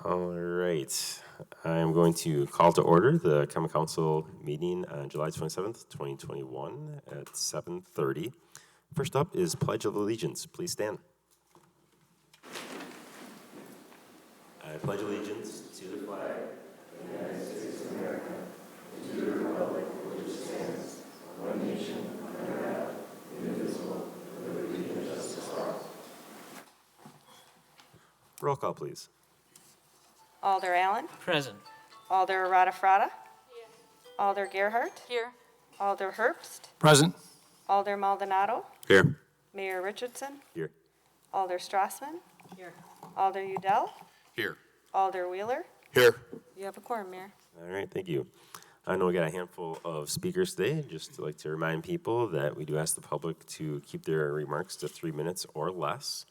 All right. I'm going to call to order the Common Council meeting on July 27th, 2021 at 7:30. First up is Pledge of Allegiance. Please stand. I pledge allegiance to the flag of the United States of America and to the republic for which it stands, one nation, under God, indivisible, with liberty and justice for all. Roll call, please. Alder Allen. Present. Alder Radafrada. Here. Alder Gerhardt. Here. Alder Herbst. Present. Alder Maldonado. Here. Mayor Richardson. Here. Alder Strassman. Here. Alder Udell. Here. Alder Wheeler. Here. You have a quorum, Mayor. All right, thank you. I know we got a handful of speakers today. Just like to remind people that we do ask the public to keep their remarks to 3 minutes or less.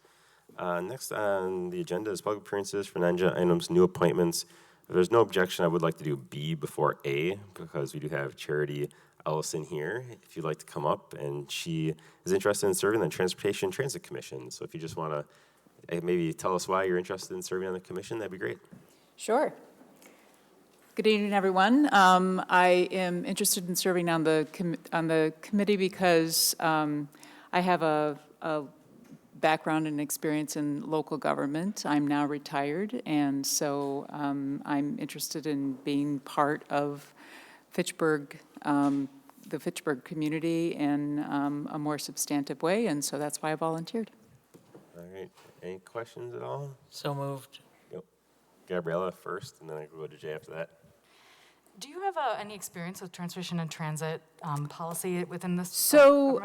Next on the agenda is public appearances for non-agenda items, new appointments. If there's no objection, I would like to do B before A because we do have Charity Ellison here. If you'd like to come up, and she is interested in serving on the Transportation Transit Commission. So if you just want to maybe tell us why you're interested in serving on the commission, that'd be great. Sure. Good evening, everyone. I am interested in serving on the committee because I have a background and experience in local government. I'm now retired, and so I'm interested in being part of Fitchburg, the Fitchburg community in a more substantive way, and so that's why I volunteered. All right. Any questions at all? So moved. Yep. Gabriella first, and then I can go to Jay after that. Do you have any experience with transportation and transit policy within this? So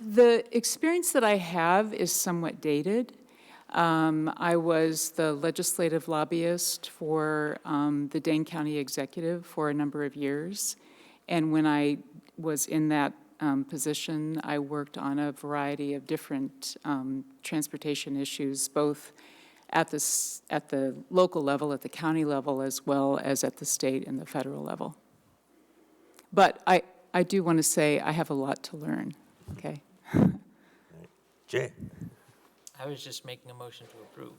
the experience that I have is somewhat dated. I was the legislative lobbyist for the Dane County Executive for a number of years. And when I was in that position, I worked on a variety of different transportation issues, both at the local level, at the county level, as well as at the state and the federal level. But I do want to say I have a lot to learn, okay? All right. Jay. I was just making a motion to approve.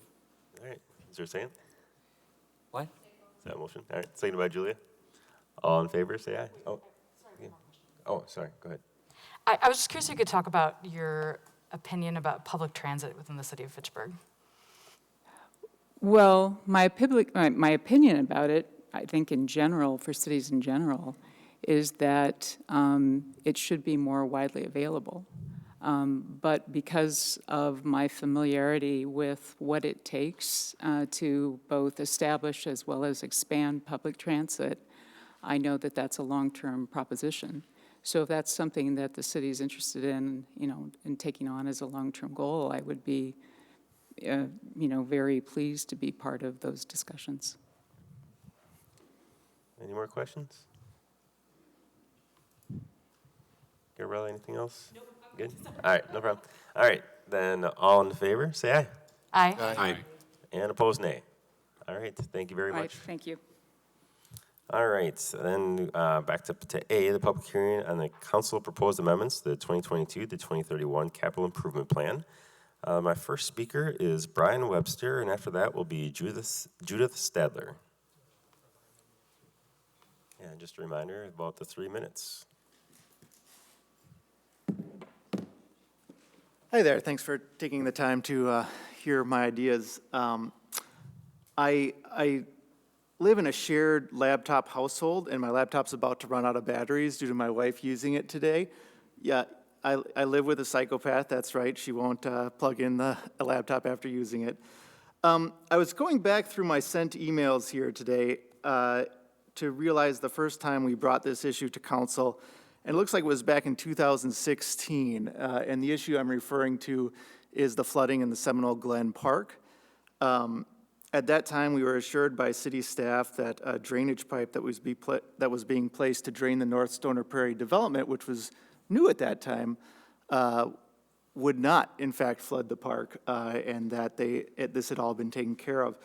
All right. Is there a second? What? Is that a motion? All right. Seconded by Julia. All in favor, say aye. Oh, yeah. Oh, sorry. Go ahead. I was just curious if you could talk about your opinion about public transit within the city of Fitchburg. Well, my opinion about it, I think in general, for cities in general, is that it should be more widely available. But because of my familiarity with what it takes to both establish as well as expand public transit, I know that that's a long-term proposition. So if that's something that the city is interested in, in taking on as a long-term goal, I would be very pleased to be part of those discussions. Any more questions? Gabriella, anything else? Nope. Good? All right, no problem. All right, then all in favor, say aye. Aye. Aye. And opposed, nay. All right, thank you very All right, much. thank you. All right, then back to A, the public hearing on the council proposed amendments to the 2022 to 2031 capital improvement plan. My first speaker is Brian Webster, and after that will be Judith Stadler. And just a reminder about the 3 minutes. Hi there. Thanks for taking the time to hear my ideas. I live in a shared laptop household, and my laptop's about to run out of batteries due to my wife using it today. Yeah, I live with a psychopath. That's right. She won't plug in a laptop after using it. I was going back through my sent emails here today to realize the first time we brought this issue to council. And it looks like it was back in 2016, and the issue I'm referring to is the flooding in the Seminole Glen Park. At that time, we were assured by city staff that a drainage pipe that was being placed to drain the North Stoner Prairie development, which was new at that time, would not, in fact, flood the park, and that this had all been taken care of.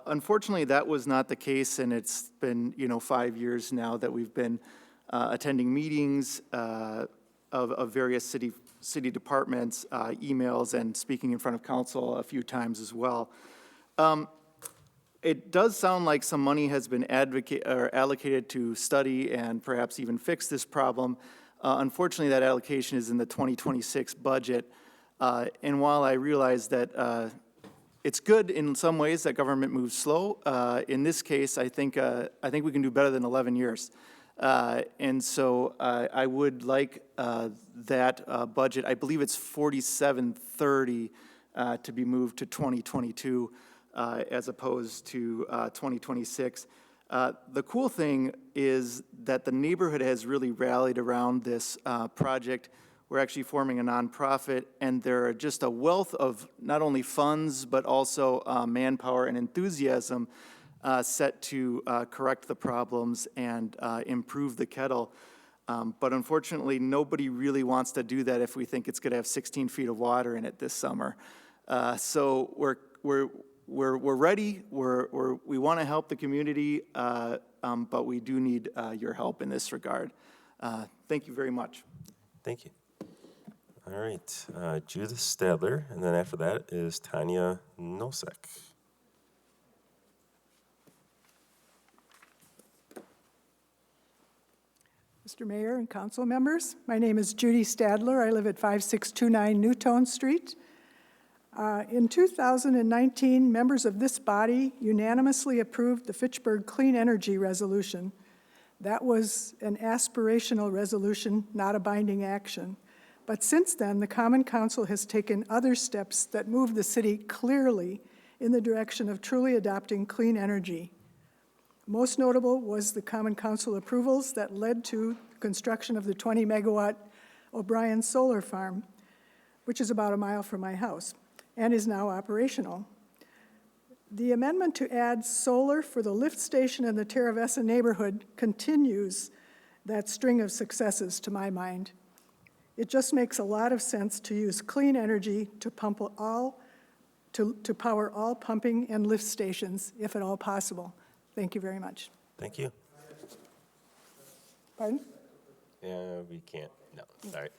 Unfortunately, that was not the case, and it's been 5 years now that we've been attending meetings of various city departments, emails, and speaking in front of council a few times as well. It does sound like some money has been allocated to study and perhaps even fix this problem. Unfortunately, that allocation is in the 2026 budget. And while I realize that it's good in some ways that government moves slow, in this case, I think we can do better than 11 years. And so I would like that budget, I believe it's 4730, to be moved to 2022 as opposed to 2026. The cool thing is that the neighborhood has really rallied around this project. We're actually forming a nonprofit, and there are just a wealth of not only funds, but also manpower and enthusiasm set to correct the problems and improve the kettle. But unfortunately, nobody really wants to do that if we think it's going to have 16 feet of water in it this summer. So we're ready. We want to help the community, but we do need your help in this regard. Thank you very much. Thank you. All right, Judith Stadler, and then after that is Tanya Nosek. Mr. Mayor and council members, my name is Judy Stadler. I live at 5629 Newtone Street. In 2019, members of this body unanimously approved the Fitchburg Clean Energy Resolution. That was an aspirational resolution, not a binding action. But since then, the Common Council has taken other steps that move the city clearly in the direction of truly adopting clean energy. Most notable was the Common Council approvals that led to construction of the 20-megawatt O'Brien Solar Farm, which is about a mile from my house, and is now operational. The amendment to add solar for the lift station in the Terravesa neighborhood continues that string of successes to my mind. It just makes a lot of sense to use clean energy to power all pumping and lift stations, if at all possible. Thank you very much. Thank you. Pardon? Yeah, we can't. No, all right.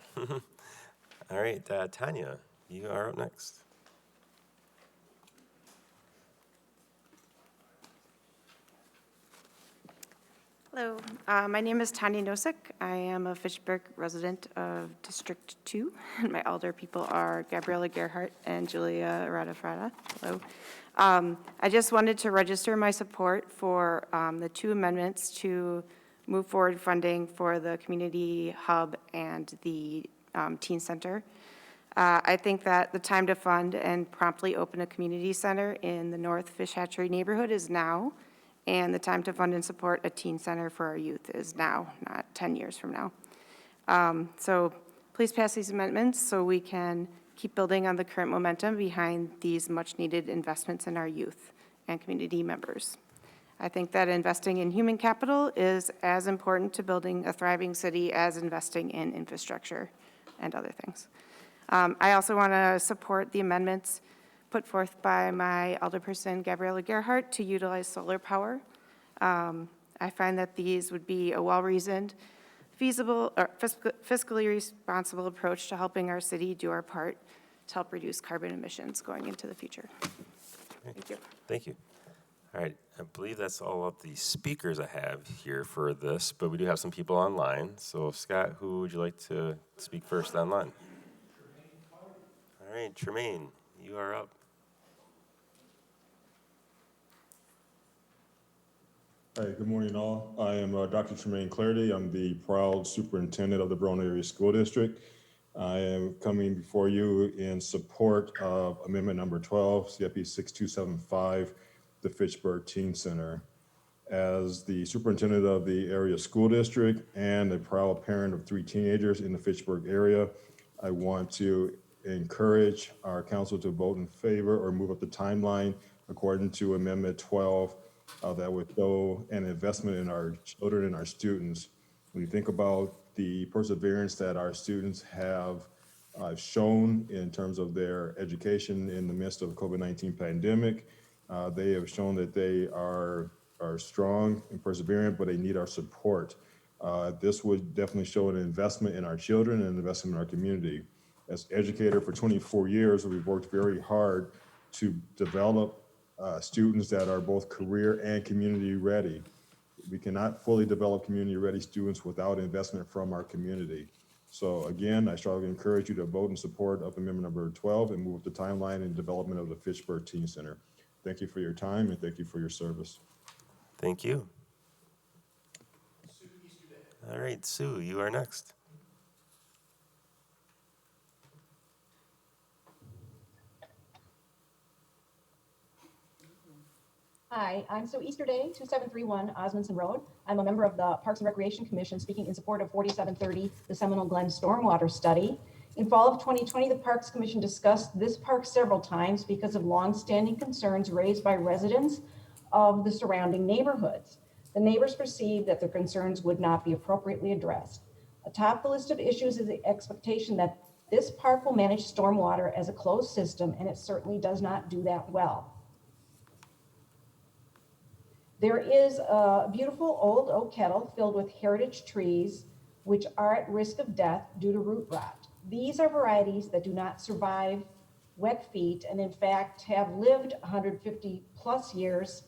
All right, Tanya, you are up next. Hello, my name is Tanya Nosek. I am a Fitchburg resident of District 2, and my elder people are Gabriela Gerhardt and Julia Radafrada. Hello. I just wanted to register my support for the two amendments to move forward funding for the community hub and the teen center. I think that the time to fund and promptly open a community center in the North Fish Hatchery neighborhood is now. And the time to fund and support a teen center for our youth is now, not 10 years from now. So please pass these amendments so we can keep building on the current momentum behind these much-needed investments in our youth and community members. I think that investing in human capital is as important to building a thriving city as investing in infrastructure and other things. I also want to support the amendments put forth by my alderperson, Gabriela Gerhardt, to utilize solar power. I find that these would be a well-reasoned, feasible, or fiscally responsible approach to helping our city do our part to help reduce carbon emissions going into the future. Thank you. Thank you. All right, I believe that's all of the speakers I have here for this, but we do have some people online. So Scott, who would you like to speak first online? All right, Tremaine, you are up. Hi, good morning all. I am Dr. Tremaine Clarity. I'm the proud superintendent of the Brown Area School District. I am coming before you in support of Amendment Number 12, CIP 6275, the Fitchburg Teen Center. As the superintendent of the area school district and a proud parent of 3 teenagers in the Fitchburg area, I want to encourage our council to vote in favor or move up the timeline according to Amendment 12 that would show an investment in our children and our students. When you think about the perseverance that our students have shown in terms of their education in the midst of the COVID-19 pandemic, they have shown that they are strong and perseverant, but they need our support. This would definitely show an investment in our children and an investment in our community. As educator for 24 years, we've worked very hard to develop students that are both career and community ready. We cannot fully develop community ready students without investment from our community. So again, I strongly encourage you to vote in support of amendment number 12 and move the timeline and development of the Fitchburg Teen Center. Thank you for your time and thank you for your service. Thank you. All right, Sue, you are next. Hi, I'm Sue Easterday, 2731 Osmonson Road. I'm a member of the Parks and Recreation Commission speaking in support of 4730, the Seminole Glen Stormwater Study. In fall of 2020, the Parks Commission discussed this park several times because of longstanding concerns raised by residents of the surrounding neighborhoods. The neighbors perceived that their concerns would not be appropriately addressed. Atop the list of issues is the expectation that this park will manage stormwater as a closed system, and it certainly does not do that well. There is a beautiful old oak kettle filled with heritage trees, which are at risk of death due to root rot. These are varieties that do not survive wet feet and in fact have lived 150 plus years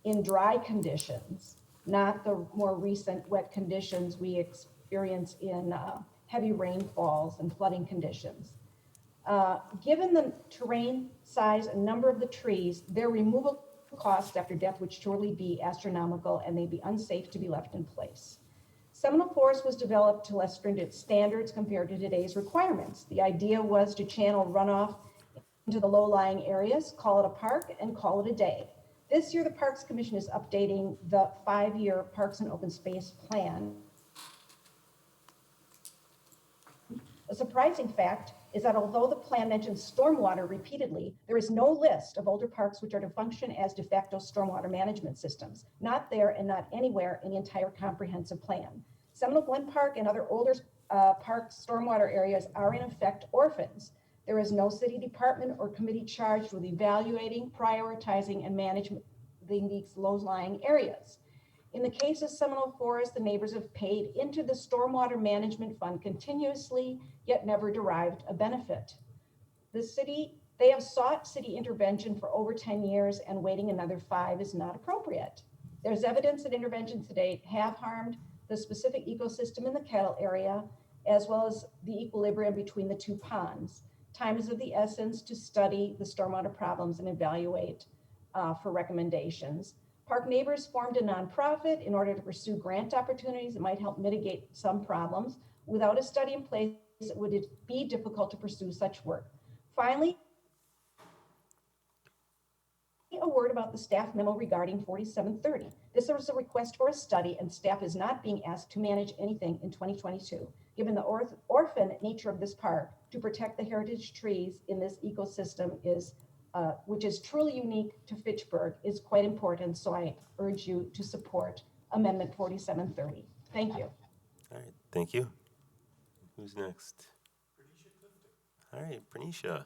in dry conditions, not the more recent wet conditions we experience in heavy rainfalls and flooding conditions. Given the terrain, size, and number of the trees, their removal costs after death would surely be astronomical and they'd be unsafe to be left in place. Seminole Forest was developed to less stringent standards compared to today's requirements. The idea was to channel runoff into the low-lying areas, call it a park, and call it a day. This year, the Parks Commission is updating the 5-year Parks and Open Space Plan. A surprising fact is that although the plan mentions stormwater repeatedly, there is no list of older parks which are to function as de facto stormwater management systems. Not there and not anywhere in the entire comprehensive plan. Seminole Glen Park and other older park stormwater areas are in effect orphans. There is no city department or committee charged with evaluating, prioritizing, and managing these low-lying areas. In the case of Seminole Forest, the neighbors have paid into the Stormwater Management Fund continuously, yet never derived a benefit. They have sought city intervention for over 10 years, and waiting another 5 is not appropriate. There's evidence that interventions to date have harmed the specific ecosystem in the kettle area, as well as the equilibrium between the two ponds. Time is of the essence to study the stormwater problems and evaluate for recommendations. Park Neighbors formed a nonprofit in order to pursue grant opportunities that might help mitigate some problems. Without a study in place, it would be difficult to pursue such work. Finally, a word about the staff memo regarding 4730. This is a request for a study, and staff is not being asked to manage anything in 2022. Given the orphan nature of this park, to protect the heritage trees in this ecosystem is which is truly unique to Fitchburg, is quite important. So I urge you to support Amendment 4730. Thank you. All right, thank you. Who's next? All right, Bernicia.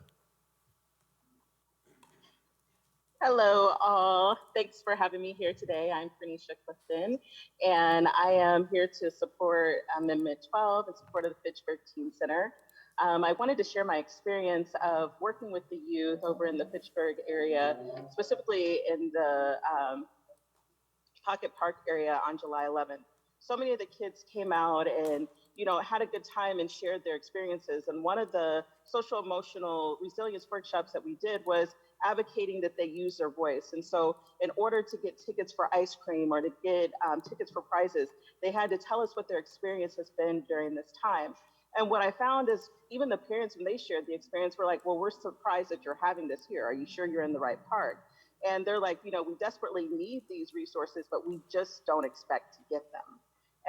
Hello, all. Thanks for having me here today. I'm Pranisha Clifton, and I am here to support Amendment 12 in support of the Fitchburg Teen Center. I wanted to share my experience of working with the youth over in the Fitchburg area, specifically in the Pocket Park area on July 11th. So many of the kids came out and had a good time and shared their experiences. And one of the social emotional resilience workshops that we did was advocating that they use their voice. And so in order to get tickets for ice cream or to get tickets for prizes, they had to tell us what their experience has been during this time. And what I found is even the parents, when they shared the experience, were like, well, we're surprised that you're having this here. Are you sure you're in the right park? And they're like, we desperately need these resources, but we just don't expect to get them.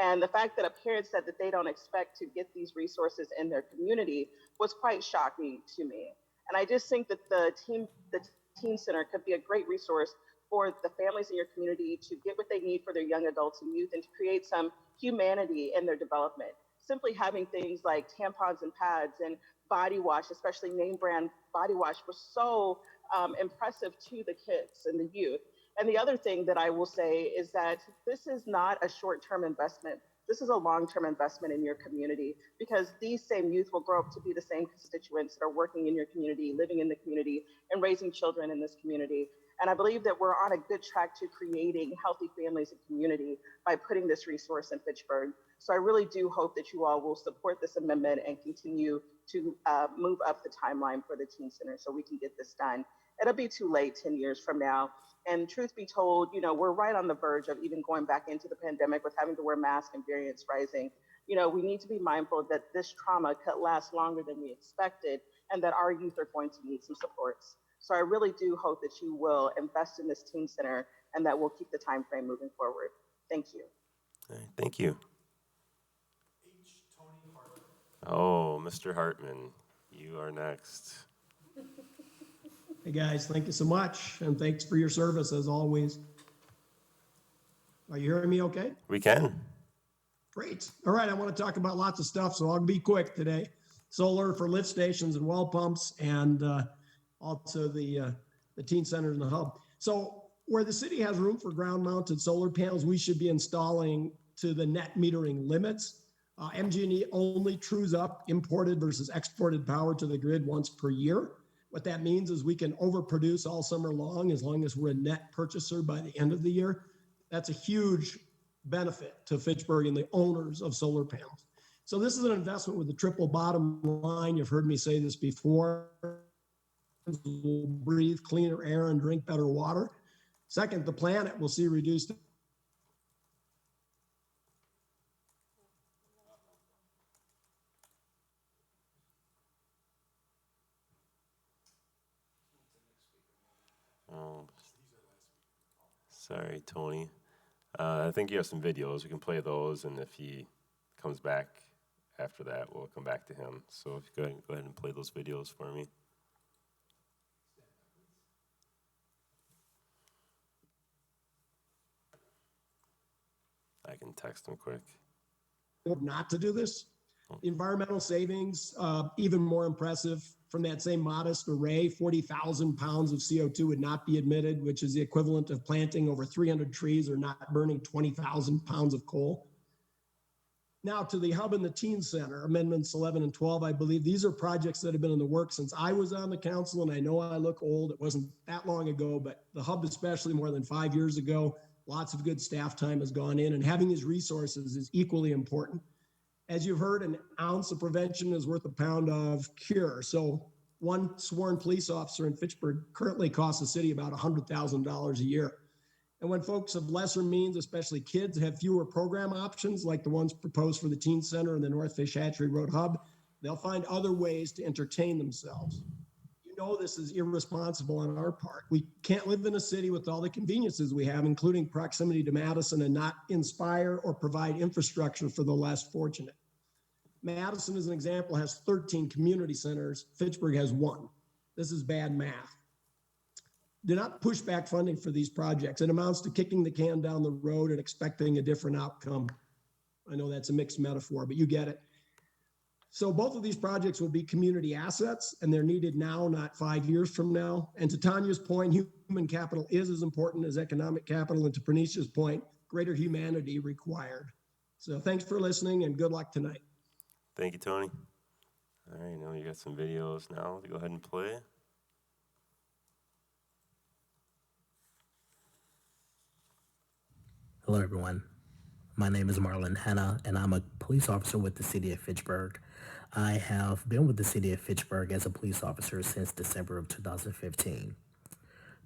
And the fact that a parent said that they don't expect to get these resources in their community was quite shocking to me. And I just think that the Teen Center could be a great resource for the families in your community to get what they need for their young adults and youth and to create some humanity in their development. Simply having things like tampons and pads and body wash, especially name brand body wash, was so impressive to the kids and the youth. And the other thing that I will say is that this is not a short-term investment this is a long-term investment in your community, because these same youth will grow up to be the same constituents that are working in your community, living in the community, and raising children in this community. And I believe that we're on a good track to creating healthy families and community by putting this resource in Fitchburg. So I really do hope that you all will support this amendment and continue to move up the timeline for the Teen Center so we can get this done. It'll be too late 10 years from now. And truth be told, you know, we're right on the verge of even going back into the pandemic with having to wear masks and variants rising. You know, we need to be mindful that this trauma could last longer than we expected, and that our youth are going to need some supports. So I really do hope that you will invest in this Teen Center and that we'll keep the time frame moving forward. Thank you. All right, thank you. Oh, Mr. Hartman, you are next. Hey guys, thank you so much, and thanks for your service as always. Are you hearing me okay? We can. Great. All right, I want to talk about lots of stuff, so I'll be quick today. Solar for lift stations and well pumps, and also the teen centers and the hub. So where the city has room for ground mounted solar panels, we should be installing to the net metering limits. MG&E only trues up imported versus exported power to the grid once per year. What that means is we can overproduce all summer long as we're a net purchaser by the end of the year. That's a huge benefit to Fitchburg and the owners of solar panels. So this is an investment with a triple bottom line. You've heard me say this before. We'll breathe cleaner air and drink better water. Second, the planet will see reduced Oh, sorry, Tony. I think you have some videos. We can play those, and if he comes back after that, we'll come back to him. So if you go ahead and play those videos for me. I can text him quick. not to do this. The environmental savings, even more impressive. From that same modest array, 40,000 pounds of CO2 would not be emitted, which is the equivalent of planting over 300 trees or not burning 20,000 pounds of coal. Now to the hub and the teen center, amendments 11 and 12, I believe these are projects that have been in the works since I was on the council, and I know I look old. It wasn't that long ago, but the hub, especially more than 5 years ago, lots of good staff time has gone in, and having these resources is equally important. As you've heard, an ounce of prevention is worth a pound of cure. So one sworn police officer in Fitchburg currently costs the city about $100,000 a year. And when folks of lesser means, especially kids, have fewer program options like the ones proposed for the Teen Center and the North Fish Hatchery Road Hub, they'll find other ways to entertain themselves. You know this is irresponsible on our part. We can't live in a city with all the conveniences we have, including proximity to Madison, and not inspire or provide infrastructure for the less fortunate. Madison, as an example, has 13 community centers. Fitchburg has 1. This is bad math. Do not push back funding for these projects. It amounts to kicking the can down the road and expecting a different outcome. I know that's a mixed metaphor, but you get it. So both of these projects will be community assets, and they're needed now, not 5 years from now. And to Tanya's point, human capital is as important as economic capital, and to Pernicia's point, greater humanity required. So thanks for listening, and good luck tonight. Thank you, Tony. All right, now you got some videos now to go ahead and play. Hello, everyone. My name is Marlon Hanna, and I'm a police officer with the city of Fitchburg. I have been with the city of Fitchburg as a police officer since December of 2015.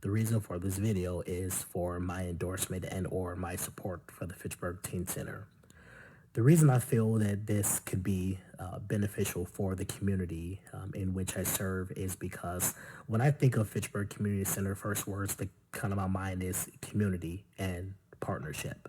The reason for this video is for my endorsement and or my support for the Fitchburg Teen Center. The reason I feel that this could be beneficial for the community in which I serve is because when I think of Fitchburg Community Center, first words that come to my mind is community and partnership.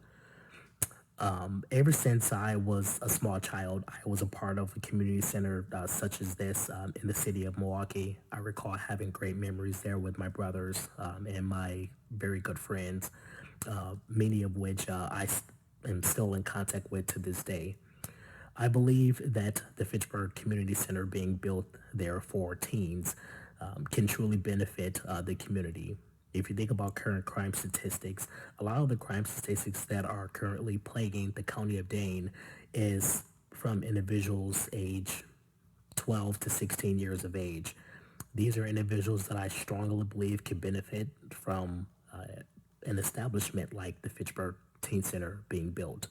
Ever since I was a small child, I was a part of a community center such as this in the city of Milwaukee. I recall having great memories there with my brothers and my very good friends, many of which I am still in contact with to this day. I believe that the Fitchburg Community Center being built there for teens can truly benefit the community. If you think about current crime statistics, a lot of the crime statistics that are currently plaguing the county of Dane is from individuals age 12 to 16 years of age. These are individuals that I strongly believe can benefit from an establishment like the Fitchburg Teen Center being built.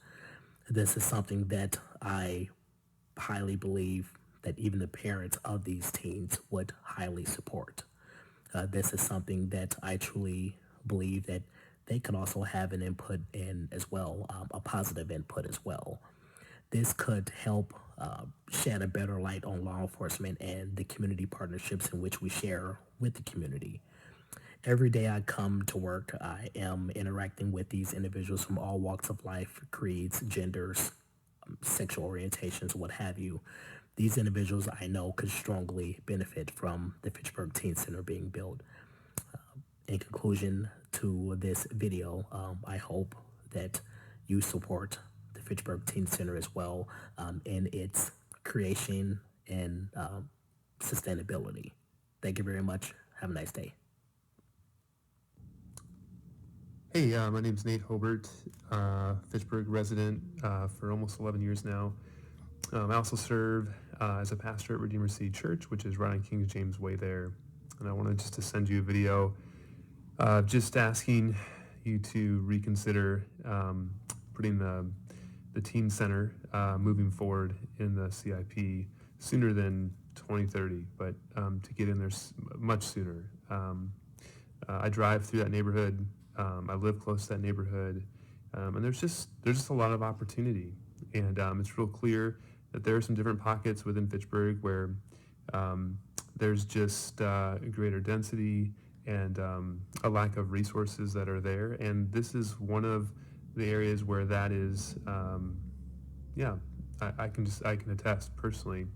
This is something that I highly believe that even the parents of these teens would highly support. This is something that I truly believe that they could also have an input in as well, a positive input as well. This could help shed a better light on law enforcement and the community partnerships in which we share with the community. Every day I come to work, I am interacting with these individuals from all walks of life, creeds, genders, sexual orientations, what have you. These individuals I know could strongly benefit from the Fitchburg Teen Center being built. In conclusion to this video, I hope that you support the Fitchburg Teen Center as well in its creation and sustainability. Thank you very much. Have a nice day. Hey, my name's Nate Hobart, Fitchburg resident for almost 11 years now. I also serve as a pastor at Redeemer City Church, which is right on King James Way there. And I wanted just to send you a video just asking you to reconsider putting the teen center moving forward in the CIP sooner than 2030, but to get in there much sooner. I drive through that neighborhood. I live close to that neighborhood, and there's just a lot of opportunity, and it's real clear that there are some different pockets within Fitchburg where there's just greater density and a lack of resources that are there, and this is one of the areas where that is, I can attest personally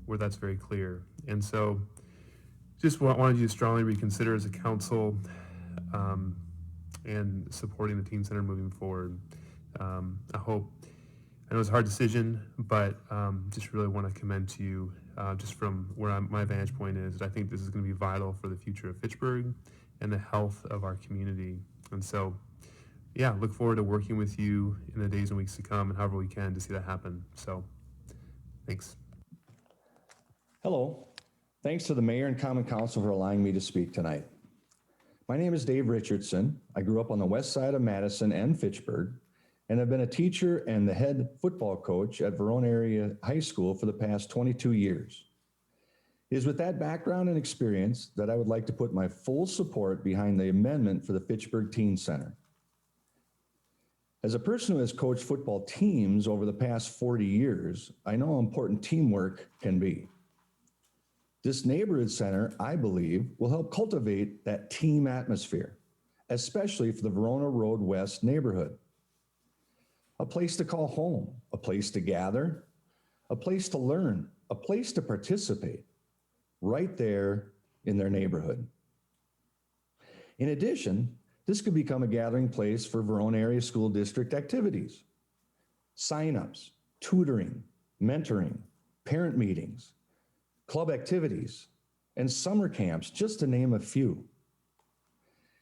where that's very clear, and so just wanted you to strongly reconsider as a council and supporting the Teen Center moving forward. I know it's a hard decision, but just really want to commend to you just from where my vantage point is. I think this is going to be vital for the future of Fitchburg and the health of our community. And so, yeah, look forward to working with you in the days and weeks to come and however we can to see that happen. So, thanks. Hello. Thanks to the Mayor and Common Council for allowing me to speak tonight. My name is Dave Richardson. I grew up on the west side of Madison and Fitchburg, and I've been a teacher and the head football coach at Verona Area High School for the past 22 years. It is with that background and experience that I would like to put my full support behind the amendment for the Fitchburg Teen Center. As a person who has coached football teams over the past 40 years, I know how important teamwork can be. This neighborhood center, I believe, will help cultivate that team atmosphere, especially for the Verona Road West neighborhood. A place to call home, a place to gather, a place to learn, a place to participate, right there in their neighborhood. In addition, this could become a gathering place for Verona Area School District activities, signups, tutoring, mentoring, parent meetings, club activities, and summer camps, just to name a few.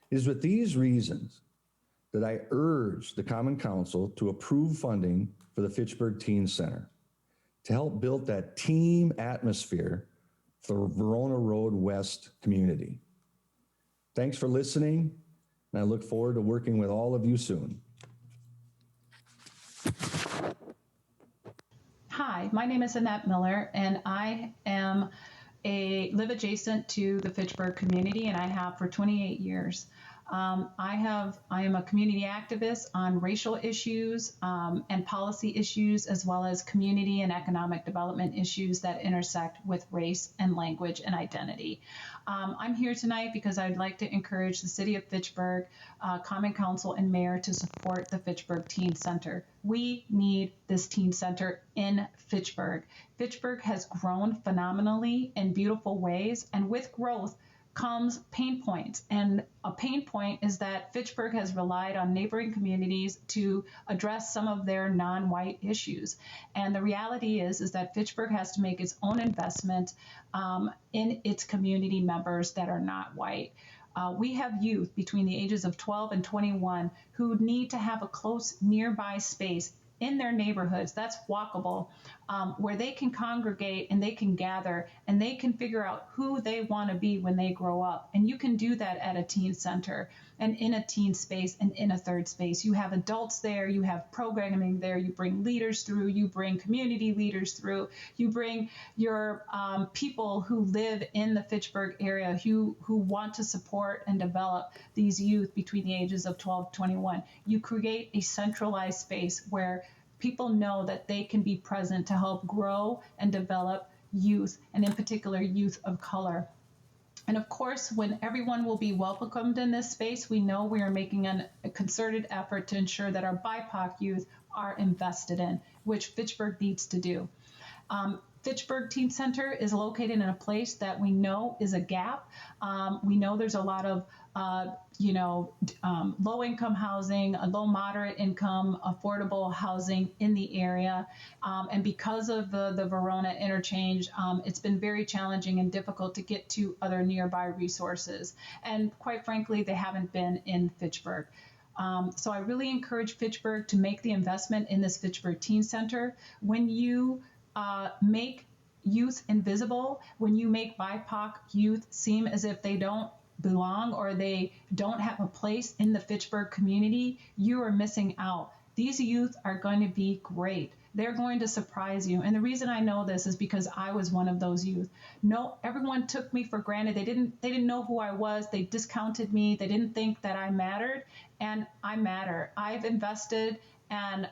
It is with these reasons that I urge the Common Council to approve funding for the Fitchburg Teen Center to help build that team atmosphere for Verona Road West community. Thanks for listening, and I look forward to working with all of you soon. Hi, my name is Annette Miller, and I live adjacent to the Fitchburg community, and I have for 28 years. I am a community activist on racial issues and policy issues, as well as community and economic development issues that intersect with race and language and identity. I'm here tonight because I'd like to encourage the City of Fitchburg, Common Council, and Mayor to support the Fitchburg Teen Center. We need this teen center in Fitchburg. Fitchburg has grown phenomenally in beautiful ways, and with growth comes pain points. And a pain point is that Fitchburg has relied on neighboring communities to address some of their non-white issues. And the reality is that Fitchburg has to make its own investment in its community members that are not white. We have youth between the ages of 12 and 21 who need to have a close nearby space in their neighborhoods that's walkable, where they can congregate and they can gather and they can figure out who they want to be when they grow up. And you can do that at a teen center and in a teen space and in a third space. You have adults there, you have programming there, you bring leaders through, you bring community leaders through, you bring your people who live in the Fitchburg area who want to support and develop these youth between the ages of 12 to 21. You create a centralized space where people know that they can be present to help grow and develop youth, and in particular, youth of color. And of course, when everyone will be welcomed in this space, we know we are making a concerted effort to ensure that our BIPOC youth are invested in, which Fitchburg needs to do. Fitchburg Teen Center is located in a place that we know is a gap. We know there's a lot of low-income housing, low moderate income, affordable housing in the area. And because of the Verona interchange, it's been very challenging and difficult to get to other nearby resources. And quite frankly, they haven't been in Fitchburg. So I really encourage Fitchburg to make the investment in this Fitchburg Teen Center. When you make youth invisible, when you make BIPOC youth seem as if they don't belong or they don't have a place in the Fitchburg community, you are missing out. These youth are going to be great. They're going to surprise you. And the reason I know this is because I was one of those youth. No, everyone took me for granted. They didn't know who I was. They discounted me. They didn't think that I mattered, and I matter. I've invested and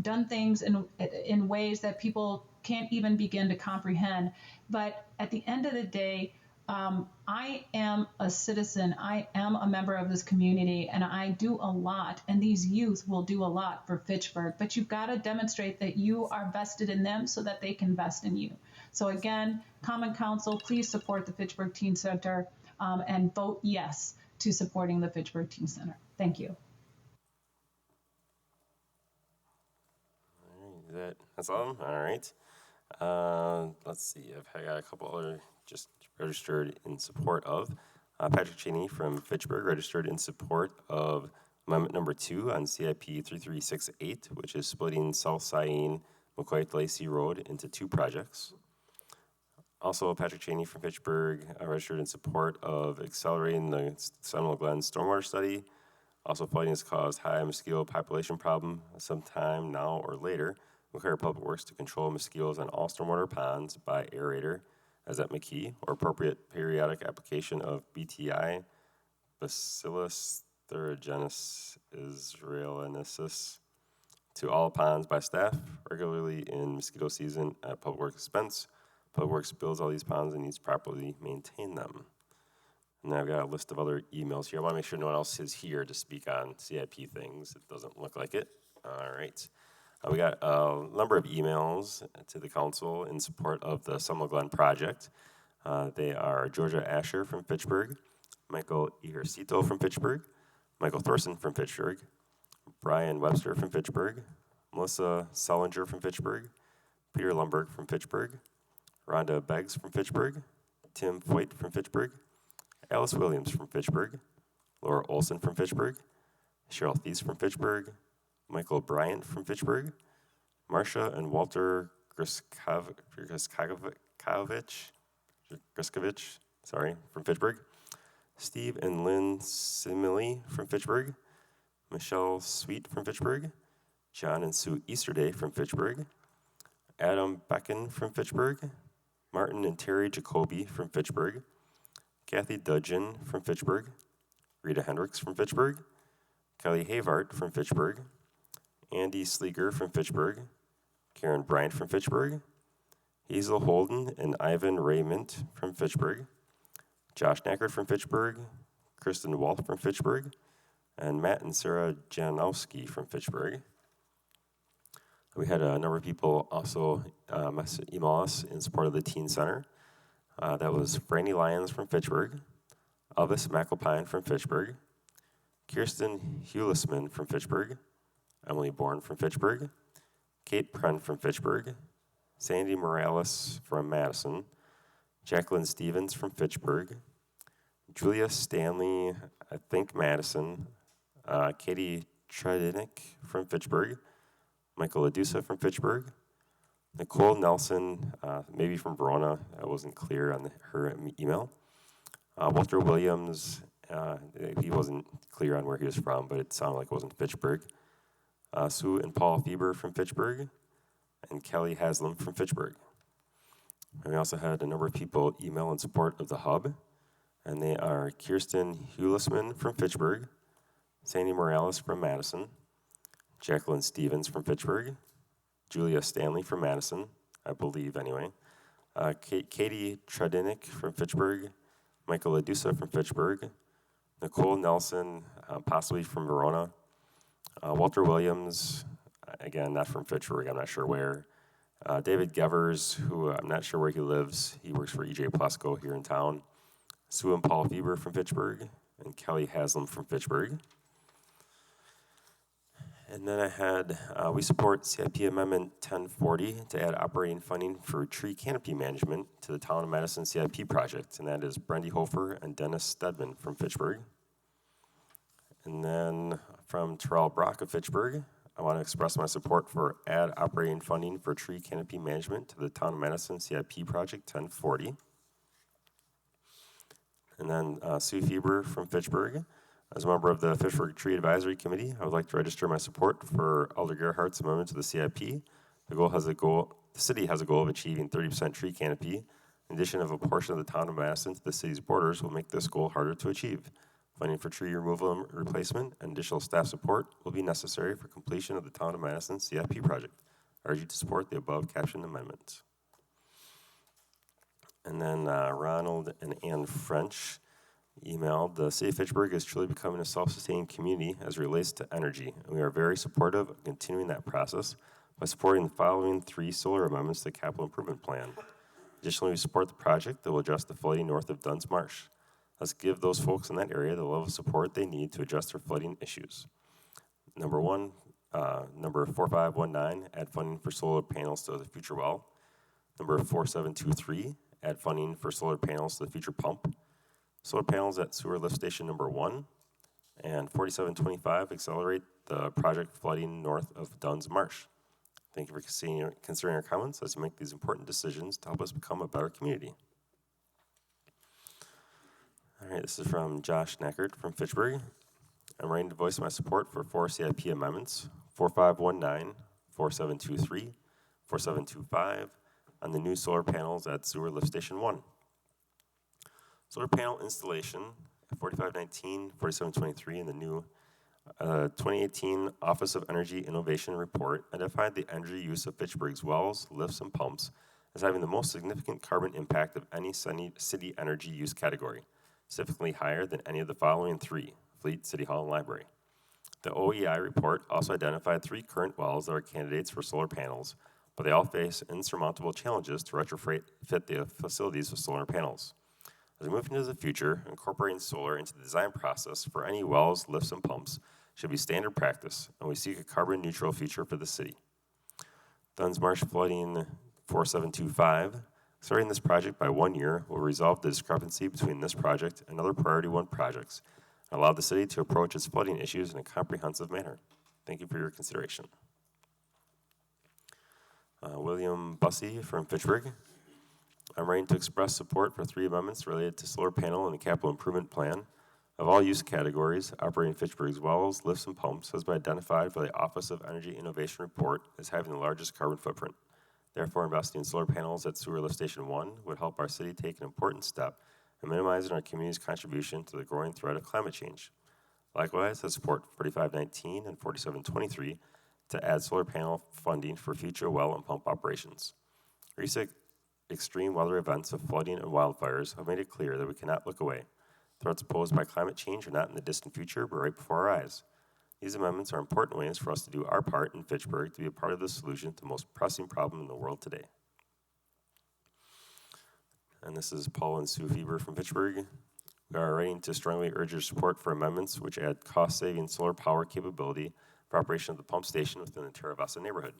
done things in ways that people can't even begin to comprehend. But at the end of the day, I am a citizen. I am a member of this community, and I do a lot. And these youth will do a lot for Fitchburg. But you've got to demonstrate that you are vested in them so that they can vest in you. So again, Common Council, please support the Fitchburg Teen Center and vote yes to supporting the Fitchburg Teen Center. Thank you. That's all? All right. Let's see. I got a couple other just registered in support of. Patrick Cheney from Fitchburg registered in support of Amendment number 2 on CIP 3368, which is splitting South Cyene McCoy Lacy Road into 2 projects. Also, Patrick Cheney from Fitchburg registered in support of accelerating the Seminole Glen stormwater study. Also, flooding has caused high mosquito population problem sometime now or later. Require Public Works to control mosquitoes on all stormwater ponds by aerator, as at McKee, or appropriate periodic application of BTI, Bacillus thuringiensis israelensis, to all ponds by staff regularly in mosquito season at Public Works expense. Public Works builds all these ponds and needs to properly maintain them. And then I've got a list of other emails here. I want to make sure no one else is here to speak on CIP things. It doesn't look like it. All right. We got a number of emails to the council in support of the Seminole Glen project. They are Georgia Asher from Fitchburg, Michael Ejercito from Fitchburg, Michael Thorson from Fitchburg, Brian Webster from Fitchburg, Melissa Solinger from Fitchburg, Peter Lumberg from Fitchburg, Rhonda Beggs from Fitchburg, Tim Foyt from Fitchburg, Alice Williams from Fitchburg, Laura Olson from Fitchburg, Cheryl Thies from Fitchburg, Michael Bryant from Fitchburg, Marcia and Walter Griskovich, from Fitchburg, Steve and Lynn Simile from Fitchburg, Michelle Sweet from Fitchburg, John and Sue Easterday from Fitchburg, Adam Becken from Fitchburg, Martin and Terry Jacoby from Fitchburg, Kathy Dudgeon from Fitchburg, Rita Hendricks from Fitchburg, Kelly Havart from Fitchburg, Andy Sleeger from Fitchburg, Karen Bryant from Fitchburg, Hazel Holden and Ivan Raymond from Fitchburg, Josh Knackert from Fitchburg, Kristen Walt from Fitchburg, and Matt and Sarah Janowski from Fitchburg. We had a number of people also email us in support of the Teen Center. That was Franny Lyons from Fitchburg, Elvis McAlpine from Fitchburg, Kirsten Hewlisman from Fitchburg, Emily Bourne from Fitchburg, Kate Pren from Fitchburg, Sandy Morales from Madison, Jacqueline Stevens from Fitchburg, Julia Stanley, I think Madison, Katie Tredinick from Fitchburg, Michael Adusa from Fitchburg, Nicole Nelson, maybe from Verona. I wasn't clear on her email. Walter Williams, he wasn't clear on where he was from, but it sounded like it wasn't Fitchburg. Sue and Paul Fieber from Fitchburg, and Kelly Haslam from Fitchburg. And we also had a number of people email in support of the hub, and they are Kirsten Hulisman from Fitchburg, Sandy Morales from Madison, Jacqueline Stevens from Fitchburg, Julia Stanley from Madison, I believe anyway, Katie Tredinick from Fitchburg, Michael Adusa from Fitchburg, Nicole Nelson, possibly from Verona, Walter Williams, again, not from Fitchburg, I'm not sure where, David Gevers, who I'm not sure where he lives, he works for EJ Plesko here in town, Sue and Paul Fieber from Fitchburg, and Kelly Haslam from Fitchburg. And then I had, we support CIP Amendment 1040 to add operating funding for tree canopy management to the Town of Madison CIP project, and that is Brendy Hofer and Dennis Stedman from Fitchburg. And then from Terrell Brock of Fitchburg, I want to express my support for add operating funding for tree canopy management to the Town of Madison CIP project 1040. And then Sue Fieber from Fitchburg. As a member of the Fitchburg Tree Advisory Committee, I would like to register my support for Alder Gerhardt's amendment to the CIP. The city has a goal of achieving 30% tree canopy. In addition of a portion of the Town of Madison to the city's borders will make this goal harder to achieve. Funding for tree removal and replacement and additional staff support will be necessary for completion of the Town of Madison CIP project. I urge you to support the above captioned amendment. And then Ronald and Ann French emailed, the city of Fitchburg is truly becoming a self-sustaining community as it relates to energy, and we are very supportive of continuing that process by supporting the following 3 solar amendments to the capital improvement plan. Additionally, we support the project that will address the flooding north of Dunn's Marsh. Let's give those folks in that area the level of support they need to address their flooding issues. Number 4519, add funding for solar panels to the future well. Number 4723, add funding for solar panels to the future pump. Solar panels at sewer lift station number 1. And 4725, accelerate the project flooding north of Dunn's Marsh. Thank you for considering our comments as we make these important decisions to help us become a better community. All right, this is from Josh Neckert from Fitchburg. I'm ready to voice my support for 4 CIP amendments, 4519, 4723, 4725, on the new solar panels at sewer lift station 1. Solar panel installation, 4519, 4723, in the new 2018 Office of Energy Innovation Report identified the energy use of Fitchburg's wells, lifts, and pumps as having the most significant carbon impact of any city energy use category, significantly higher than any of the following 3, Fleet, City Hall, and Library. The OEI report also identified 3 current wells that are candidates for solar panels, but they all face insurmountable challenges to retrofit the facilities with solar panels. As we move into the future, incorporating solar into the design process for any wells, lifts, and pumps should be standard practice, and we seek a carbon neutral future for the city. Dunn's Marsh flooding 4725, starting this project by 1 year will resolve the discrepancy between this project and other Priority 1 projects and allow the city to approach its flooding issues in a comprehensive manner. Thank you for your consideration. William Bussey from Fitchburg. I'm ready to express support for 3 amendments related to solar panel and the capital improvement plan. Of all use categories, operating Fitchburg's wells, lifts, and pumps has been identified by the Office of Energy Innovation Report as having the largest carbon footprint. Therefore, investing in solar panels at Sewer Lift Station 1 would help our city take an important step in minimizing our community's contribution to the growing threat of climate change. Likewise, I support 4519 and 4723 to add solar panel funding for future well and pump operations. Recent extreme weather events of flooding and wildfires have made it clear that we cannot look away. Threats posed by climate change are not in the distant future, but right before our eyes. These amendments are important ways for us to do our part in Fitchburg to be a part of the solution to the most pressing problem in the world today. And this is Paul and Sue Fieber from Fitchburg. We are writing to strongly urge your support for amendments which add cost-saving solar power capability for operation of the pump station within the Terravasa neighborhood.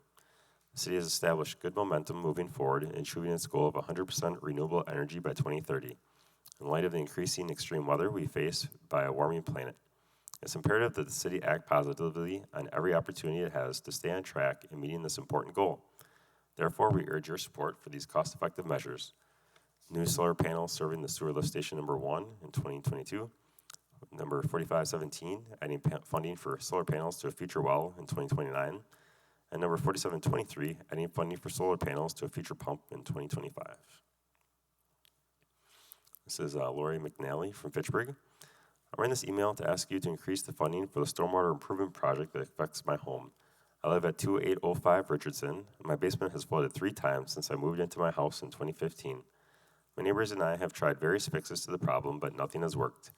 The city has established good momentum moving forward in achieving its goal of 100% renewable energy by 2030. In light of the increasing extreme weather we face by a warming planet, it's imperative that the city act positively on every opportunity it has to stay on track in meeting this important goal. Therefore, we urge your support for these cost-effective measures. New solar panels serving the sewer lift station number 1 in 2022. Number 4517, adding funding for solar panels to a future well in 2029. And number 4723, adding funding for solar panels to a future pump in 2025. This is Lori McNally from Fitchburg. I'm writing this email to ask you to increase the funding for the stormwater improvement project that affects my home. I live at 2805 Richardson. My basement has flooded 3 times since I moved into my house in 2015. My neighbors and I have tried various fixes to the problem, but nothing has worked.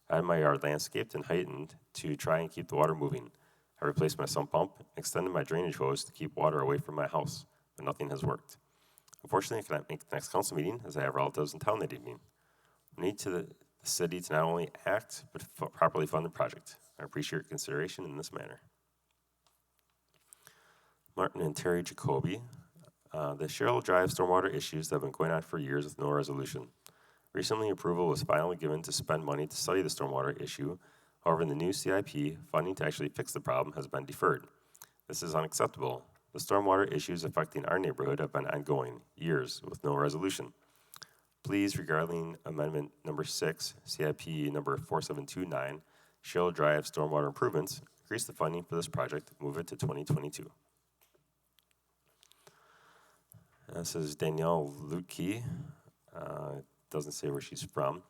I had my yard landscaped and heightened to try and keep the water moving. I replaced my sump pump, extended my drainage hose to keep water away from my house, but nothing has worked. Unfortunately, I cannot make the next council meeting as I have relatives in town that evening. We need the city to not only act, but properly fund the project. I appreciate your consideration in this manner. Martin and Terry Jacoby. The Cheryl Drive stormwater issues have been going on for years with no resolution. Recently, approval was finally given to spend money to study the stormwater issue. However, in the new CIP, funding to actually fix the problem has been deferred. This is unacceptable. The stormwater issues affecting our neighborhood have been ongoing, years, with no resolution. Please, regarding Amendment Number 6, CIP Number 4729, Cheryl Drive stormwater improvements, increase the funding for this project, move it to 2022. This is Danielle Lutke. Doesn't say where she's from.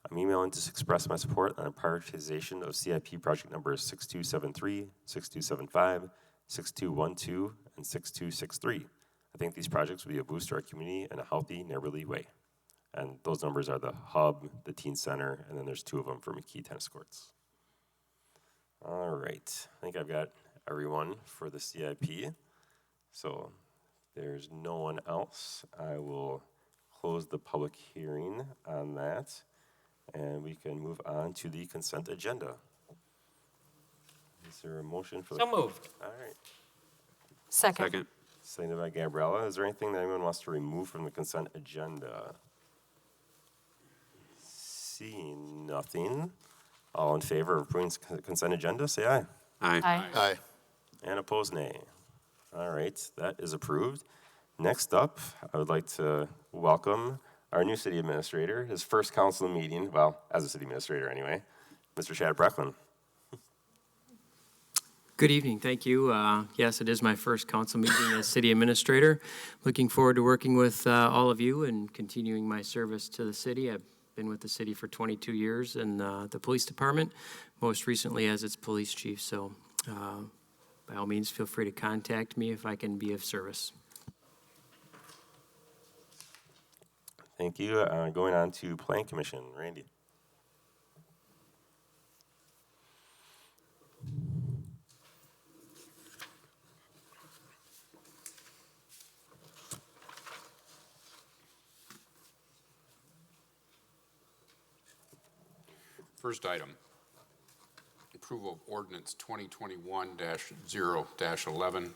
I'm emailing to express my support on a prioritization of CIP project numbers 6273, 6275, 6212, and 6263. I think these projects will be a boost to our community in a healthy, neighborly way. And those numbers are the hub, the teen center, and then there's 2 of them for McKee tennis courts. All right, I think I've got everyone for the CIP. So if there's no one else, I will close the public hearing on that, and we can move on to the consent agenda. Is there a motion for So moved. All right. Second. Seconded by Gabriella. Is there anything that anyone wants to remove from the consent agenda? Seeing nothing. All in favor of approving the consent agenda, say aye. Aye. And opposed, nay. All right, that is approved. Next up, I would like to welcome our new city administrator, his first council meeting, well, as a city administrator anyway, Mr. Chad Brecklin. Good evening, thank you. Yes, it is my first council meeting as city administrator. Looking forward to working with all of you and continuing my service to the city. I've been with the city for 22 years in the police department, most recently as its police chief. So by all means, feel free to contact me if I can be of service. Thank you. Going on to Plan Commission, Randy. First item, approval of ordinance 2021-0-11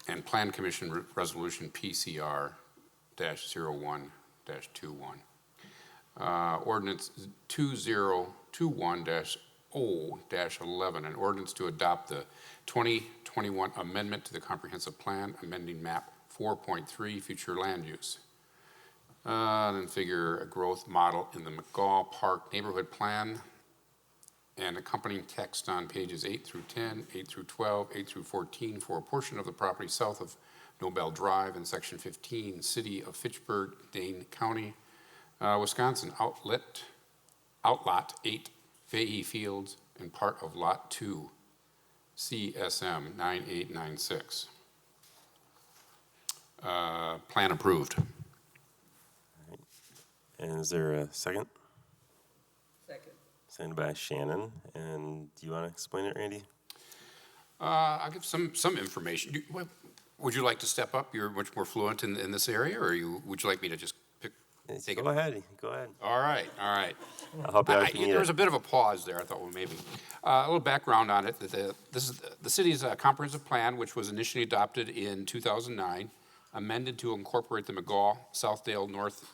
and Plan Commission Resolution PCR-01-21. Ordinance 2021-0-11, an ordinance to adopt the 2021 amendment to the Comprehensive Plan, amending map 4.3, future land use. Then figure a growth model in the McGaw Park Neighborhood Plan, and accompanying text on pages 8 through 10, 8 through 12, 8 through 14 for a portion of the property south of Nobel Drive in Section 15, City of Fitchburg, Dane County, Wisconsin. Outlot 8, Fahey Fields, and part of Lot 2, CSM 9896. Plan approved. And is there a second? Second. Seconded by Shannon. And do you want to explain it, Randy? I'll give some information. Would you like to step up? You're much more fluent in this area, or would you like me to just take it? Go ahead. All right. I'll help you out if you need There was it. a bit of a pause there. I thought, well, maybe. A little background on it. This is the city's comprehensive plan, which was initially adopted in 2009, amended to incorporate the McGaw, Southdale, North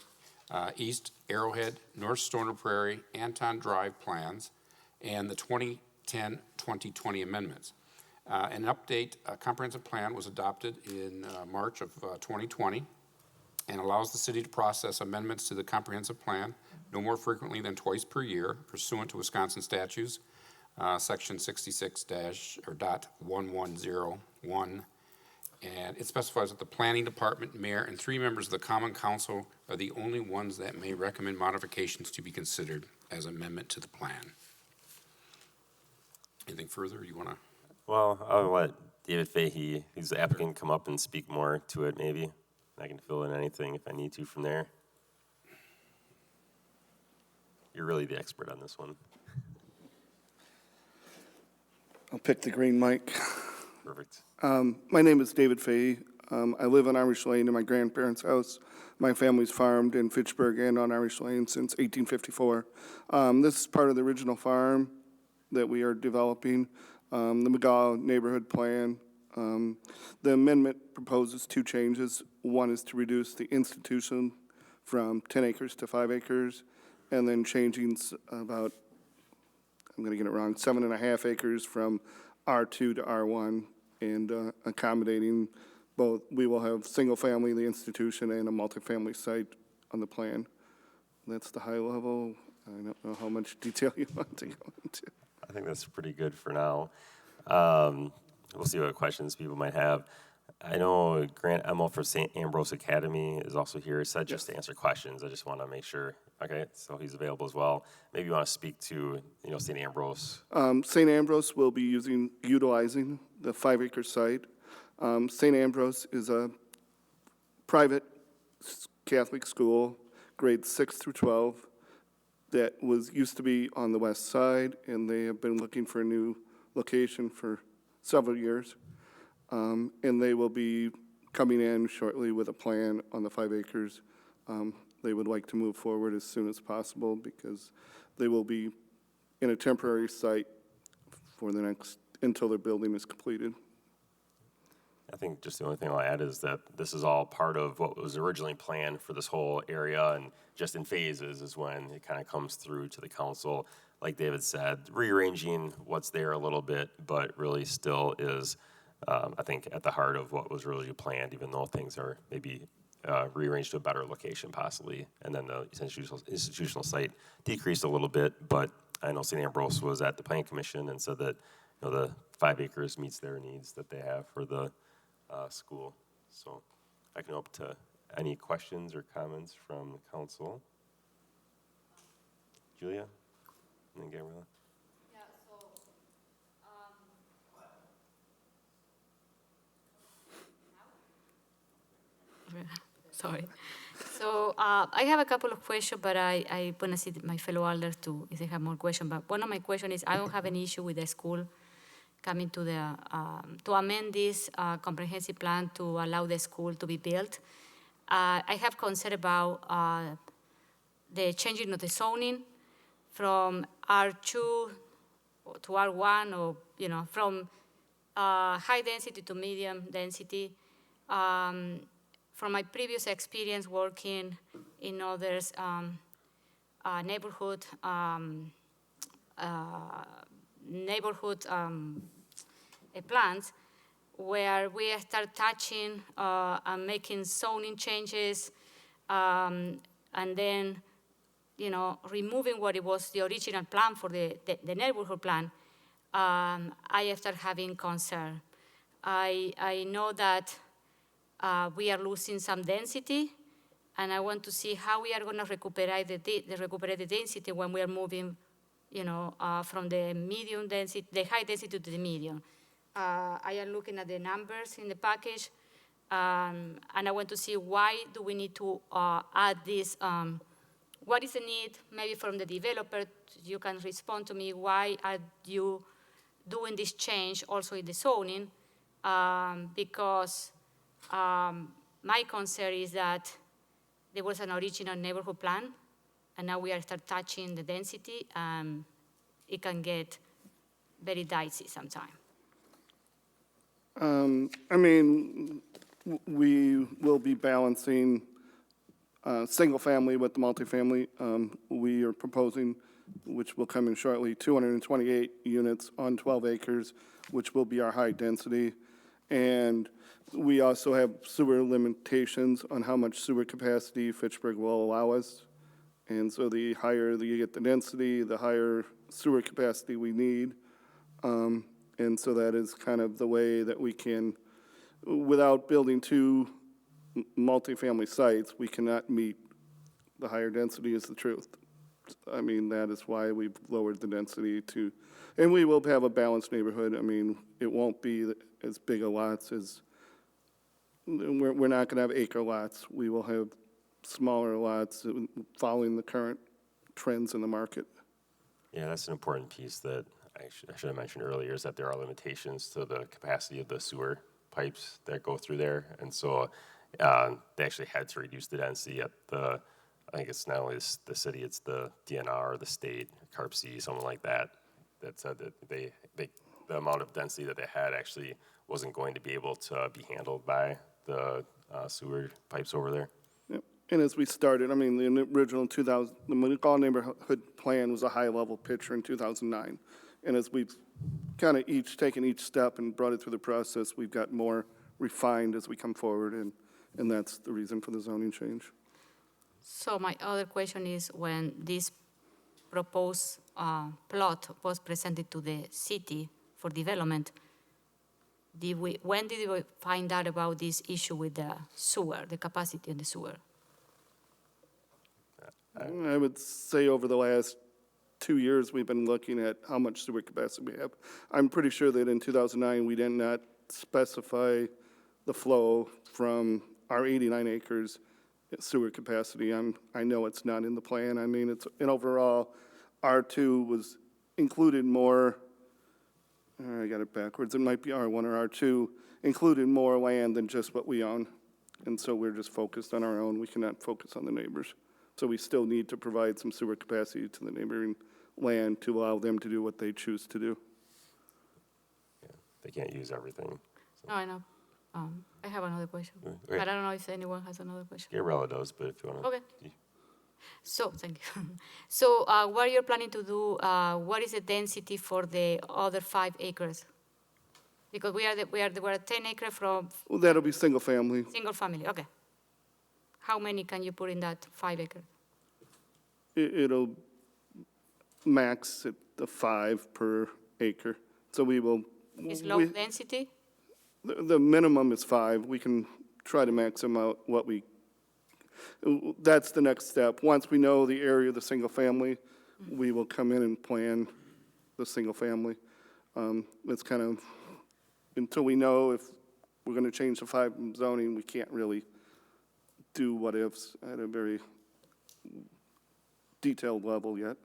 East Arrowhead, North Stoner Prairie, Anton Drive plans, and the 2010-2020 amendments. An update, a comprehensive plan was adopted in March of 2020 and allows the city to process amendments to the comprehensive plan no more frequently than twice per year pursuant to Wisconsin statutes, section 66-1101. And it specifies that the planning department, mayor, and 3 members of the common council are the only ones that may recommend modifications to be considered as amendment to the plan. Anything further you want to? Well, I'll let David Fahey, who's the applicant, come up and speak more to it maybe. I can fill in anything if I need to from there. You're really the expert on this one. I'll pick the green mic. Perfect. My name is David Fahey. I live on Irish Lane in my grandparents' house. My family's farmed in Fitchburg and on Irish Lane since 1854. This is part of the original farm that we are developing, the McGaw neighborhood plan. The amendment proposes 2 changes. One is to reduce the institution from 10 acres to 5 acres, and then changing about, I'm going to get it wrong, 7.5 acres from R2 to R1, and accommodating both. We will have single family, the institution, and a multifamily site on the plan. That's the high level. I don't know how much detail you want to go into. I think that's pretty good for now. We'll see what questions people might have. I know Grant Emmel for St. Ambrose Academy is also here. He said just to answer questions. I just want to make sure. Okay, so he's available as well. Maybe you want to speak to, St. Ambrose. St. Ambrose will be utilizing the 5-acre site. St. Ambrose is a private Catholic school, grades 6 through 12, that used to be on the west side, and they have been looking for a new location for several years. And they will be coming in shortly with a plan on the 5 acres. They would like to move forward as soon as possible because they will be in a temporary site for until their building is completed. I think just the only thing I'll add is that this is all part of what was originally planned for this whole area, and just in phases is when it kind of comes through to the council. Like David said, rearranging what's there a little bit, but really still is, I think, at the heart of what was originally planned, even though things are maybe rearranged to a better location possibly. And then the institutional site decreased a little bit, but I know St. Ambrose was at the Planning Commission and said that the 5 acres meets their needs that they have for the school. So I can open to any questions or comments from the council. Julia? And then Gabriella. Sorry. So I have a couple of questions, but I want to see my fellow alders too, if they have more questions. But one of my questions is, I don't have an issue with the school coming to to amend this comprehensive plan to allow the school to be built. I have concern about the changing of the zoning from R2 to R1, or from high density to medium density. From my previous experience working in others neighborhood plans, where we start touching and making zoning changes, and then removing what it was the original plan for the neighborhood plan, I start having concern. I know that we are losing some density, and I want to see how we are going to recuperate the density when we are moving, from the medium density, the high density to the medium. I am looking at the numbers in the package, and I want to see why do we need to add this. What is the need, maybe from the developer? You can respond to me. Why are you doing this change also in the zoning? Because my concern is that there was an original neighborhood plan, and now we are start touching the density, and it can get very dicey sometimes. I mean, we will be balancing single family with the multifamily. We are proposing, which will come in shortly, 228 units on 12 acres, which will be our high density. And we also have sewer limitations on how much sewer capacity Fitchburg will allow us. And so the higher you get the density, the higher sewer capacity we need. And so that is kind of the way that we can, without building two multifamily sites, we cannot meet the higher density is the truth. I mean, that is why we've lowered the density to, and we will have a balanced neighborhood. I mean, it won't be as big a lots as, we're not going to have acre lots. We will have smaller lots following the current trends in the market. Yeah, that's an important piece that I should have mentioned earlier, is that there are limitations to the capacity of the sewer pipes that go through there. And so they actually had to reduce the density at the, I think it's not only the city, it's the DNR, the state, CARP-C, something like that, that said that the amount of density that they had actually wasn't going to be able to be handled by the sewer pipes over there. Yep. And as we started, I mean, the original 2000, the McCall neighborhood plan was a high-level picture in 2009. And as we've kind of taken each step and brought it through the process, we've got more refined as we come forward, and that's the reason for the zoning change. So my other question is, when this proposed plot was presented to the city for development, when did we find out about this issue with the sewer, the capacity in the sewer? I would say over the last 2 years, we've been looking at how much sewer capacity we have. I'm pretty sure that in 2009, we did not specify the flow from our 89 acres sewer capacity. I know it's not in the plan. I mean, and overall, R2 was included more, I got it backwards, it might be R1 or R2, included more land than just what we own. And so we're just focused on our own. We cannot focus on the neighbors. So we still need to provide some sewer capacity to the neighboring land to allow them to do what they choose to do. Yeah, they can't use everything. No, I know. I have another question, Okay. but I don't know if anyone has another question. Gabriella does, but if you want to. Okay. So, thank you. So, what you're planning to do, what is the density for the other 5 acres? Because we're at 10 acres from Well, that'll be single family. single family, okay. How many can you put in that 5 acres? It'll max at the 5 per acre. So we will. Is low density? The minimum is 5. We can try to max them out what we, that's the next step. Once we know the area of the single family, we will come in and plan the single family. It's kind of, until we know if we're going to change the 5 zoning, we can't really do what ifs at a very detailed level yet.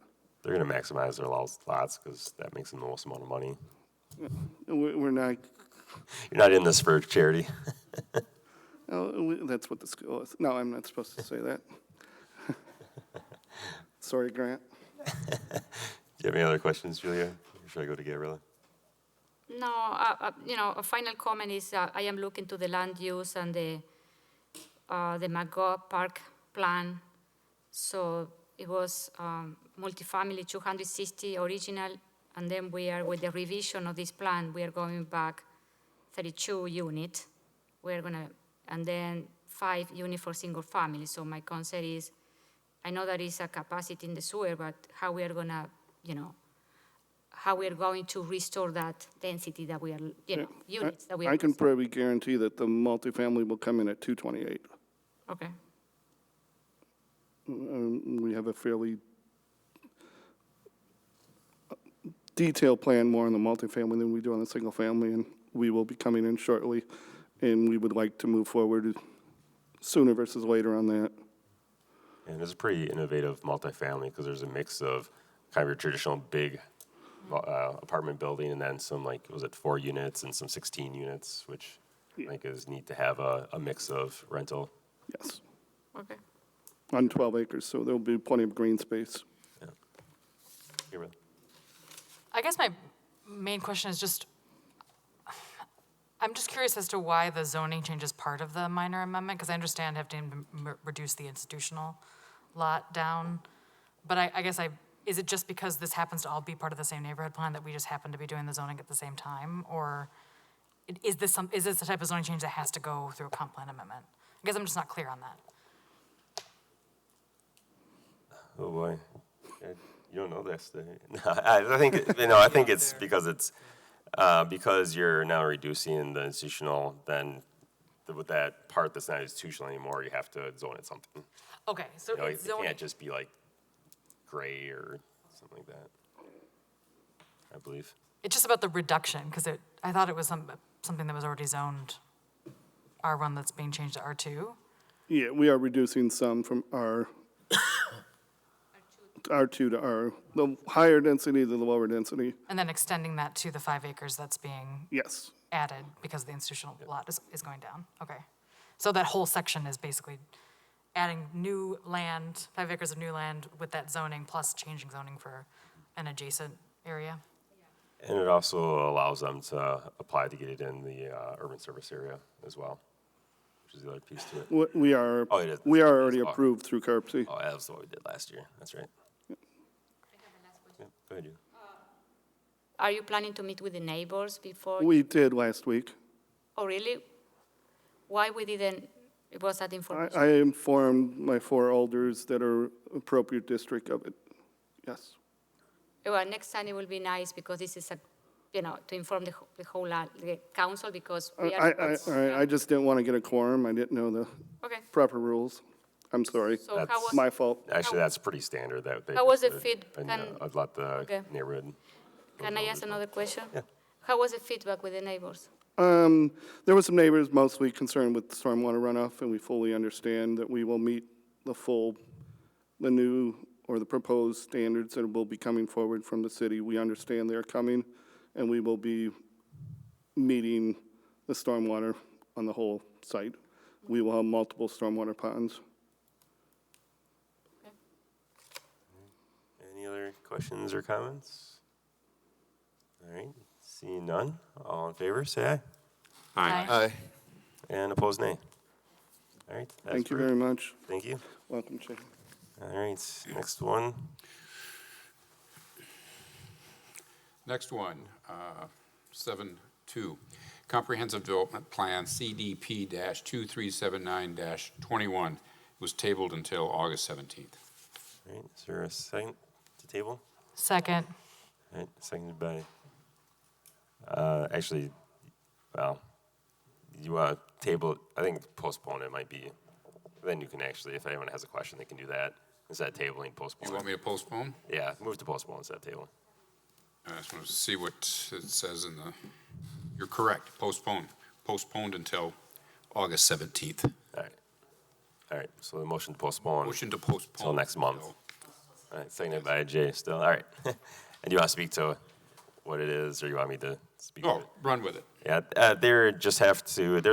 They're going to maximize their lots because that makes them the most amount of money. We're not. You're not in this for charity. Oh, that's what the school is. No, I'm not supposed to say that. Sorry, Grant. Do you have any other questions, Julia? Or should I go to Gabriella? No, a final comment is I am looking to the land use and the McGaw Park plan. So it was multifamily 260 original, and then we are with the revision of this plan, we are going back 32 units. We're gonna, and then 5 units for single family. So my concern is, I know there is a capacity in the sewer, but how we are gonna, how we are going to restore that density that we are, units that we are. I can probably guarantee that the multifamily will come in at 228. Okay. We have a fairly detailed plan more on the multifamily than we do on the single family, and we will be coming in shortly, and we would like to move forward sooner versus later on that. And it's a pretty innovative multifamily because there's a mix of kind of your traditional big apartment building and then some, like, was it 4 units and some 16 units, which I think is neat to have a mix of rental. Yes. Okay. On 12 acres, so there'll be plenty of green space. Yeah. Gabriella? I guess my main question is just, I'm just curious as to why the zoning change is part part of the minor amendment? Because I understand having to reduce the institutional lot down. But I guess is it just because this happens to all be part of the same neighborhood plan that we just happen to be doing the zoning at the same time? Or is this the type of zoning change that has to go through a comp plan amendment? I guess I'm just not clear on that. Oh, boy. You don't know this. No, I think, I think it's because you're now reducing the institutional, then with that part that's not institutional anymore, you have to zone it something. Okay, so it's It zoning. can't just be like gray or something like that, I believe. It's just about the reduction, because I thought it was something that was already zoned R1 that's being changed to R2. Yeah, we are reducing some from R2 to the higher density to the lower density. And then extending that to the 5 acres that's being Yes. added because the institutional lot is going down. Okay. So that whole section is basically adding new land, 5 acres of new land with that zoning plus changing zoning for an adjacent area. And it also allows them to apply to get it in the urban service area as well, which is the other piece to it. We are it is. we are already approved through CARPC. Oh, that was what we did last year. That's right. Yeah, go ahead, you. Are you planning to meet with the neighbors before? We did last week. Oh, really? Why we didn't, was that information? I informed my 4 elders that are appropriate district of it. Yes. Well, next time it will be nice because this is to inform the whole the council because we are. I just didn't want to get a quorum. I didn't know the Okay. proper rules. I'm sorry. So That's how was, My fault. Actually, that's pretty standard. How was the did, feedback? and I'd let the Okay. neighborhood. can I ask another question? Yeah. How was the feedback with the neighbors? There were some neighbors mostly concerned with stormwater runoff, and we fully understand that we will meet the new or the proposed standards that will be coming forward from the city. We understand they're coming, and we will be meeting the stormwater on the whole site. We will have multiple stormwater ponds. Any other questions or comments? All right, seeing none. All in favor, say aye. Aye. And opposed, nay. All right. that's Thank you approved. very much. Thank you. Welcome, Chair. All right, next one. Next one, 7.2, Comprehensive Development Plan CDP-2379-21 was tabled until August 17th. All right, is there a second to table? Second. All right, seconded by, actually, well, you want to table it, I think postpone it might be, then you can actually, if anyone has a question, they can do that. Instead of tabling, postpone. You want me to postpone? Yeah, move to postpone instead of table. I just want to see what it says in the, you're correct, postponed until August 17th. All right, so the motion to postpone. Motion to postpone. Till next month. All right, seconded by Jay still. All right. And you want to speak to what it is, or you want me to speak to Oh, it? run with it. Yeah, there's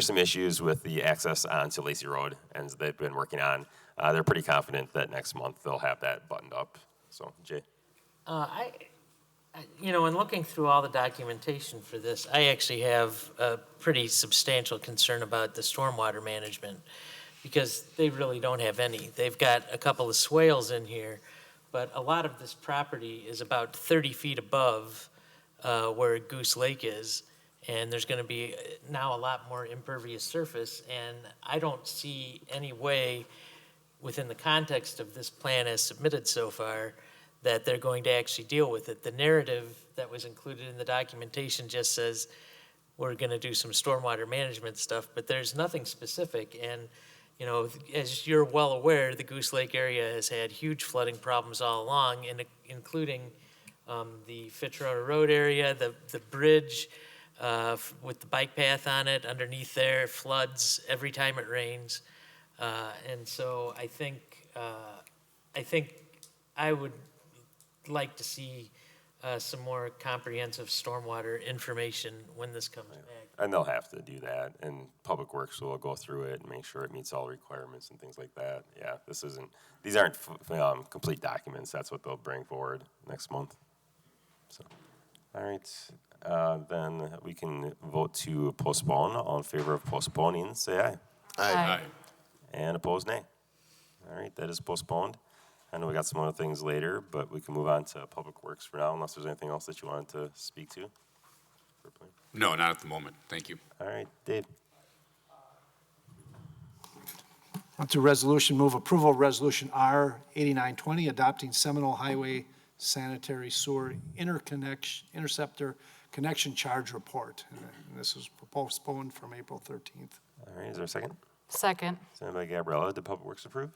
some issues with the access onto Lacy Road, and they've been working on. They're pretty confident that next month they'll have that buttoned up. So, Jay. In looking through all the documentation for this, I actually have a pretty substantial concern about the stormwater management because they really don't have any. They've got a couple of swales in here, but a lot of this property is about 30 feet above where Goose Lake is, and there's going to be now a lot more impervious surface, and I don't see any way within the context of this plan as submitted so far that they're going to actually deal with it. The narrative that was included in the documentation just says we're going to do some stormwater management stuff, but there's nothing specific. And, as you're well aware, the Goose Lake area has had huge flooding problems all along, including the Fitchburg Road area, the bridge with the bike path on it underneath there floods every time it rains. And so I think I would like to see some more comprehensive stormwater information when this comes back. And they'll have to do that, and Public Works will go through it and make sure it meets all requirements and things like that. Yeah, these aren't complete documents. That's what they'll bring forward next month. So, all right. then we can vote to postpone. All in favor of postponing, say aye. Aye. And opposed, nay. All right, that is postponed. I know we got some other things later, but we can move on to Public Works for now, unless there's anything else that you wanted to speak to. No, not at the moment. Thank you. All right, Dave. On to resolution, move approval of resolution R 8920, adopting Seminole Highway Sanitary Sewer Interceptor Connection Charge Report. And this was postponed from April 13th. All right, is there a second? Second. Seconded by Gabriella. Did Public Works approve?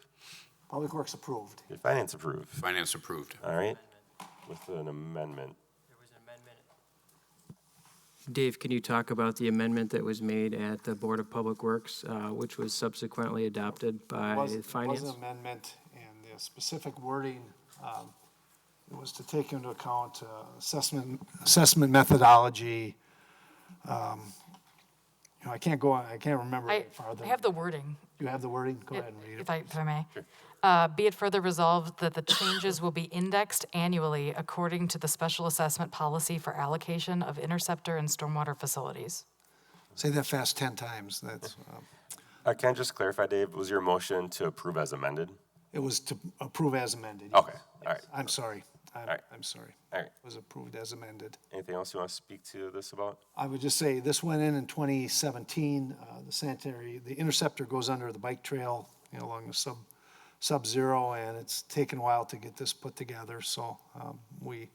Public Works approved. Did Finance approve? Finance approved. All right, with an amendment. Dave, can you talk about the amendment that was made at the Board of Public Works, which was subsequently adopted by Finance? It was an amendment, and the specific wording, it was to take into account assessment methodology. I can't remember I farther. have the wording. You have the wording? Go ahead and read it. If I may. Be it further resolved that the changes will be indexed annually according to the special assessment policy for allocation of interceptor and stormwater facilities. Say that fast 10 times. That's, Can I just clarify, Dave, was your motion to approve as amended? it was to approve as amended. Okay, all right. I'm sorry. right. I'm sorry. All right. It was approved as amended. Anything else you want to speak to this about? I would just say, this went in 2017. The interceptor goes under the bike trail, along the Sub-Zero, and it's taken a while to get this put together. So we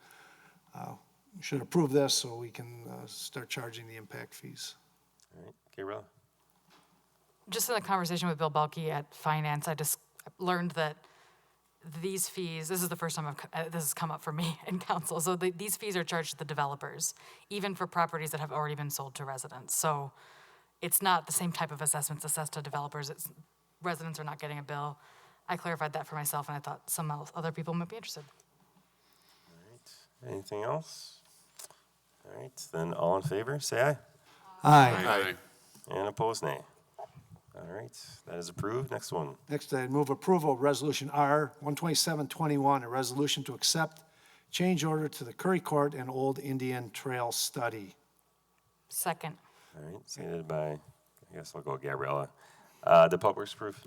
should approve this so we can start charging the impact fees. All right, Gabriella. Just in the conversation with Bill Balke at Finance, I just learned that these fees, this is the first time this has come up for me in council. So these fees are charged to the developers, even for properties that have already been sold to residents. So it's not the same type of assessments assessed to developers. Residents are not getting a bill. I clarified that for myself, and I thought some other people might be interested. All right, anything else? All right, then all in favor, say aye. Aye. And opposed, nay. All right, that is approved. Next one. Next, I move approval of Resolution R 12721, a resolution to accept change order to the Curry Court and Old Indian Trail study. Second. All right, seconded by, I guess I'll go Gabriella. Did Public Works approve?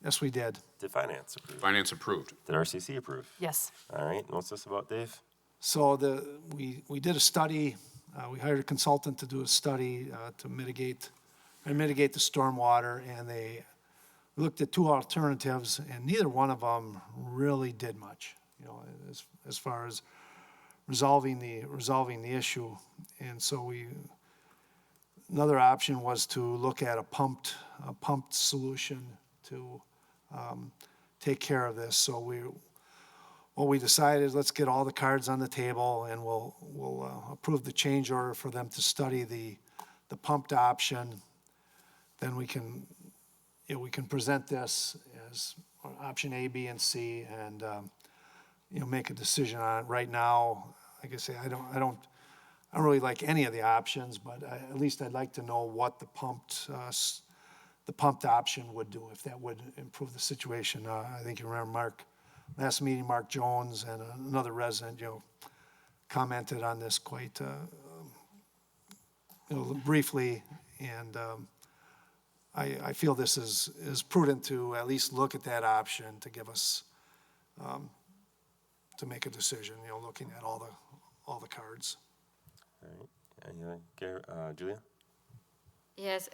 Yes, we did. Did Finance approve? Finance approved. Did RCC approve? Yes. All right, and what's this about, Dave? So we did a study. We hired a consultant to do a study to mitigate the stormwater, and they looked at two alternatives, and neither one of them really did much, as far as resolving the issue. And so another option was to look at a pumped solution to take care of this. So what we decided is let's get all the cards on the table, and we'll approve the change order for them to study the pumped option. Then we can present this as option A, B, and C, and make a decision on it. Right now, like I say, I don't really like any of the options, but at least I'd like to know what the pumped option would do, if that would improve the situation. I think you remember last meeting, Mark Jones and another resident, commented on this quite briefly, and I feel this is prudent to at least look at that option to give us, to make a decision, looking at all the cards. All right, anything, Julia? Yes,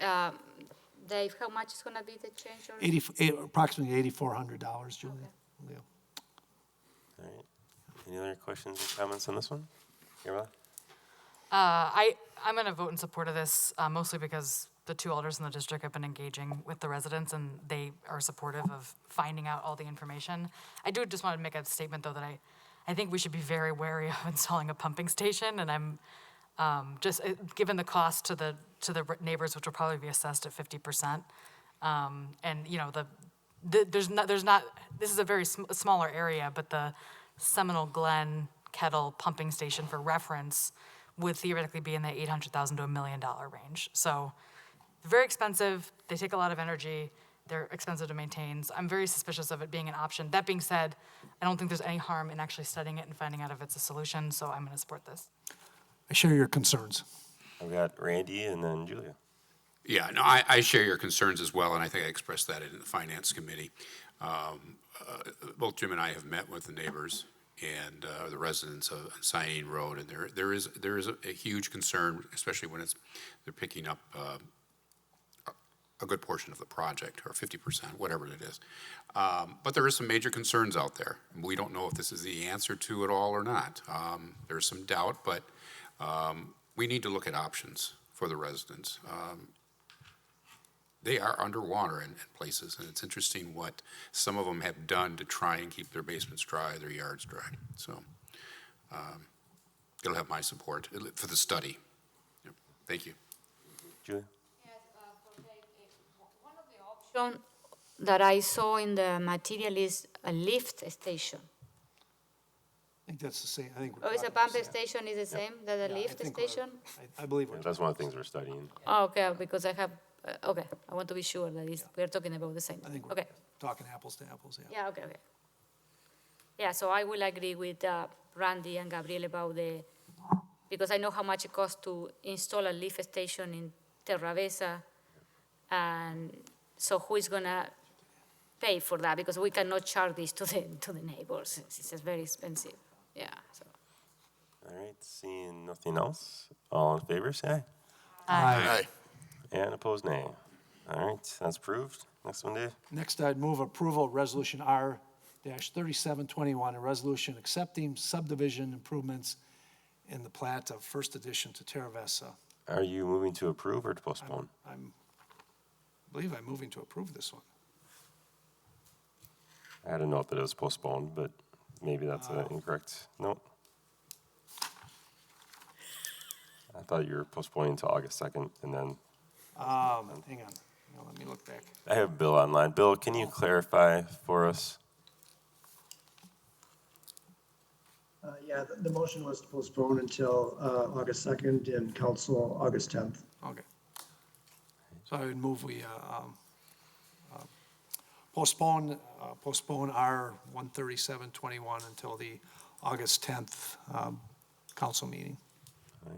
Dave, how much is gonna be the change order? Approximately $8,400, Julia. Okay. Yeah. All right, any other questions or comments on this one? Gabriella? I'm going to vote in support of this, mostly because the two alders in the district have been engaging with the residents, and they are supportive of finding out all the information. I do just want to make a statement, though, that I think we should be very wary of installing a pumping station, and I'm just given the cost to the neighbors, which will probably be assessed at 50%, and there's not. This is a very smaller area, but the Seminole Glen Kettle pumping station, for reference, would theoretically be in the $800,000 to $1 million range. So very expensive. They take a lot of energy. They're expensive to maintain. So I'm very suspicious of it being an option. That being said, I don't think there's any harm in actually studying it and finding out if it's a solution. So I'm going to support this. I share your concerns. I've got Randy and then Julia. Yeah, no, I share your concerns as well, and I think I expressed that in the Finance Committee. Both Jim and I have met with the neighbors and the residents of Cyanine Road, and there is a huge concern, especially when they're picking up a good portion of the project, or 50%, whatever it is. But there is some major concerns out there. We don't know if this is the answer to it all or not. There's some doubt, but we need to look at options for the residents. They are underwater in places, and it's interesting what some of them have done to try and keep their basements dry, their yards dry. So it'll have my support for the study. Yep. Thank you. Julia? Option that I saw in the material is a lift station. I think that's the same. I think. Oh, is a pump station is the same that a Yeah, I lift think we're- station? I believe we're. That's one of the things we're studying. Oh, okay, because I have, okay, I want to be sure that we're talking about the same. I think we're Okay, talking apples to apples, yeah. yeah, okay. Yeah, so I will agree with Randy and Gabriel about because I know how much it costs to install a lift station in Terravesa, and so who is gonna pay for that? Because we cannot charge this to the neighbors. It's just very expensive. Yeah. So. All right, seeing nothing else, all in favor, say aye. Aye. And opposed, nay. All right, that's approved. Next one, Dave. Next, I'd move approval of Resolution R-3721, a resolution accepting subdivision improvements in the plat of First Edition to Terravesa. Are you moving to approve or to postpone? I believe I'm moving to approve this one. I had a note that it was postponed, but maybe that's incorrect. Nope. I thought you were postponing until August 2nd, and then Hang on, let me look back. I have Bill online. Bill, can you clarify for us? Yeah, the motion was to postpone until August 2nd and council August 10th. Okay. So I would move we postpone R-13721 until the August 10th council meeting.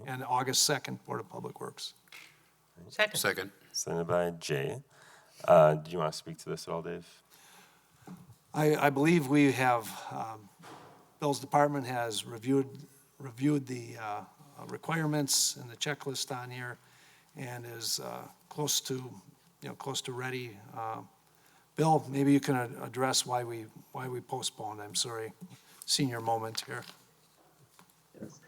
And August 2nd, Board of Public Works. Second. Sent by Jay. Do you want to speak to this at all, Dave? I believe we have, Bill's department has reviewed the requirements and the checklist on here and is close to ready. Bill, maybe you can address why we postponed. I'm sorry, senior moment here. Yes.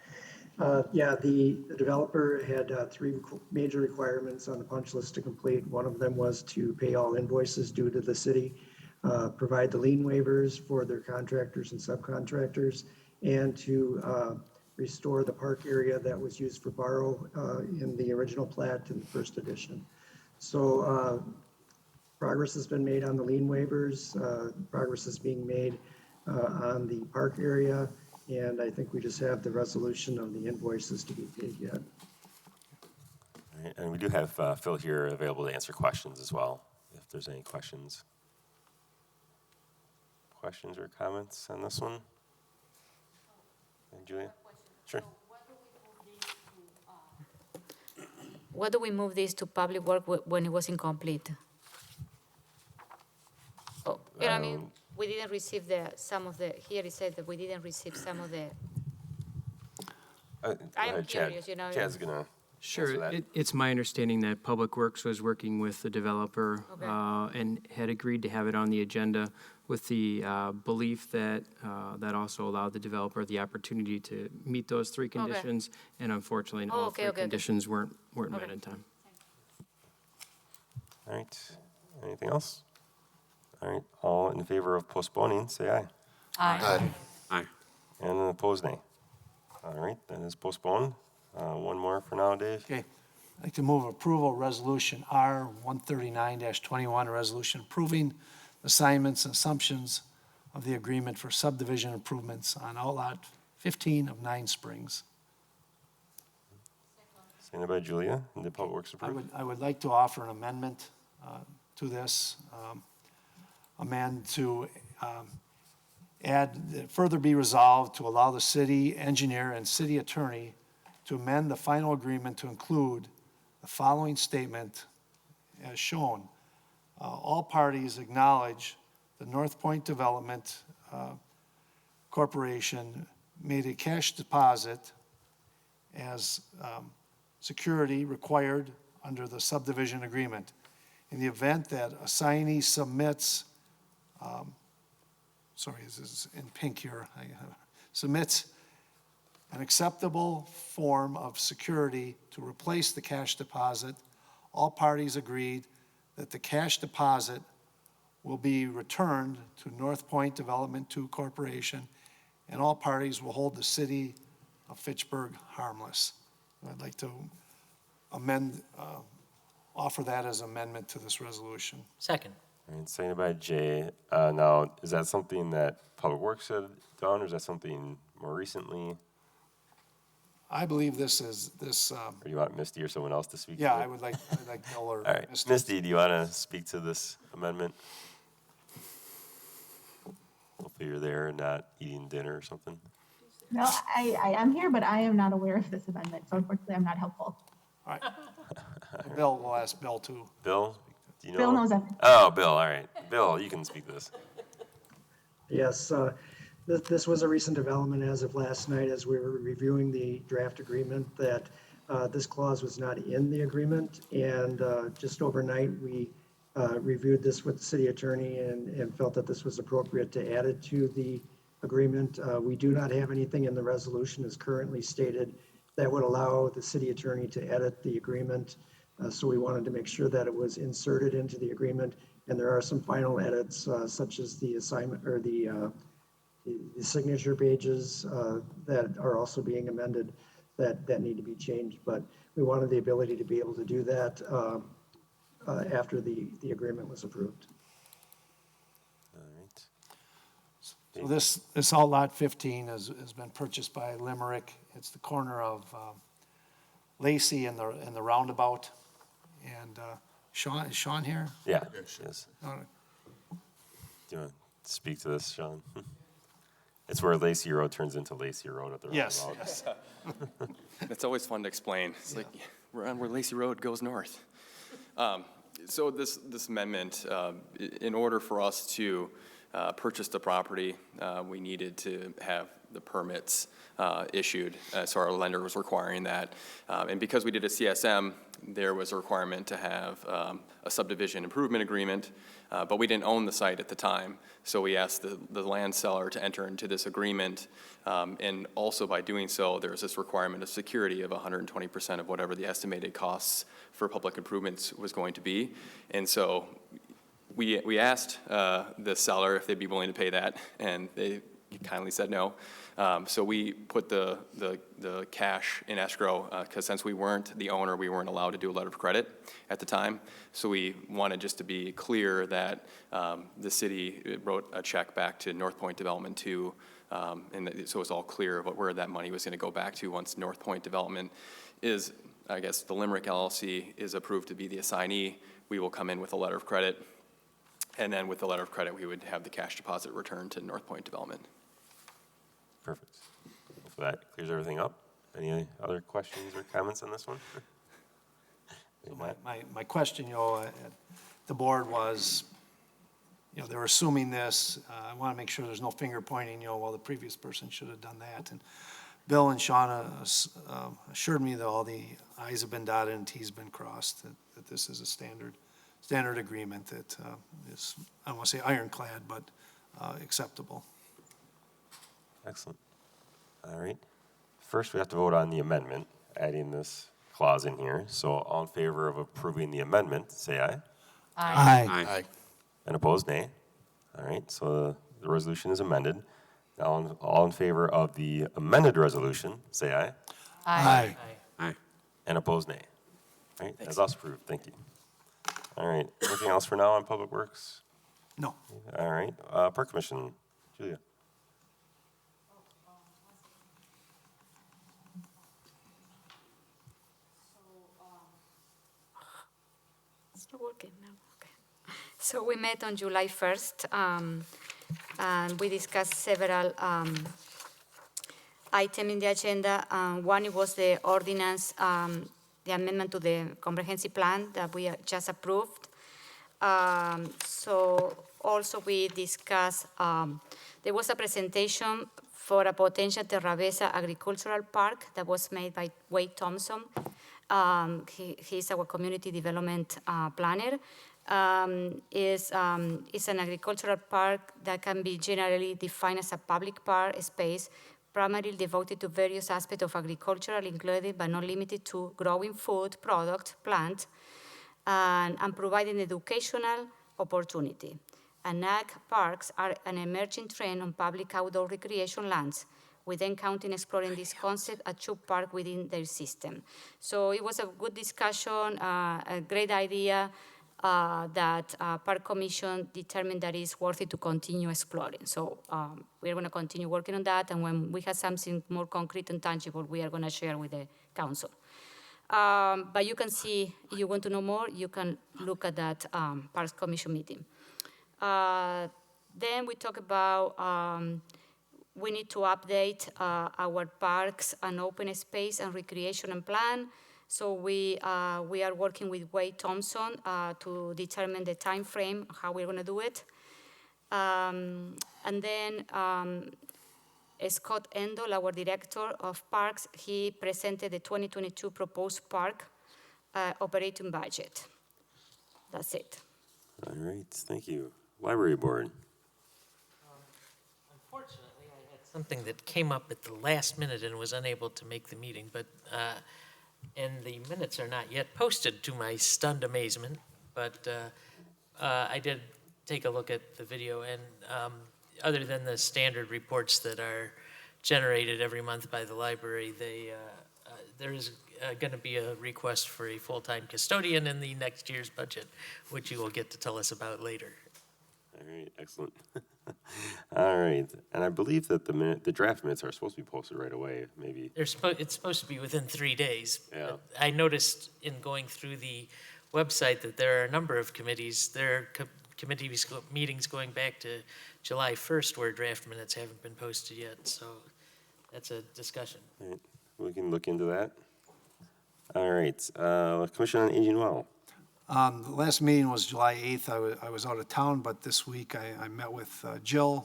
Yeah, the developer had three major requirements on the punch list to complete. One of them was to pay all invoices due to the city, provide the lien waivers for their contractors and subcontractors, and to restore the park area that was used for borrow in the original plat in the First Edition. So progress has been made on the lien waivers. Progress is being made on the park area. And I think we just have the resolution of the invoices to be paid yet. All right, and we do have Phil here available to answer questions as well, if there's any questions. Questions or comments on this one? Hey, Julia? Sure. Why do we move this to public work when it was incomplete? Oh, you know what I mean? We didn't receive here it said that we didn't receive some of the, I'm curious, you know. Chad's gonna. Sure. It's my understanding that Public Works was working with the developer and had agreed to have it on the agenda with the belief that that also allowed the developer the opportunity to meet those three conditions. And unfortunately, all three conditions weren't met in time. All right. Anything else? All right. All in favor of postponing, say aye. Aye. Aye. And opposed, nay. All right. That is postponed. One more for now, Dave. Okay. I'd like to move approval Resolution R-139-21, a resolution approving assignments and assumptions of the agreement for subdivision improvements on Outlot 15 of 9 Springs. Sent by Julia. And the Public Works approved. I would like to offer an amendment to this. Amend to add, further be resolved to allow the city engineer and city attorney to amend the final agreement to include the following statement as shown. All parties acknowledge the North Point Development Corporation made a cash deposit as security required under the subdivision agreement. In the event that assignee submits, this is in pink here, submits an acceptable form of security to replace the cash deposit, all parties agreed that the cash deposit will be returned to North Point Development II Corporation, and all parties will hold the city of Fitchburg harmless. I'd like to offer that as amendment to this resolution. Second. All right, seconded by Jay. Now, is that something that Public Works had done, or is that something more recently? I believe this is, Or do you want Misty or someone else to speak to yeah, it? I'd like Bill or All right, Misty, do you want to speak to this amendment? Hopefully you're there and not eating dinner or something. No, I am here, but I am not aware of this amendment, so unfortunately I'm not helpful. All right. Bill, we'll ask Bill too. Bill, do you know? Bill knows everything. Oh, Bill, all right. Bill, you can speak to this. Yes, this was a recent development as of last night as we were reviewing the draft agreement that this clause was not in the agreement. And just overnight, we reviewed this with the city attorney and felt that this was appropriate to add it to the agreement. We do not have anything in the resolution as currently stated that would allow the city attorney to edit the agreement. So we wanted to make sure that it was inserted into the agreement. And there are some final edits, such as the assignment or the signature pages that are also being amended that need to be changed. But we wanted the ability to be able to do that after the agreement was approved. All right. So this outlot 15 has been purchased by Limerick. It's the corner of Lacey and the roundabout. And Sean, is Sean here? Yeah, yes. All right. Do you want to speak to this, Sean? It's where Lacey Road turns into Lacey Road at the Yes, roundabout. yes. It's always fun to explain. It's like, we're on where Lacey Road goes north. So this amendment, in order for us to purchase the property, we needed to have the permits issued. So our lender was requiring that. And because we did a CSM, there was a requirement to have a subdivision improvement agreement, but we didn't own the site at the time. So we asked the land seller to enter into this agreement. And also by doing so, there was this requirement of security of 120% of whatever the estimated costs for public improvements was going to be. And so we asked the seller if they'd be willing to pay that, and they kindly said no. So we put the cash in escrow, because since we weren't the owner, we weren't allowed to do a letter of credit at the time. So we wanted just to be clear that the city wrote a check back to North Point Development II, and so it's all clear about where that money was going to go back to once North Point Development is, I guess, the Limerick LLC is approved to be the assignee. We will come in with a letter of credit, and then with the letter of credit, we would have the cash deposit returned to North Point Development. Perfect. Hopefully that clears everything up. Any other questions or comments on this one? So my question, at the board was, they were assuming this. I want to make sure there's no finger pointing, well, the previous person should have done that. And Bill and Shauna assured me that all the I's have been dotted and T's been crossed, that this is a standard agreement that is, I don't want to say ironclad, but acceptable. Excellent. All right. First, we have to vote on the amendment, adding this clause in here. So all in favor of approving the amendment, say aye. Aye. Aye. And opposed, nay. All right, so the resolution is amended. Now, all in favor of the amended resolution, say aye. Aye. Aye. And opposed, nay. All right, that's also approved. Thank you. All right, anything else for now on Public Works? No. All right, Park Commission, Julia. It's not working now. Okay. So we met on July 1st, and we discussed several items in the agenda. One it was the ordinance, the amendment to the comprehensive plan that we just approved. So also we discussed, there was a presentation for a potential Terravesa agricultural park that was made by Wade Thompson. He's our community development planner. It's an agricultural park that can be generally defined as a public park space primarily devoted to various aspects of agriculture, including but not limited to growing food, product, plant, and providing educational opportunity. And ag parks are an emerging trend on public outdoor recreation lands, with then counting exploring this concept at Chubb Park within their system. So it was a good discussion, a great idea that Park Commission determined that it's worth it to continue exploring. So we're going to continue working on that, and when we have something more concrete and tangible, we are going to share with the council. But you can see, if you want to know more, you can look at that Parks Commission meeting. Then we talk about we need to update our parks and open space and recreation and plan. So we are working with Wade Thompson to determine the time frame, how we're going to do it. And then Scott Endel, our director of parks, he presented the 2022 proposed park operating budget. That's it. All right, thank you. Library Board. Unfortunately, I had something that came up at the last minute and was unable to make the meeting, but and the minutes are not yet posted, to my stunned amazement, but I did take a look at the video, and other than the standard reports that are generated every month by the library, there is going to be a request for a full-time custodian in the next year's budget, which you will get to tell us about later. All right, excellent. All right, and I believe that the draft minutes are supposed to be posted right away, maybe. It's supposed to be within 3 days. Yeah. I noticed in going through the website that there are a number of committees. There are committee meetings going back to July 1st where draft minutes haven't been posted yet, so that's a discussion. All right, we can look into that. All right, Commission on Aging Well. The last meeting was July 8th. I was out of town, but this week I met with Jill,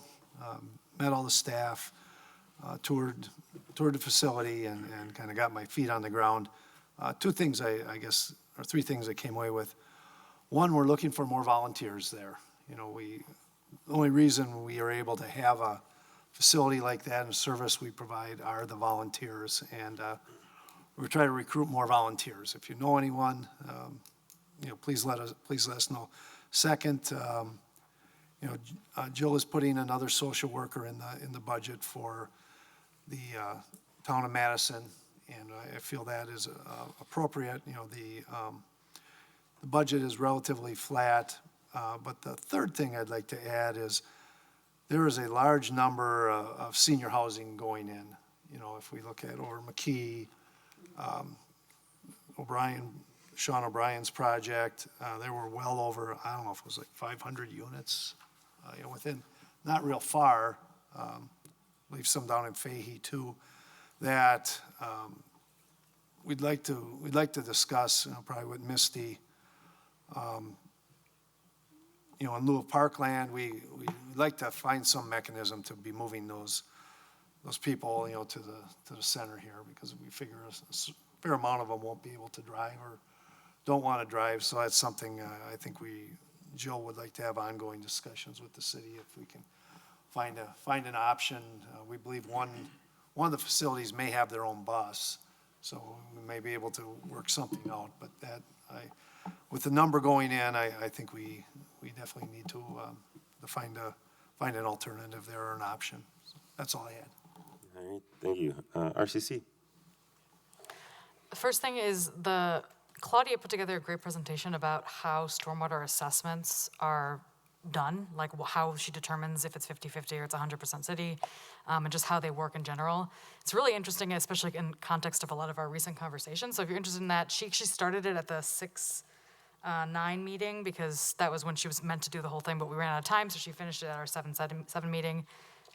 met all the staff, toured the facility, and kind of got my feet on the ground. Two things, I guess, or three things I came away with. One, we're looking for more volunteers there. You know, the only reason we are able to have a facility like that and service we provide are the volunteers, and we're trying to recruit more volunteers. If you know anyone, you know, please let us know. Second, you know, Jill is putting another social worker in the budget for the town of Madison, and I feel that is appropriate. You know, the budget is relatively flat, but the third thing I'd like to add is there is a large number of senior housing going in. You know, if we look at over McKee, Sean O'Brien's project, there were well over, I don't know if it was like 500 units, you know, within, not real far, I believe some down in Fahey too, that we'd like to discuss, you know, probably with Misty, you know, in lieu of parkland, we'd like to find some mechanism to be moving those people, you know, to the center here, because we figure a fair amount of them won't be able to drive or don't want to drive. So that's something I think Jill would like to have ongoing discussions with the city if we can find an option. We believe one of the facilities may have their own bus, so we may be able to work something out. But with the number going in, I think we definitely need to find an alternative there or an option. So that's all I had. All right, thank you. RCC. The first thing is Claudia put together a great presentation about how stormwater assessments are done, like how she determines if it's 50-50 or it's 100% city, and just how they work in general. It's really interesting, especially in context of a lot of our recent conversations. So if you're interested in that, she started it at the 6-9 meeting because that was when she was meant to do the whole thing, but we ran out of time, so she finished it at our 7 meeting.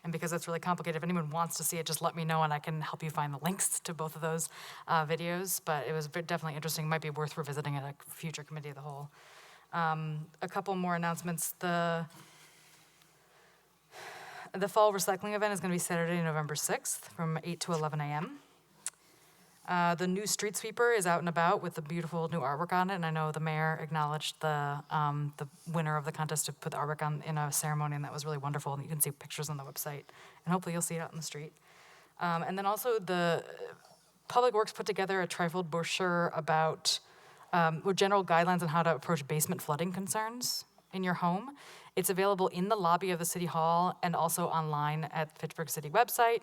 And because it's really complicated, if anyone wants to see it, just let me know and I can help you find the links to both of those videos. But it was definitely interesting. Might be worth revisiting at a future committee of the whole. A couple more announcements. The fall recycling event is going to be Saturday, November 6th from 8 to 11 a.m. The new street sweeper is out and about with the beautiful new artwork on it, and I know the mayor acknowledged the winner of the contest to put the artwork on in a ceremony, and that was really wonderful, and you can see pictures on the website, and hopefully you'll see it out in the street. And then also the Public Works put together a trifold brochure about with general guidelines on how to approach basement flooding concerns in your home. It's available in the lobby of the City Hall and also online at Fitchburg City website.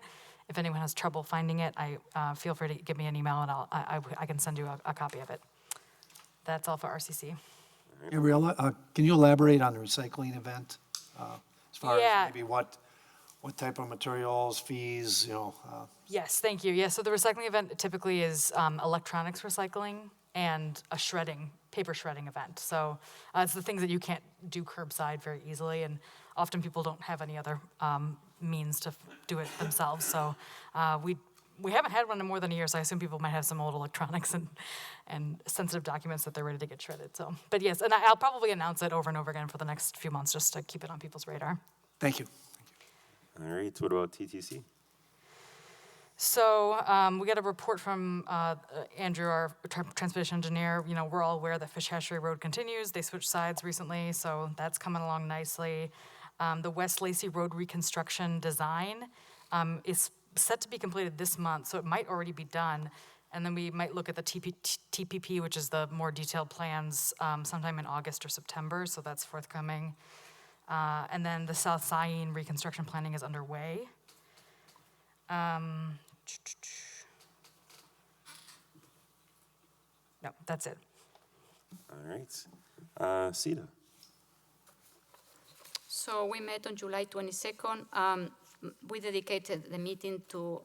If anyone has trouble finding it, feel free to give me an email and I can send you a copy of it. That's all for RCC. Gabriella, can you elaborate on the recycling event? As far Yeah. as maybe what type of materials, fees, Yes, thank you. Yeah, so the recycling event typically is electronics recycling and a paper shredding event. So it's the things that you can't do curbside very easily, and often people don't have any other means to do it themselves. So we haven't had one in more than a year, so I assume people might have some old electronics and sensitive documents that they're ready to get shredded. So, but yes, and I'll probably announce it over and over again for the next few months just to keep it on people's radar. Thank you. All right, what about TTC? So we got a report from Andrew, our transportation engineer. You know, we're all aware that Fish Hatchery Road continues. They switched sides recently, so that's coming along nicely. The West Lacy Road reconstruction design is set to be completed this month, so it might already be done. And then we might look at the TPP, which is the more detailed plans, sometime in August or September, so that's forthcoming. And then the South Scion reconstruction planning is underway. No, that's it. All right. Cedar. So we met on July 22nd. We dedicated the meeting to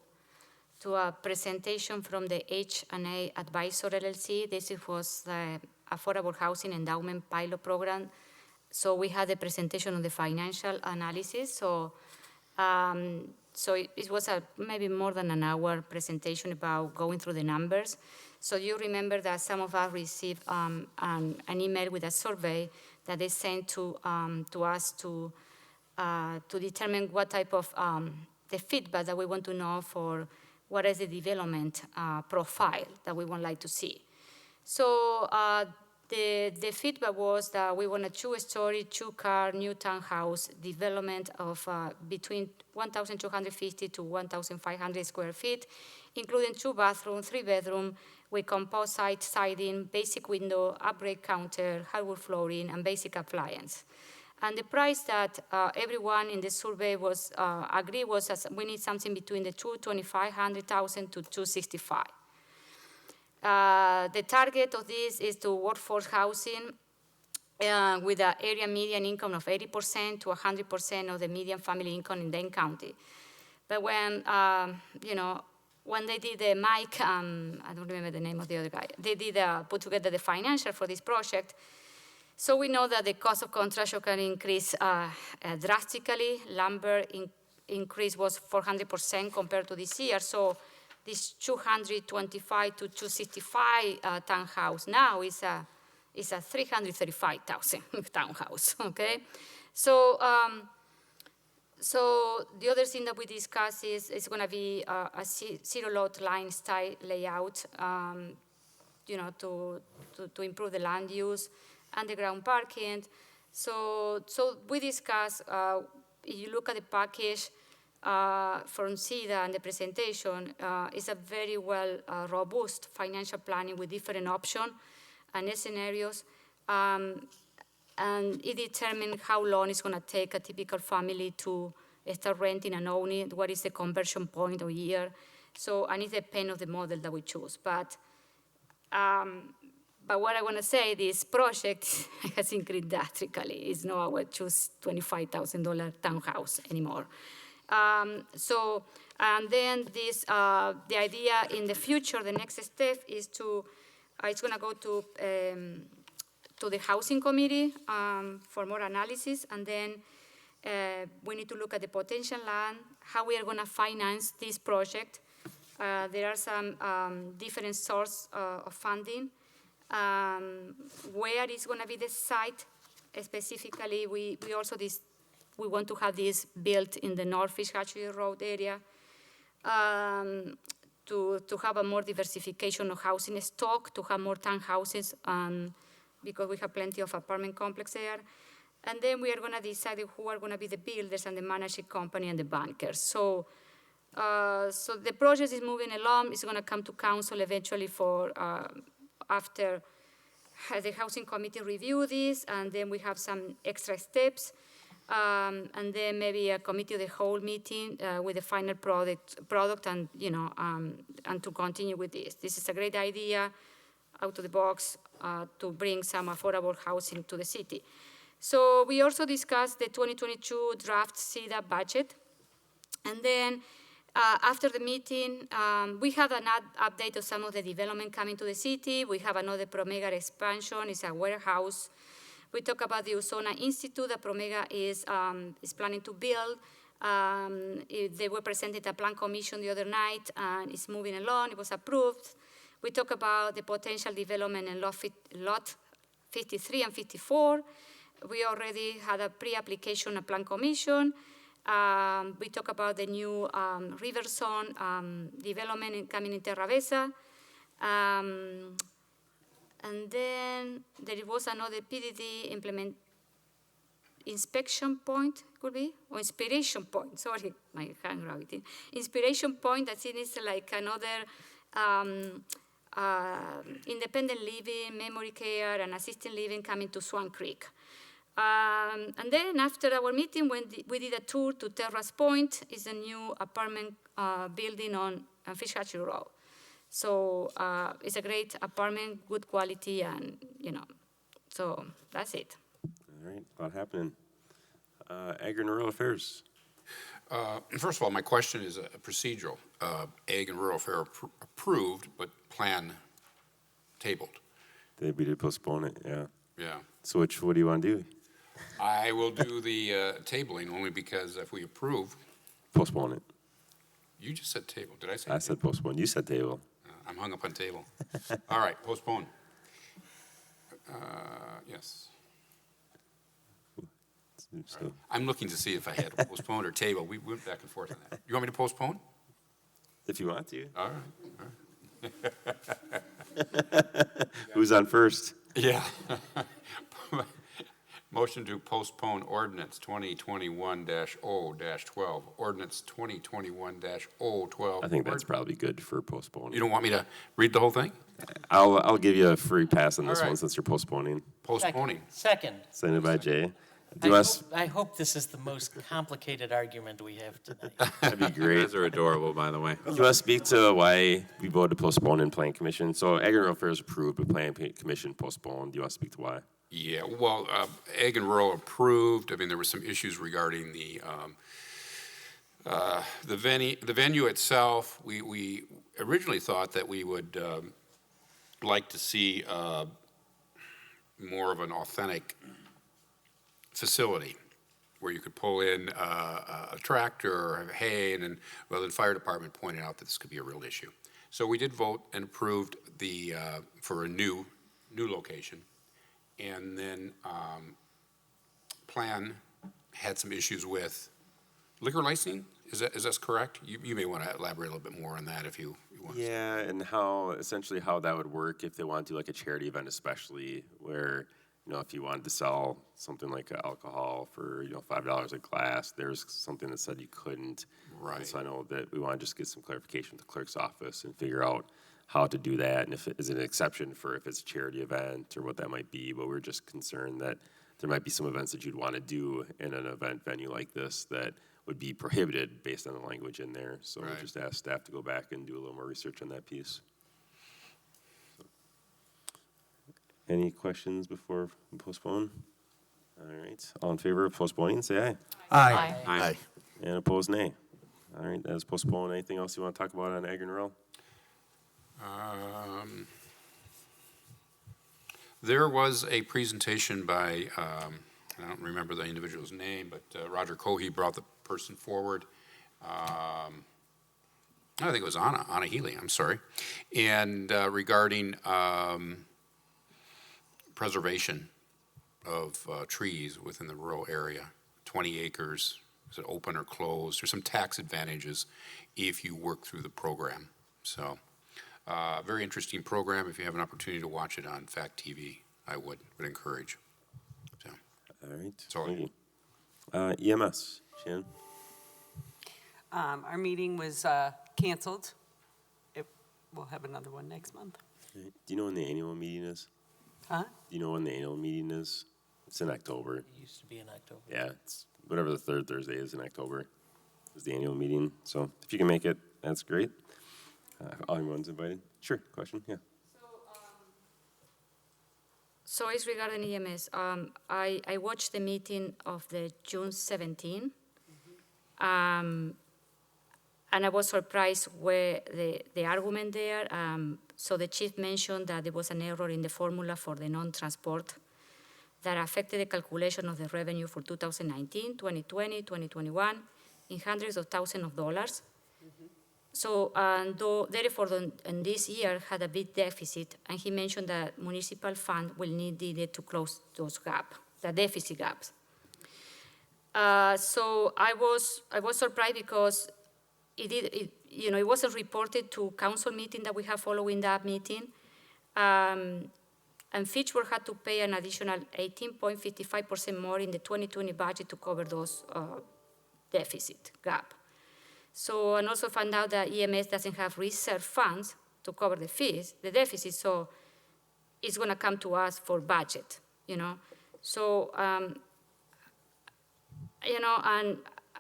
a presentation from the H&A Advisor LLC. This was the Affordable Housing Endowment Pilot Program. So we had a presentation on the financial analysis. So it was a maybe more than an hour presentation about going through the numbers. So you remember that some of us received an email with a survey that they sent to us to determine what type of the feedback that we want to know for what is the development profile that we would like to see. So the feedback was that we want a 2-story, 2-car, new townhouse development of between 1,250 to 1,500 square feet, including 2 bathrooms, 3 bedrooms, with composite siding, basic window, upgrade counter, hardwood flooring, and basic appliance. And the price that everyone in the survey was agreed was we need something between the $225,000 to $265,000. The target of this is to workforce housing with an area median income of 80% to 100% of the median family income in Dane County. But when, when they did the Mike, I don't remember the name of the other guy, they did put together the financial for this project. So we know that the cost of construction can increase drastically. Lumber increase was 400% compared to this year. So this 225 to 265 townhouse now is a 335,000 townhouse. Okay, so so the other thing that we discussed is it's going to be a zero lot line style layout, to improve the land use, underground parking. So we discussed. If you look at the package from Cedar and the presentation, it's a very well robust financial planning with different options and scenarios. And it determines how long it's going to take a typical family to start renting and owning, what is the conversion point of year. So, and it depends on the model that we choose. But what I want to say, this project has increased drastically. It's not our choose $25,000 townhouse anymore. And then this, the idea in the future, the next step is it's going to go to the housing committee for more analysis, and then We need to look at the potential land, how we are going to finance this project. There are some different sources of funding. Where is going to be the site? Specifically, we also we want to have this built in the North Fitchburg Road area to have a more diversification of housing stock, to have more townhouses, because we have plenty of apartment complex there. And then we are going to decide who are going to be the builders and the managing company and the bankers. So the project is moving along. It's going to come to council eventually for after the housing committee review this, and then we have some extra steps, and then maybe a committee of the whole meeting with the final product, and and to continue with this. This is a great idea, out of the box, to bring some affordable housing to the city. So we also discussed the 2022 draft Cedar budget, and then after the meeting, we had an update of some of the development coming to the city. We have another Promega expansion. It's a warehouse. We talk about the Ozona Institute that Promega is planning to build. They were presented a plan commission the other night, and it's moving along. It was approved. We talk about the potential development in lot 53 and 54. We already had a pre-application, a plan commission. We talk about the new river zone development coming in Terra Besa. And then there was another PDD inspection point, could be, or inspiration point, sorry, my hand gravity. Inspiration point, I think is like another independent living, memory care, and assisted living coming to Swan Creek. And then after our meeting, when we did a tour to Terrace Point, is a new apartment building on Fitchburg Road. So it's a great apartment, good quality, and so that's it. All right, a lot happening. Ag and Rural Affairs. First of all, my question is procedural. Ag and Rural Affairs approved, but plan tabled. We did postpone it, yeah. Yeah. So what do you want to do? I will do the tabling only because if we approve. Postpone it. You just said table. Did I say I said postpone. You said table. I'm hung up on table. All right, postpone. Yes. So, Right. I'm looking to see if I had postpone or table. We went back and forth on that. You want me to postpone? if you want to. All right. Who's on first? Yeah. Motion to postpone ordinance 2021-0-12. Ordinance 2021-0-12. I think that's probably good for postponing. You don't want me to read the whole thing? I'll give you a free pass on this All right. one since you're postponing. Postponing. Second. Sent it by Jay. I hope this is the most complicated argument we have tonight. That'd be great. Those are adorable, by the way. Do you want to speak to why we voted to postpone in Plan Commission? So Ag and Rural Affairs approved, but Plan Commission postponed. Do you want to speak to why? Yeah, well, Ag and Rural approved. I mean, there were some issues regarding the venue itself. We originally thought that we would like to see more of an authentic facility where you could pull in a tractor or hay, and then, well, the fire department pointed out that this could be a real issue. So we did vote and approved for a new location. And then Plan had some issues with liquor licensing. Is that correct? You may want to elaborate a little bit more on that if you want. Yeah, and essentially how that would work if they want to do like a charity event, especially where, if you wanted to sell something like alcohol for, $5 a glass, there's something that said you couldn't. Right. And so I know that we want to just get some clarification with the clerk's office and figure out how to do that, and if it is an exception for if it's a charity event or what that might be. But we're just concerned that there might be some events that you'd want to do in an event venue like this that would be prohibited based on the language in there. So Right. we just asked staff to go back and do a little more research on that piece. So. Any questions before we postpone? All right. All in favor of postponing, say aye. Aye. Aye. And opposed, nay. All right, that is postponed. Anything else you want to talk about on Ag and Rural? There was a presentation by I don't remember the individual's name, but Roger Cohey brought the person forward. I think it was Anna Healy, I'm sorry. And regarding preservation of trees within the rural area, 20 acres, is it open or closed? There's some tax advantages if you work through the program. So, very interesting program. If you have an opportunity to watch it on Fact TV, I would encourage. So, All right. that's all I Thank have. you. EMS, Shannon. Our meeting was canceled. We'll have another one next month. Do you know when the annual meeting is? Huh? Do you know when the annual meeting is? It's in October. It used to be in October. Yeah, it's whatever the third Thursday is in October is the annual meeting. So if you can make it, that's great. Everyone's invited. Sure, question, yeah. So it's regarding EMS. I watched the meeting of the June 17, and I was surprised with the argument there. So the chief mentioned that there was an error in the formula for the non-transport that affected the calculation of the revenue for 2019, 2020, 2021 in hundreds of thousands of dollars. So, therefore, in this year had a big deficit, and he mentioned that municipal fund will needed to close those gaps, the deficit gaps. So I was surprised because it wasn't reported to council meeting that we have following that meeting, and Fitchburg had to pay an additional 18.55% more in the 2020 budget to cover those deficit gap. So, and also found out that EMS doesn't have reserve funds to cover the deficit, so it's gonna come to us for budget, So, and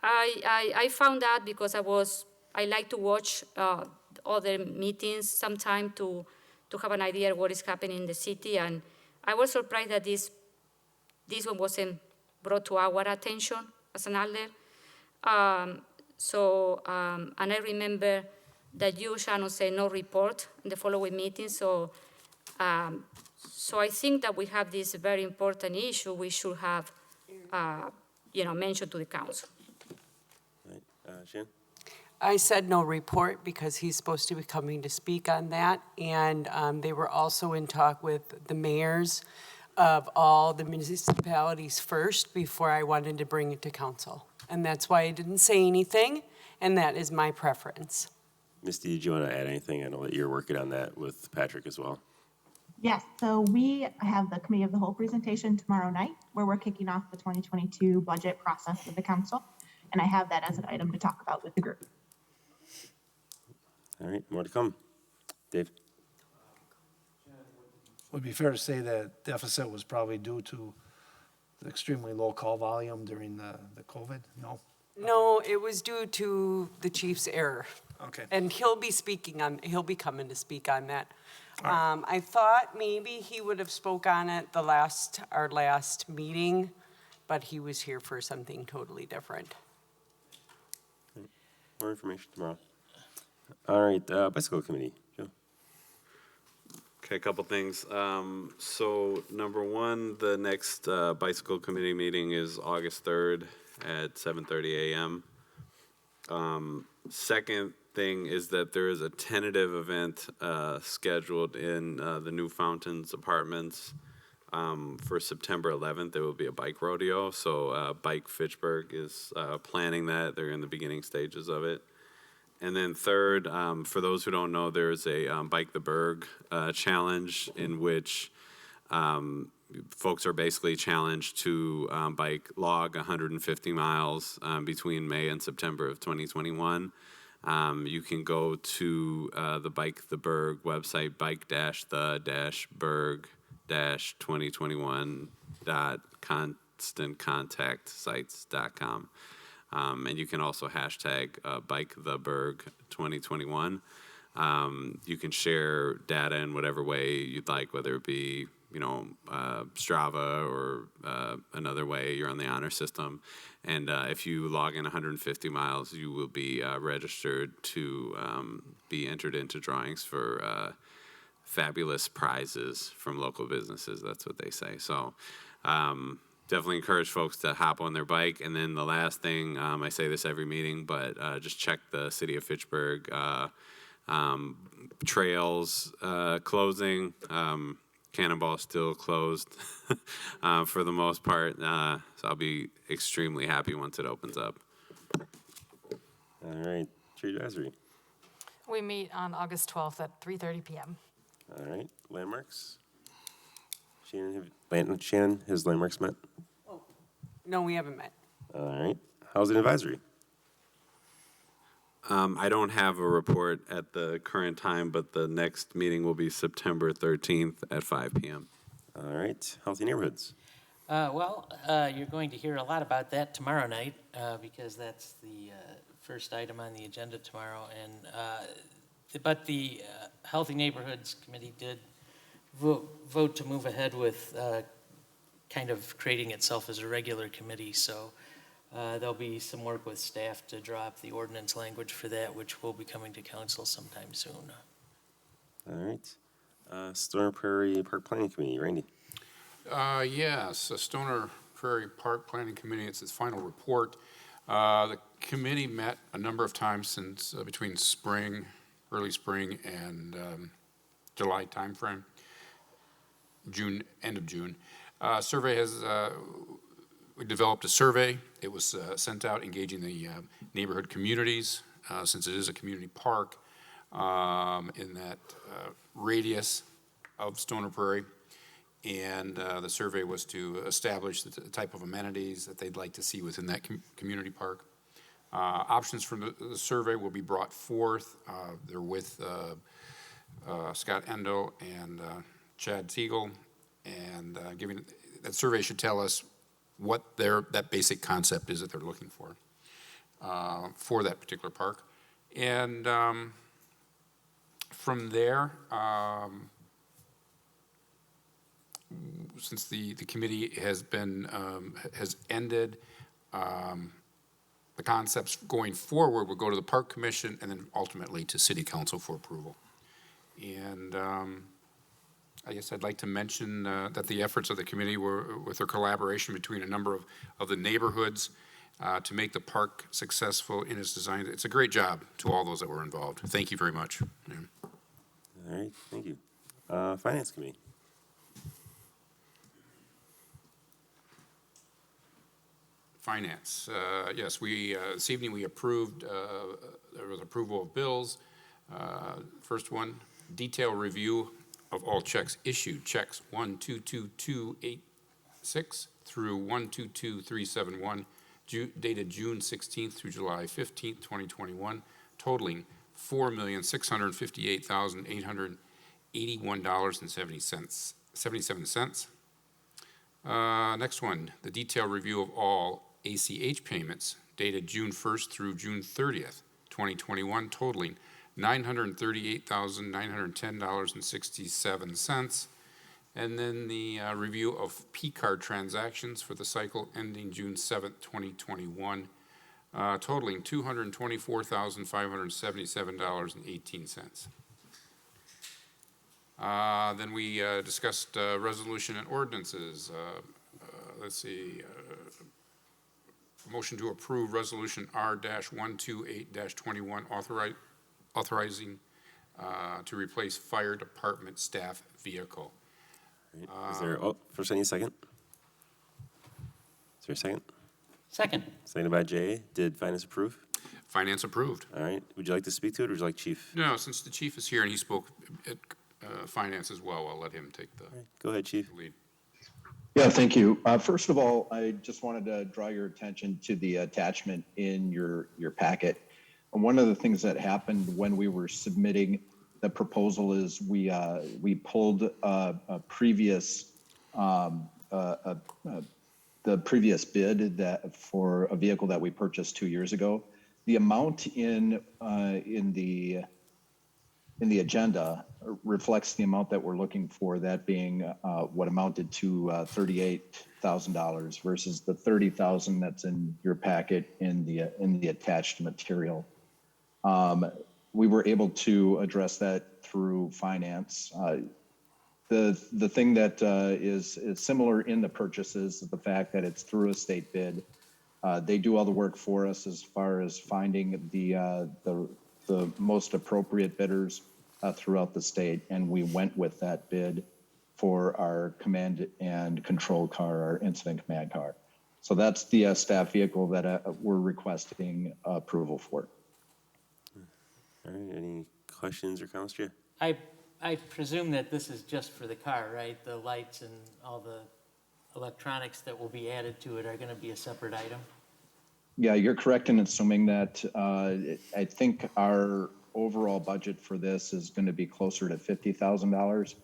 I found out because I like to watch other meetings sometime to have an idea of what is happening in the city, and I was surprised that this one wasn't brought to our attention as an elder. And I remember that you, Shannon, said no report in the following meeting. So I think that we have this very important issue we should have, mentioned to the council. Right. Shannon? I said no report because he's supposed to be coming to speak on that. And they were also in talk with the mayors of all the municipalities first before I wanted to bring it to council. And that's why I didn't say anything, and that is my preference. Misty, did you want to add anything? I know that you're working on that with Patrick as well. Yes, so we have the committee of the whole presentation tomorrow night where we're kicking off the 2022 budget process with the council. And I have that as an item to talk about with the group. All right, more to come. Dave? Would it be fair to say that deficit was probably due to the extremely low call volume during the COVID? No? No, it was due to the chief's error. Okay. And he'll be coming to speak on that. I thought maybe he would have spoke on it our last meeting, but he was here for something totally different. More information tomorrow. All right, bicycle committee. Joe? Okay, a couple things. So number one, the next bicycle committee meeting is August 3rd at 7:30 a.m. Second thing is that there is a tentative event scheduled in the New Fountains Apartments for September 11th. There will be a bike rodeo. So Bike Fitchburg is planning that. They're in the beginning stages of it. And then third, for those who don't know, there's a Bike the Berg challenge in which folks are basically challenged to log 150 miles between May and September of 2021. You can go to the Bike the Berg website, bike-the-berg-2021.constantcontactsites.com. And you can also hashtag BikeTheBerg2021. You can share data in whatever way you'd like, whether it be Strava or another way. You're on the honor system. And if you log in 150 miles, you will be registered to be entered into drawings for fabulous prizes from local businesses. That's what they say. So definitely encourage folks to hop on their bike. And then the last thing, I say this every meeting, but just check the City of Fitchburg trails closing. Cannonball still closed for the most part, so I'll be extremely happy once it opens up. All right, Tree Advisory. We meet on August 12th at 3:30 p.m. All right, landmarks. Shannon, has landmarks met? No, we haven't met. All right, housing advisory. I don't have a report at the current time, but the next meeting will be September 13th at 5 p.m. All right, healthy neighborhoods. You're going to hear a lot about that tomorrow night because that's the first item on the agenda tomorrow. But the Healthy Neighborhoods Committee did vote to move ahead with kind of creating itself as a regular committee. So there'll be some work with staff to draw up the ordinance language for that, which will be coming to council sometime soon. All right, Storm Prairie Park Planning Committee, Randy. Yes, Stoner Prairie Park Planning Committee, it's its final report. The committee met a number of times since between early spring and July timeframe, end of June. Survey has, we developed a survey. It was sent out engaging the neighborhood communities, since it is a community park in that radius of Stoner Prairie. And the survey was to establish the type of amenities that they'd like to see within that community park. Options from the survey will be brought forth. They're with Scott Endo and Chad Teagle, and that survey should tell us what that basic concept is that they're looking for that particular park. And from there, since the committee has ended, the concepts going forward will go to the Park Commission and then ultimately to City Council for approval. And I guess I'd like to mention that the efforts of the committee were with their collaboration between a number of the neighborhoods to make the park successful in its design. It's a great job to all those that were involved. Thank you very much. Yeah. All right, thank you. Finance Committee. Finance, yes, this evening we approved, there was approval of bills. First one, detailed review of all checks issued, checks 1222886 through 122371, dated June 16th through July 15th, 2021, totaling $4,658,881.77. Next one, the detailed review of all ACH payments dated June 1st through June 30th, 2021, totaling $938,910.67. And then the review of P-card transactions for the cycle ending June 7th, 2021, totaling $224,577.18. Then we discussed resolution and ordinances. Let's see. Motion to approve resolution R-128-21 authorizing to replace fire department staff vehicle. Right. Is there, first I need a second. Is there a second? Second. Seconded by Jay. Did finance approve? Finance approved. All right. Would you like to speak to it, or would you like Chief? No, since the chief is here and he spoke at finance as well, I'll let him take the Go ahead, Chief. lead. Yeah, thank you. First of all, I just wanted to draw your attention to the attachment in your packet. And one of the things that happened when we were submitting the proposal is we pulled the previous bid that for a vehicle that we purchased 2 years ago. The amount in the agenda reflects the amount that we're looking for, that being what amounted to $38,000 versus the $30,000 that's in your packet in the attached material. We were able to address that through finance. The thing that is similar in the purchases is the fact that it's through a state bid. They do all the work for us as far as finding the most appropriate bidders throughout the state, and we went with that bid for our command and control car, our incident command car. So that's the staff vehicle that we're requesting approval for. All right, any questions or comments, Jay? I presume that this is just for the car, right? The lights and all the electronics that will be added to it are going to be a separate item? Yeah, you're correct in assuming that. I think our overall budget for this is going to be closer to $50,000,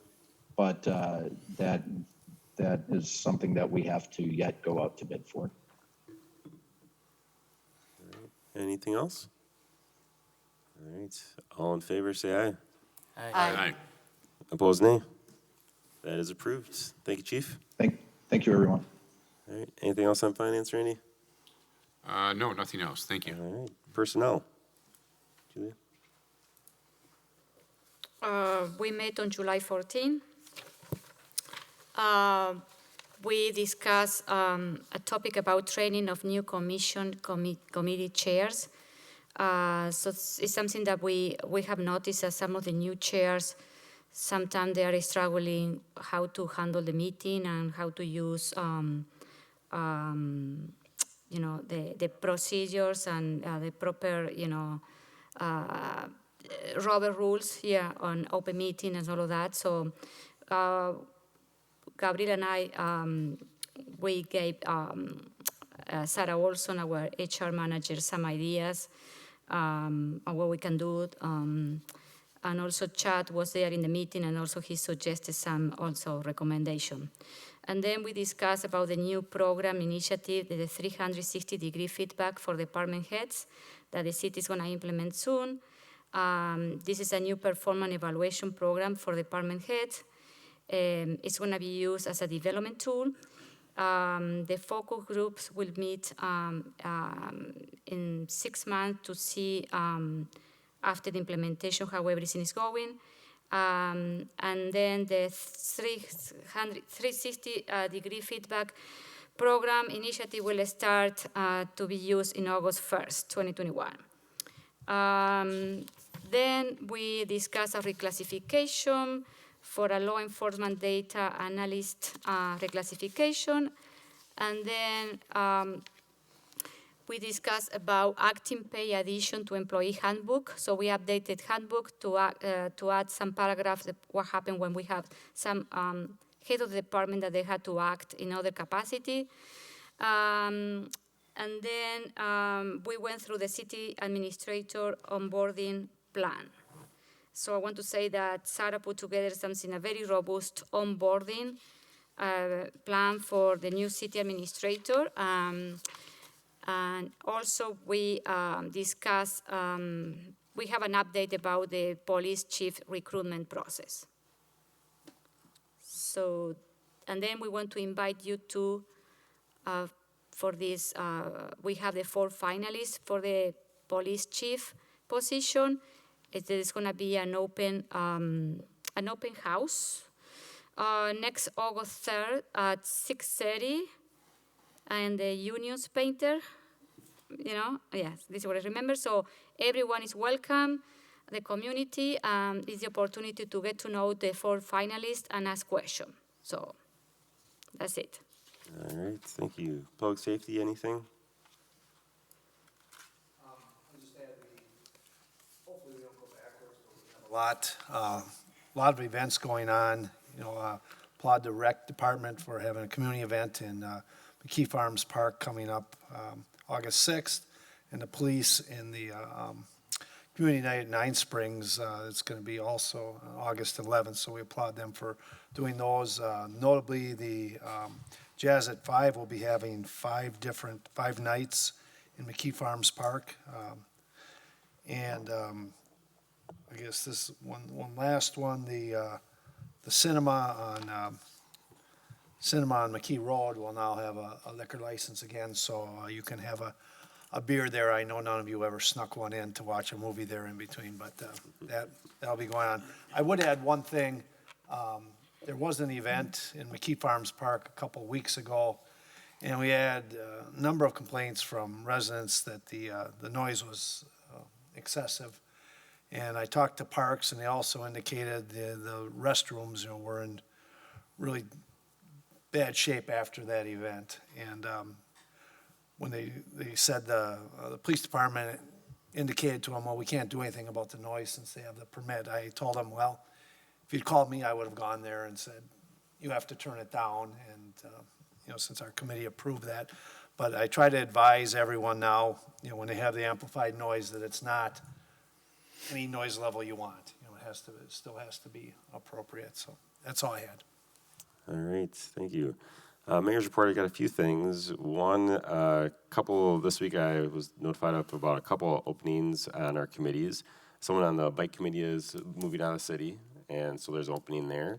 but that is something that we have to yet go out to bid for. All right. Anything else? All right, all in favor, say aye. Aye. Opposed, nay. That is approved. Thank you, Chief. Thank you, everyone. All right, anything else on finance, Randy? No, nothing else. Thank you. All right, personnel. Julia? We met on July 14. We discussed a topic about training of new committee chairs. So it's something that we have noticed that some of the new chairs, sometimes they are struggling how to handle the meeting and how to use, the procedures and the proper, Robert rules here on open meeting and all of that. So Gabriel and I, we gave Sarah Olson, our HR manager, some ideas on what we can do. And also Chad was there in the meeting, and also he suggested some also recommendation. And then we discussed about the new program initiative, the 360-degree feedback for department heads that the city is going to implement soon. This is a new performance evaluation program for department heads. It's going to be used as a development tool. The focus groups will meet in 6 months to see after the implementation how everything is going. And then the 360-degree feedback program initiative will start to be used in August 1st, 2021. Then we discussed a reclassification for a law enforcement data analyst reclassification. And then we discussed about acting pay addition to employee handbook. So we updated handbook to add some paragraphs of what happened when we have some head of the department that they had to act in other capacity. And then we went through the city administrator onboarding plan. So I want to say that Sarah put together something, a very robust onboarding plan for the new city administrator. And also we discussed, we have an update about the police chief recruitment process. So, and then we want to invite you to, for this, we have the 4 finalists for the police chief position. It is going to be an open house next August 3rd at 6:30, and the Unions Painter, yes, this is what I remember. So everyone is welcome. The community is the opportunity to get to know the 4 finalists and ask questions. So that's it. All right, thank you. Public safety, anything? A lot of events going on. Applaud the rec department for having a community event in McKee Farms Park coming up August 6th, and the police in the community night at Nine Springs. It's going to be also August 11th, so we applaud them for doing those. Notably, the Jazz at 5 will be having 5 nights in McKee Farms Park, and I guess this one last one, the cinema on McKee Road will now have a liquor license again, so you can have a beer there. I know none of you ever snuck one in to watch a movie there in between, but that'll be going on. I would add one thing. there was an event in McKee Farms Park a couple weeks ago, and we had a number of complaints from residents that the noise was excessive. And I talked to Parks, and they also indicated the restrooms, were in really bad shape after that event. And when they said the police department indicated to them, well, we can't do anything about the noise since they have the permit. I told them, well, if you'd called me, I would have gone there and said, you have to turn it down. And, since our committee approved that. But I try to advise everyone now, when they have the amplified noise, that it's not any noise level you want. It still has to be appropriate. So that's all I had. All right, thank you. Mayor's report, I got a few things. One, this week I was notified of about a couple openings on our committees. Someone on the bike committee is moving out of the city, and so there's an opening there.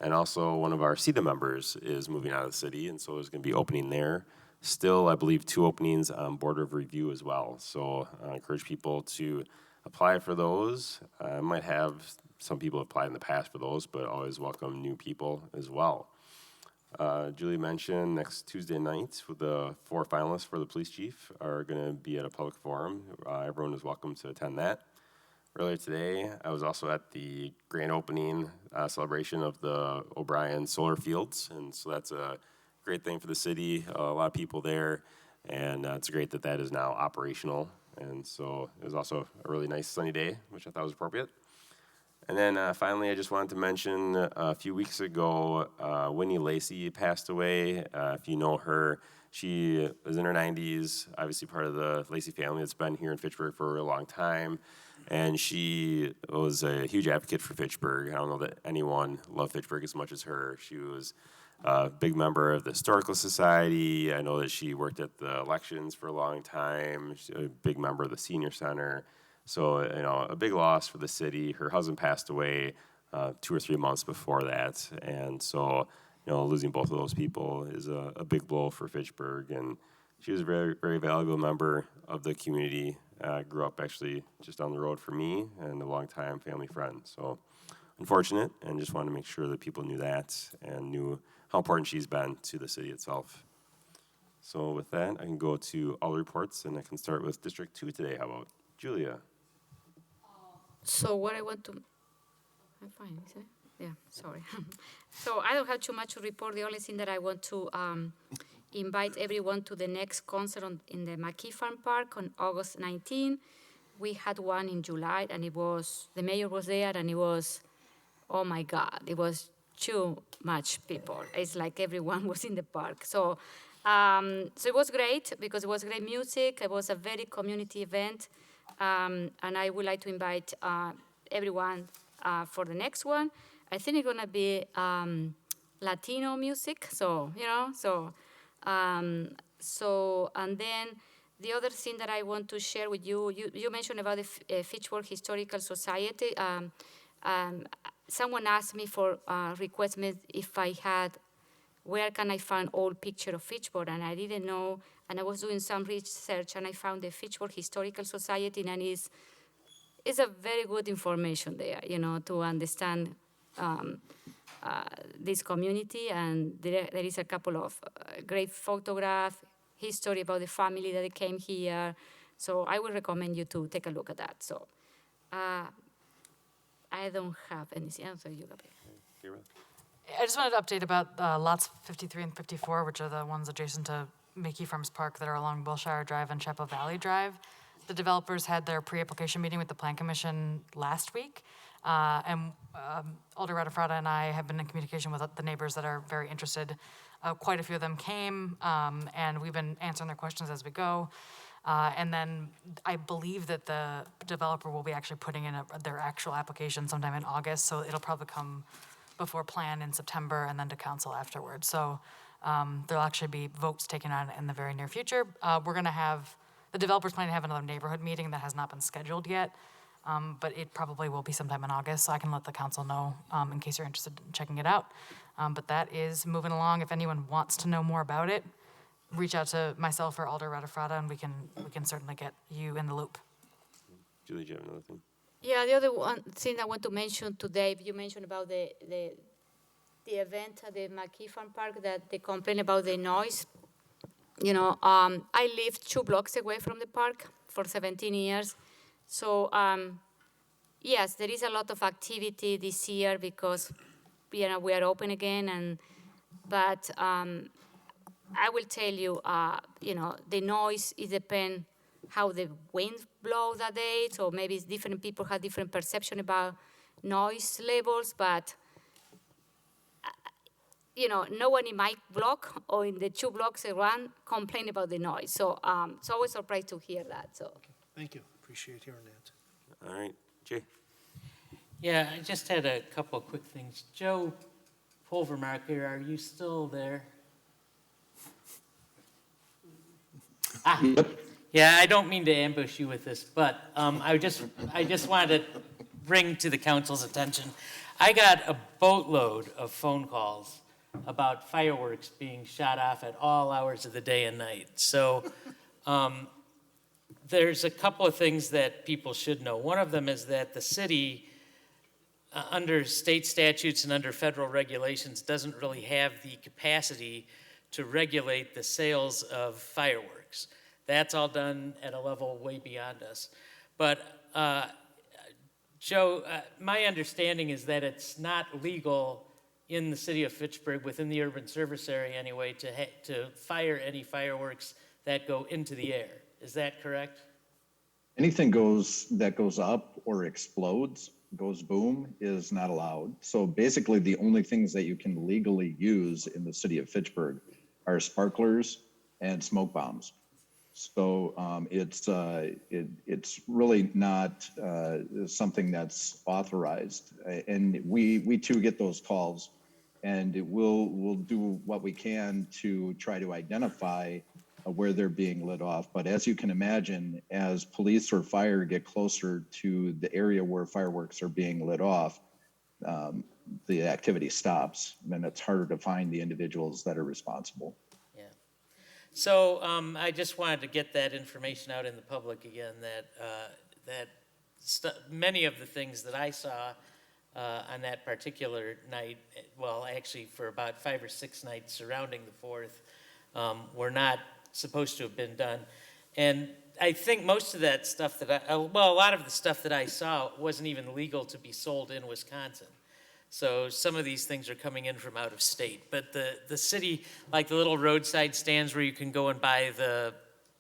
And also one of our CEDA members is moving out of the city, and so there's going to be opening there. Still, I believe 2 openings on Board of Review as well. So I encourage people to apply for those. I might have some people applied in the past for those, but always welcome new people as well. Julie mentioned next Tuesday night, with the 4 finalists for the police chief are going to be at a public forum. Everyone is welcome to attend that. Earlier today, I was also at the grand opening celebration of the O'Brien Solar Fields, and so that's a great thing for the city. A lot of people there, and it's great that that is now operational. And so it was also a really nice sunny day, which I thought was appropriate. And then finally, I just wanted to mention a few weeks ago, Whitney Lacey passed away. If you know her, she was in her 90s, obviously part of the Lacey family that's been here in Fitchburg for a long time. And she was a huge advocate for Fitchburg. I don't know that anyone loved Fitchburg as much as her. She was a big member of the Historical Society. I know that she worked at the elections for a long time. She's a big member of the Senior Center. So, a big loss for the city. Her husband passed away 2 or 3 months before that. And so, losing both of those people is a big blow for Fitchburg. And she was a very, very valuable member of the community. Grew up actually just down the road from me and a longtime family friend. So unfortunate, and just wanted to make sure that people knew that and knew how important she's been to the city itself. So with that, I can go to all the reports, and I can start with District 2 today. How about Julia? So what I want to, I'm fine, is it? Yeah, sorry. So I don't have too much to report. The only thing that I want to invite everyone to the next concert in the McKee Farm Park on August 19. We had one in July, and the mayor was there, and it was, oh my God, it was too much people. It's like everyone was in the park. So it was great because it was great music. It was a very community event. And I would like to invite everyone for the next one. I think it's gonna be Latino music. And then the other thing that I want to share with you, you mentioned about the Fitchburg Historical Society. Someone asked me for request me if I had, where can I find old picture of Fitchburg? And I didn't know, and I was doing some research, and I found the Fitchburg Historical Society, and it's a very good information there, to understand this community. And there is a couple of great photographs, history about the family that came here. So I would recommend you to take a look at that. So I don't have anything else. I just wanted to update about lots 53 and 54, which are the ones adjacent to McKee Farms Park that are along Wilshire Drive and Chapel Valley Drive. The developers had their pre-application meeting with the Plan Commission last week. And Alder Radefrada and I have been in communication with the neighbors that are very interested. Quite a few of them came, and we've been answering their questions as we go. And then I believe that the developer will be actually putting in their actual application sometime in August, so it'll probably come before Plan in September and then to council afterwards. So there'll actually be votes taken on in the very near future. We're going to have, the developer's planning to have another neighborhood meeting that has not been scheduled yet, but it probably will be sometime in August, so I can let the council know in case you're interested in checking it out. But that is moving along. If anyone wants to know more about it, reach out to myself or Alder Radefrada, and we can certainly get you in the loop. Julie, do you have another thing? Yeah, the other one thing I want to mention today, you mentioned about the the event at the McKee Farm Park that they complain about the noise. I lived 2 blocks away from the park for 17 years. So, yes, there is a lot of activity this year because, we are open again. But I will tell you, the noise, it depends how the wind blows that day. So maybe it's different people have different perception about noise levels, but no one in my block or in the 2 blocks around complain about the noise. So it's always surprised to hear that. So Thank you. Appreciate hearing that. All right, Jay. Yeah, I just had a couple of quick things. Joe Pulvermarker, are you still there? Yeah, I don't mean to ambush you with this, but I just wanted to bring to the council's attention. I got a boatload of phone calls about fireworks being shot off at all hours of the day and night. So there's a couple of things that people should know. One of them is that the city, under state statutes and under federal regulations, doesn't really have the capacity to regulate the sales of fireworks. That's all done at a level way beyond us. But Joe, my understanding is that it's not legal in the city of Fitchburg, within the urban service area anyway, to fire any fireworks that go into the air. Is that correct? Anything that goes up or explodes, goes boom, is not allowed. So basically the only things that you can legally use in the city of Fitchburg are sparklers and smoke bombs. So it's really not something that's authorized. And we too get those calls, and we'll do what we can to try to identify where they're being lit off. But as you can imagine, as police or fire get closer to the area where fireworks are being lit off, the activity stops, and it's harder to find the individuals that are responsible. Yeah. So I just wanted to get that information out in the public again, that many of the things that I saw on that particular night, well, actually for about 5 or 6 nights surrounding the 4th, were not supposed to have been done. And I think most of that stuff a lot of the stuff that I saw wasn't even legal to be sold in Wisconsin. So some of these things are coming in from out of state. But the city, like the little roadside stands where you can go and buy the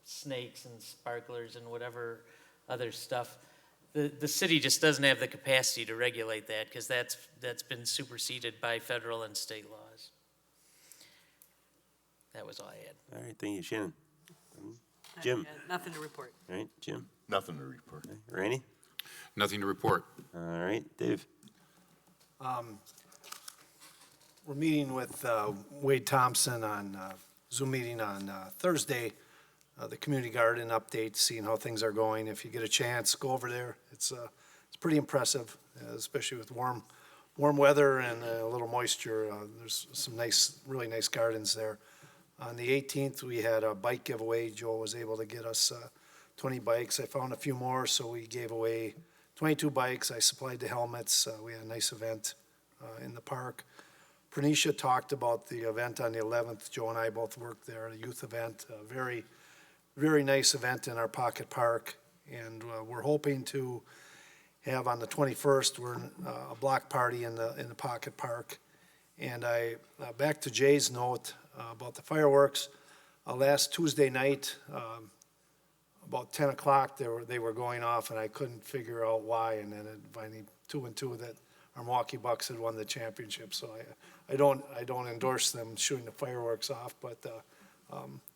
snakes and sparklers and whatever other stuff, the city just doesn't have the capacity to regulate that because that's been superseded by federal and state laws. That was all I had. All right, thank you, Shannon. Jim. Nothing to report. All right, Jim. Nothing to report. Okay. Randy. Nothing to report. All right, Dave. We're meeting with Wade Thompson on Zoom meeting on Thursday, the community garden update, seeing how things are going. If you get a chance, go over there. It's pretty impressive, especially with warm weather and a little moisture. There's some really nice gardens there. On the 18th, we had a bike giveaway. Joe was able to get us 20 bikes. I found a few more, so we gave away 22 bikes. I supplied the helmets. We had a nice event in the park. Pranisha talked about the event on the 11th. Joe and I both worked there, a youth event, a very, very nice event in our pocket park. And we're hoping to have on the 21st, we're in a block party in the pocket park. And back to Jay's note about the fireworks, last Tuesday night, about 10 o'clock, they were going off, and I couldn't figure out why. And then it finally 2 and 2 that our Milwaukee Bucks had won the championship. So I don't endorse them shooting the fireworks off, but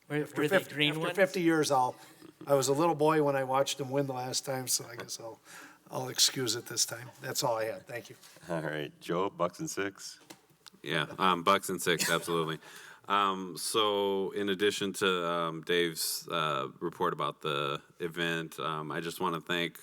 Were they green after ones? 50 years, I was a little boy when I watched them win the last time, so I guess I'll excuse it this time. That's all I had. Thank you. All right, Joe, Bucks and 6. Yeah, Bucks and 6, absolutely. So in addition to Dave's report about the event, I just want to thank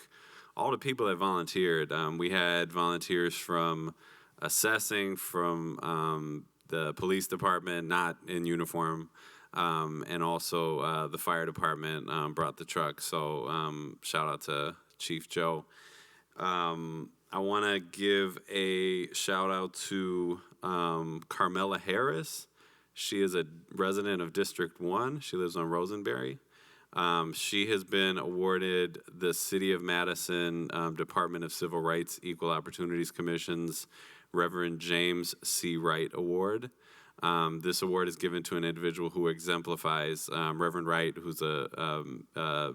all the people that volunteered. We had volunteers from assessing, from the police department, not in uniform, and also the fire department brought the truck. So shout out to Chief Joe. I want to give a shout out to Carmela Harris. She is a resident of District 1. She lives on Rosenberry. She has been awarded the City of Madison Department of Civil Rights Equal Opportunities Commission's Reverend James C. Wright Award. This award is given to an individual who exemplifies Reverend Wright, who's a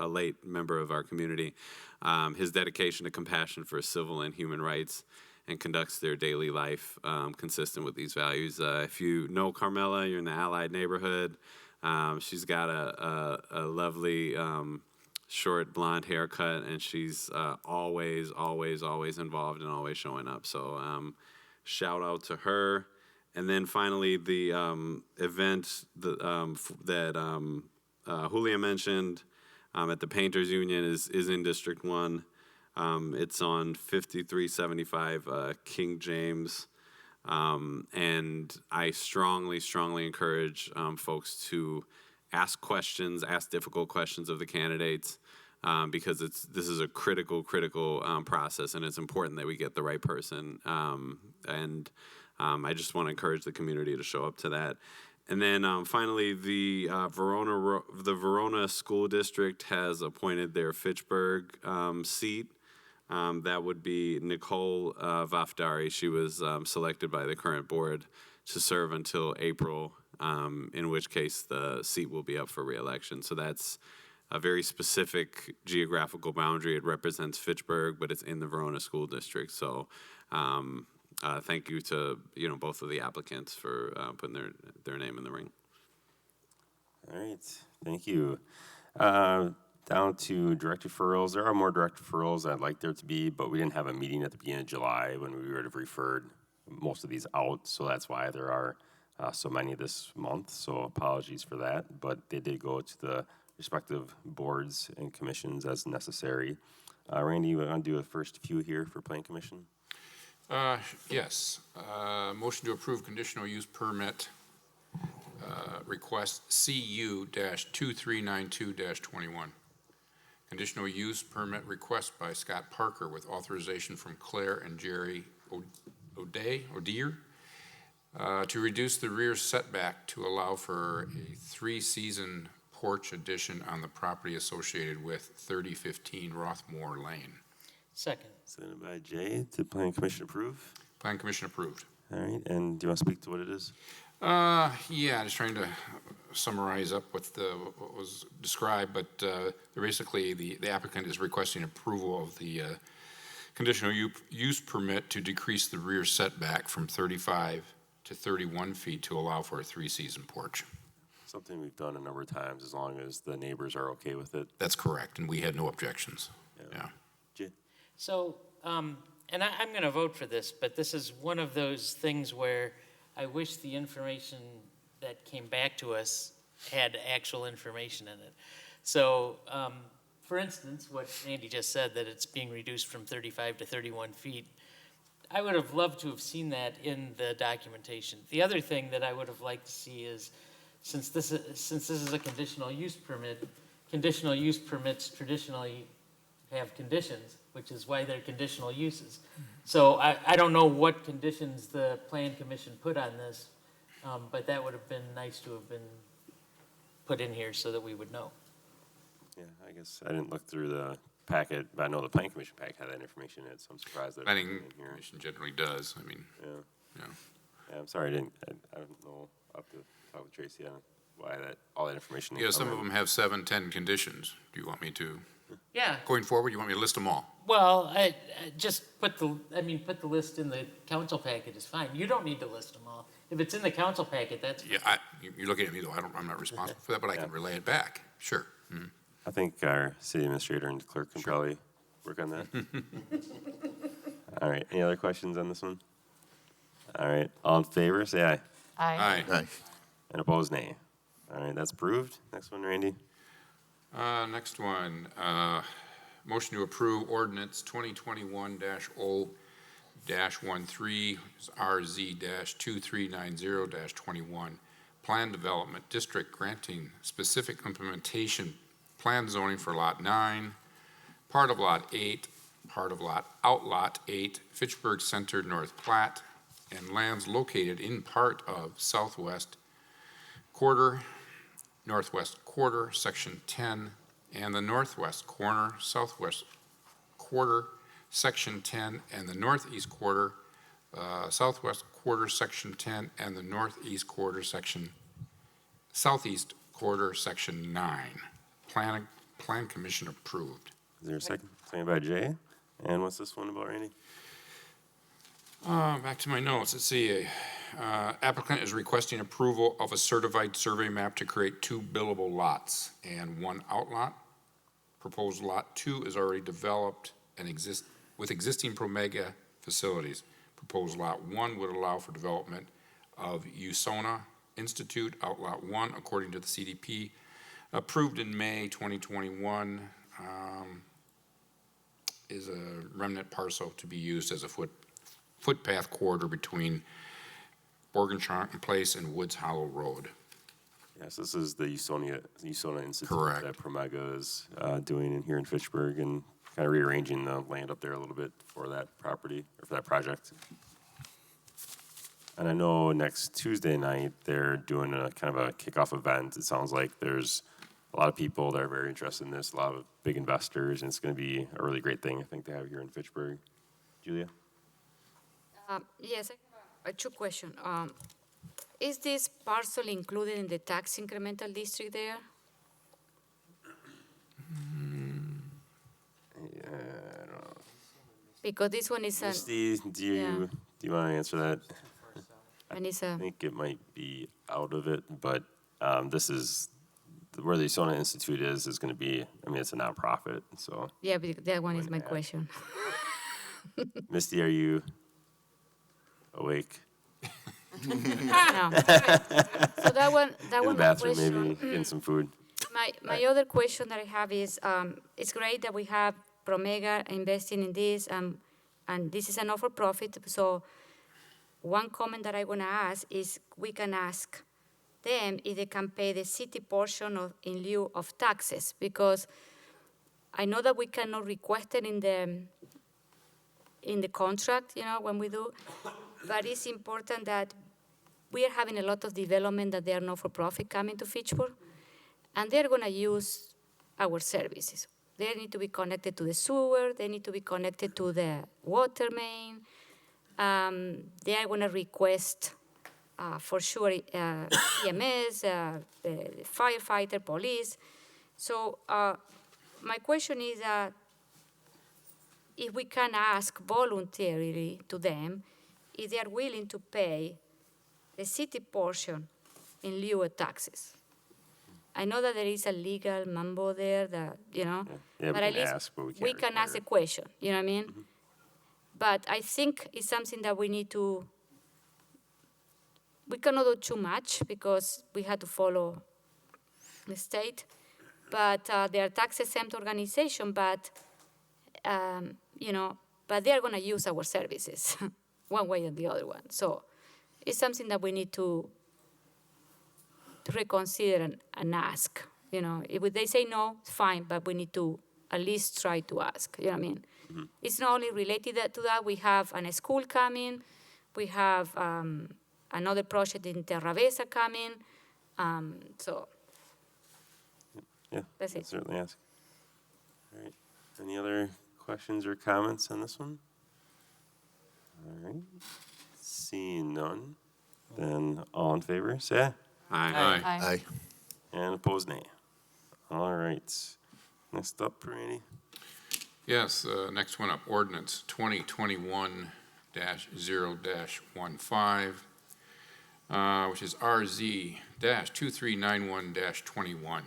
late member of our community, his dedication to compassion for civil and human rights, and conducts their daily life consistent with these values. If you know Carmela, you're in the Allied neighborhood. She's got a lovely short blonde haircut, and she's always involved and always showing up. So shout out to her. And then finally, the event that Julia mentioned at the Painters Union is in District 1. It's on 5375 King James. And I strongly encourage folks to ask questions, ask difficult questions of the candidates, because this is a critical process, and it's important that we get the right person. I just want to encourage the community to show up to that. And then finally, the Verona School District has appointed their Fitchburg seat. That would be Nicole Vafdari. She was selected by the current board to serve until April, in which case the seat will be up for re-election. So that's a very specific geographical boundary. It represents Fitchburg, but it's in the Verona School District. So thank you to both of the applicants for putting their name in the ring. All right, thank you. Down to direct referrals. There are more direct referrals I'd like there to be, but we didn't have a meeting at the beginning of July when we would have referred most of these out, so that's why there are so many this month, so apologies for that, but they did go to the respective boards and commissions as necessary. Randy, you want to do the first few here for Plan Commission? Yes. Motion to approve conditional use permit request CU-2392-21. Conditional use permit request by Scott Parker with authorization from Claire and Jerry O'Deer to reduce the rear setback to allow for a 3-season porch addition on the property associated with 3015 Rothmore Lane. Second. Sent by Jay. Did Plan Commission approve? Plan Commission approved. All right, and do you want to speak to what it is? Yeah, just trying to summarize up what was described, but basically the applicant is requesting approval of the conditional use permit to decrease the rear setback from 35 to 31 feet to allow for a 3-season porch. Something we've done a number of times as long as the neighbors are okay with it. That's correct, and we had no objections. Yeah. Jay? So, and I'm going to vote for this, but this is one of those things where I wish the information that came back to us had actual information in it. So, for instance, what Andy just said, that it's being reduced from 35 to 31 feet, I would have loved to have seen that in the documentation. The other thing that I would have liked to see is, since this is a conditional use permit, conditional use permits traditionally have conditions, which is why they're conditional uses. So I don't know what conditions the Plan Commission put on this, but that would have been nice to have been put in here so that we would know. Yeah, I guess I didn't look through the packet, but I know the Planning Commission packet had that information in it, so I'm surprised that Planning it's in here. Commission generally does. I mean, Yeah, I'm sorry, I don't know. I'll have to talk with Tracy on why all that information. yeah, some of them have 7, 10 conditions. Do you want me to? Yeah. Going forward, you want me to list them all? Well, I just put the list in the council packet is fine. You don't need to list them all. If it's in the council packet, that's fine. Yeah, you're looking at me though. I'm not responsible for that, but I can relay it back. Sure. Mm-hmm. I think our city administrator and clerk can probably work on that. All right, any other questions on this one? All right, all in favor, say aye. Aye. Aye. And opposed, nay. All right, that's approved. Next one, Randy. Next one, motion to approve ordinance 2021-0-13 RZ-2390-21 plan development district granting specific implementation plan zoning for lot 9, part of lot 8, part of Outlot 8, Fitchburg Center North Plat, and lands located in part of Southwest Quarter, Northwest Quarter, Section 10, and the Northwest Corner, Southwest Quarter, Section 10, and the Northeast Quarter, Southwest Quarter, Section 10, and the Northeast Quarter, Southeast Quarter, Section 9. Plan Commission approved. Is there a second? Second by Jay. And what's this one about, Randy? Back to my notes. Let's see. Applicant is requesting approval of a certified survey map to create 2 buildable lots and 1 outlot. Proposed lot 2 is already developed and with existing Promega facilities. Proposed lot 1 would allow for development of USONA Institute. Outlot 1, according to the CDP, approved in May 2021, is a remnant parcel to be used as a footpath corridor between Borgenschank Place and Woods Hollow Road. Yes, this is the USONA Institute Correct. that Promega is doing in here in Fitchburg and kind of rearranging the land up there a little bit for that property or for that project. And I know next Tuesday night they're doing a kind of a kickoff event. It sounds like there's a lot of people that are very interested in this, a lot of big investors, and it's going to be a really great thing, I think, to have here in Fitchburg. Julia? Yes, I have 2 questions. Is this parcel included in the tax incremental district there? Yeah, I don't know. Because this one is Misty, do you want to answer that? and it's I think it might be out of it, but this is where the USONA Institute is going to be, I mean, it's a nonprofit, so. yeah, but that one is my question. Misty, are you awake? No. So that one, In the my bathroom, question. maybe, getting some food. My other question that I have is, it's great that we have Promega investing in this, and this is a not-for-profit. So one comment that I want to ask is we can ask them if they can pay the city portion in lieu of taxes, because I know that we cannot request it in the contract, when we do, but it's important that we are having a lot of development that they are not-for-profit coming to Fitchburg, and they're going to use our services. They need to be connected to the sewer. They need to be connected to the water main. They are going to request, for sure, EMS, firefighter, police. So my question is if we can ask voluntarily to them if they are willing to pay the city portion in lieu of taxes. I know that there is a legal mambo there that, Yeah, we but at can least ask, but we can't we can ask a require. question, you know what I mean? Mm-hmm. But I think it's something that we need to, we cannot do too much because we have to follow the state. But they are tax-exempt organization, but, but they are going to use our services one way or the other one. So it's something that we need to reconsider and ask. If they say no, it's fine, but we need to at least try to ask. You know what I mean? Mm-hmm. It's not only related to that. We have a school coming. We have another project in Terravesa coming. So Yeah, that's I'll it. certainly ask. All right. Any other questions or comments on this one? All right. Seeing none, then all in favor, say aye. Aye. Aye. And opposed, nay. All right. Next up, Prairie. Yes, next one up, ordinance 2021-0-15, which is RZ-2391-21.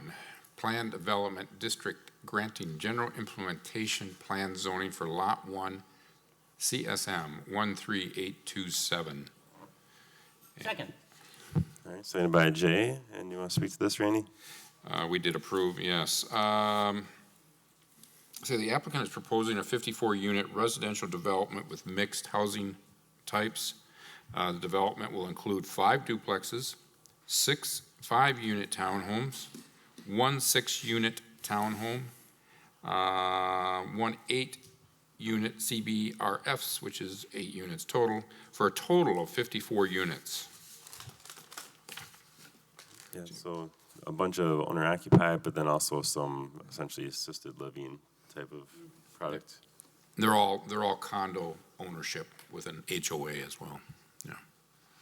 Plan Development District granting general implementation plan zoning for Lot 1, CSM 13827. Second. All right, seconded by Jay. And you want to speak to this, Randy? We did approve, yes. So the applicant is proposing a 54-unit residential development with mixed housing types. The development will include 5 duplexes, 6 5-unit townhomes, 1 6-unit townhome, 1 unit CBRFs, which is 8 units total, for a total of 54 units. Yeah, so a bunch of owner occupied, but then also some essentially assisted living type of product. They're all condo ownership with an HOA as well. Yeah.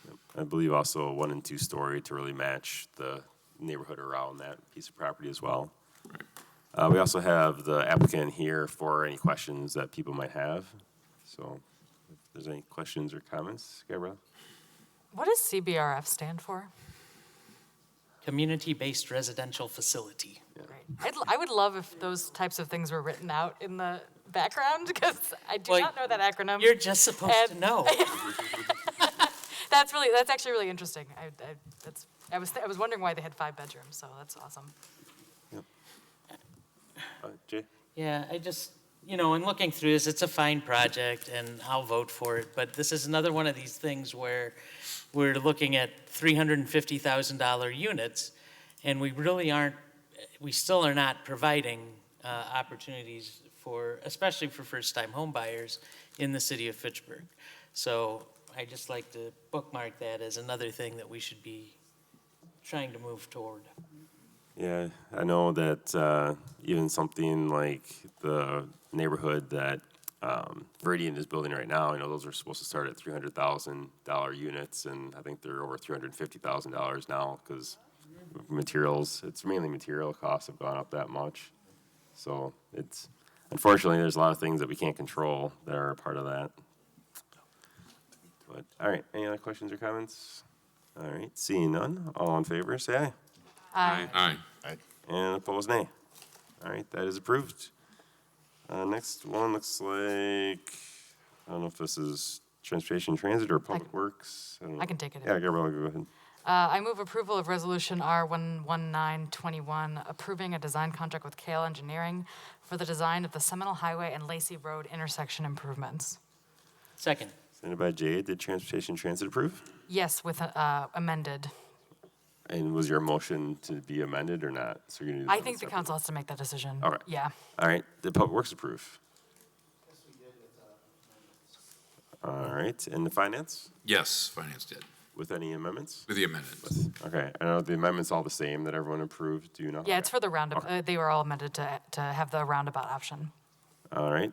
Yep. I believe also a 1 and 2 story to really match the neighborhood around that piece of property as well. Right. We also have the applicant here for any questions that people might have. So if there's any questions or comments, Gabrielle? What does CBRF stand for? Community-based residential facility. Great. I would love if those types of things were written out in the background, because I do Well, not know that acronym. You're just supposed to know. That's actually really interesting. I was wondering why they had 5 bedrooms, so that's awesome. Jay? Yeah, I just, in looking through this, it's a fine project, and I'll vote for it, but this is another one of these things where we're looking at $350,000 units, and we still are not providing opportunities especially for first-time home buyers in the city of Fitchburg. So I just like to bookmark that as another thing that we should be trying to move toward. Yeah, I know that even something like the neighborhood that Viridian is building right now, those are supposed to start at $300,000 units, and I think they're over $350,000 now because materials, it's mainly material costs have gone up that much. So unfortunately, there's a lot of things that we can't control that are a part of that. But, all right, any other questions or comments? All right, seeing none, all in favor, say aye. Aye. Aye. And opposed, nay. All right, that is approved. Next one looks like, I don't know if this is Transportation Transit or Public Works. don't know. I can take it. Yeah, Gabrielle, go ahead. I move approval of Resolution R11921, approving a design contract with Kale Engineering for the design of the Seminole Highway and Lacy Road intersection improvements. Second. Sent by Jay. Did Transportation Transit approve? Yes, with amended. And was your motion to be amended or not? So you're gonna do I this think the separate. council has to make that decision. All right. Yeah. All right, did Public Works approve? All right, and the Finance? Yes, Finance did, With any amendments? with the amendments. Okay, I know the amendment's all the same that everyone approved, do you know? Yeah, it's for the roundabout. They were all amended to have the roundabout option. All right,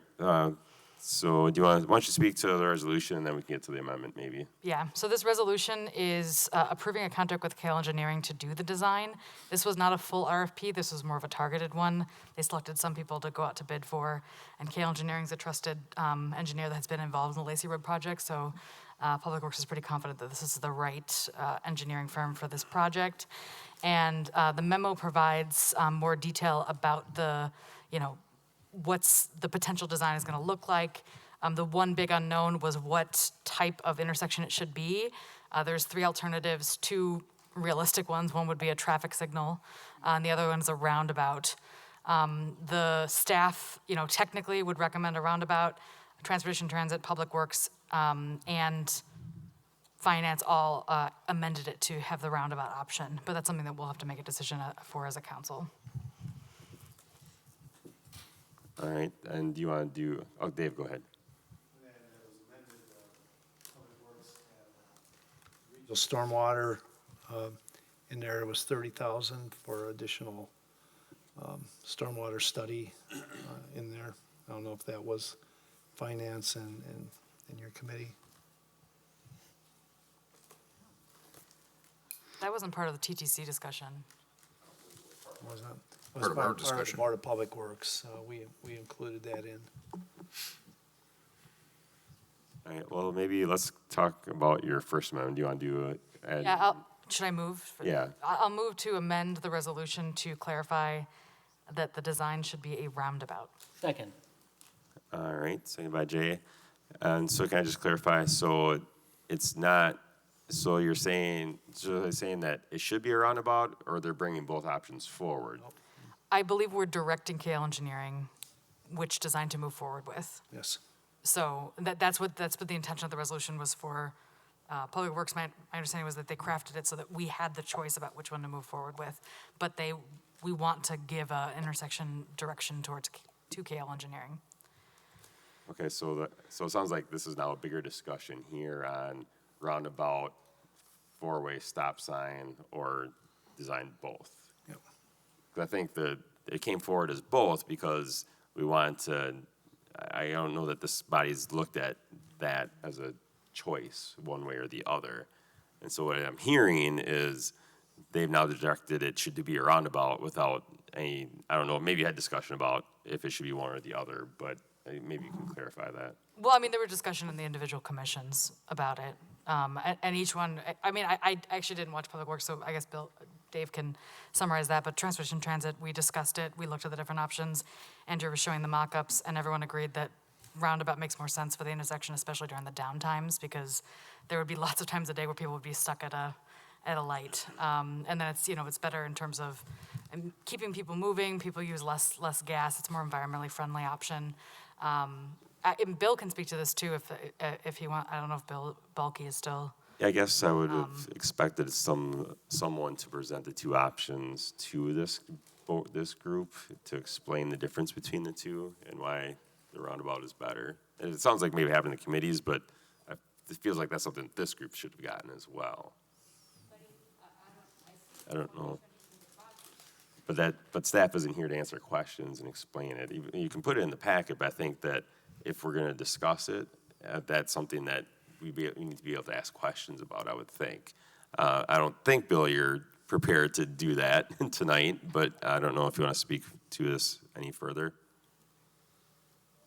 so why don't you speak to the resolution and then we can get to the amendment maybe? Yeah, so this resolution is approving a contract with Kale Engineering to do the design. This was not a full RFP, this was more of a targeted one. They selected some people to go out to bid for, and Kale Engineering is a trusted engineer that has been involved in the Lacy Road project, so Public Works is pretty confident that this is the right engineering firm for this project. And the memo provides more detail about the, what's the potential design is going to look like. The one big unknown was what type of intersection it should be. There's 3 alternatives, 2 realistic ones. One would be a traffic signal, and the other one is a roundabout. The staff, technically would recommend a roundabout. Transportation Transit, Public Works, and Finance all amended it to have the roundabout option, but that's something that we'll have to make a decision for as a council. All right, and do you want to do, Dave, go ahead. The stormwater, in there was 30,000 for additional stormwater study in there. I don't know if that was finance and in your committee. That wasn't part of the TTC discussion. Was that? Part of our Part of discussion. the Board of Public Works. We included that in. All right, well, maybe let's talk about your first amendment. Do you want to do it? Yeah, should I move? Yeah. I'll move to amend the resolution to clarify that the design should be a roundabout. Second. All right, seconded by Jay. And so can I just clarify, so it's not, so you're saying, that it should be a roundabout, or they're bringing both options forward? I believe we're directing Kale Engineering which design to move forward with. Yes. So that's what the intention of the resolution was for. Public Works, my understanding was that they crafted it so that we had the choice about which one to move forward with. But we want to give a intersection direction to Kale Engineering. Okay, so it sounds like this is now a bigger discussion here on roundabout, four-way stop sign, or design both. Yep. 'Cause I think that it came forward as both because we wanted to, I don't know that this body's looked at that as a choice, one way or the other. And so what I'm hearing is they've now directed it should be a roundabout without any, I don't know, maybe you had discussion about if it should be one or the other, but maybe you can clarify that. Well, I mean, there were discussion in the individual commissions about it. And each one, I mean, I actually didn't watch Public Works, so I guess Dave can summarize that. But Transportation Transit, we discussed it. We looked at the different options. Andrew was showing the mock-ups, and everyone agreed that roundabout makes more sense for the intersection, especially during the down times, because there would be lots of times a day where people would be stuck at a light. And then it's better in terms of keeping people moving. People use less gas. It's a more environmentally friendly option. And Bill can speak to this too if he want. I don't know if Bill Balke is still. Yeah, I guess I would have expected someone to present the two options to this group to explain the difference between the two and why the roundabout is better. And it sounds like maybe having the committees, but it feels like that's something this group should have gotten as well. I don't know. But staff isn't here to answer questions and explain it. You can put it in the packet, but I think that if we're going to discuss it, that's something that we need to be able to ask questions about, I would think. I don't think, Bill, you're prepared to do that tonight, but I don't know if you want to speak to this any further.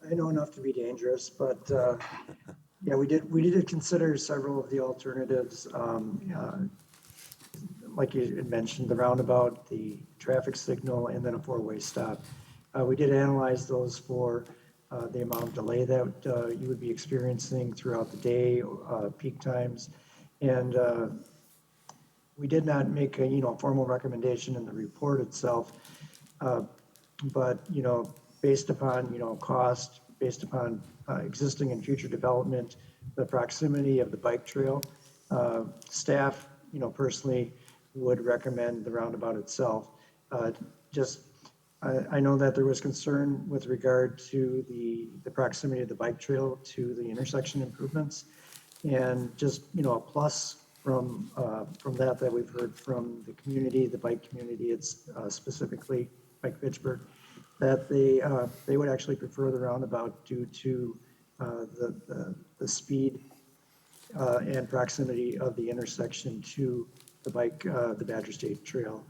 I know enough to be dangerous, but yeah, we did consider several of the alternatives. Like you had mentioned, the roundabout, the traffic signal, and then a four-way stop. We did analyze those for the amount of delay that you would be experiencing throughout the day, peak times, and we did not make a formal recommendation in the report itself, but based upon cost, based upon existing and future development, the proximity of the bike trail, staff personally would recommend the roundabout itself. I know that there was concern with regard to the proximity of the bike trail to the intersection improvements, and just a plus from that we've heard from the community, the bike community, it's specifically Bike Fitchburg, that they would actually prefer the roundabout due to the speed and proximity of the intersection to the Badger State Trail.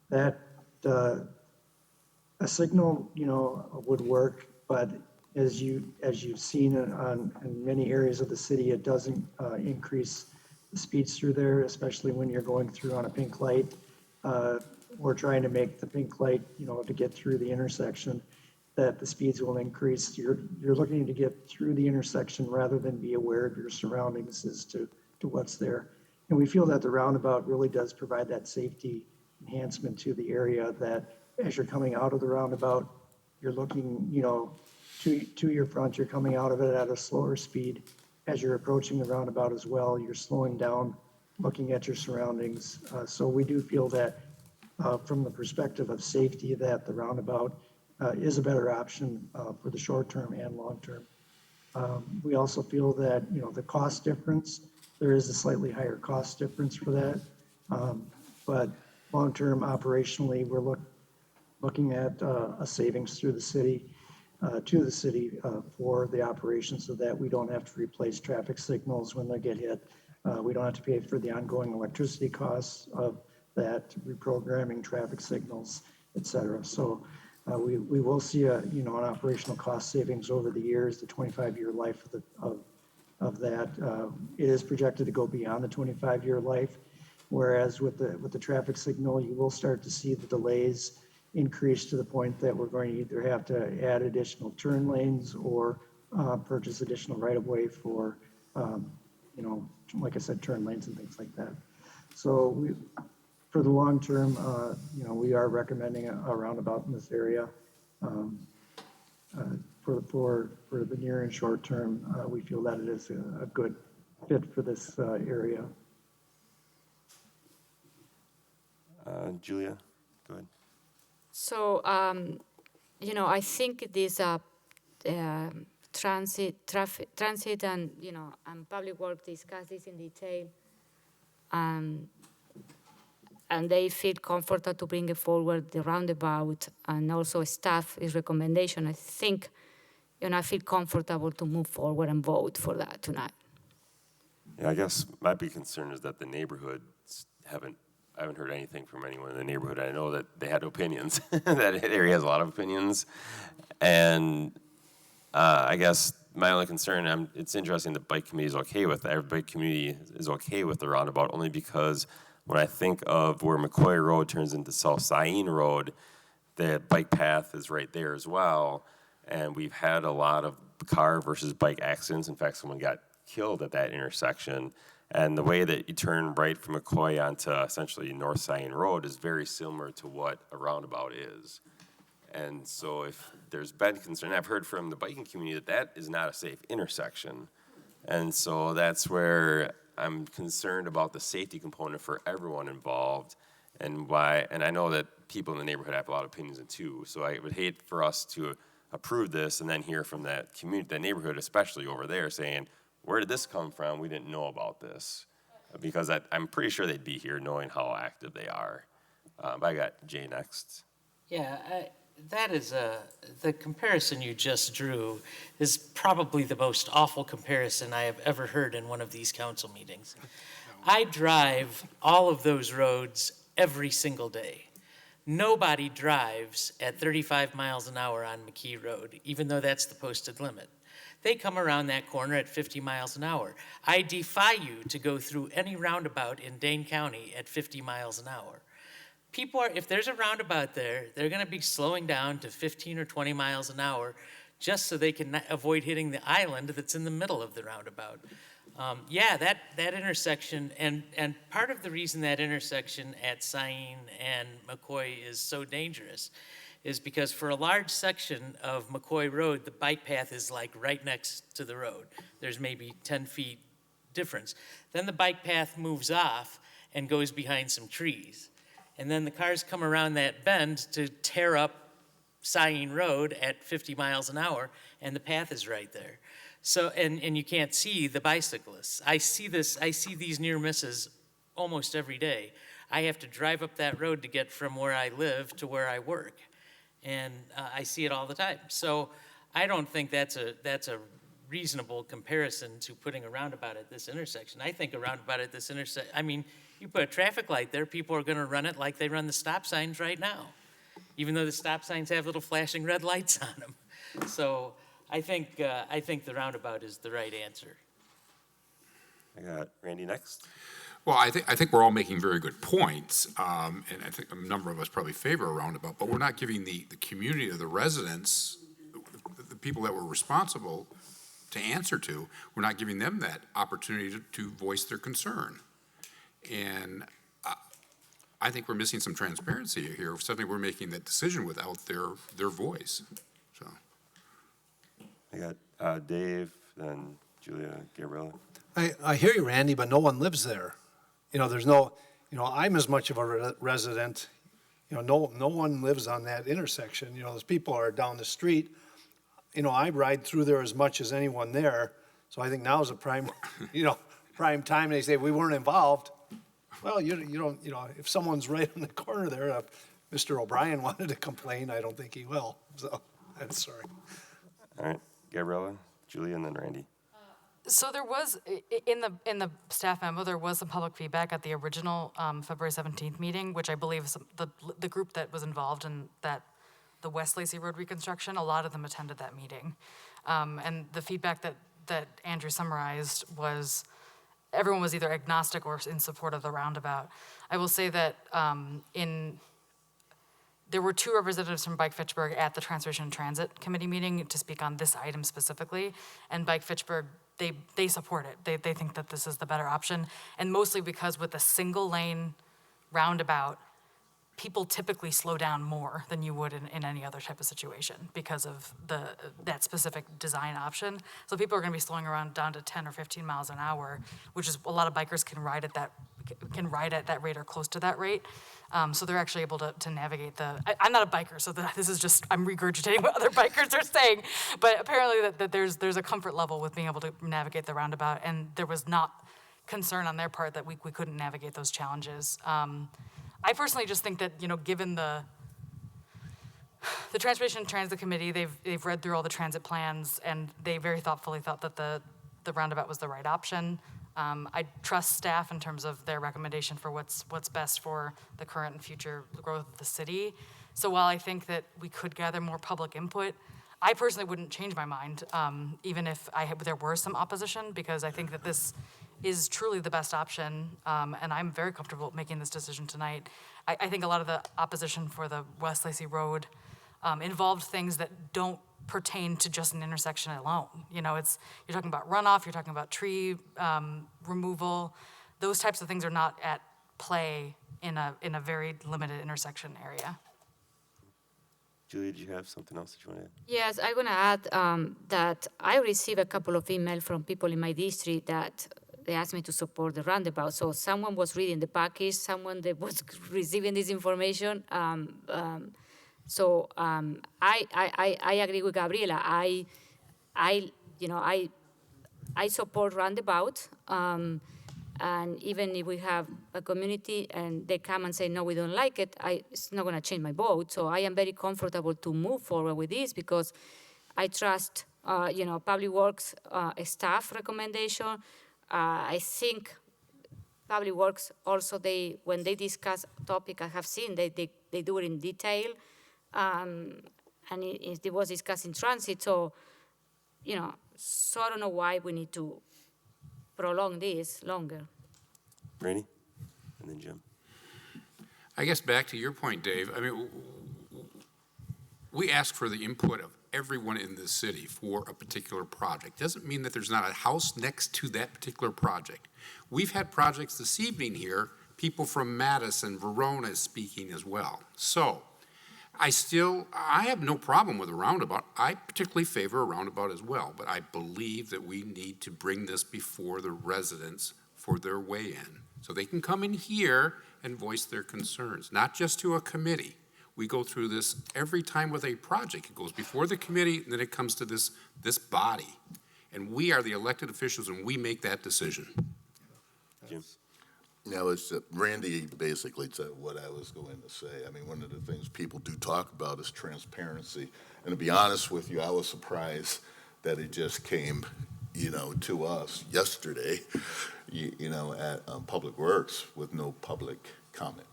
That a signal, would work, but as you've seen in many areas of the city, it doesn't increase the speeds through there, especially when you're going through on a pink light. We're trying to make the pink light, to get through the intersection, that the speeds will increase. You're looking to get through the intersection rather than be aware of your surroundings as to what's there. And we feel that the roundabout really does provide that safety enhancement to the area, that as you're coming out of the roundabout, you're looking, to your front, you're coming out of it at a slower speed. As you're approaching the roundabout as well, you're slowing down, looking at your surroundings. So we do feel that from the perspective of safety, that the roundabout is a better option for the short term and long term. We also feel that, the cost difference, there is a slightly higher cost difference for that. But long term operationally, we're looking at a savings through the city, to the city for the operation, so that we don't have to replace traffic signals when they get hit. We don't have to pay for the ongoing electricity costs of that, reprogramming traffic signals, et cetera. So we will see an operational cost savings over the years, the 25-year life of that. It is projected to go beyond the 25-year life, whereas with the traffic signal, you will start to see the delays increase to the point that we're going to either have to add additional turn lanes or purchase additional right-of-way for, like I said, turn lanes and things like that. So for the long term, we are recommending a roundabout in this area. For the near and short term, we feel that it is a good fit for this area. Julia, go ahead. So, I think this transit and, and public work discuss this in detail. And they feel comfortable to bring it forward, the roundabout, and also staff is recommendation. I think, I feel comfortable to move forward and vote for that tonight. Yeah, I guess my big concern is that the neighborhoods I haven't heard anything from anyone in the neighborhood. I know that they had opinions. That area has a lot of opinions. And I guess my only concern, it's interesting the bike committee is okay with that. Every bike community is okay with the roundabout, only because when I think of where McCoy Road turns into South Saline Road, the bike path is right there as well. And we've had a lot of car versus bike accidents. In fact, someone got killed at that intersection. And the way that you turn right from McCoy onto essentially North Saline Road is very similar to what a roundabout is. And so if there's been concern, I've heard from the biking community that is not a safe intersection. And so that's where I'm concerned about the safety component for everyone involved and why, and I know that people in the neighborhood have a lot of opinions too, so I would hate for us to approve this and then hear from that community, that neighborhood especially over there saying, where did this come from? We didn't know about this. Because I'm pretty sure they'd be here knowing how active they are. But I got Jay next. Yeah, that is the comparison you just drew is probably the most awful comparison I have ever heard in one of these council meetings. I drive all of those roads every single day. Nobody drives at 35 miles an hour on McKee Road, even though that's the posted limit. They come around that corner at 50 miles an hour. I defy you to go through any roundabout in Dane County at 50 miles an hour. People are, if there's a roundabout there, they're gonna be slowing down to 15 or 20 miles an hour just so they can avoid hitting the island that's in the middle of the roundabout. Yeah, that intersection, and part of the reason that intersection at Saline and McCoy is so dangerous is because for a large section of McCoy Road, the bike path is like right next to the road. There's maybe 10 feet difference. Then the bike path moves off and goes behind some trees. And then the cars come around that bend to tear up Saline Road at 50 miles an hour, and the path is right there. So, and you can't see the bicyclists. I see these near misses almost every day. I have to drive up that road to get from where I live to where I work. And I see it all the time. So I don't think that's a reasonable comparison to putting a roundabout at this intersection. I think a roundabout at this intersection, I mean, you put a traffic light there, people are gonna run it like they run the stop signs right now, even though the stop signs have little flashing red lights on them. So I think the roundabout is the right answer. I got Randy next. Well, I think we're all making very good points, and I think a number of us probably favor a roundabout, but we're not giving the community of the residents, the people that we're responsible to answer to, we're not giving them that opportunity to voice their concern. And I think we're missing some transparency here. Suddenly we're making that decision without their voice, so. I got Dave, then Julia, Gabriella. I hear you, Randy, but no one lives there. There's no, I'm as much of a resident, no one lives on that intersection. Those people are down the street. I ride through there as much as anyone there. So I think now is a prime time. They say we weren't involved. Well, you don't, if someone's right in the corner there, if Mr. O'Brien wanted to complain, I don't think he will. So I'm sorry. All right, Gabriella, Julia, and then Randy. So there was, in the staff memo, there was some public feedback at the original February 17th meeting, which I believe the group that was involved in the West Lacy Road reconstruction, a lot of them attended that meeting. And the feedback that Andrew summarized was everyone was either agnostic or in support of the roundabout. I will say that there were 2 representatives from Bike Fitchburg at the Transportation and Transit Committee meeting to speak on this item specifically, and Bike Fitchburg, they support it. They think that this is the better option, and mostly because with a single lane roundabout, people typically slow down more than you would in any other type of situation because of that specific design option. So people are gonna be slowing around down to 10 or 15 miles an hour, which is a lot of bikers can ride at that rate or close to that rate. So they're actually able to navigate I'm not a biker, so this is just, I'm regurgitating what other bikers are saying. But apparently that there's a comfort level with being able to navigate the roundabout, and there was not concern on their part that we couldn't navigate those challenges. I personally just think that, given the Transportation and Transit Committee, they've read through all the transit plans, and they very thoughtfully thought that the roundabout was the right option. I trust staff in terms of their recommendation for what's best for the current and future growth of the city. So while I think that we could gather more public input, I personally wouldn't change my mind, even if there were some opposition, because I think that this is truly the best option, and I'm very comfortable making this decision tonight. I think a lot of the opposition for the West Lacy Road involved things that don't pertain to just an intersection alone. You're talking about runoff, you're talking about tree removal. Those types of things are not at play in a very limited intersection area. Julia, did you have something else that you wanted? Yes, I'm going to add that I received a couple of emails from people in my district that they asked me to support the roundabout. So someone was reading the package, someone that was receiving this information. So I agree with Gabriela. I support roundabout. And even if we have a community and they come and say, no, we don't like it, it's not going to change my vote. So I am very comfortable to move forward with this because I trust, Public Works staff recommendation. I think Public Works also, when they discuss topic, I have seen they do it in detail. And it was discussed in transit. So, so I don't know why we need to prolong this longer. Rainey? And then Jim. I guess back to your point, Dave, I mean, we ask for the input of everyone in this city for a particular project. Doesn't mean that there's not a house next to that particular project. We've had projects this evening here, people from Madison, Verona speaking as well. So I have no problem with a roundabout. I particularly favor a roundabout as well, but I believe that we need to bring this before the residents for their weigh-in. So they can come in here and voice their concerns, not just to a committee. We go through this every time with a project. It goes before the committee, and then it comes to this body. And we are the elected officials, and we make that decision. Jim? No, Randy basically said what I was going to say. I mean, one of the things people do talk about is transparency. And to be honest with you, I was surprised that it just came, to us yesterday, at Public Works with no public comment.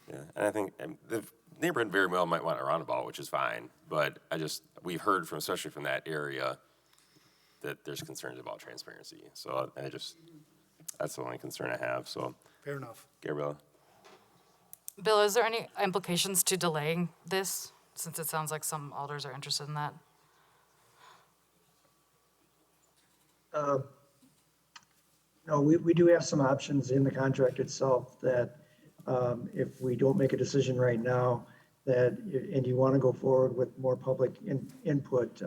Yeah, and I think the neighborhood very well might want a roundabout, which is fine. But we've heard especially from that area, that there's concerns about transparency. So that's the only concern I have. So Fair enough. Gabriella? Bill, is there any implications to delaying this, since it sounds like some alders are interested in that? No, we do have some options in the contract itself that if we don't make a decision right now, and you want to go forward with more public input,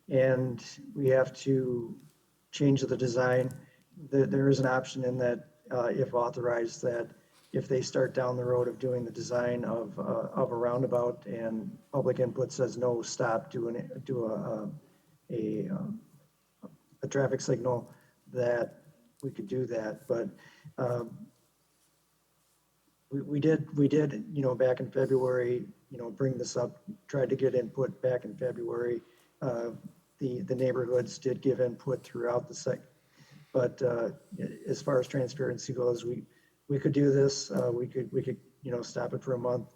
and we have to change the design, there is an option in that, if authorized, that if they start down the road of doing the design of a roundabout and public input says no, stop, do a traffic signal, that we could do that. But we did, back in February, bring this up, tried to get input back in February. The neighborhoods did give input throughout the site. But as far as transparency goes, we could do this. We could stop it for a month,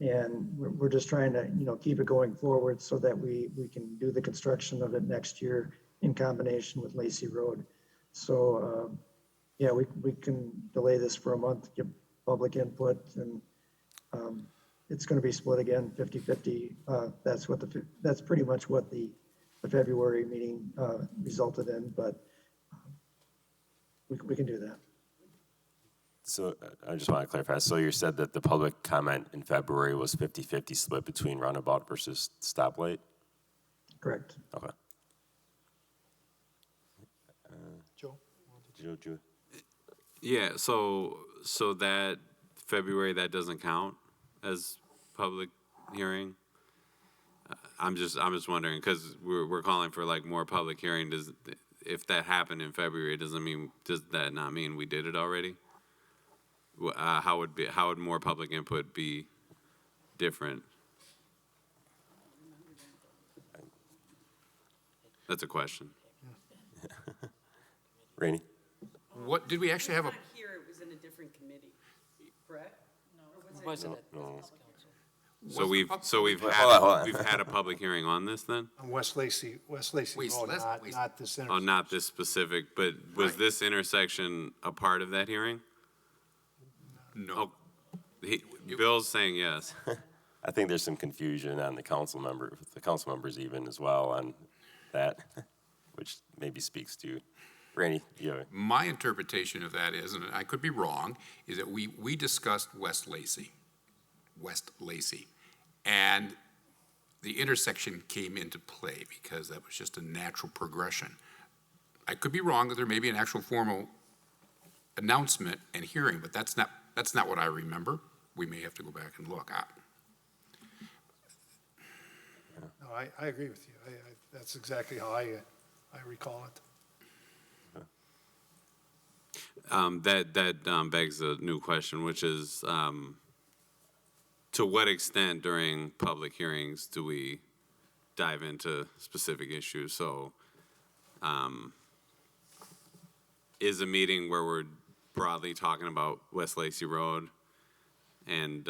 and we're just trying to keep it going forward so that we can do the construction of it next year in combination with Lacy Road. So we can delay this for a month, give public input, and it's going to be split again 50-50. That's pretty much what the February meeting resulted in, but we can do that. So I just want to clarify. So you said that the public comment in February was 50-50 split between roundabout versus stoplight? Correct. Okay. Joe? Joe. Yeah, so that February, that doesn't count as public hearing? I'm just wondering, because we're calling for like more public hearing. If that happened in February, does that not mean we did it already? How would more public input be different? That's a question. Rainey? What, did we actually have a, Here, it was in a different committee, correct? Wasn't it? No. So we've Hold on. we've had a public hearing on this then? On West Lacy Road, not this intersection. Oh, not this specific, but was Right. this intersection a part of that hearing? no, Bill's saying yes. I think there's some confusion on the council members even as well on that, which maybe speaks to Rainey. my interpretation of that is, and I could be wrong, is that we discussed West Lacy, and the intersection came into play because that was just a natural progression. I could be wrong, that there may be an actual formal announcement and hearing, but that's not what I remember. We may have to go back and look. No, I agree with you. That's exactly how I recall it. That begs a new question, which is, to what extent during public hearings do we dive into specific issues? So, is a meeting where we're broadly talking about West Lacy Road and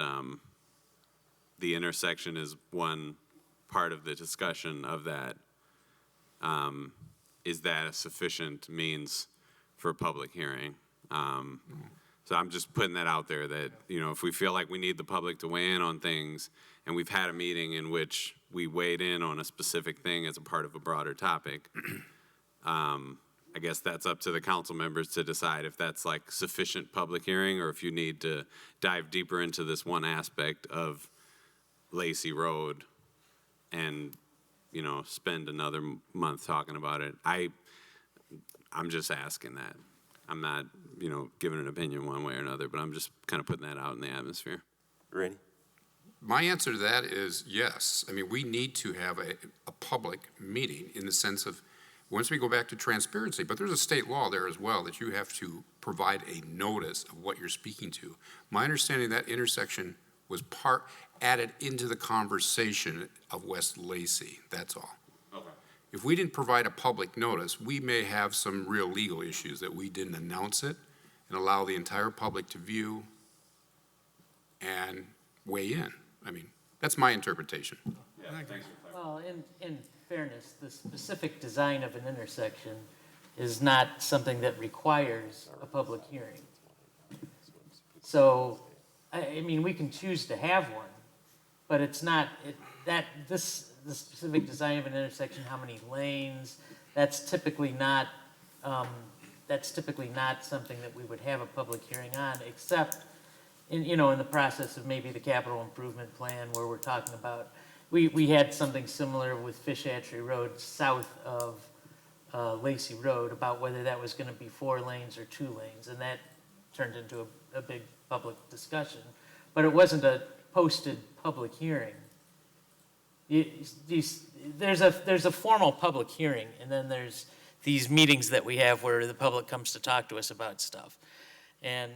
the intersection is one part of the discussion of that, is that a sufficient means for public hearing? So I'm just putting that out there that, if we feel like we need the public to weigh in on things, and we've had a meeting in which we weighed in on a specific thing as a part of a broader topic, I guess that's up to the council members to decide if that's like sufficient public hearing, or if you need to dive deeper into this one aspect of Lacy Road and, spend another month talking about it. I'm just asking that. I'm not, giving an opinion one way or another, but I'm just kind of putting that out in the atmosphere. Rainey? My answer to that is yes. I mean, we need to have a public meeting in the sense of, once we go back to transparency, but there's a state law there as well that you have to provide a notice of what you're speaking to. My understanding, that intersection was added into the conversation of West Lacy, that's all. Okay. If we didn't provide a public notice, we may have some real legal issues that we didn't announce it and allow the entire public to view and weigh in. I mean, that's my interpretation. Yeah, thanks. Well, in fairness, the specific design of an intersection is not something that requires a public hearing. So, I mean, we can choose to have one, but it's not, the specific design of an intersection, how many lanes, that's typically not something that we would have a public hearing on, except in the process of maybe the capital improvement plan where we're talking about, we had something similar with Fish Hatchery Road south of Lacy Road about whether that was going to be 4 lanes or 2 lanes, and that turned into a big public discussion. But it wasn't a posted public hearing. There's a formal public hearing, and then there's these meetings that we have where the public comes to talk to us about stuff. And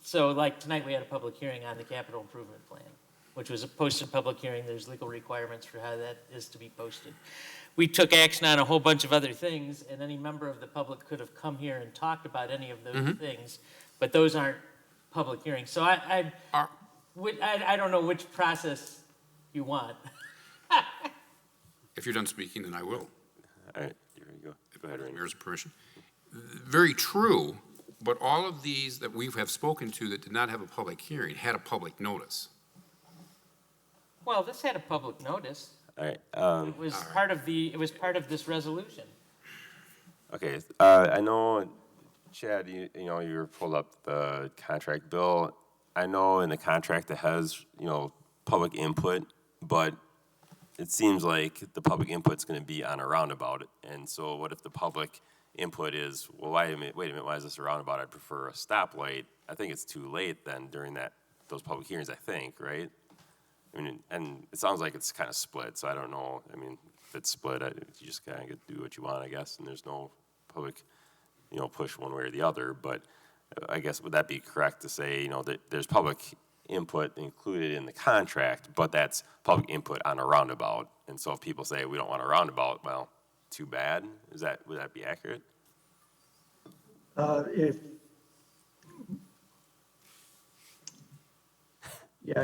so like tonight we had a public hearing on the capital improvement plan, which was a posted public hearing. There's legal requirements for how that is to be posted. We took action on a whole bunch of other things, and any member of the public could have come here and talked about any of those things, but those aren't public hearings. So I don't know which process you want. If you're done speaking, then I will. All right, here you go. Go ahead, Rainey. Mayor's permission. Very true, but all of these that we have spoken to that did not have a public hearing had a public notice. Well, this had a public notice. All right. It was part of this resolution. Okay. I know Chad, you know, you pulled up the contract bill. I know in the contract it has, you know, public input, but it seems like the public input's gonna be on a roundabout. And so what if the public input is, well, wait a minute, why is this a roundabout? I'd prefer a stoplight. I think it's too late then during those public hearings, I think, right? I mean, and it sounds like it's kind of split, so I don't know. I mean, if it's split, you just kind of get to do what you want, I guess, and there's no public, you know, push one way or the other. But I guess, would that be correct to say, you know, that there's public input included in the contract, but that's public input on a roundabout? And so if people say, we don't want a roundabout, well, too bad. Would that be accurate? I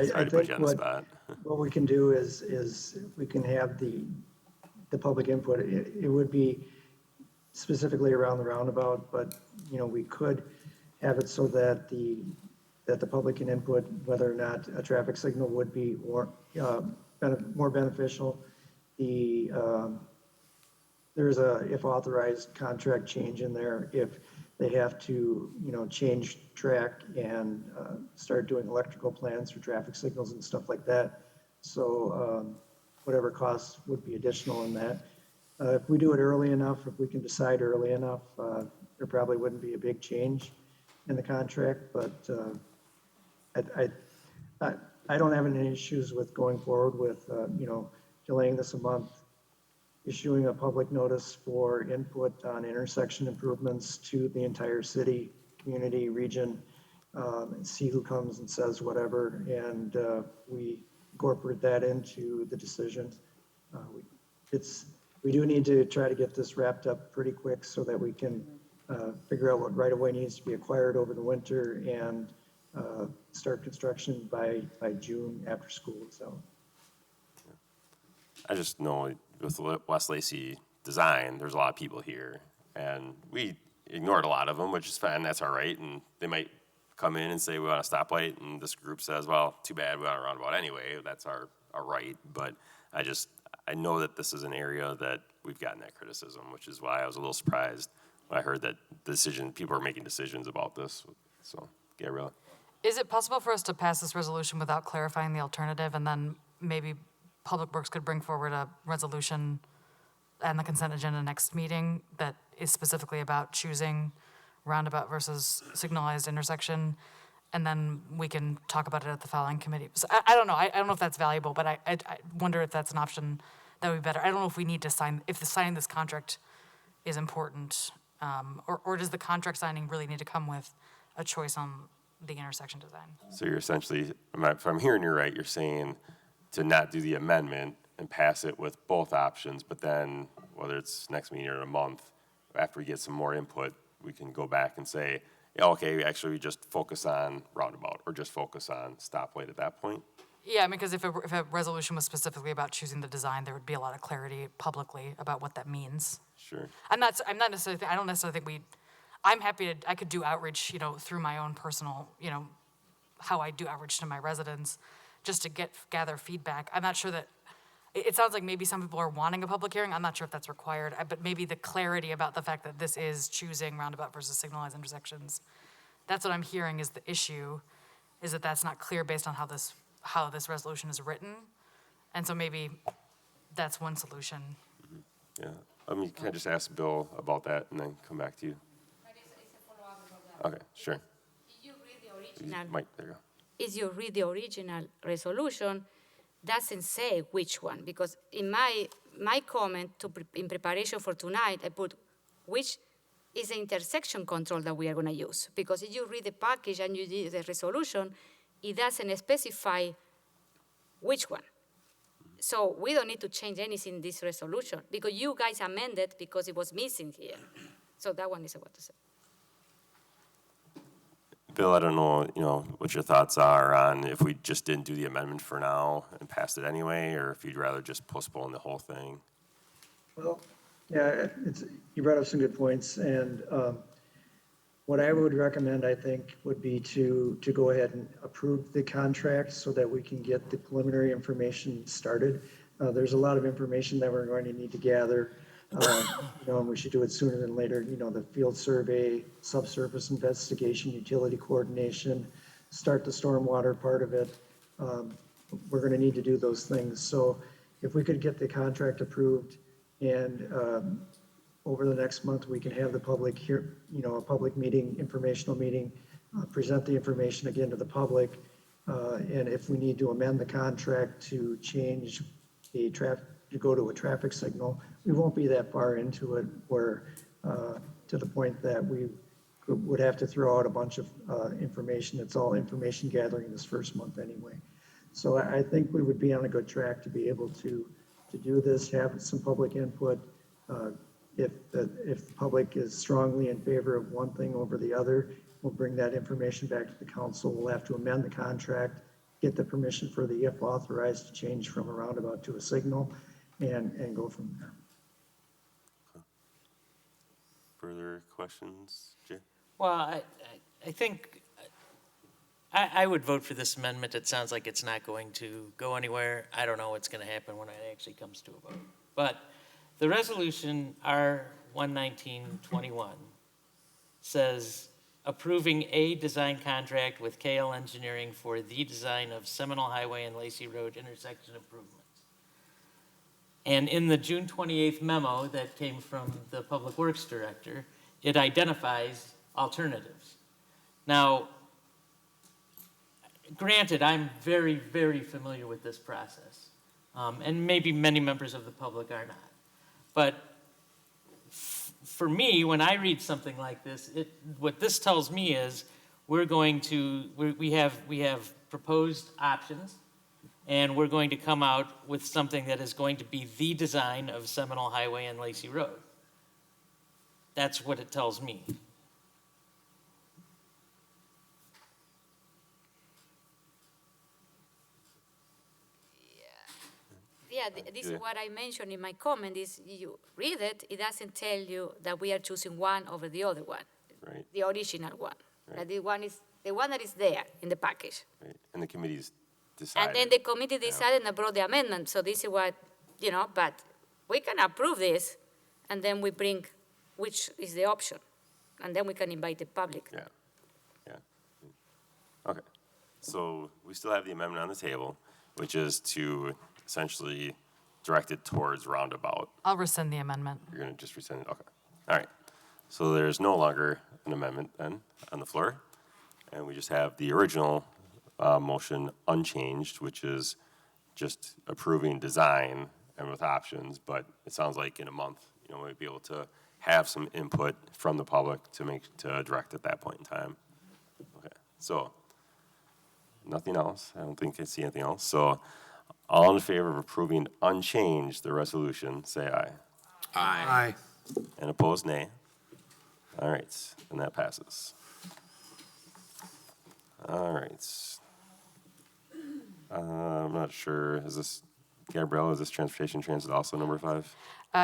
Sorry to put think you on the spot. what we can do is we can have the public input. It would be specifically around the roundabout, but, you know, we could have it so that the public can input whether or not a traffic signal would be more beneficial. There's a, if authorized, contract change in there, if they have to, you know, change track and start doing electrical plans for traffic signals and stuff like that. So whatever costs would be additional in that. If we do it early enough, if we can decide early enough, there probably wouldn't be a big change in the contract, but I don't have any issues with going forward with, you know, delaying this a month, issuing a public notice for input on intersection improvements to the entire city, community, region, and see who comes and says whatever, and we incorporate that into the decision. We do need to try to get this wrapped up pretty quick so that we can figure out what right-of-way needs to be acquired over the winter and start construction by June after school, so. I just know with West Lacey design, there's a lot of people here, and we ignored a lot of them, which is fine, that's all right, and they might come in and say, we want a stoplight, and this group says, well, too bad, we want a roundabout anyway, that's our right, but I know that this is an area that we've gotten that criticism, which is why I was a little surprised when I heard that people are making decisions about this, so, Gabriella. Is it possible for us to pass this resolution without clarifying the alternative, and then maybe Public Works could bring forward a resolution and the consent agenda next meeting that is specifically about choosing roundabout versus signalized intersection, and then we can talk about it at the following committee? So I don't know. I don't know if that's valuable, but I wonder if that's an option that would be better. I don't know if we need to signing this contract is important, or does the contract signing really need to come with a choice on the intersection design? So you're essentially, if I'm hearing you right, you're saying to not do the amendment and pass it with both options, but then whether it's next meeting or a month, after we get some more input, we can go back and say, yeah, okay, actually we just focus on roundabout or just focus on stoplight at that point? Yeah, I mean, because if a resolution was specifically about choosing the design, there would be a lot of clarity publicly about what that means. Sure. I'm not necessarily, I don't necessarily think I'm happy I could do outreach, you know, through my own personal, you know, how I do outreach to my residents, just to gather feedback. I'm not sure that, it sounds like maybe some people are wanting a public hearing. I'm not sure if that's required, but maybe the clarity about the fact that this is choosing roundabout versus signalized intersections. That's what I'm hearing is the issue, is that that's not clear based on how this resolution is written. And so maybe that's one solution. Yeah, can I just ask Bill about that and then come back to you? Okay, sure. If you read the original, Mike, there you go. if you read the original resolution, doesn't say which one, because in my comment in preparation for tonight, I put which is the intersection control that we are going to use. Because if you read the package and you read the resolution, it doesn't specify which one. So we don't need to change anything in this resolution, because you guys amended because it was missing here. So that one is what to say. Bill, I don't know, what your thoughts are on if we just didn't do the amendment for now and passed it anyway, or if you'd rather just postpone the whole thing. Well, yeah, you brought up some good points, and what I would recommend, I think, would be to go ahead and approve the contract so that we can get the preliminary information started. There's a lot of information that we're going to need to gather. And we should do it sooner than later, the field survey, subsurface investigation, utility coordination, start the stormwater part of it. We're gonna need to do those things. So if we could get the contract approved and, over the next month, we can have the public here, a public meeting, informational meeting, present the information again to the public. And if we need to amend the contract to change to go to a traffic signal, we won't be that far into it where, to the point that we would have to throw out a bunch of information. It's all information gathering this first month anyway. So I think we would be on a good track to be able to do this, have some public input. If the public is strongly in favor of one thing over the other, we'll bring that information back to the council. We'll have to amend the contract, get the permission for the if authorized to change from a roundabout to a signal, and go from there. Further questions, Jay? Well, I think I would vote for this amendment. It sounds like it's not going to go anywhere. I don't know what's going to happen when it actually comes to a vote. But the resolution R-11921 says approving a design contract with KL Engineering for the design of Seminole Highway and Lacey Road intersection improvements. And in the June 28th memo that came from the Public Works Director, it identifies alternatives. Now, granted, I'm very, very familiar with this process, and maybe many members of the public are not. But for me, when I read something like this, what this tells me is we have proposed options, and we're going to come out with something that is going to be the design of Seminole Highway and Lacey Road. That's what it tells me. Yeah, this is what I mentioned in my comment, is you read it, it doesn't tell you that we are choosing one over the other one, Right. the original one. Right. That the one that is there in the package. Right. And the committee's decided. And then the committee decided and brought the amendment, so this is what, but we can approve this, and then we bring which is the option, and then we can invite the public. Yeah. Okay. So we still have the amendment on the table, which is to essentially direct it towards roundabout. I'll rescind the amendment. You're going to just rescind it? Okay. All right. So there's no longer an amendment then on the floor, and we just have the original motion unchanged, which is just approving design and with options, but it sounds like in a month, we'll be able to have some input from the public to direct at that point in time. Okay. So nothing else. I don't think I see anything else. So all in favor of approving unchanged the resolution, say aye. Aye. And opposed, nay. All right, and that passes. All right. I'm not sure, is this, Gabrielle, is this transportation transit also number 5?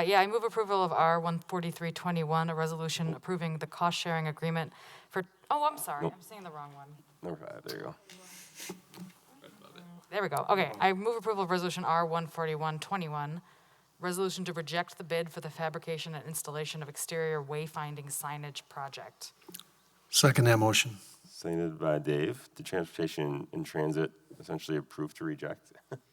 Yeah, I move approval of R-14321, a resolution approving the cost-sharing agreement for, I'm sorry, Nope. I'm saying the wrong one. Number 5, there you go. There we go. Okay, I move approval of resolution R-14121, resolution to reject the bid for the fabrication and installation of exterior wayfinding signage project. Second that motion. Seconded by Dave. The transportation in transit essentially approved to reject.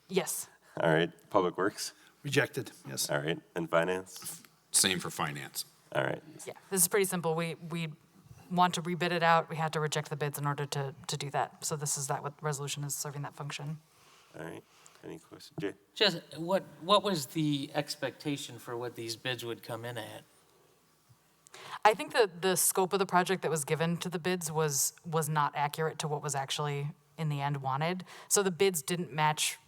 Yes. All right, Public Works. Rejected, yes. All right, and Finance. Same for finance. All right, Yeah, this is pretty simple. We want to rebid it out. We had to reject the bids in order to do that. So this is what resolution is serving that function. all right. Any questions? Jay? Just, what was the expectation for what these bids would come in at? I think that the scope of the project that was given to the bids was not accurate to what was actually in the end wanted. So the bids didn't match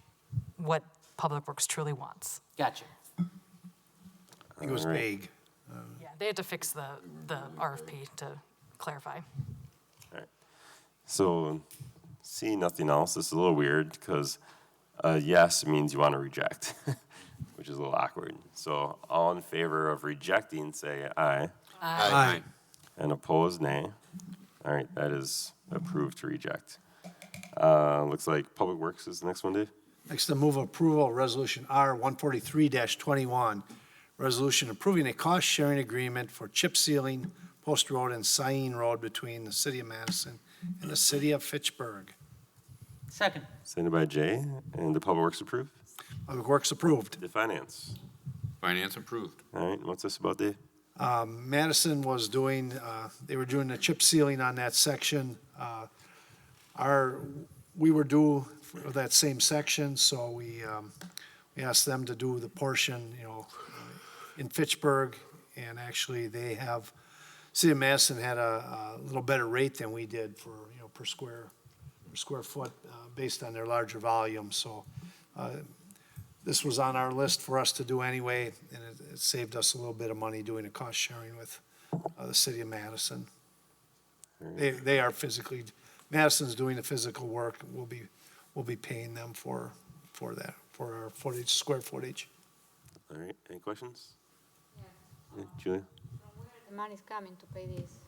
what Public Works truly wants. Gotcha. I think it was All right. vague. Yeah, they had to fix the RFP to clarify. All right. So, see nothing else. This is a little weird because yes means you want to reject, which is a little awkward. So, all in favor of rejecting, say aye. Aye. And opposed, nay. All right, that is approved to reject. Looks like Public Works is the next one, Dave. Next, I move approval of resolution R-143-21, resolution approving a cost-sharing agreement for chip sealing Post Road and Sain Road between the city of Madison and the city of Fitchburg. Second. Seconded by Jay. And the Public Works approved? Public Works approved. The Finance? Finance approved. All right, what's this about, Dave? Madison was doing, they were doing the chip sealing on that section. We were due for that same section, so we asked them to do the portion, in Fitchburg. And actually, they have, City of Madison had a little better rate than we did for, per square foot, based on their larger volume. So this was on our list for us to do anyway, and it saved us a little bit of money doing a cost sharing with the City of Madison. They are physically, Madison's doing the physical work. We'll be paying them for that, for our footage, square footage. All right, any questions? Yeah, Julia? The money's coming to pay this.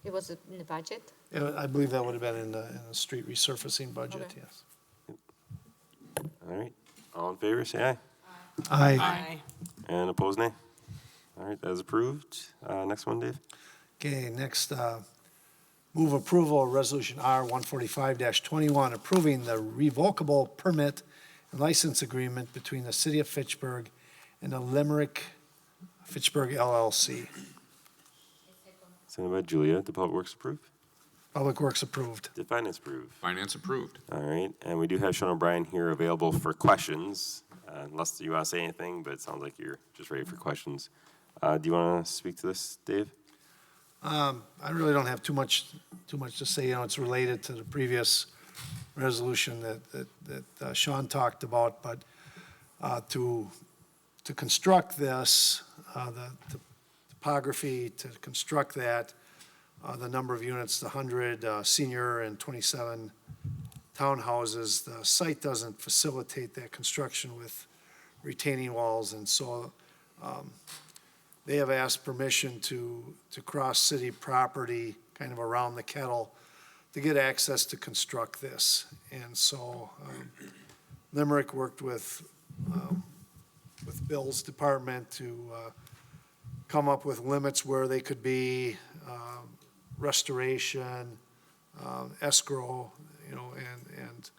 It was in the budget? Yeah, I believe that would have been in the street resurfacing budget, Okay. yes. All right, all in favor, say aye. Aye. And opposed, nay. All right, that is approved. Next one, Dave? Okay, next, move approval of Resolution R 145-21, approving the revocable permit and license agreement between the City of Fitchburg and the Limerick Fitchburg LLC. Seconded by Julia. The Public Works approved? Public Works approved. The Finance approved? Finance approved. All right, and we do have Sean O'Brien here available for questions, unless you want to say anything, but it sounds like you're just ready for questions. Do you want to speak to this, Dave? I really don't have too much to say. It's related to the previous resolution that Sean talked about, but to construct this, the topography, to construct that, the number of units, the 100 senior and 27 townhouses, the site doesn't facilitate that construction with retaining walls, and so they have asked permission to cross city property, kind of around the kettle, to get access to construct this. And so Limerick worked with Bill's department to come up with limits where they could be, restoration, escrow, and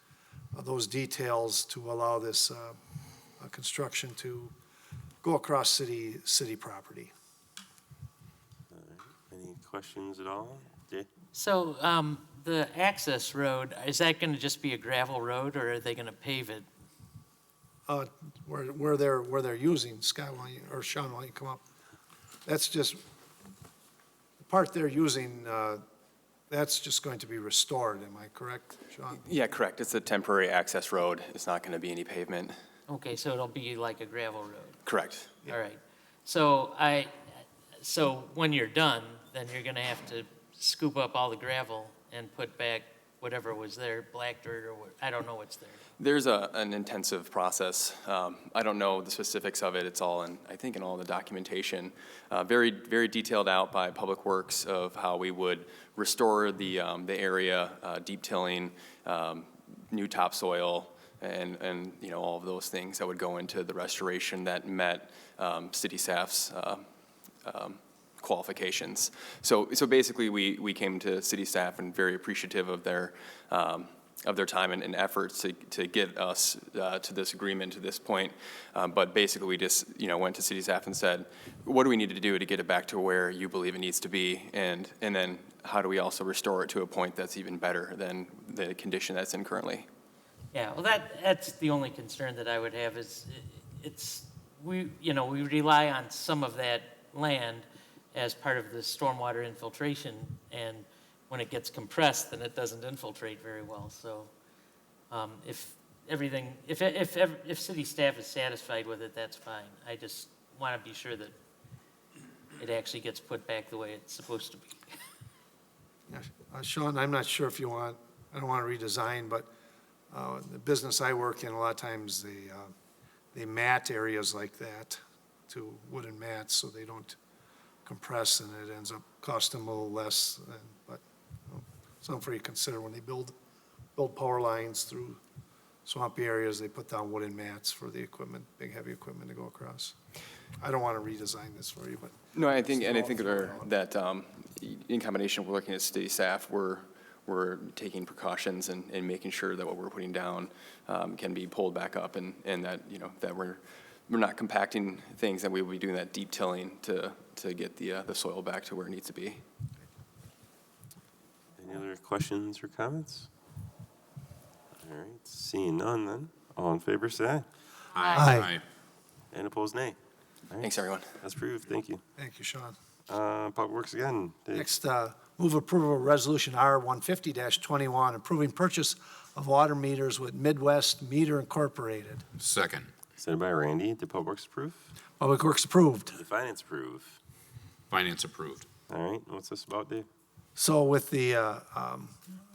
those details to allow this construction to go across city property. All right. Any questions at all? Jay? So the access road, is that going to just be a gravel road, or are they going to pave it? Where they're using, Scott, or Sean, why don't you come up? That's just, the part they're using, that's just going to be restored, am I correct, Sean? Yeah, correct. It's a temporary access road. It's not going to be any pavement. Okay, so it'll be like a gravel road. Correct. All right. So when you're done, then you're going to have to scoop up all the gravel and put back whatever was there, black dirt or what, I don't know what's there. There's an intensive process. I don't know the specifics of it. It's all I think in all the documentation, very, very detailed out by Public Works of how we would restore the area, deep tilling, new topsoil, and all of those things that would go into the restoration that met city staff's qualifications. So basically, we came to city staff and very appreciative of their time and efforts to get us to this agreement to this point. But basically, we just went to city staff and said, what do we need to do to get it back to where you believe it needs to be, and then how do we also restore it to a point that's even better than the condition that's in currently? Yeah, well, that's the only concern that I would have is we rely on some of that land as part of the stormwater infiltration, and when it gets compressed, then it doesn't infiltrate very well. So if city staff is satisfied with it, that's fine. I just want to be sure that it actually gets put back the way it's supposed to be. Sean, I'm not sure if you want, I don't want to redesign, but the business I work in, a lot of times they mat areas like that to wooden mats so they don't compress, and it ends up costing them a little less. But something for you to consider when they build power lines through swampy areas, they put down wooden mats for the equipment, big heavy equipment to go across. I don't want to redesign this for you, but. No, I think that in combination, we're looking at city staff, we're taking precautions and making sure that what we're putting down can be pulled back up and that, that we're not compacting things, and we will be doing that deep tilling to get the soil back to where it needs to be. Any other questions or comments? All right, seeing none then. All in favor, say aye. Aye. And opposed, nay. All right, Thanks, everyone. that's approved. Thank you. Thank you, Sean. Public Works again. Dave. Next, move approval of Resolution R-150-21, approving purchase of water meters with Midwest Meter Incorporated. Second. Sent by Randy. Did Public Works approve? Public Works approved. Did Finance approve? Finance approved. All right, what's this about, Dave? So with the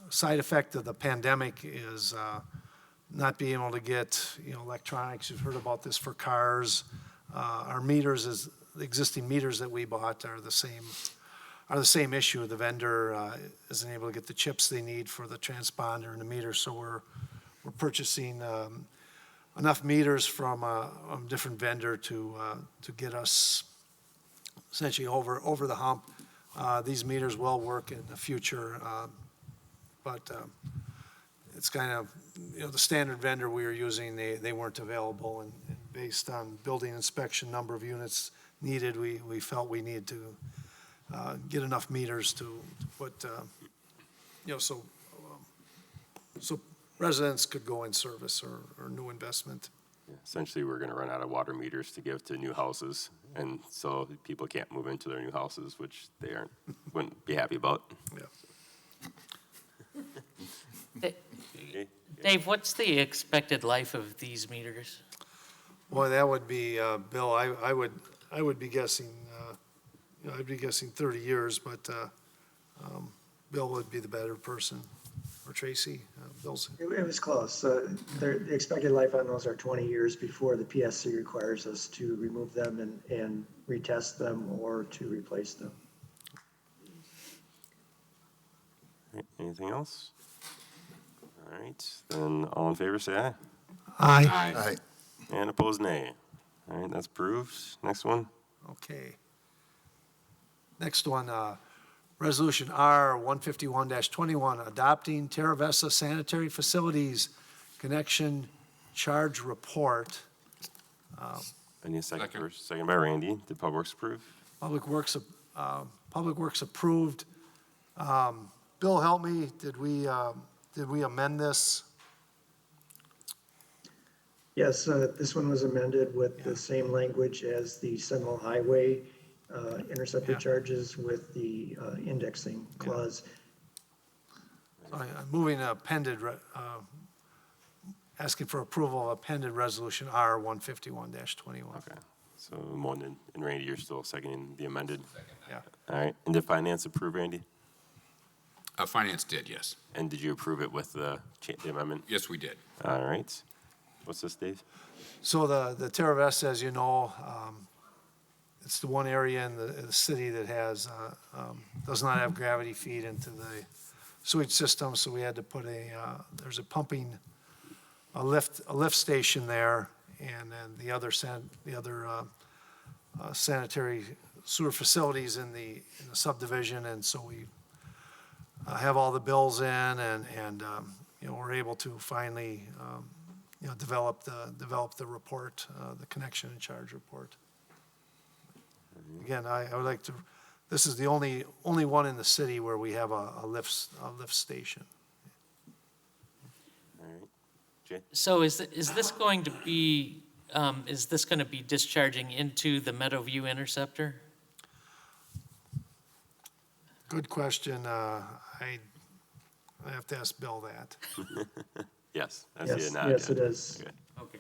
side effect of the pandemic is not being able to get, electronics. You've heard about this for cars. Our meters, the existing meters that we bought are the same issue. The vendor isn't able to get the chips they need for the transponder and the meter, so we're purchasing enough meters from a different vendor to get us essentially over the hump. These meters will work in the future, but it's kind of, the standard vendor we were using, they weren't available, and based on building inspection, number of units needed, we felt we needed to get enough meters to put, so residents could go in service or new investment. Yeah, essentially, we're going to run out of water meters to give to new houses, and so people can't move into their new houses, which they wouldn't be happy about. Yeah. Dave, what's the expected life of these meters? Boy, that would be, Bill, I would be guessing, I'd be guessing 30 years, but Bill would be the better person. Or Tracy, Bill's. It was close. The expected life on those are 20 years before the PSC requires us to remove them and retest them or to replace them. Anything else? All right, then all in favor, say aye. Aye. Aye. And opposed, nay. All right, that's approved. Next one. Okay. Next one, Resolution R-151-21, adopting Terra Vista Sanitary Facilities Connection Charge Report. I need a second Second. first. Second by Randy. Did Public Works approve? Public Works approved. Bill, help me, did we amend this? Yes, this one was amended with the same language as the Seminole Highway interceptor charges with the indexing clause. I'm moving asking for approval of appended resolution R-151-21. Okay. So Moen and Randy, you're still seconding the amended? Yeah. All right. And did Finance approve, Randy? Finance did, yes. And did you approve it with the amendment? Yes, we did. All right. What's this, Dave? So the Terra Vista, as you know, it's the one area in the city that does not have gravity feed into the sewage system, so we had to put there's a lift station there, and then the other sanitary sewer facilities in the subdivision, and so we have all the bills in, and we're able to finally develop the report, the connection and charge report. Again, I would like to. This is the only one in the city where we have a lift station. All right. Jay? So is this going to be discharging into the Meadowview interceptor? Good question. I have to ask Bill that. Yes. I see it now. Yes, it is. Okay. Okay.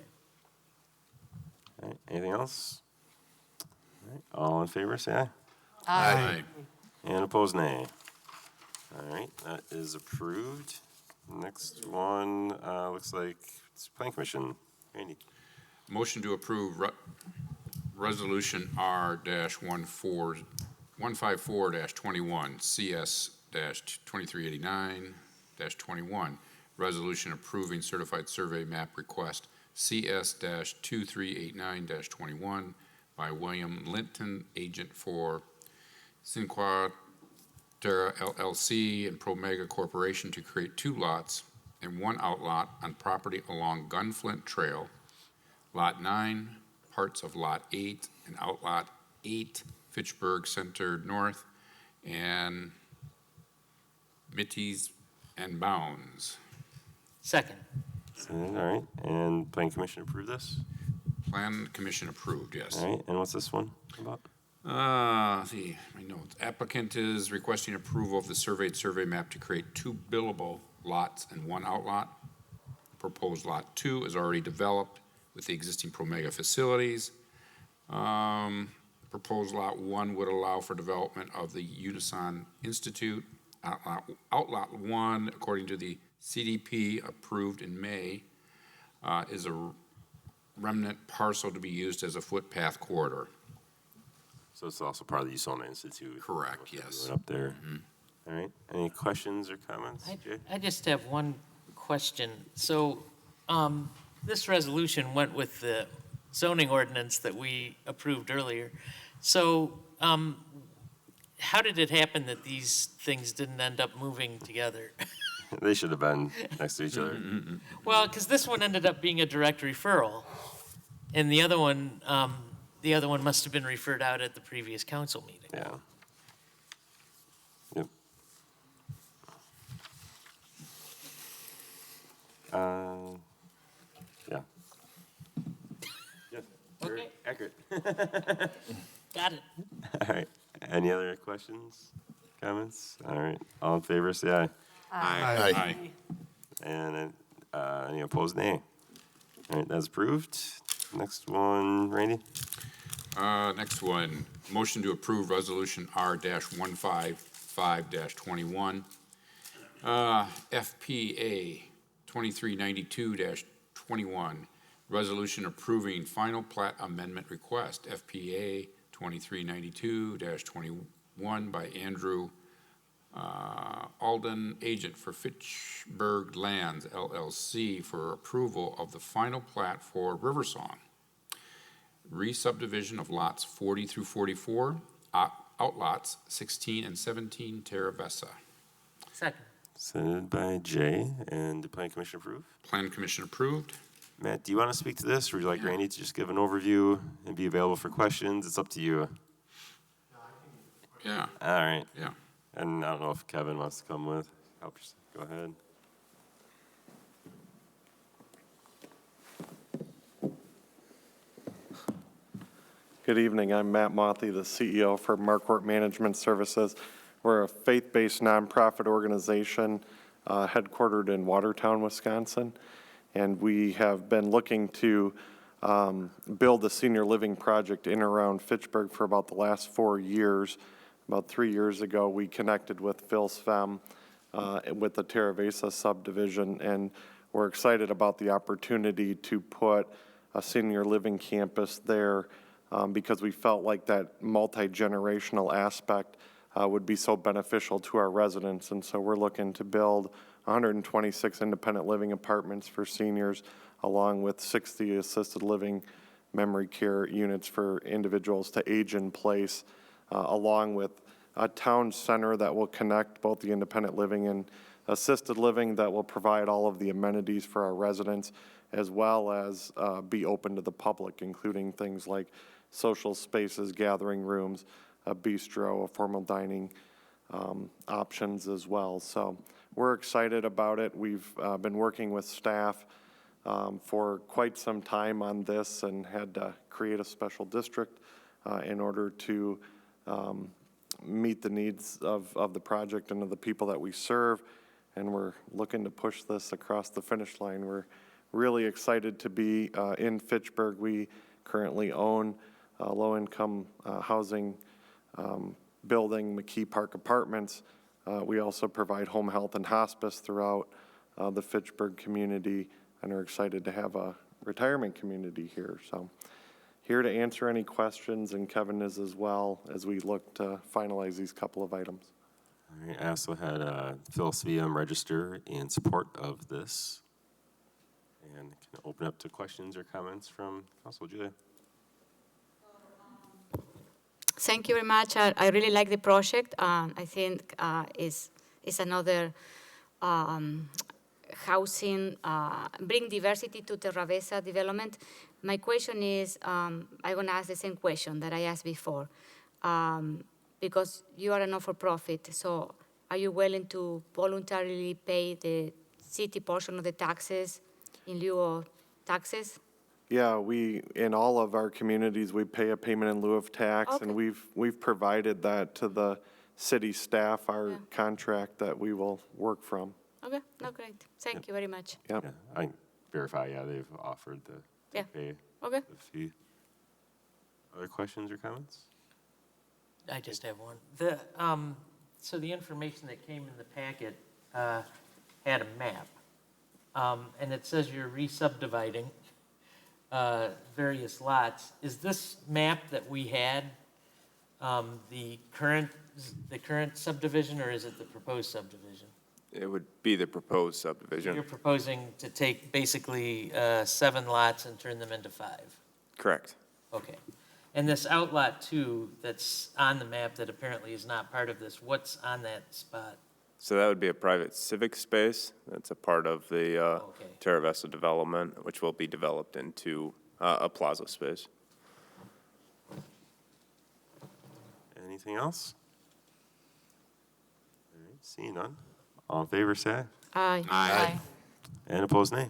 All right. Anything else? All right. All in favor, say aye. Aye. And opposed, nay. All right, that is approved. Next one looks like it's Plan Commission. Randy. Motion to approve Resolution R-154-21 CS-2389-21. Resolution approving certified survey map request CS-2389-21 by William Linton, agent for Cinquaterra LLC and Promega Corporation to create 2 lots and 1 outlot on property along Gunflint Trail, Lot 9, parts of Lot 8 and Outlot 8, Fitchburg Center North, and Mitties and Bounds. Second. All right, and Planning Commission approved this? Plan Commission approved, yes. All right, and what's this one about? Let's see, my notes. Applicant is requesting approval of the surveyed survey map to create 2 buildable lots and 1 outlot. Proposed Lot 2 is already developed with the existing Promega facilities. Proposed Lot 1 would allow for development of the Unison Institute. Outlot 1, according to the CDP approved in May, is a remnant parcel to be used as a footpath corridor. So it's also part of the Usona Institute. Correct, what they're yes. doing Up there. All right, any questions or comments, Jay? I just have one question. So this resolution went with the zoning ordinance that we approved earlier. So how did it happen that these things didn't end up moving together? They should have been next to each other. Well, because this one ended up being a direct referral, and the other one must have been referred out at the previous council meeting. Yeah. Yep. Yeah. Yeah. Very Okay. accurate. Got it. All right. Any other questions, comments? All right. All in favor, say aye. Aye. And any opposed, nay. All right, that's approved. Next one, Randy. Next one, motion to approve resolution R-155-21. FPA 2392-21, resolution approving final plat amendment request. FPA 2392-21 by Andrew Alden, agent for Fitchburg Lands LLC, for approval of the final plat for Riversong. Re-subdivision of lots 40 through 44, outlots 16 and 17 Terra Vesa. Second. Seconded by Jay, and the Planning Commission approve? Plan Commission approved. Matt, do you want to speak to this, or would you like Randy to just give an overview and be available for questions? It's up to you. Yeah, All right. yeah. And I don't know if Kevin wants to come with. Help us. Go ahead. Good evening. I'm Matt Mothy, the CEO for Marquardt Management Services. We're a faith-based nonprofit organization headquartered in Watertown, Wisconsin. And we have been looking to build a senior living project in and around Fitchburg for about the last 4 years. About 3 years ago, we connected with Phil Svem with the Terra Vesa subdivision, and we're excited about the opportunity to put a senior living campus there because we felt like that multi-generational aspect would be so beneficial to our residents. And so we're looking to build 126 independent living apartments for seniors, along with 60 assisted living memory care units for individuals to age in place, along with a town center that will connect both the independent living and assisted living that will provide all of the amenities for our residents, as well as be open to the public, including things like social spaces, gathering rooms, a bistro, a formal dining options as well. So we're excited about it. We've been working with staff for quite some time on this and had to create a special district in order to meet the needs of the project and of the people that we serve. And we're looking to push this across the finish line. We're really excited to be in Fitchburg. We currently own a low-income housing building, McKee Park Apartments. We also provide home health and hospice throughout the Fitchburg community, and are excited to have a retirement community here. So here to answer any questions, and Kevin is as well, as we look to finalize these couple of items. All right, I also had Phil Svem register in support of this. And can open up to questions or comments from Council. Julia. Thank you very much. I really like the project. I think is another housing, bring diversity to Terra Besa development. My question is, I'm going to ask the same question that I asked before, because you are a not-for-profit. So, are you willing to voluntarily pay the city portion of the taxes in lieu of taxes? Yeah, in all of our communities, we pay a payment in lieu of tax, and we've provided that to the city staff, our contract that we will work from. Okay, no, great. Thank you very much. Yep. Yeah, I can verify, they've offered to pay Okay. the fee. Other questions or comments? I just have one. So the information that came in the packet had a map, and it says you're re-subdividing various lots. Is this map that we had the current subdivision, or is it the proposed subdivision? It would be the proposed subdivision. You're proposing to take basically 7 lots and turn them into 5? Correct. Okay. And this outlot 2 that's on the map that apparently is not part of this, what's on that spot? So that would be a private civic space. That's a part of the Terra Besa development, which will be developed into a plaza space. Anything else? All right, seeing none. All in favor, say aye. Aye. Aye. And opposed, nay.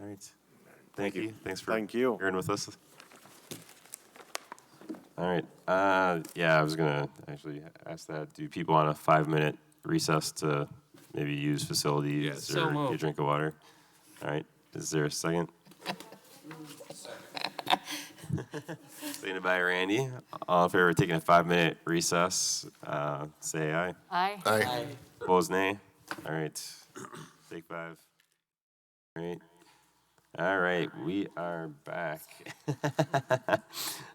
All right. Thank you. Thanks for bearing with us. All right. I was going to actually ask that. Do people want a 5-minute recess to maybe use facilities So or moved. get a drink of water? All right. Is there a second? Seconded by Randy. All in favor of taking a 5-minute recess, say aye. Aye. Aye. Opposed, nay. All right. Take 5. All right. All right, we are back.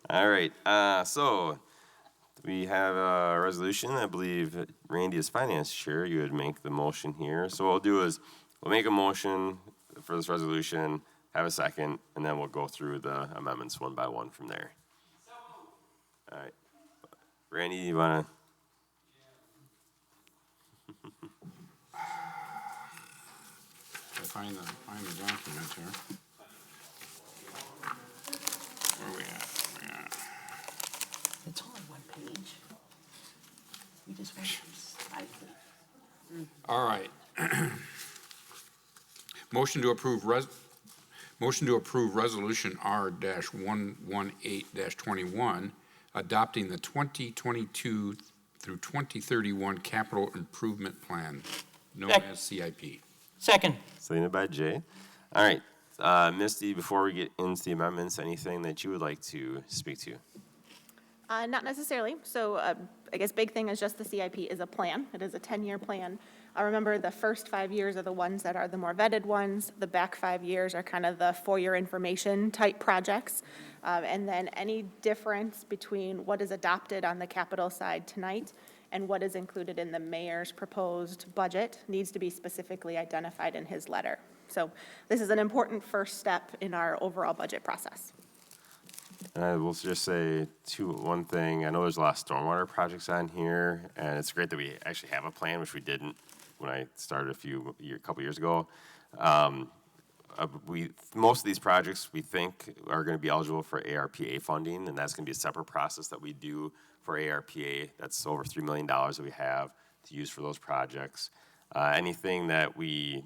All right, so we have a resolution. I believe Randy is finance chair. You would make the motion here. So what we'll do is we'll make a motion for this resolution, have a second, and then we'll go through the amendments one by one from there. All right. Randy, you want to? Find the document here. Where we at? It's only 1 page. We just went through 5 pages. All right. Motion to approve resolution R-118-21, adopting the 2022 through 2031 capital improvement plan, known as CIP. Second. Seconded by Jay. All right, Misty, before we get into the amendments, anything that you would like to speak to? Not necessarily. So I guess big thing is just the CIP is a plan. It is a 10-year plan. I remember the first 5 years are the ones that are the more vetted ones. The back 5 years are kind of the for-your information type projects. And then any difference between what is adopted on the capital side tonight and what is included in the mayor's proposed budget needs to be specifically identified in his letter. So this is an important first step in our overall budget process. And I will just say one thing. I know there's a lot of stormwater projects on here, and it's great that we actually have a plan, which we didn't when I started a couple years ago. Most of these projects we think are going to be eligible for ARPA funding, and that's going to be a separate process that we do for ARPA. That's over $3 million that we have to use for those projects. Anything that we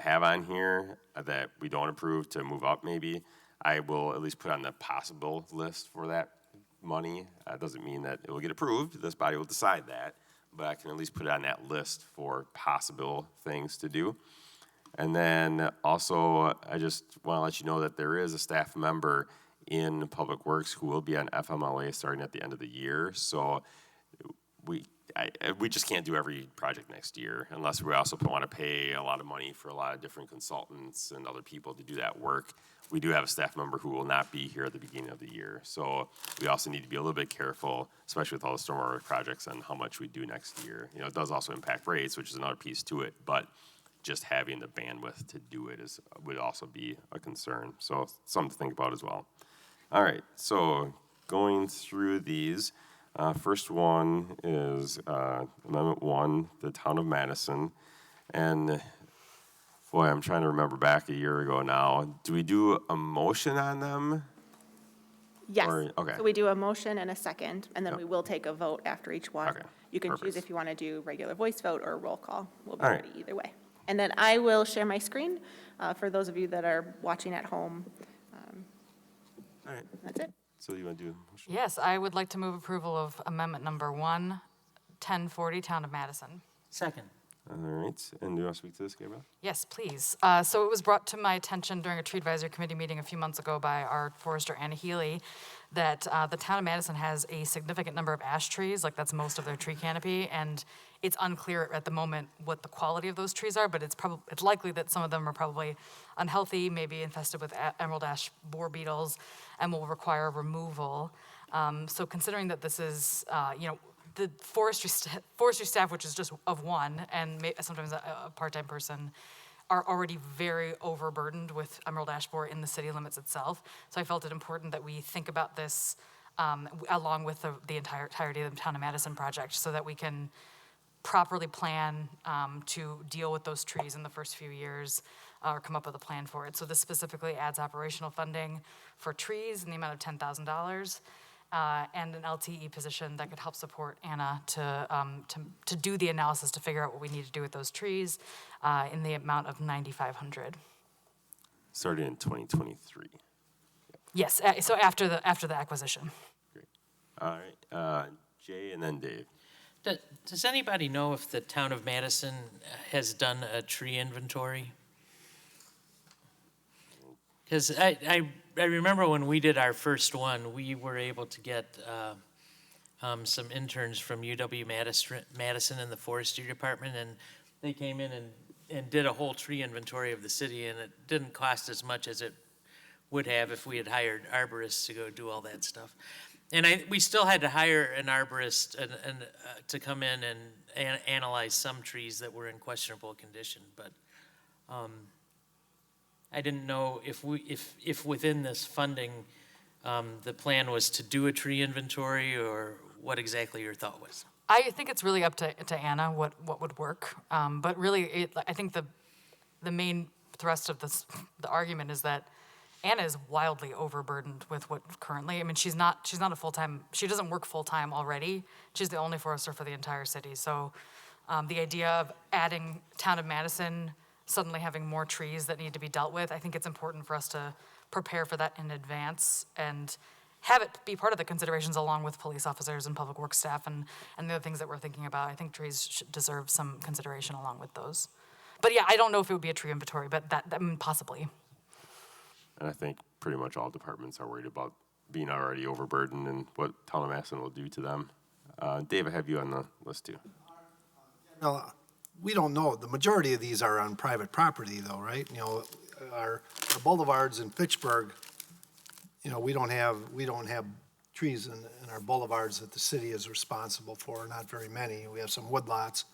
have on here that we don't approve to move up maybe, I will at least put on the possible list for that money. Doesn't mean that it will get approved. This body will decide that, but I can at least put it on that list for possible things to do. And then also, I just want to let you know that there is a staff member in Public Works who will be on FMLA starting at the end of the year. So we just can't do every project next year unless we also want to pay a lot of money for a lot of different consultants and other people to do that work. We do have a staff member who will not be here at the beginning of the year. So we also need to be a little bit careful, especially with all the stormwater projects, on how much we do next year. It does also impact rates, which is another piece to it, but just having the bandwidth to do it would also be a concern. So something to think about as well. All right, so going through these, First one is Amendment 1, the Town of Madison. And boy, I'm trying to remember back a year ago now. Do we do a motion on them? Yes. Okay. So we do a motion and a second, and then Yep. we will take a vote after each one. Okay, You can choose perfect. if you want to do regular voice vote or roll call. We'll be All right. ready either way. And then I will share my screen for those of you that are watching at home. All right. That's it. So you want to do a motion? Yes, I would like to move approval of amendment number 1, 1040, Town of Madison. Second. All right. And do you want to speak to this, Gabriel? Yes, please. So it was brought to my attention during a tree advisory committee meeting a few months ago by our forester, Anna Healy, that the town of Madison has a significant number of ash trees, like that's most of their tree canopy, and it's unclear at the moment what the quality of those trees are, but it's likely that some of them are probably unhealthy, maybe infested with emerald ash borer beetles, and will require removal. So considering that this is, the forestry staff, which is just of one, and sometimes a part-time person, are already very overburdened with emerald ash borer in the city limits itself. So I felt it important that we think about this along with the entirety of the Town of Madison project, so that we can properly plan to deal with those trees in the first few years, or come up with a plan for it. So this specifically adds operational funding for trees in the amount of $10,000. And an LTE position that could help support Anna to do the analysis to figure out what we need to do with those trees in the amount of $9,500. Started in 2023. Yes, so after the acquisition. Great. All right. Jay and then Dave. Does anybody know if the town of Madison has done a tree inventory? Because I remember when we did our first one, we were able to get some interns from UW-Madison in the forestry department, and they came in and did a whole tree inventory of the city, and it didn't cost as much as it would have if we had hired arborists to go do all that stuff. And we still had to hire an arborist to come in and analyze some trees that were in questionable condition, but I didn't know if within this funding, the plan was to do a tree inventory, or what exactly your thought was. I think it's really up to Anna what would work. But really, I think the main thrust of the argument is that Anna is wildly overburdened with what currently. I mean, she's not a full-time. She doesn't work full-time already. She's the only forester for the entire city. So the idea of adding Town of Madison suddenly having more trees that need to be dealt with, I think it's important for us to prepare for that in advance and have it be part of the considerations along with police officers and public works staff and the other things that we're thinking about. I think trees should deserve some consideration along with those. But yeah, I don't know if it would be a tree inventory, but that possibly. And I think pretty much all departments are worried about being already overburdened and what Town of Madison will do to them. Dave, I have you on the list too. Well, we don't know. The majority of these are on private property though, right? You know, our boulevards in Fitchburg, you know, we don't have trees in our boulevards that the city is responsible for, not very many. We have some woodlots,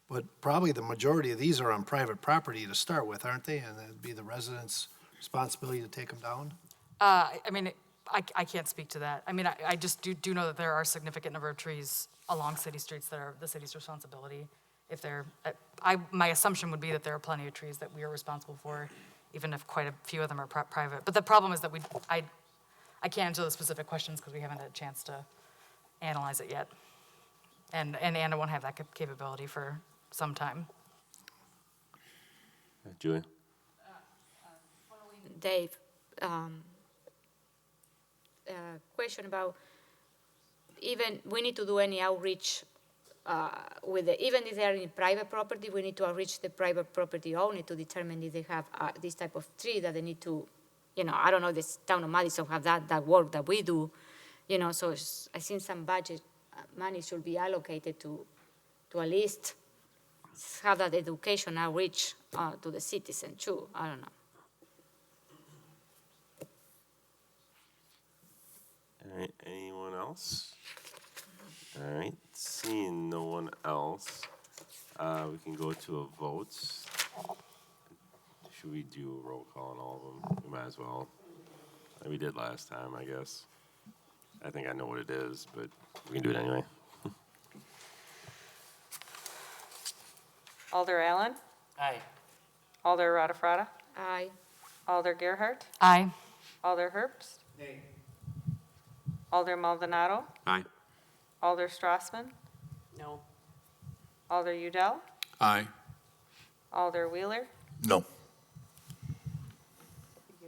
but probably the majority of these are on private property to start with, aren't they? And it'd be the residents' responsibility to take them down? I mean, I can't speak to that. I mean, I just do know that there are a significant number of trees along city streets that are the city's responsibility. If they're, my assumption would be that there are plenty of trees that we are responsible for, even if quite a few of them are private. But the problem is that I can't answer the specific questions because we haven't had a chance to analyze it yet. And Anna won't have that capability for some time. Julia? Dave, question about even we need to do any outreach even if they are in private property, we need to outreach the private property owner to determine if they have this type of tree that they need to, I don't know if the town of Madison have that work that we do, so I think some budget money should be allocated to at least have that education outreach to the citizen too. I don't know. All right, anyone else? All right, seeing no one else, we can go to a vote. Should we do a roll call on all of them? We might as well. Like we did last time, I guess. I think I know what it is, but We can do it anyway. Alder Allen, Aye. Alder Rada, Aye. Alder Gerhart, Aye. Alder Herbst. Alder Maldonado, Aye. Alder Strassman, No. Alder Udell, Aye. Alder Wheeler. No. You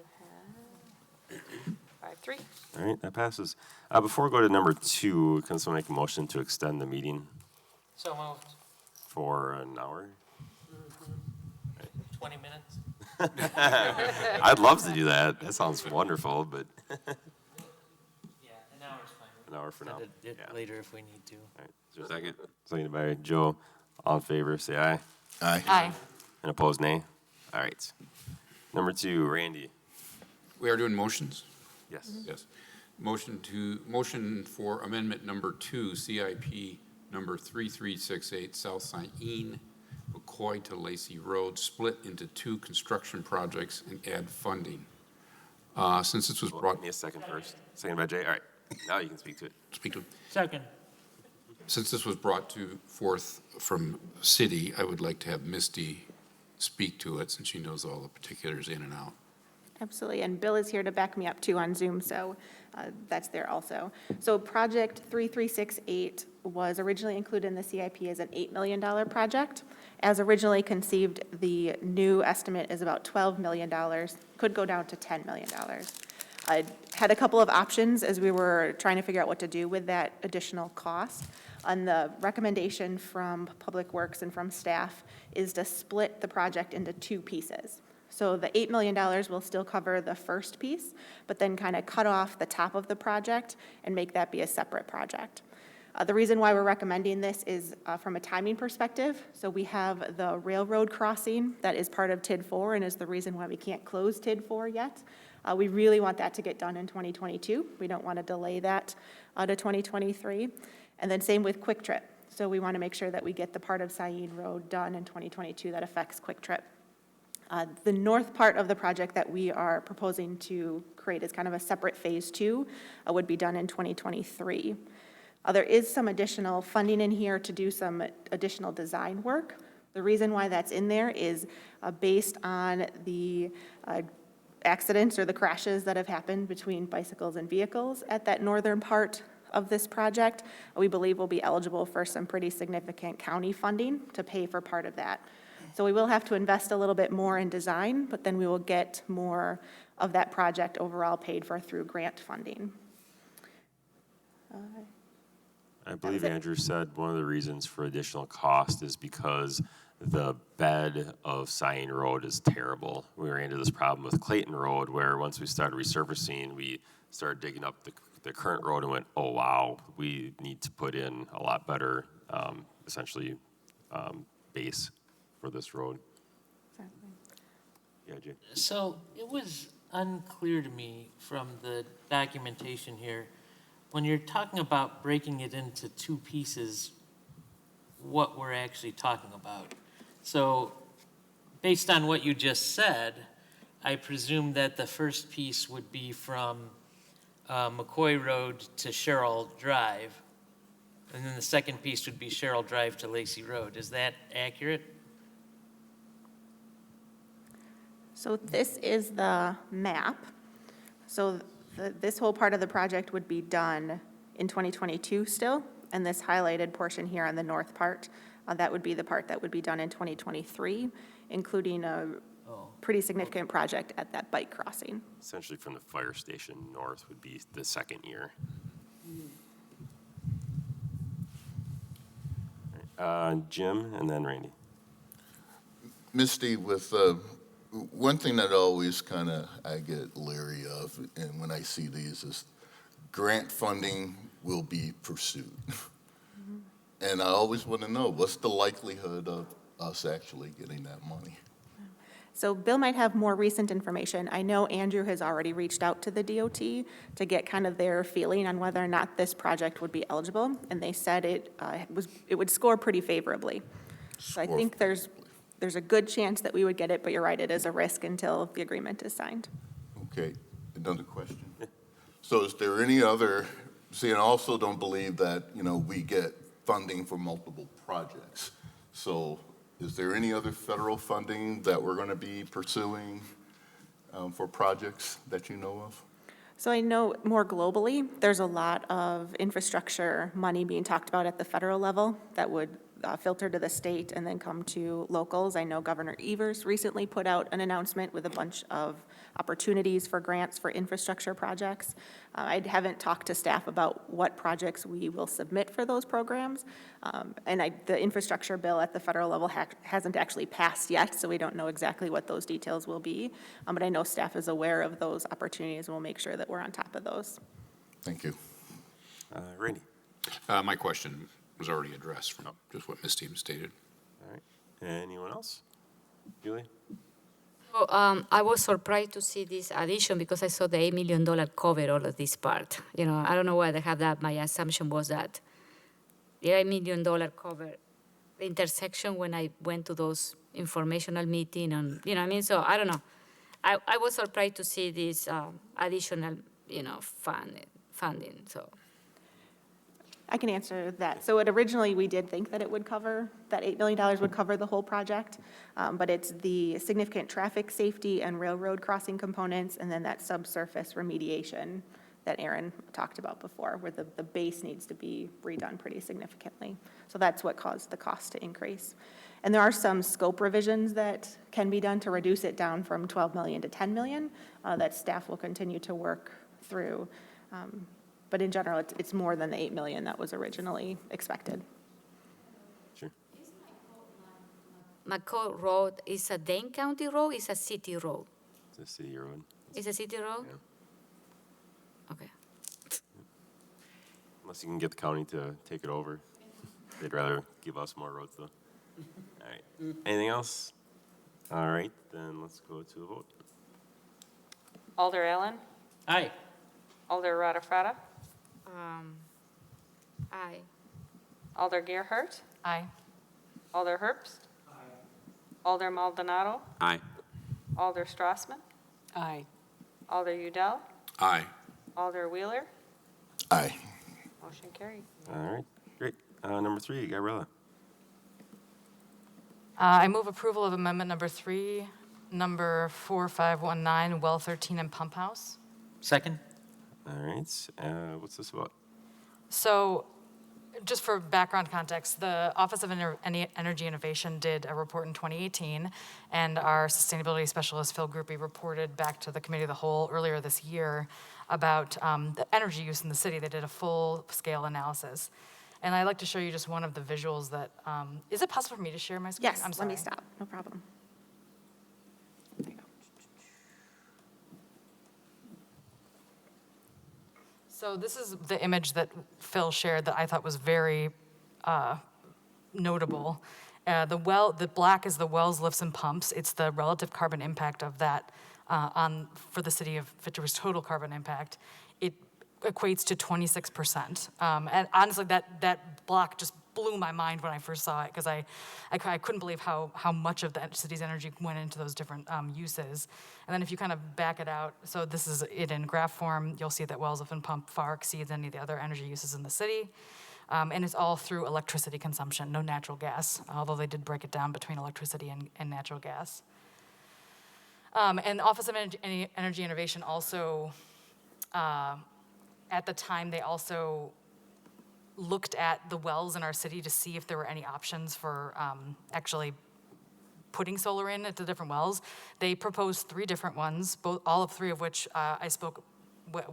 have 5-3. All right, that passes. Before we go to number 2, can someone make a motion to extend the meeting So moved. for an hour? 20 minutes? I'd love to do that. That sounds wonderful, but Yeah, an hour's fine. an hour for now. Extend it Yeah. later if we need to. All right. Is there a Second. second by Joe. All in favor, say aye. Aye. Aye. And opposed, nay. All right. Number 2, Randy. We are doing motions? Yes. Yes. Motion for amendment number 2, CIP number 3368, South Sain, McCoy to Lacey Road, split into 2 construction projects and add funding. Since this was brought, Give me a second first. Second by Jay. All right. Now you can speak to it. speak to it. Second. Since this was brought forth from city, I would like to have Misty speak to it since she knows all the particulars in and out. Absolutely, and Bill is here to back me up too on Zoom, so that's there also. So project 3368 was originally included in the CIP as an $8 million project. As originally conceived, the new estimate is about $12 million, could go down to $10 million. I had a couple of options as we were trying to figure out what to do with that additional cost. And the recommendation from Public Works and from staff is to split the project into 2 pieces. So the $8 million will still cover the first piece, but then kind of cut off the top of the project and make that be a separate project. The reason why we're recommending this is from a timing perspective. So we have the railroad crossing that is part of TID 4 and is the reason why we can't close TID 4 yet. We really want that to get done in 2022. We don't want to delay that to 2023. And then same with Quick Trip. So we want to make sure that we get the part of Sain Road done in 2022 that affects Quick Trip. The north part of the project that we are proposing to create as kind of a separate phase 2 would be done in 2023. There is some additional funding in here to do some additional design work. The reason why that's in there is based on the accidents or the crashes that have happened between bicycles and vehicles at that northern part of this project. We believe we'll be eligible for some pretty significant county funding to pay for part of that. So we will have to invest a little bit more in design, but then we will get more of that project overall paid for through grant funding. I believe Andrew said one of the reasons for additional cost is because the bed of Sain Road is terrible. We ran into this problem with Clayton Road where once we started resurfacing, we started digging up the current road and went, oh, wow, we need to put in a lot better, essentially, base for this road. Exactly. Yeah, Jay. So it was unclear to me from the documentation here, when you're talking about breaking it into 2 pieces, what we're actually talking about. So based on what you just said, I presume that the first piece would be from McCoy Road to Cheryl Drive, and then the second piece would be Cheryl Drive to Lacey Road. Is that accurate? So this is the map. So this whole part of the project would be done in 2022 still, and this highlighted portion here on the north part, that would be the part that would be done in 2023, including a pretty significant project at that bike crossing. Essentially from the fire station north would be the second year. Jim and then Randy. Misty, with one thing that always kind of I get leery of, and when I see these, is grant funding will be pursued. And I always want to know, what's the likelihood of us actually getting that money? So Bill might have more recent information. I know Andrew has already reached out to the DOT to get kind of their feeling on whether or not this project would be eligible, and they said it would score pretty favorably. So I think there's a good chance that we would get it, but you're right, it is a risk until the agreement is signed. Okay, another question. So is there any other See, and I also don't believe that, we get funding for multiple projects. So is there any other federal funding that we're going to be pursuing for projects that you know of? So I know more globally, there's a lot of infrastructure money being talked about at the federal level that would filter to the state and then come to locals. I know Governor Evers recently put out an announcement with a bunch of opportunities for grants for infrastructure projects. I haven't talked to staff about what projects we will submit for those programs. The infrastructure bill at the federal level hasn't actually passed yet, so we don't know exactly what those details will be. But I know staff is aware of those opportunities, and we'll make sure that we're on top of those. Thank you. Randy? My question was already addressed from just what Ms. Stevens stated. All right. Anyone else? Julie? So, I was surprised to see this addition because I saw the $8 million cover all of this part. I don't know why they have that. My assumption was that the $8 million cover the intersection when I went to those informational meeting and, so I don't know. I was surprised to see this additional, funding, so. I can answer that. So originally, we did think that it would cover, that $8 million would cover the whole project, but it's the significant traffic safety and railroad crossing components, and then that subsurface remediation that Aaron talked about before, where the base needs to be redone pretty significantly. So that's what caused the cost to increase. And there are some scope revisions that can be done to reduce it down from 12 million to 10 million that staff will continue to work through. But in general, it's more than the 8 million that was originally expected. Sure. McCall Road is a Dane County road, it's a city road? It's a city road. It's a city road? Yeah. Okay. Unless you can get the county to take it over. They'd rather give us more roads, though. All right. Anything else? All right, then let's go to a vote. Alder Allen, Aye. Alder Rada Aye. Alder Gerhart, Aye. Alder Herbst, Alder Maldonado, Aye. Alder Strassman, Aye. Alder Udell, Aye. Alder Wheeler, Aye. motion carried. All right, great. Number 3, Gabriella. I move approval of amendment number 3, number 4519, well 13 and pump house. Second? All right, what's this about? So, just for background context, the Office of Energy Innovation did a report in 2018, and our sustainability specialist, Phil Groupie, reported back to the Committee of the Whole earlier this year about the energy use in the city. They did a full-scale analysis. And I'd like to show you just one of the visuals that, is it possible for me to share my screen? Yes, I'm let sorry. me stop, no problem. So this is the image that Phil shared that I thought was very notable. The black is the wells, lifts, and pumps. It's the relative carbon impact of that for the city of Fitchburg's total carbon impact. It equates to 26%. And honestly, that block just blew my mind when I first saw it because I couldn't believe how much of the city's energy went into those different uses. And then if you kind of back it out, so this is it in graph form, you'll see that wells, lift, and pump far exceeds any of the other energy uses in the city. And it's all through electricity consumption, no natural gas, although they did break it down between electricity and natural gas. And the Office of Energy Innovation also, at the time, they also looked at the wells in our city to see if there were any options for actually putting solar in at the different wells. They proposed 3 different ones, all of 3 of which I spoke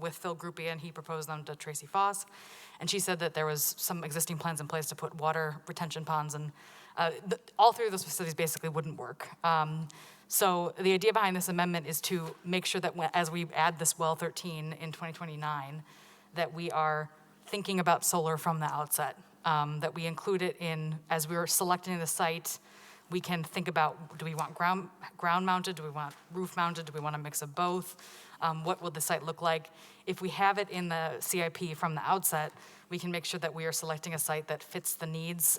with Phil Groupie, and he proposed them to Tracy Foss. And she said that there was some existing plans in place to put water retention ponds, and all 3 of those facilities basically wouldn't work. So the idea behind this amendment is to make sure that as we add this well 13 in 2029, that we are thinking about solar from the outset, that we include it in, as we're selecting the site, we can think about, do we want ground mounted, do we want roof mounted, do we want a mix of both? What would the site look like? If we have it in the CIP from the outset, we can make sure that we are selecting a site that fits the needs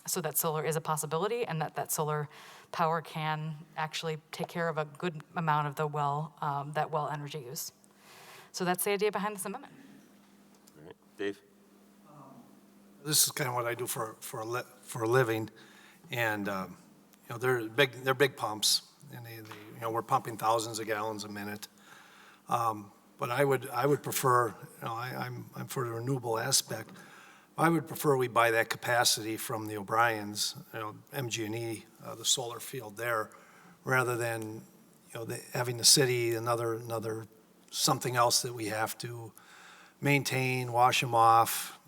so that solar is a possibility and that solar power can actually take care of a good amount of the that well energy use. So that's the idea behind this amendment. All right, Dave? This is kind of what I do for a living, and they're big pumps, and we're pumping thousands of gallons a minute. But I would prefer, I'm for the renewable aspect. I would prefer we buy that capacity from the O'Briens, MG&E, the solar field there, rather than having the city another something else that we have to maintain, wash them off,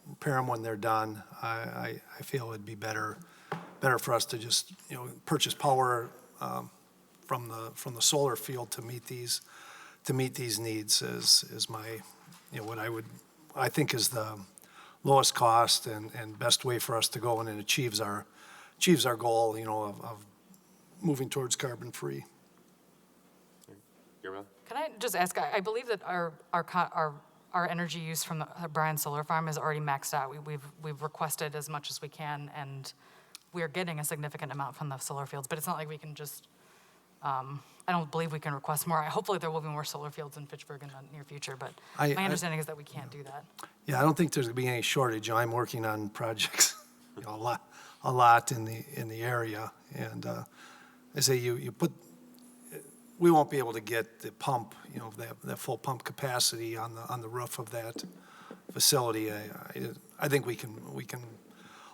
repair them when they're done. I feel it'd be better for us to just purchase power from the solar field to meet these needs is my what I think is the lowest cost and best way for us to go, and it achieves our goal of moving towards carbon free. Can I just ask, I believe that our energy use from the Bryan Solar Farm is already maxed out. We've requested as much as we can, and we're getting a significant amount from the solar fields, but it's not like we can just, I don't believe we can request more. Hopefully there will be more solar fields in Fitchburg in the near future, but my understanding is that we can't do that. Yeah, I don't think there's going to be any shortage. I'm working on projects a lot in the area, and I say you put, we won't be able to get the pump, that full pump capacity on the roof of that facility. I think we can.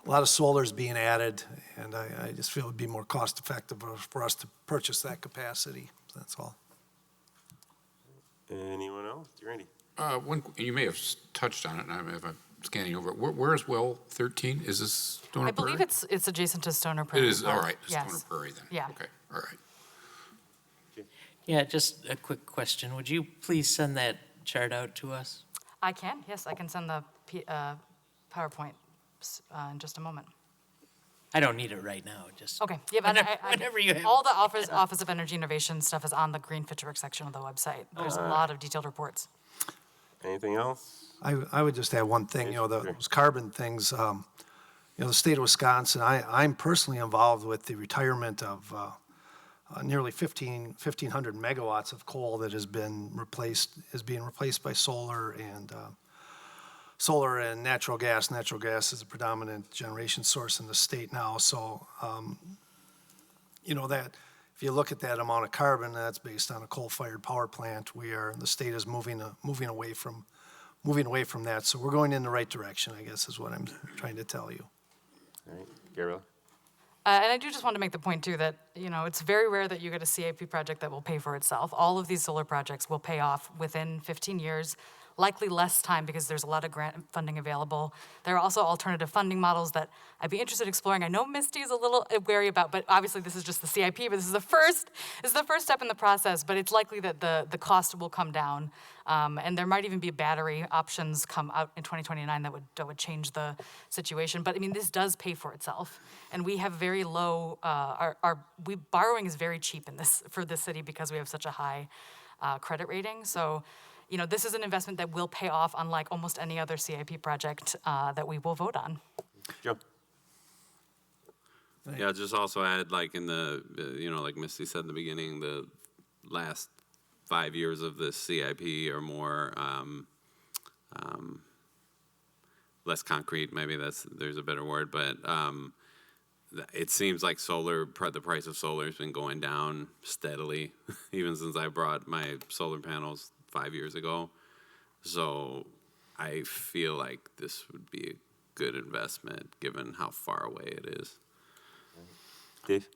A lot of solar is being added, and I just feel it'd be more cost effective for us to purchase that capacity. That's all. Anyone else? You ready? You may have touched on it, and if I'm scanning over it. Where is well 13? Is this Stoner I believe Prairie? it's adjacent to Stoner Prairie. It is, all right, it's Yes. Stoner Prairie then. Yeah. Okay, all right. Yeah, just a quick question. Would you please send that chart out to us? I can, yes, I can send the PowerPoint in just a moment. I don't need it right now, just. Okay, yeah, but Whenever you have. all the Office of Energy Innovation stuff is on the Green Fitchburg section of the website. There's a lot of detailed reports. Anything else? I would just add one thing, those carbon things, the state of Wisconsin, I'm personally involved with the retirement of nearly 1,500 megawatts of coal that is being replaced by solar and natural gas. Natural gas is a predominant generation source in the state now. So, that if you look at that amount of carbon, that's based on a coal-fired power plant. The state is moving away from that. So we're going in the right direction, I guess, is what I'm trying to tell you. All right, Gabrielle? And I do just want to make the point, too, that, it's very rare that you get a CIP project that will pay for itself. All of these solar projects will pay off within 15 years, likely less time because there's a lot of grant funding available. There are also alternative funding models that I'd be interested in exploring. I know Misty is a little wary about, but obviously this is just the CIP, but this is the first step in the process, but it's likely that the cost will come down. And there might even be battery options come out in 2029 that would change the situation. But I mean, this does pay for itself, and we have very low. Borrowing is very cheap for this city because we have such a high credit rating. So, this is an investment that will pay off, unlike almost any other CIP project that we will vote on. Joe? Yeah, just also add, like in the, like Misty said in the beginning, the last 5 years of this CIP are more, less concrete, maybe there's a better word, but it seems like the price of solar has been going down steadily, even since I brought my solar panels 5 years ago. So I feel like this would be a good investment given how far away it is. Dave?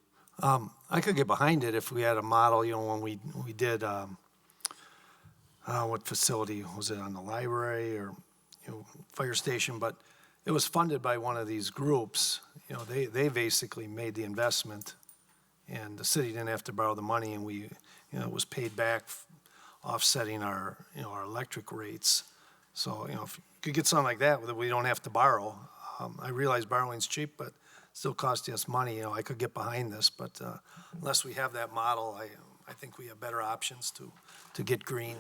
I could get behind it if we had a model, when we did, what facility, was it on the library or, fire station? But it was funded by one of these groups. They basically made the investment, and the city didn't have to borrow the money, and it was paid back, offsetting our electric rates. So, if you could get something like that we don't have to borrow. I realize borrowing's cheap, but still costs us money. I could get behind this, but unless we have that model, I think we have better options to get green.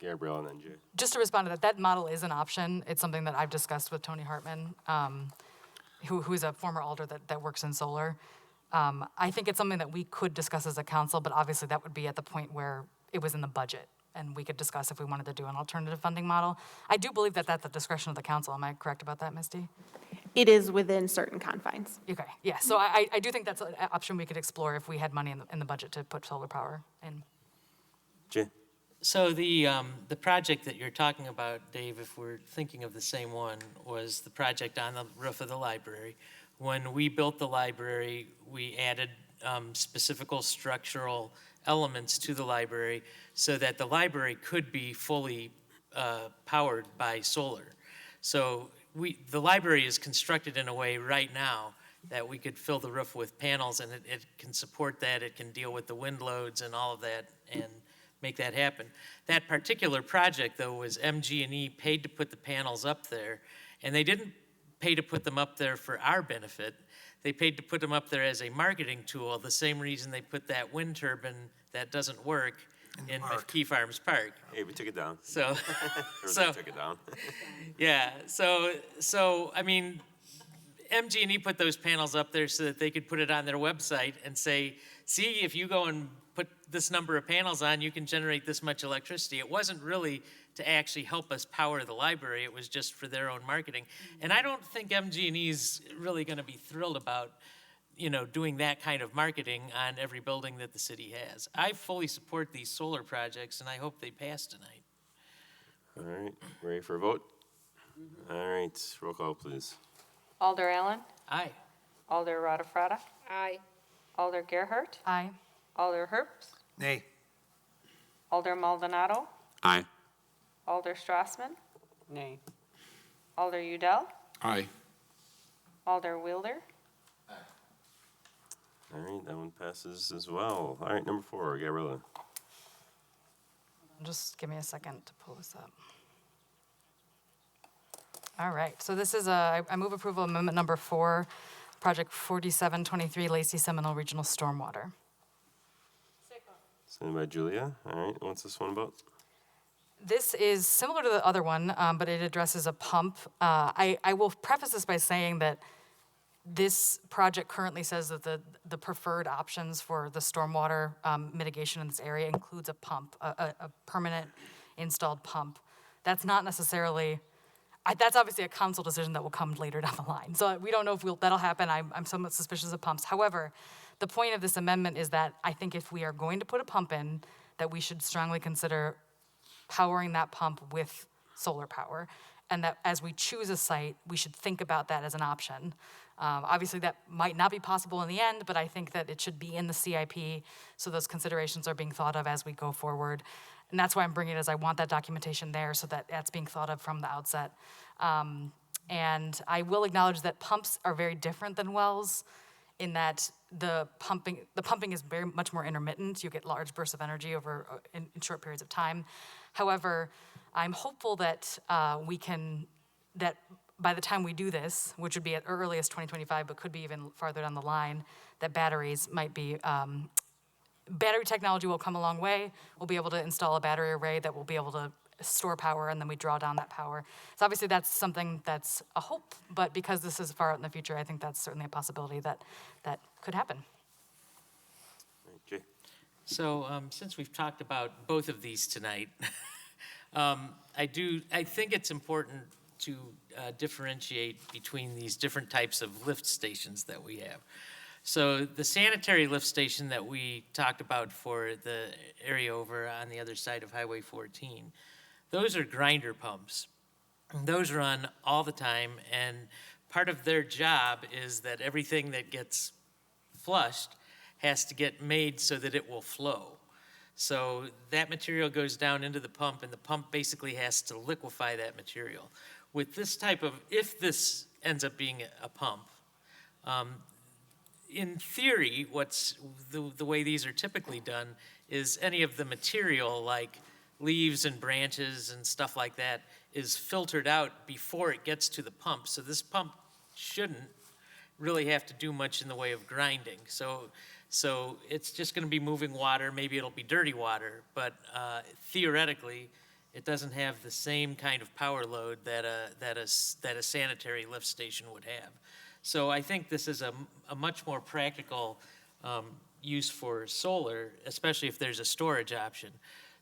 Gabrielle and then Jay. Just to respond to that model is an option. It's something that I've discussed with Tony Hartman, who is a former alder that works in solar. I think it's something that we could discuss as a council, but obviously that would be at the point where it was in the budget. and we could discuss if we wanted to do an alternative funding model. I do believe that that's the discretion of the council. Am I correct about that, Misty? It is within certain confines. Okay, yeah, so I do think that's an option we could explore if we had money in the budget to put solar power in. Jay? So the project that you're talking about, Dave, if we're thinking of the same one, was the project on the roof of the library. When we built the library, we added specific structural elements to the library so that the library could be fully powered by solar. So the library is constructed in a way right now that we could fill the roof with panels, and it can support that. It can deal with the wind loads and all of that and make that happen. That particular project, though, was MG&E paid to put the panels up there, and they didn't pay to put them up there for our benefit. They paid to put them up there as a marketing tool, the same reason they put that wind turbine that doesn't work in McKee Farms Park. Hey, we took it down. So, Everybody took it down. yeah, so I mean, MG&E put those panels up there so that they could put it on their website and say, see, if you go and put this number of panels on, you can generate this much electricity. It wasn't really to actually help us power the library. It was just for their own marketing. And I don't think MG&E is really going to be thrilled about, doing that kind of marketing on every building that the city has. I fully support these solar projects, and I hope they pass tonight. All right, ready for a vote? All right, roll call, please. Alder Allen. Aye. Alder Rada. Aye. Alder Gerhart. Aye. Alder Herbst. Nay. Alder Maldonado. Aye. Alder Strassman. Nay. Alder Udell. Aye. Alder Wheeler. All right, that one passes as well. All right, number 4, Gabriella. Just give me a second to pull this up. All right, so this is I move approval of amendment number 4, project 4723 Lacey Seminole Regional Stormwater. Sent by Julia. All right, what's this one about? This is similar to the other one, but it addresses a pump. I will preface this by saying that this project currently says that the preferred options for the stormwater mitigation in this area includes a pump, a permanent installed pump. That's not necessarily, that's obviously a council decision that will come later down the line. So we don't know if that'll happen. I'm somewhat suspicious of pumps. However, the point of this amendment is that I think if we are going to put a pump in, that we should strongly consider powering that pump with solar power, and that as we choose a site, we should think about that as an option. Obviously, that might not be possible in the end, but I think that it should be in the CIP, so those considerations are being thought of as we go forward. And that's why I'm bringing it, as I want that documentation there so that that's being thought of from the outset. And I will acknowledge that pumps are very different than wells in that the pumping is very much more intermittent. You get large bursts of energy over in short periods of time. However, I'm hopeful that that by the time we do this, which would be at earliest 2025, but could be even farther down the line, that batteries might be, battery technology will come a long way. We'll be able to install a battery array that will be able to store power, and then we draw down that power. So obviously that's something that's a hope, but because this is far out in the future, I think that's certainly a possibility that could happen. Jay. So since we've talked about both of these tonight, I think it's important to differentiate between these different types of lift stations that we have. So the sanitary lift station that we talked about for the area over on the other side of Highway 14, those are grinder pumps. Those run all the time, and part of their job is that everything that gets flushed has to get made so that it will flow. So that material goes down into the pump, and the pump basically has to liquefy that material. With this type of, if this ends up being a pump, in theory, what's the way these are typically done is any of the material like leaves and branches and stuff like that is filtered out before it gets to the pump. So this pump shouldn't really have to do much in the way of grinding. So it's just going to be moving water. Maybe it'll be dirty water, but theoretically, it doesn't have the same kind of power load that a sanitary lift station would have. So I think this is a much more practical use for solar, especially if there's a storage option.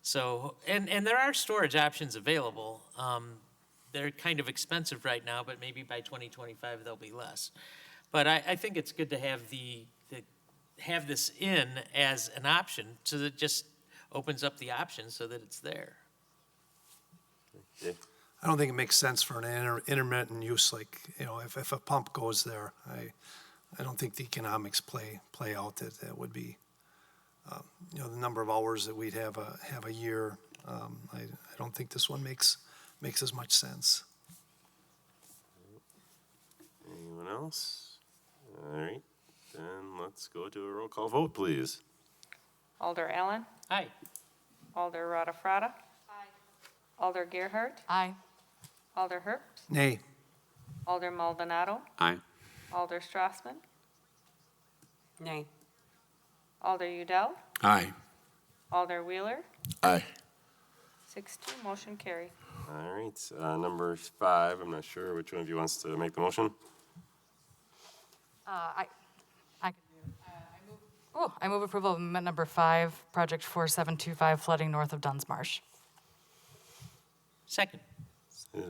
So, and there are storage options available. They're kind of expensive right now, but maybe by 2025 they'll be less. But I think it's good to have have this in as an option, so that it just opens up the option so that it's there. I don't think it makes sense for an intermittent use, like, if a pump goes there, I don't think the economics play out that would be, the number of hours that we'd have a year. I don't think this one makes as much sense. Anyone else? All right, then let's go to a roll call vote, please. Alder Allen. Aye. Alder Rada. Aye. Alder Gerhart. Aye. Alder Herbst. Nay. Alder Maldonado. Aye. Alder Strassman. Nay. Alder Udell. Aye. Alder Wheeler. Aye. 6-2, motion carried. All right, number 5, I'm not sure which one of you wants to make the motion. I move approval of amendment number 5, project 4725, flooding north of Dunn's Marsh. Second.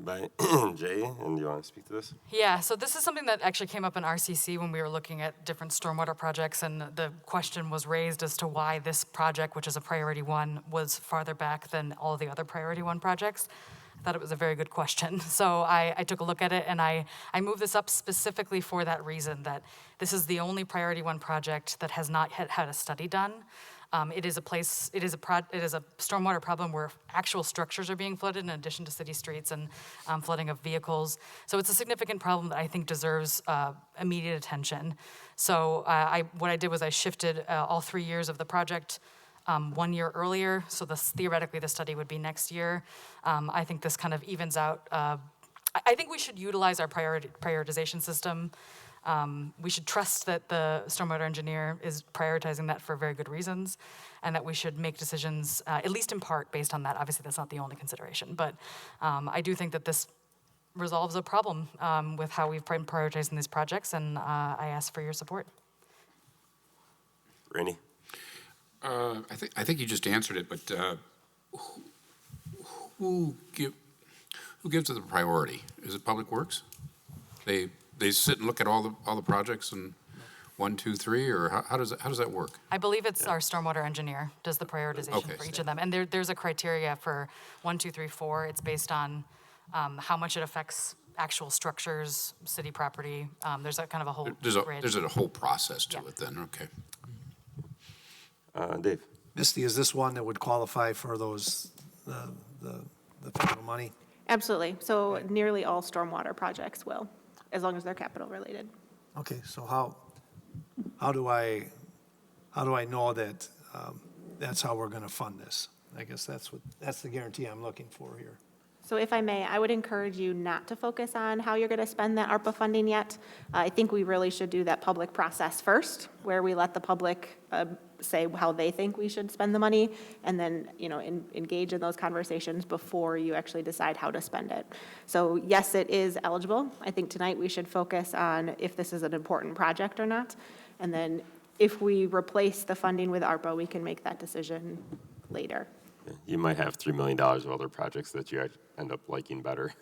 By Jay, and do you want to speak to this? Yeah, so this is something that actually came up in RCC when we were looking at different stormwater projects, and the question was raised as to why this project, which is a priority 1, was farther back than all the other priority 1 projects. I thought it was a very good question. So I took a look at it, and I moved this up specifically for that reason, that this is the only priority 1 project that has not had a study done. It is a stormwater problem where actual structures are being flooded in addition to city streets and flooding of vehicles. So it's a significant problem that I think deserves immediate attention. So what I did was I shifted all 3 years of the project 1 year earlier. So theoretically the study would be next year. I think this kind of evens out. I think we should utilize our prioritization system. We should trust that the stormwater engineer is prioritizing that for very good reasons, and that we should make decisions, at least in part, based on that. Obviously, that's not the only consideration, but I do think that this resolves a problem with how we've been prioritizing these projects, and I ask for your support. Randy? I think you just answered it, but who gives it the priority? Is it Public Works? They sit and look at all the projects and 1, 2, 3, or how does that work? I believe it's our stormwater engineer does the prioritization for each of them, and there's a criteria for 1, 2, 3, 4. It's based on how much it affects actual structures, city property. There's a kind of a whole grid. There's a whole process to it then. Okay. Dave? Misty, is this one that would qualify for those, the federal money? Absolutely. So nearly all stormwater projects will, as long as they're capital related. Okay, so how do I know that that's how we're going to fund this? I guess that's the guarantee I'm looking for here. So if I may, I would encourage you not to focus on how you're going to spend that ARPA funding yet. I think we really should do that public process first, where we let the public say how they think we should spend the money, and then, engage in those conversations before you actually decide how to spend it. So yes, it is eligible. I think tonight we should focus on if this is an important project or not. And then if we replace the funding with ARPA, we can make that decision later. You might have $3 million of other projects that you end up liking better.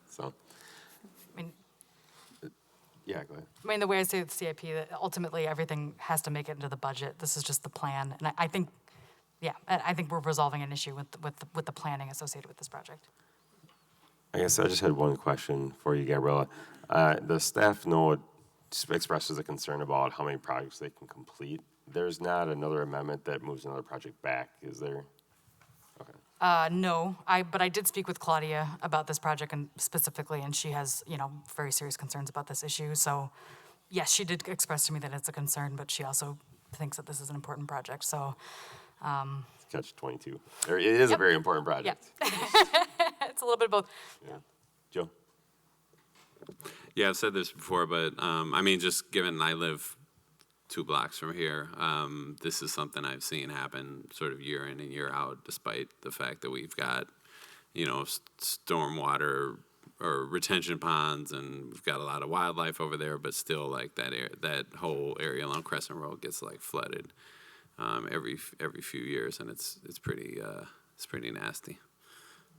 So, yeah, go ahead. I mean, the way I say the CIP, that ultimately everything has to make it into the budget. This is just the plan, and I think we're resolving an issue with the planning associated with this project. I guess I just had one question for you, Gabriella. The staff expresses a concern about how many projects they can complete. There's not another amendment that moves another project back, is there? Okay. No, but I did speak with Claudia about this project and specifically, and she has, very serious concerns about this issue. So, yes, she did express to me that it's a concern, but she also thinks that this is an important project. So, Catch-22. It is a very important project. Yeah. It's a little bit of both. Yeah. Joe? Yeah, I've said this before, but just given I live 2 blocks from here, this is something I've seen happen sort of year in and year out, despite the fact that we've got, stormwater or retention ponds, and we've got a lot of wildlife over there, but still, like, that whole area along Crescent Road gets, like, flooded. every few years, and it's pretty nasty.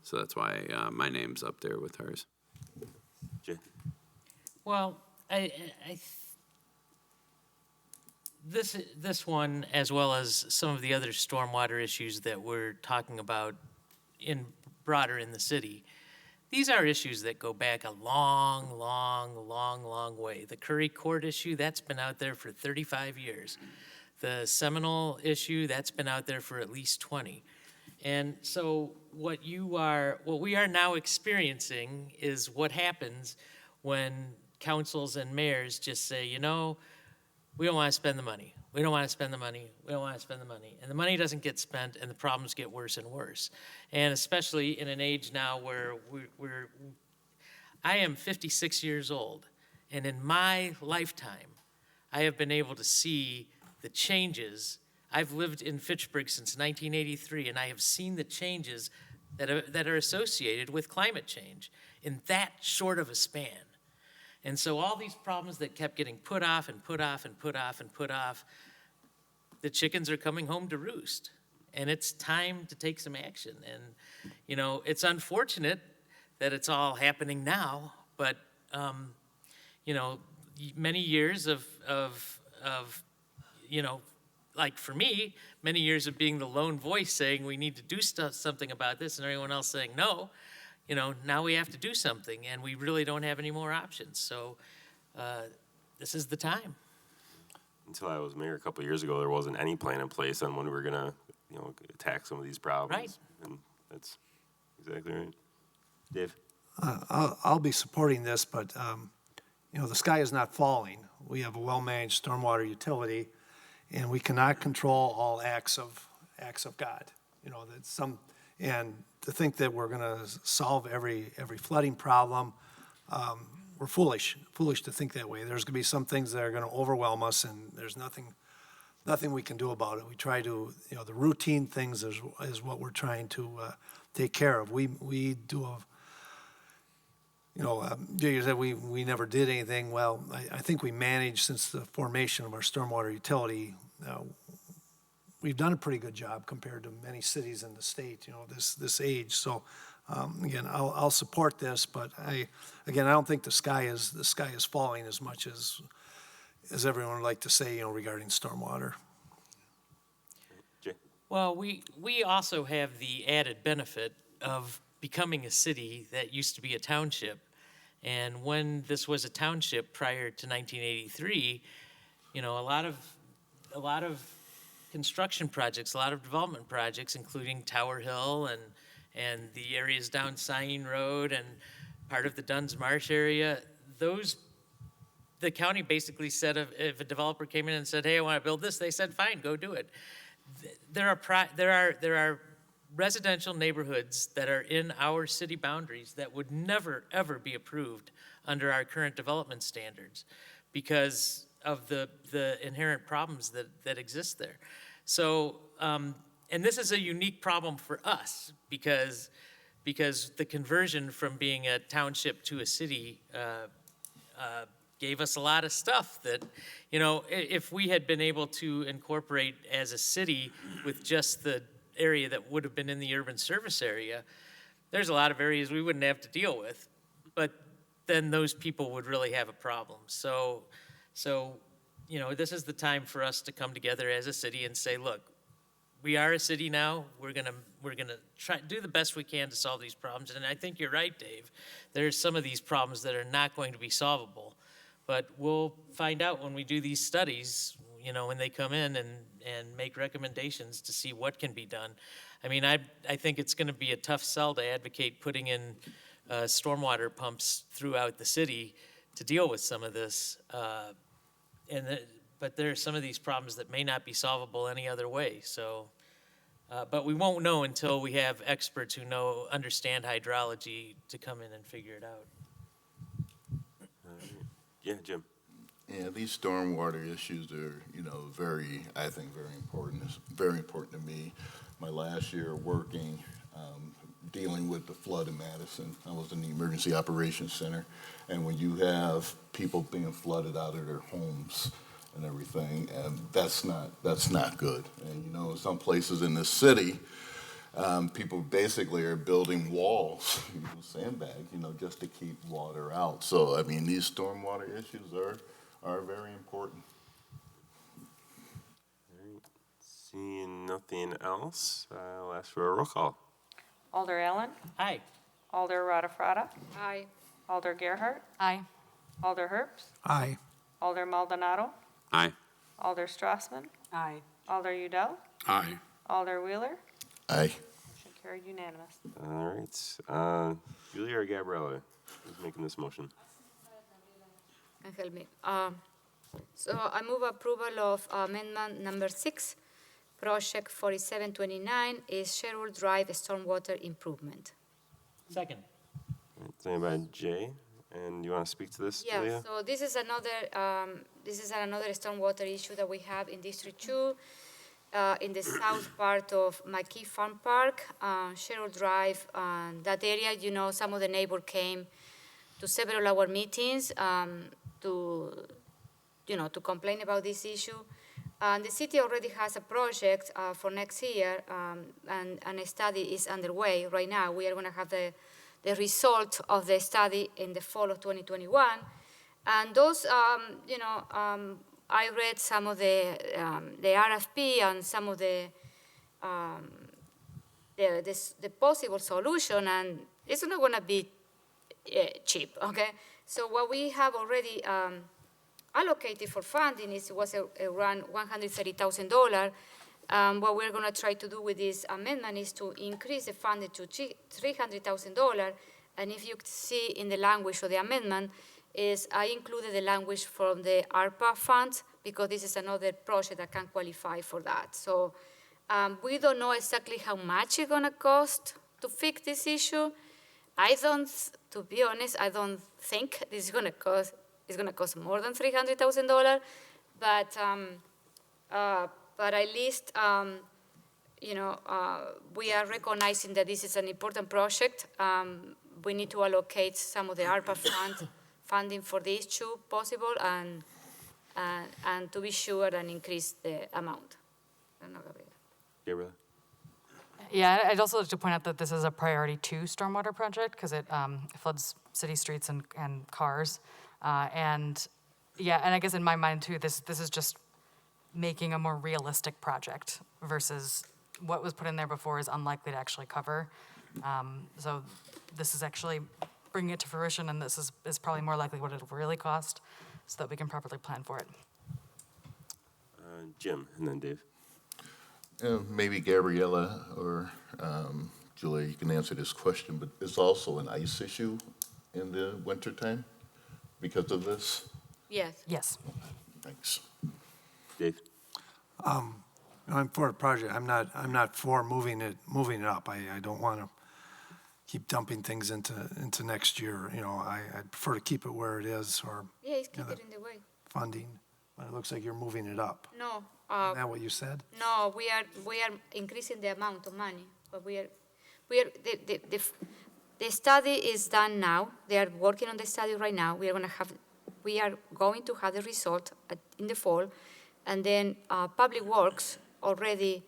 So that's why my name's up there with hers. Jay? Well, this one, as well as some of the other stormwater issues that we're talking about broader in the city, these are issues that go back a long way. The Curry Court issue, that's been out there for 35 years. The Seminole issue, that's been out there for at least 20. And so what we are now experiencing is what happens when councils and mayors just say, you know, we don't want to spend the money. We don't want to spend the money. We don't want to spend the money. And the money doesn't get spent, and the problems get worse and worse. And especially in an age now where I am 56 years old, and in my lifetime, I have been able to see the changes. I've lived in Fitchburg since 1983, and I have seen the changes that are associated with climate change in that short of a span. And so all these problems that kept getting put off and put off and put off and put off, the chickens are coming home to roost. And it's time to take some action. And, you know, it's unfortunate that it's all happening now, but, you know, many years of you know, like for me, many years of being the lone voice saying we need to do something about this, and everyone else saying no, you know, now we have to do something, and we really don't have any more options. So this is the time. Until I was mayor a couple of years ago, there wasn't any plan in place on when we were gonna, you know, attack some of these problems. Right. And that's exactly right. Dave? I'll be supporting this, but, you know, the sky is not falling. We have a well-managed stormwater utility, and we cannot control all acts of God. You know, and to think that we're going to solve every flooding problem, we're foolish to think that way. There's going to be some things that are going to overwhelm us, and there's nothing we can do about it. We try to, you know, the routine things is what we're trying to take care of. We do you know, you said we never did anything. Well, I think we managed since the formation of our stormwater utility. We've done a pretty good job compared to many cities in the state, you know, this age. So, again, I'll support this, but I don't think the sky is falling as much as everyone would like to say, you know, regarding stormwater. Jay? Well, we also have the added benefit of becoming a city that used to be a township. And when this was a township prior to 1983, you know, a lot of construction projects, a lot of development projects, including Tower Hill and the areas down Sain Road and part of the Dunn's Marsh area, the county basically said if a developer came in and said, hey, I want to build this, they said, fine, go do it. There are residential neighborhoods that are in our city boundaries that would never, ever be approved under our current development standards because of the inherent problems that exist there. So, and this is a unique problem for us because the conversion from being a township to a city gave us a lot of stuff that, you know, if we had been able to incorporate as a city with just the area that would have been in the urban service area, there's a lot of areas we wouldn't have to deal with, but then those people would really have a problem. So, you know, this is the time for us to come together as a city and say, look, we are a city now. We're gonna try to do the best we can to solve these problems. And I think you're right, Dave. There's some of these problems that are not going to be solvable, but we'll find out when we do these studies, you know, when they come in and make recommendations to see what can be done. I mean, I think it's going to be a tough sell to advocate putting in stormwater pumps throughout the city to deal with some of this. But there are some of these problems that may not be solvable any other way. So, but we won't know until we have experts who understand hydrology to come in and figure it out. Yeah, Jim. Yeah, these stormwater issues are, you know, I think very important. It's very important to me. My last year working, dealing with the flood in Madison, I was in the Emergency Operations Center, and when you have people being flooded out of their homes, and everything, and that's not good. And, you know, some places in this city, people basically are building walls, sandbags, just to keep water out. So, I mean, these stormwater issues are very important. Seeing nothing else, I'll ask for a roll call. Alder Allen. Aye. Alder Rada. Aye. Alder Gerhart. Aye. Alder Herbst. Aye. Alder Maldonado. Aye. Alder Strassman. Aye. Alder Udell. Aye. Alder Wheeler. Aye. Motion carried unanimous. All right. Julia or Gabriella is making this motion? Can help me. So I move approval of amendment number 6, project 4729 is Cheryl Drive Stormwater Improvement. Second. Second by Jay. And you want to speak to this, Yeah, Julia? so this is another stormwater issue that we have in District 2, in the south part of McKee Farm Park, Cheryl Drive, that area. Some of the neighbors came to several of our meetings to complain about this issue. The city already has a project for next year, and a study is underway right now. We are going to have the result of the study in the fall of 2021. And those, I read some of the RFP and some of the possible solution, and it's not going to be cheap, okay? So what we have already allocated for funding was around $130,000. What we're going to try to do with this amendment is to increase the funding to $300,000. And if you see in the language of the amendment, I included the language from the ARPA funds because this is another project that can qualify for that. So we don't know exactly how much it's going to cost to fix this issue. To be honest, I don't think this is going to cost. It's going to cost more than $300,000, but at least we are recognizing that this is an important project. We need to allocate some of the ARPA funding for this issue possible, and to be sure and increase the amount. Gabriella? Yeah, I'd also like to point out that this is a priority 2 stormwater project because it floods city streets and cars. And I guess in my mind too, this is just making a more realistic project versus what was put in there before is unlikely to actually cover. So this is actually bringing it to fruition, and this is probably more likely what it'll really cost so that we can properly plan for it. Jim, and then Dave. Maybe Gabriella or Julia, you can answer this question, but it's also an ice issue in the wintertime because of this? Yes. Yes. Thanks. Dave? I'm for a project. I'm not for moving it up. I don't want to keep dumping things into next year. I'd prefer to keep it where it is or Yeah, keep it in the way. funding. But it looks like you're moving it up. No. Isn't that what you said? No, we are increasing the amount of money, but the study is done now. They are working on the study right now. We are going to have the result in the fall, and then Public Works already,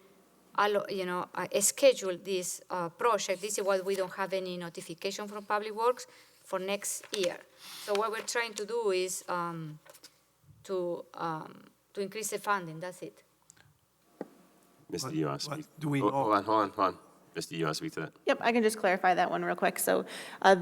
scheduled this project. This is why we don't have any notification from Public Works for next year. So what we're trying to do is to increase the funding. That's it. Misty, you want to speak? Do we know? Hold on. Misty, you want to speak to that? Yep, I can just clarify that one real quick. So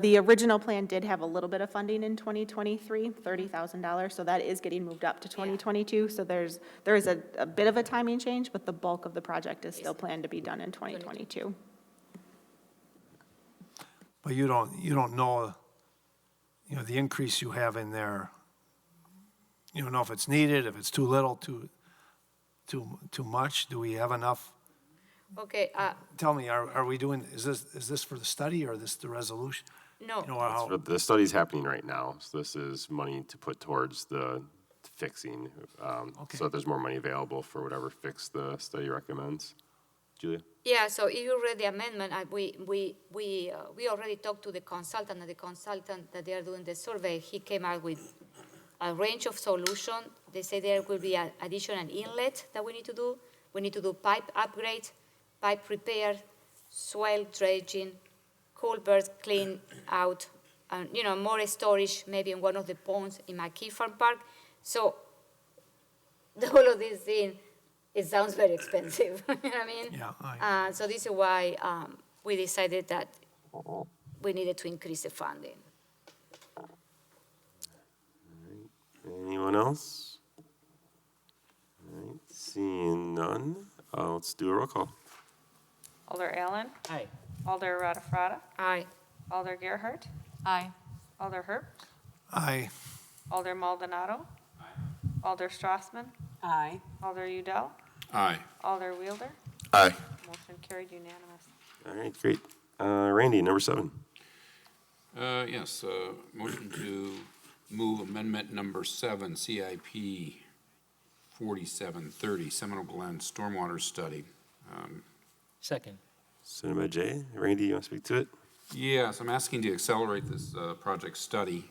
the original plan did have a little bit of funding in 2023, $30,000. So that is getting moved up to 2022. So there is a bit of a timing change, but the bulk of the project is still planned to be done in 2022. But you don't know, the increase you have in there. You don't know if it's needed, if it's too little, too much. Do we have enough? Okay. Tell me, are we doing? Is this for the study or this the resolution? No. So the study's happening right now. So this is money to put towards the fixing, so that there's more money available for whatever fix the study recommends. Julia? Yeah. So if you read the amendment, we already talked to the consultant, and the consultant that they are doing the survey, he came out with a range of solutions They say there will be an additional inlet that we need to do. We need to do pipe upgrade, pipe repair, soil dredging, culverts clean out, and, more storage maybe in one of the ponds in McKee Farm Park. So the whole of this thing, it sounds very expensive, you know what I mean? Yeah. So this is why we decided that we needed to increase the funding. Anyone else? All right, seeing none, let's do a roll call. Alder Allen. Aye. Alder Radafrada. Aye. Alder Gerhart. Aye. Alder Herb. Aye. Alder Maldonado. Alder Strassman. Aye. Alder Udell. Aye. Alder Wielder. Aye. Motion carried unanimous. All right, great. Randy, number 7. Yes, motion to move amendment number 7, CIP 4730, Seminole Glen Stormwater Study. Second. Sent by Jay. Randy, you want to speak to it? Yes, I'm asking to accelerate this project study.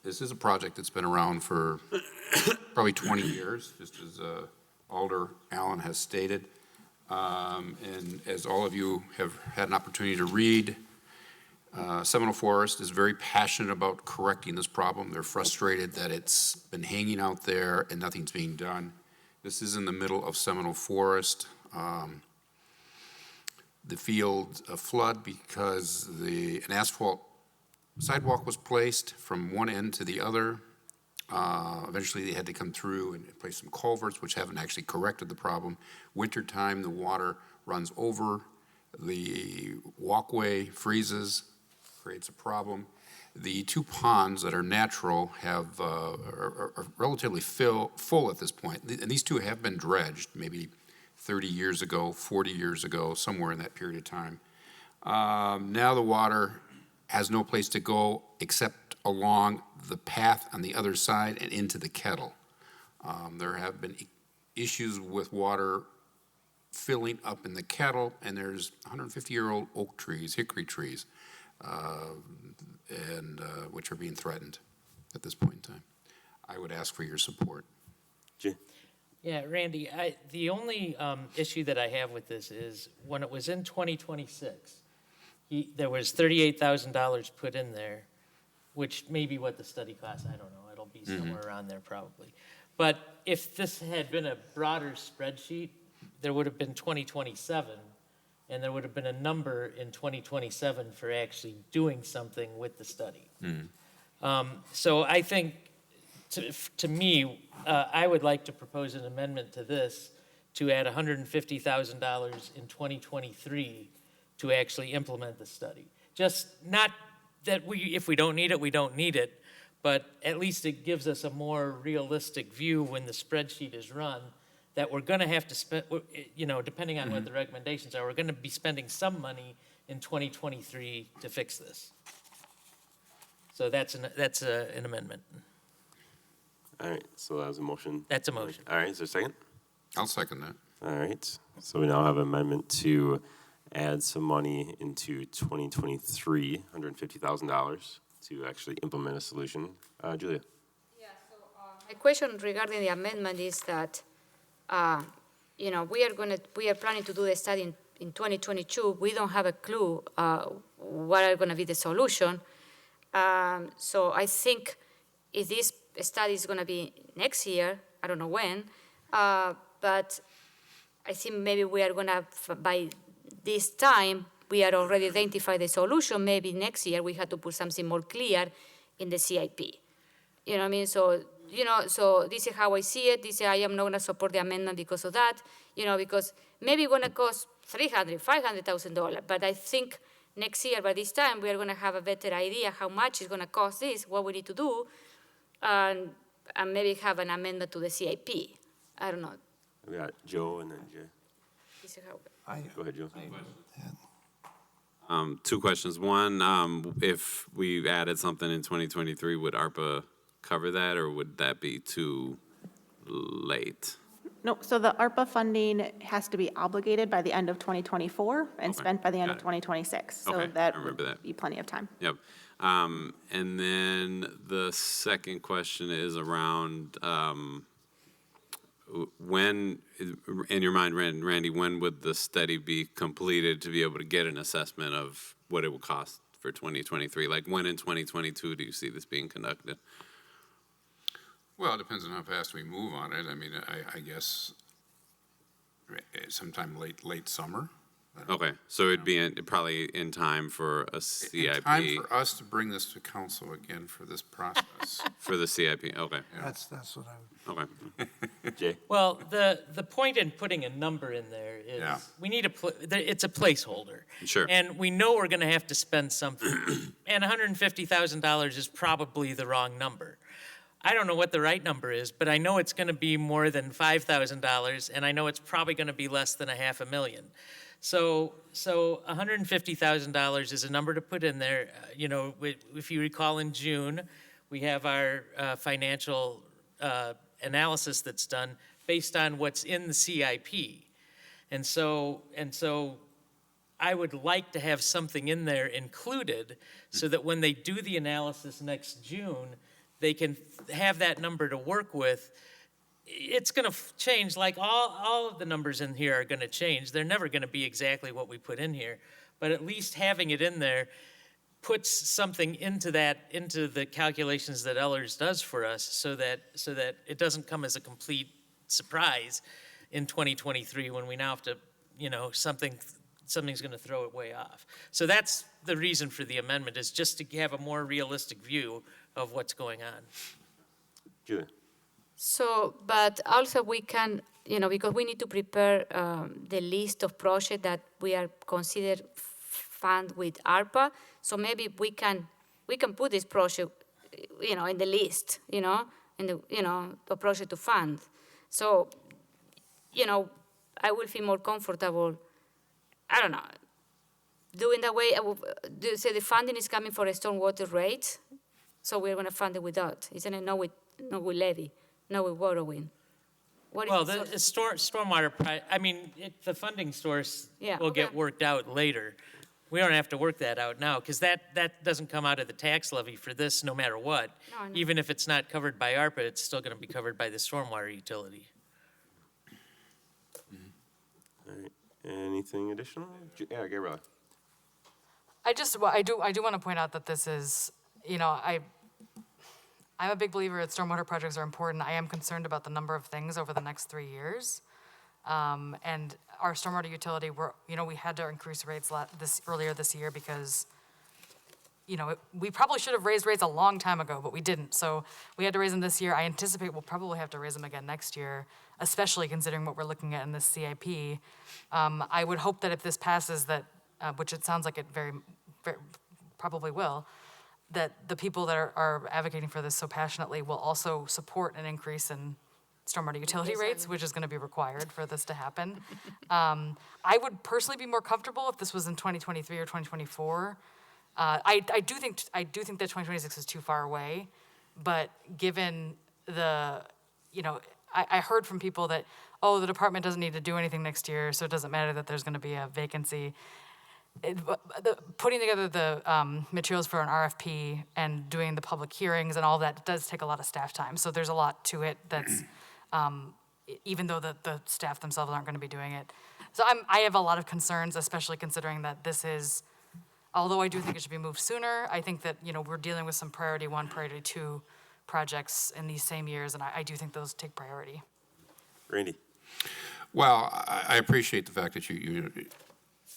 This is a project that's been around for probably 20 years, just as Alder Allen has stated. And as all of you have had an opportunity to read, Seminole Forest is very passionate about correcting this problem. They're frustrated that it's been hanging out there and nothing's being done. This is in the middle of Seminole Forest. The field flood because an asphalt sidewalk was placed from one end to the other. Eventually, they had to come through and place some culverts, which haven't actually corrected the problem. Wintertime, the water runs over, the walkway freezes, creates a problem. The 2 ponds that are natural are relatively full at this point. And these 2 have been dredged, maybe 30 years ago, 40 years ago, somewhere in that period of time. Now the water has no place to go except along the path on the other side and into the kettle. There have been issues with water filling up in the kettle, and there's 150-year-old oak trees, hickory trees, which are being threatened at this point in time. I would ask for your support. Jay? Yeah, Randy, the only issue that I have with this is when it was in 2026, there was $38,000 put in there, which may be what the study costs. I don't know. It'll be somewhere around there probably. But if this had been a broader spreadsheet, there would have been 2027, and there would have been a number in 2027 for actually doing something with the study. So I think, to me, I would like to propose an amendment to this to add $150,000 in 2023 to actually implement the study. Just not that if we don't need it, we don't need it, but at least it gives us a more realistic view when the spreadsheet is run that we're going to have to spend, depending on what the recommendations are, we're going to be spending some money in 2023 to fix this. So that's an amendment. All right, so that was a motion. That's a motion. All right, is there a second? I'll second that. All right, so we now have an amendment to add some money into 2023, $150,000 to actually implement a solution. Julia? Yeah, so my question regarding the amendment is that, we are planning to do the study in 2022. We don't have a clue what are going to be the solution. So I think if this study is going to be next year, I don't know when, but I think maybe we are going to, by this time, we are already identified the solution. Maybe next year we have to put something more clear in the CIP. You know what I mean? So, so this is how I see it. This is, I am not going to support the amendment because of that, because maybe it's going to cost $300,000, $500,000. But I think next year, by this time, we are going to have a better idea how much it's going to cost this, what we need to do, and maybe have an amendment to the CIP. I don't know. We got Joe and then Jay. This is how. Go ahead, Joe. 2 questions. One, if we added something in 2023, would ARPA cover that, or would that be too late? No, so the ARPA funding has to be obligated by the end of 2024 and spent by the end of 2026. So Okay, that I remember would that. be plenty of time. Yep. And then the second question is around when, in your mind, Randy, when would the study be completed to be able to get an assessment of what it will cost for 2023? Like when in 2022 do you see this being conducted? Well, it depends on how fast we move on it. I mean, I guess sometime late summer. Okay, so it'd be probably in time for a CIP. In time for us to bring this to council again for this process. For the CIP, okay. That's what I would. Okay. Jay? Well, the point in putting a number in there is Yeah. we need it's a placeholder. Sure. And we know we're going to have to spend something. And $150,000 is probably the wrong number. I don't know what the right number is, but I know it's going to be more than $5,000, and I know it's probably going to be less than $500,000. So $150,000 is a number to put in there. You know, if you recall in June, we have our financial analysis that's done based on what's in the CIP. And so I would like to have something in there included so that when they do the analysis next June, they can have that number to work with. It's going to change, like all of the numbers in here are going to change. They're never going to be exactly what we put in here, but at least having it in there puts something into the calculations that Ellers does for us so that it doesn't come as a complete surprise in 2023 when we now have to, you know, something's going to throw it way off. So that's the reason for the amendment, is just to have a more realistic view of what's going on. Julia? So, but also we can, you know, because we need to prepare the list of projects that we are considered fund with ARPA. So maybe we can put this project, you know, in the list, you know, in the, you know, the project to fund. So, you know, I will feel more comfortable, I don't know, doing that way. Say the funding is coming for a stormwater rate, so we're going to fund it with that. Isn't it? Not with levy. No, with borrowing. Well, the stormwater, I mean, the funding source will get worked out later. We don't have to work that out now, because that doesn't come out of the tax levy for this no matter what. No, Even if it's not covered by ARPA, it's still going to be covered by the stormwater utility. All right. Anything additional? Yeah, Gabriella. I do want to point out that this is, you know, I'm a big believer that stormwater projects are important. I am concerned about the number of things over the next 3 years. And our stormwater utility, we had to increase rates earlier this year because, you know, we probably should have raised rates a long time ago, but we didn't. So we had to raise them this year. I anticipate we'll probably have to raise them again next year, especially considering what we're looking at in this CIP. I would hope that if this passes, that, which it sounds like it very probably will, that the people that are advocating for this so passionately will also support an increase in stormwater utility rates, which is going to be required for this to happen. I would personally be more comfortable if this was in 2023 or 2024. I do think that 2026 is too far away, but given the, you know, I heard from people that, oh, the department doesn't need to do anything next year, so it doesn't matter that there's going to be a vacancy. Putting together the materials for an RFP and doing the public hearings and all that does take a lot of staff time. So there's a lot to it that's, even though the staff themselves aren't going to be doing it. So I have a lot of concerns, especially considering that this is, although I do think it should be moved sooner, I think that, you know, we're dealing with some priority 1, priority 2 projects in these same years, and I do think those take priority. Randy. Well, I appreciate the fact that you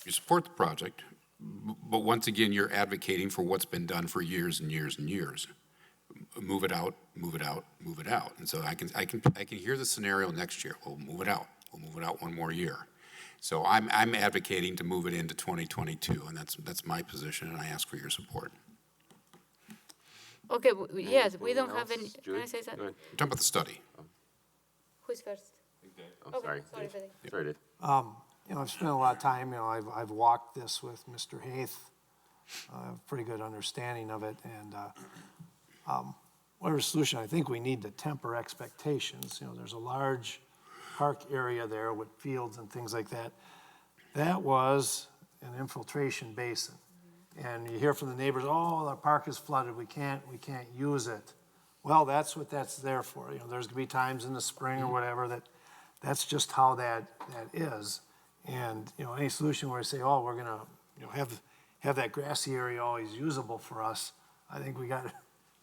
support the project, but once again, you're advocating for what's been done for years and years and years. Move it out, move it out, move it out. And so I can hear the scenario next year. We'll move it out. We'll move it out one more year. So I'm advocating to move it into 2022, and that's my position, and I ask for your support. Okay, yes, we don't have any, can I say something? We're talking about the study. Who's first? I'm sorry. Sorry, Dave. Sorry, Dave. You know, I've spent a lot of time, you know, I've walked this with Mr. Haith, pretty good understanding of it, and whatever solution, I think we need to temper expectations. You know, there's a large park area there with fields and things like that. That was an infiltration basin. and you hear from the neighbors, oh, the park is flooded, we can't use it. Well, that's what that's there for. You know, there's gonna be times in the spring or whatever that's just how that is. And, you know, any solution where you say, oh, we're gonna, you know, have that grassy area always usable for us, I think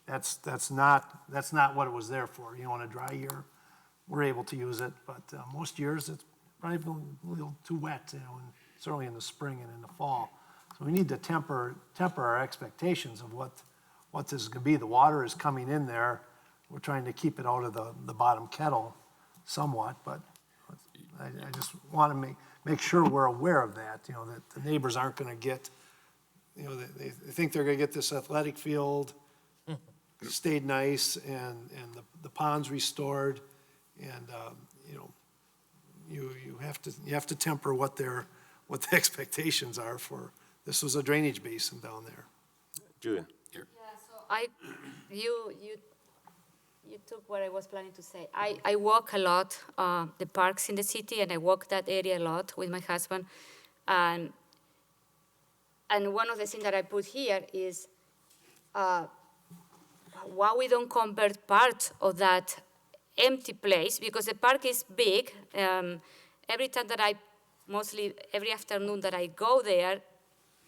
that's not what it was there for. You know, in a dry year, we're able to use it, but most years it's probably a little too wet, you know, and certainly in the spring and in the fall. So we need to temper our expectations of what this is gonna be. The water is coming in there. We're trying to keep it out of the bottom kettle somewhat, but I just want to make sure we're aware of that, you know, that the neighbors aren't gonna get, you know, they think they're gonna get this athletic field stayed nice and the ponds restored, and, you know, you have to temper what the expectations are for. This was a drainage basin down there. Julia. Yeah, so you took what I was planning to say. I walk a lot, the parks in the city, and I walk that area a lot with my husband. And one of the things that I put here is why we don't convert part of that empty place, because the park is big. Every time that mostly every afternoon that I go there,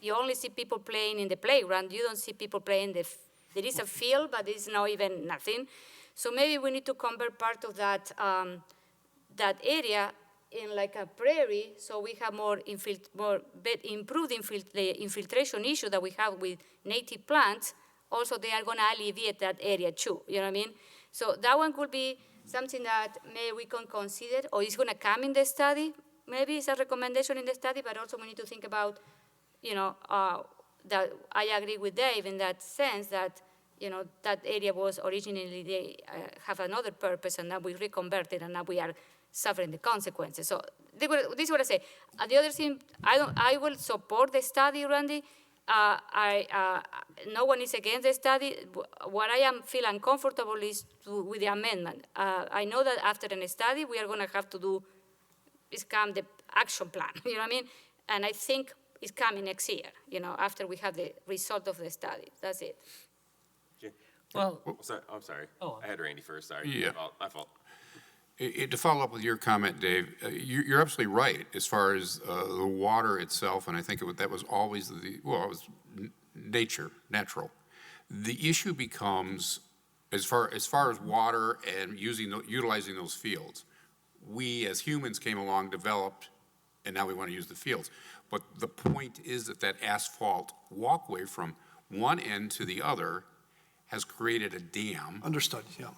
you only see people playing in the playground. You don't see people playing there is a field, but it's not even nothing. So maybe we need to convert part of that area in like a prairie, so we have more improved infiltration issue that we have with native plants. Also, they are going to alleviate that area too. You know what I mean? So that one could be something that maybe we can consider, or it's going to come in the study. Maybe it's a recommendation in the study, but also we need to think about, you know, that I agree with Dave in that sense that, you know, that area was originally, they have another purpose, and now we reconverted, and now we are suffering the consequences. So this is what I say. The other thing, I will support the study, Randy. No one is against the study. What I feel uncomfortable is with the amendment. I know that after a study, we are going to have to do, it's come the action plan, you know what I mean? And I think it's coming next year, you know, after we have the result of the study. That's it. Well, I'm sorry. Oh. I had Randy first. Sorry. Yeah. My fault. To follow up with your comment, Dave, you're absolutely right as far as the water itself, and I think that was always it was natural. The issue becomes, as far as water and utilizing those fields, we as humans came along, developed, and now we want to use the fields. But the point is that asphalt walkway from one end to the other has created a dam. Understood, yeah.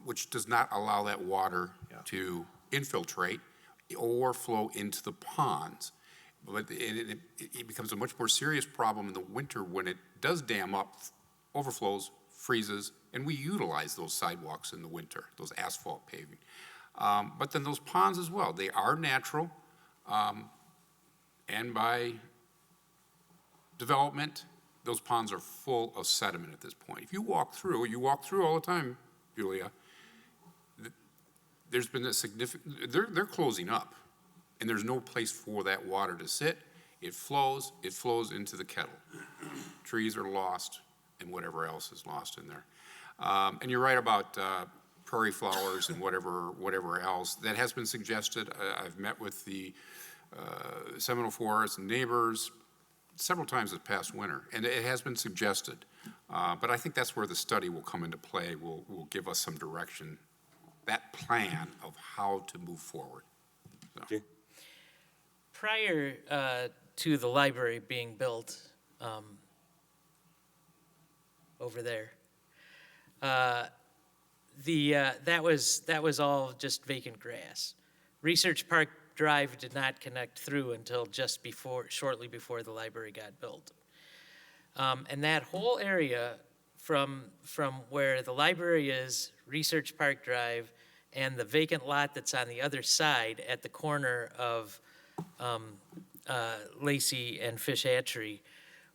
Which does not allow that water to infiltrate or flow into the ponds. But it becomes a much more serious problem in the winter when it does dam up, overflows, freezes, and we utilize those sidewalks in the winter, those asphalt paving. But then those ponds as well, they are natural, and by development, those ponds are full of sediment at this point. If you walk through all the time, Julia, there's been a significant, they're closing up, and there's no place for that water to sit. It flows into the kettle. Trees are lost, and whatever else is lost in there. And you're right about prairie flowers and whatever else. That has been suggested. I've met with the Seminole Forest neighbors several times this past winter, and it has been suggested. But I think that's where the study will come into play, will give us some direction, that plan of how to move forward. So. Prior to the library being built over there, that was all just vacant grass. Research Park Drive did not connect through until shortly before the library got built. And that whole area from where the library is, Research Park Drive, and the vacant lot that's on the other side at the corner of Lacey and Fish Hatchery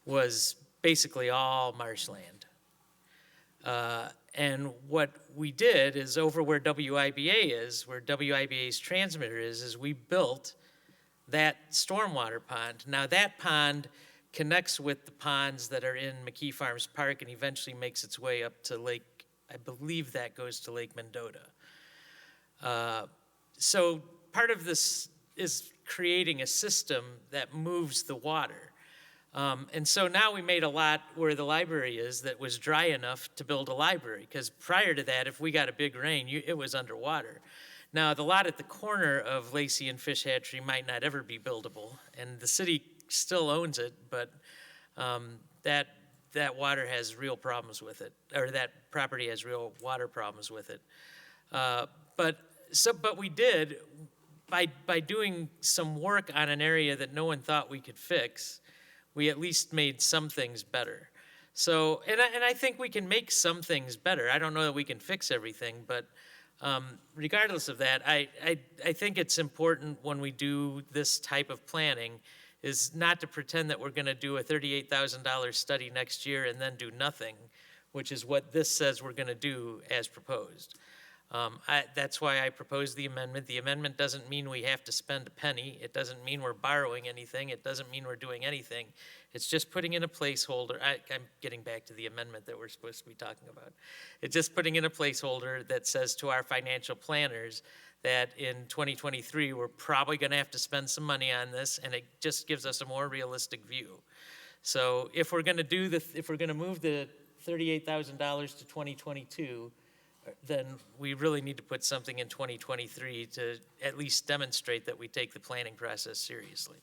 was basically all marshland. And what we did is over where WIBA is, where WIBA's transmitter is we built that stormwater pond. Now that pond connects with the ponds that are in McKee Farms Park and eventually makes its way up to Lake, I believe that goes to Lake Mendota. So part of this is creating a system that moves the water. And so now we made a lot where the library is that was dry enough to build a library, because prior to that, if we got a big rain, it was underwater. Now, the lot at the corner of Lacy and Fish Hatchery might not ever be buildable, and the city still owns it, but that water has real problems with it, or that property has real water problems with it. But we did, by doing some work on an area that no one thought we could fix, we at least made some things better. So, and I think we can make some things better. I don't know that we can fix everything, but regardless of that, I think it's important when we do this type of planning is not to pretend that we're going to do a $38,000 study next year and then do nothing, which is what this says we're going to do as proposed. That's why I proposed the amendment. The amendment doesn't mean we have to spend a penny. It doesn't mean we're borrowing anything. It doesn't mean we're doing anything. It's just putting in a placeholder. I'm getting back to the amendment that we're supposed to be talking about. It's just putting in a placeholder that says to our financial planners that in 2023, we're probably going to have to spend some money on this, and it just gives us a more realistic view. So if we're going to if we're going to move the $38,000 to 2022, then we really need to put something in 2023 to at least demonstrate that we take the planning process seriously.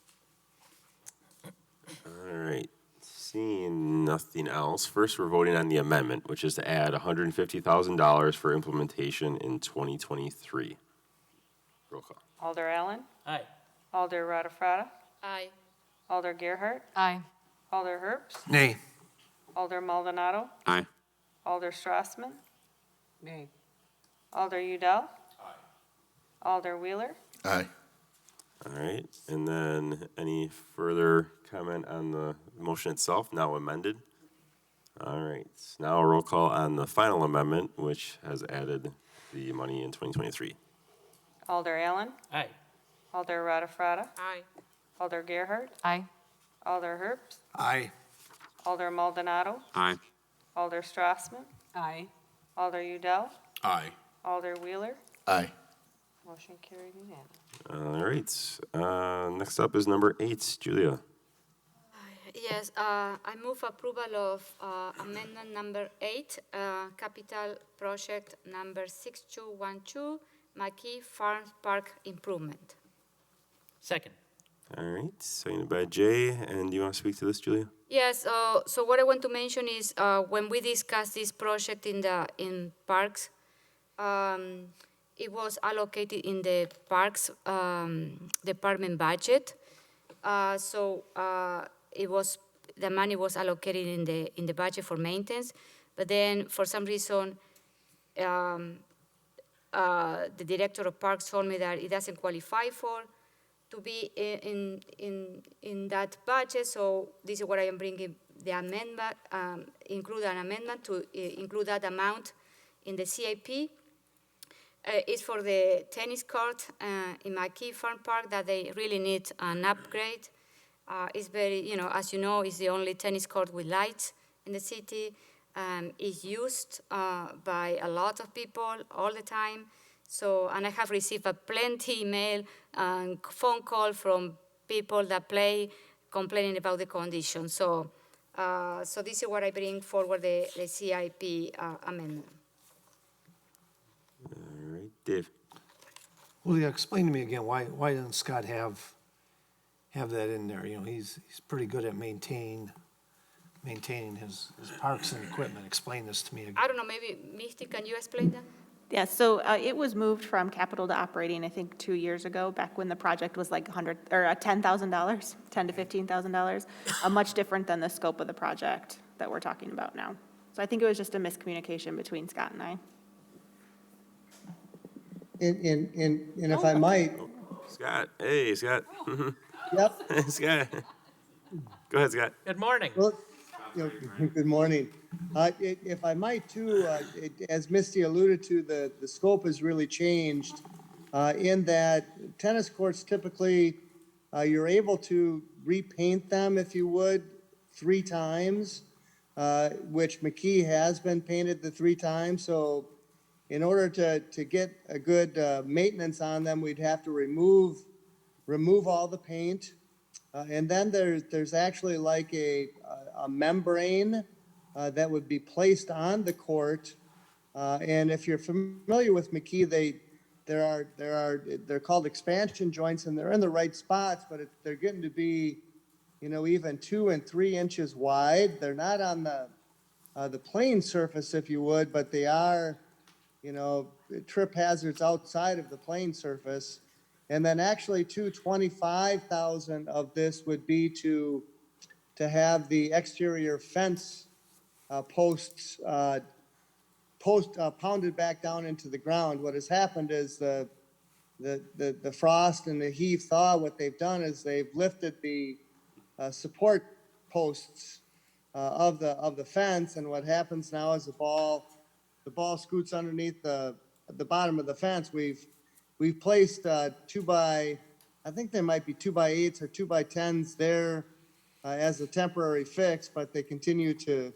All right, seeing nothing else, first we're voting on the amendment, which is to add $150,000 for implementation in 2023. Roll call. Alder Allen. Aye. Alder Rutherford. Aye. Alder Gerhart. Aye. Alder Herbst. Nay. Alder Maldonado. Aye. Alder Strassman. Nay. Alder Udell. Alder Wheeler. Aye. All right, and then any further comment on the motion itself, now amended? All right, now a roll call on the final amendment, which has added the money in 2023. Alder Allen. Aye. Alder Rutherford. Aye. Alder Gerhart. Aye. Alder Herbst. Aye. Alder Maldonado. Aye. Alder Strassman. Aye. Alder Udell. Aye. Alder Wheeler. Aye. Motion carried unanimous. All right, next up is number 8, Julia. Yes, I move approval of amendment number 8, capital project number 6212, McKee Farms Park improvement. Second. All right, seconded by Jay, and do you want to speak to this, Julia? Yes, so what I want to mention is when we discussed this project in parks, it was allocated in the parks department budget. The money was allocated in the budget for maintenance, but then for some reason, the director of parks told me that it doesn't qualify to be in that budget. So this is what I am bringing the amendment, include an amendment to include that amount in the CIP. It's for the tennis court in McKee Farm Park that they really need an upgrade. It's very, as you know, it's the only tennis court with lights in the city. It's used by a lot of people all the time. So, and I have received plenty email and phone call from people that play complaining about the condition. So this is what I bring forward the CIP amendment. All right, Dave. Well, yeah, explain to me again, why doesn't Scott have that in there? He's pretty good at maintaining his parks and equipment. Explain this to me again. I don't know, maybe Misty, can you explain that? Yeah, so it was moved from capital to operating, I think, 2 years ago, back when the project was like $10,000, $10,000 to $15,000, much different than the scope of the project that we're talking about now. So I think it was just a miscommunication between Scott and I. And if I might. Scott, hey, Scott. Yep. Scott. Go ahead, Scott. Good morning. Well, good morning. If I might too, as Misty alluded to, the scope has really changed in that tennis courts typically, you're able to repaint them if you would 3 times, which McKee has been painted the 3 times. So in order to get a good maintenance on them, we'd have to remove all the paint. And then there's actually like a membrane that would be placed on the court. And if you're familiar with McKee, they're called expansion joints, and they're in the right spots, but they're getting to be, even 2 and 3 inches wide. They're not on the plane surface, if you would, but they are, trip hazards outside of the plane surface. And then actually 225,000 of this would be to have the exterior fence posts pounded back down into the ground. What has happened is the frost and the heave thaw, what they've done is they've lifted the support posts of the fence, and what happens now is the ball scoots underneath the bottom of the fence. We've placed I think they might be 2x8s or 2x10s there as a temporary fix, but they continue to,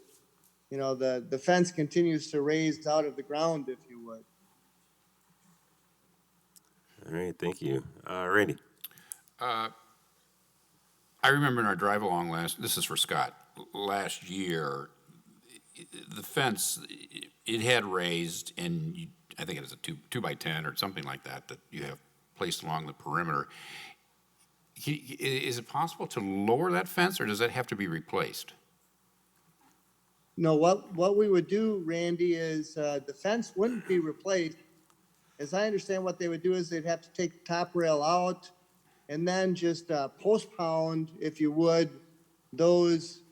the fence continues to raise out of the ground, if you would. All right, thank you. Randy? I remember in our drive along this is for Scott, last year, the fence, it had raised, and I think it was a 2x10 or something like that you have placed along the perimeter. Is it possible to lower that fence, or does that have to be replaced? No, what we would do, Randy, is the fence wouldn't be replaced. As I understand, what they would do is they'd have to take the top rail out and then just post pound, if you would, those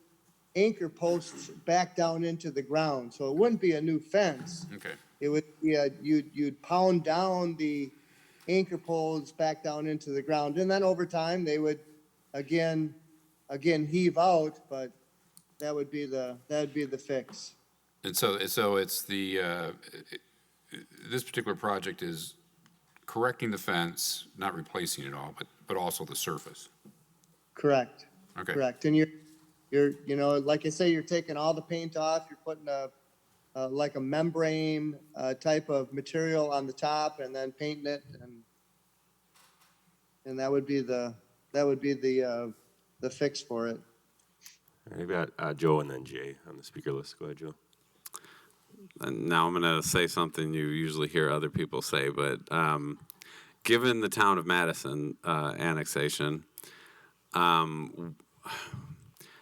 anchor posts back down into the ground. So it wouldn't be a new fence. Okay. It would be you'd pound down the anchor poles back down into the ground, and then over time they would again heave out, but that would be the fix. And so it's this particular project is correcting the fence, not replacing it all, but also the surface. Correct. Okay. Correct. And you're like I say, you're taking all the paint off. You're putting like a membrane type of material on the top, and then painting it, and that would be the fix for it. We've got Joe and then Jay on the speaker list. Go ahead, Joe. And now I'm going to say something you usually hear other people say, but given the town of Madison annexation,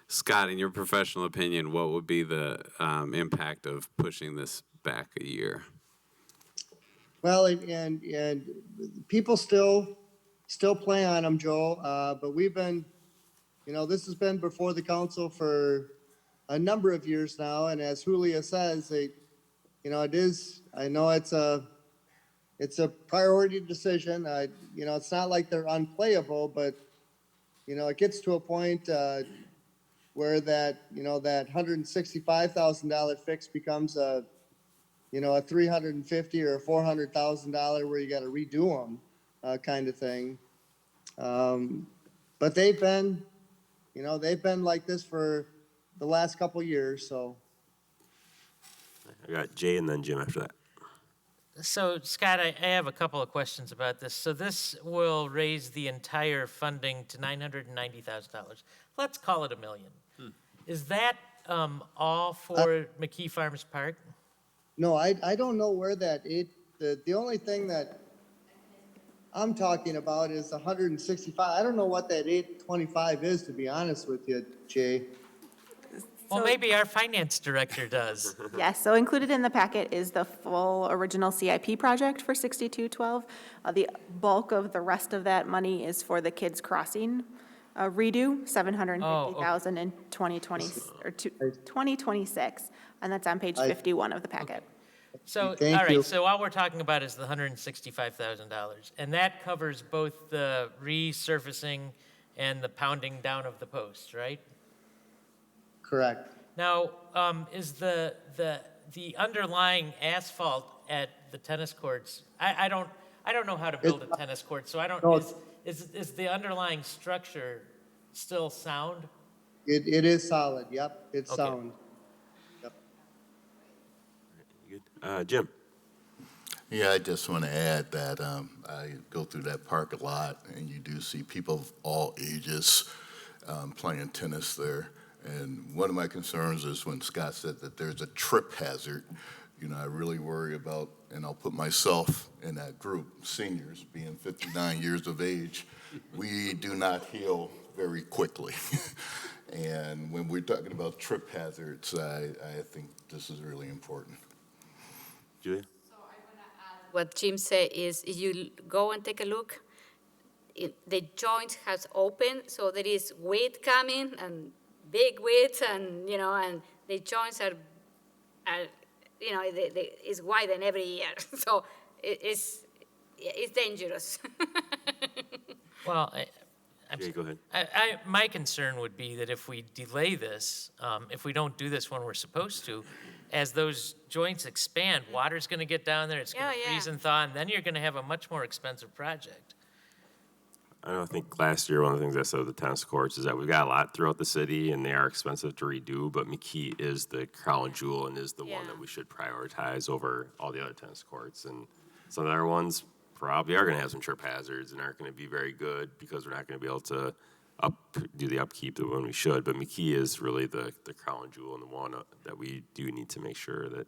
Scott, in your professional opinion, what would be the impact of pushing this back a year? Well, and people still play on them, Joel, but we've been, this has been before the council for a number of years now, and as Julia says, it is, I know it's a priority decision. It's not like they're unplayable, but, it gets to a point where that $165,000 fix becomes a $350,000 or a $400,000 where you got to redo them, kind of thing. But they've been like this for the last couple years, so. I got Jay and then Jim after that. So, Scott, I have a couple of questions about this. So this will raise the entire funding to $990,000. Let's call it $1 million. Is that all for McKee Farms Park? No, I don't know where the only thing that I'm talking about is 165. I don't know what that 825 is, to be honest with you, Jay. Well, maybe our finance director does. Yes, so included in the packet is the full original CIP project for 6212. The bulk of the rest of that money is for the Kids Crossing redo, $750,000 in 2020 or 2026, and that's on page 51 of the packet. So, all right, so all we're talking about is the $165,000, and that covers both the resurfacing and the pounding down of the posts, right? Correct. Now, is the underlying asphalt at the tennis courts? I don't know how to build a tennis court, so I don't. Is the underlying structure still sound? It is solid, yep, it's Okay. sound. Yep. You good? Jim? Yeah, I just want to add that I go through that park a lot, and you do see people of all ages playing tennis there. And one of my concerns is when Scott said that there's a trip hazard. You know, I really worry about, and I'll put myself in that group, seniors being 59 years of age. We do not heal very quickly. And when we're talking about trip hazards, I think this is really important. Julia? What Jim said is, if you go and take a look, the joint has opened, so there is weight coming and big weight, and and the joints are is widen every year, so it's dangerous. Well, Jay, go ahead. my concern would be that if we delay this, if we don't do this when we're supposed to, as those joints expand, water's going to get down there, it's going to freeze and thaw, and then you're going to have a much more expensive project. I think last year, one of the things I said with the tennis courts is that we've got a lot throughout the city, and they are expensive to redo, but McKee is the crown jewel and is the one that we should prioritize over all the other tennis courts. And some of the other ones probably are going to have some trip hazards and aren't going to be very good because we're not going to be able to do the upkeep the one we should. But McKee is really the crown jewel and the one that we do need to make sure that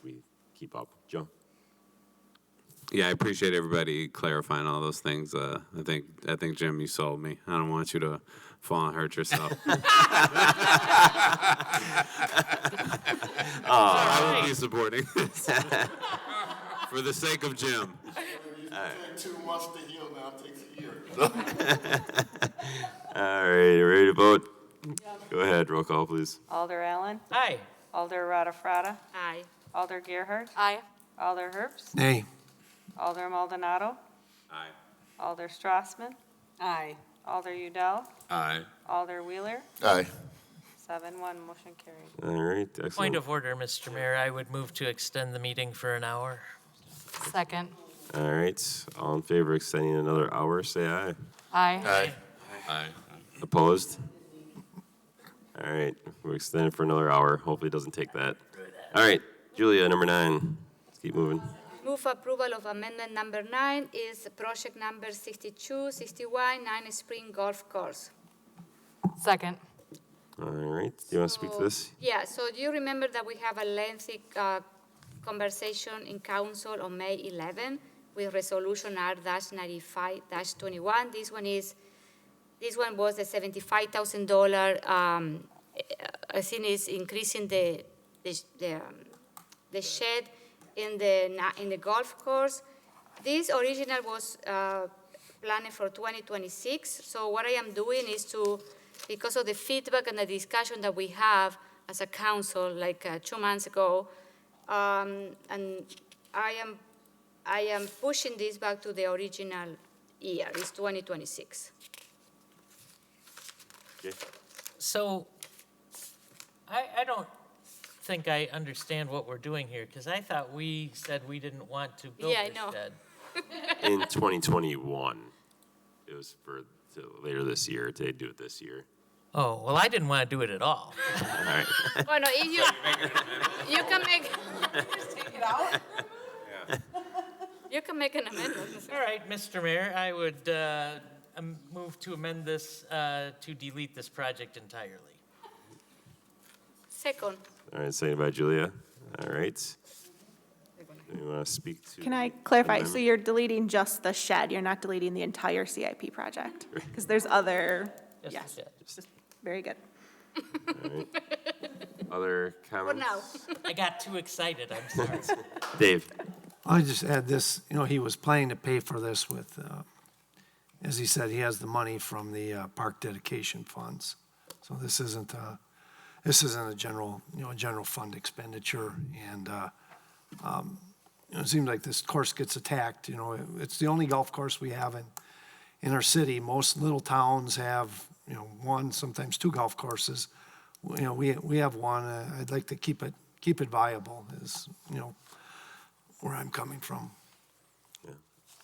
we keep up. Joe? Yeah, I appreciate everybody clarifying all those things. I think Jim, you sold me. I don't want you to fall and hurt yourself. I will be supporting for the sake of Jim. Take 2 months to heal now, it takes a year. All right, ready to vote? Go ahead, roll call, please. Alder Allen. Aye. Alder Rada. Aye. Alder Gerhart. Aye. Alder Herbst. Nay. Alder Maldonado. Aye. Alder Strassman. Aye. Alder Udell. Aye. Alder Wheeler. Aye. 7-1, motion carried. All right, excellent. Point of order, Mr. Mayor, I would move to extend the meeting for an hour. Second. All right, all in favor of extending another hour, say aye. Aye. Aye. Aye. Opposed? All right, we're extending for another hour. Hopefully it doesn't take that. All right, Julia, number 9. Let's keep moving. Move approval of amendment number 9 is project number 6261, 9 Spring Golf Course. Second. All right, do you want to speak to this? Yeah, so do you remember that we have a lengthy conversation in council on May 11 with resolution R-95-21. This one was the $75,000. I think is increasing the shed in the golf course. This original was planned for 2026. So what I am doing is because of the feedback and the discussion that we have as a council, like 2 months ago, and I am pushing this back to the original year. It's 2026. Okay. So I don't think I understand what we're doing here, because I thought we said we didn't want to build Yeah, I this know. shed. In 2021, it was for later this year. They do it this year. Oh, well, I didn't want to do it at all. All right. Well, no, if you can make. You can make an amendment. All right, Mr. Mayor, I would move to amend this to delete this project entirely. Second. All right, seconded by Julia. All right. Do you want to speak to? Can I clarify? So amendment? you're deleting just the shed, you're not deleting the entire CIP project? Because there's other, Just the yes, shed. very good. All right. Other For comments? now. I got too excited, I'm sorry. Dave? I just add this, he was planning to pay for this with, as he said, he has the money from the park dedication funds. So this isn't a general, general fund expenditure. And, it seems like this course gets attacked, it's the only golf course we have in our city. Most little towns have, 1, sometimes 2 golf courses. We have one. I'd like to keep it viable is, where I'm coming from. Yeah.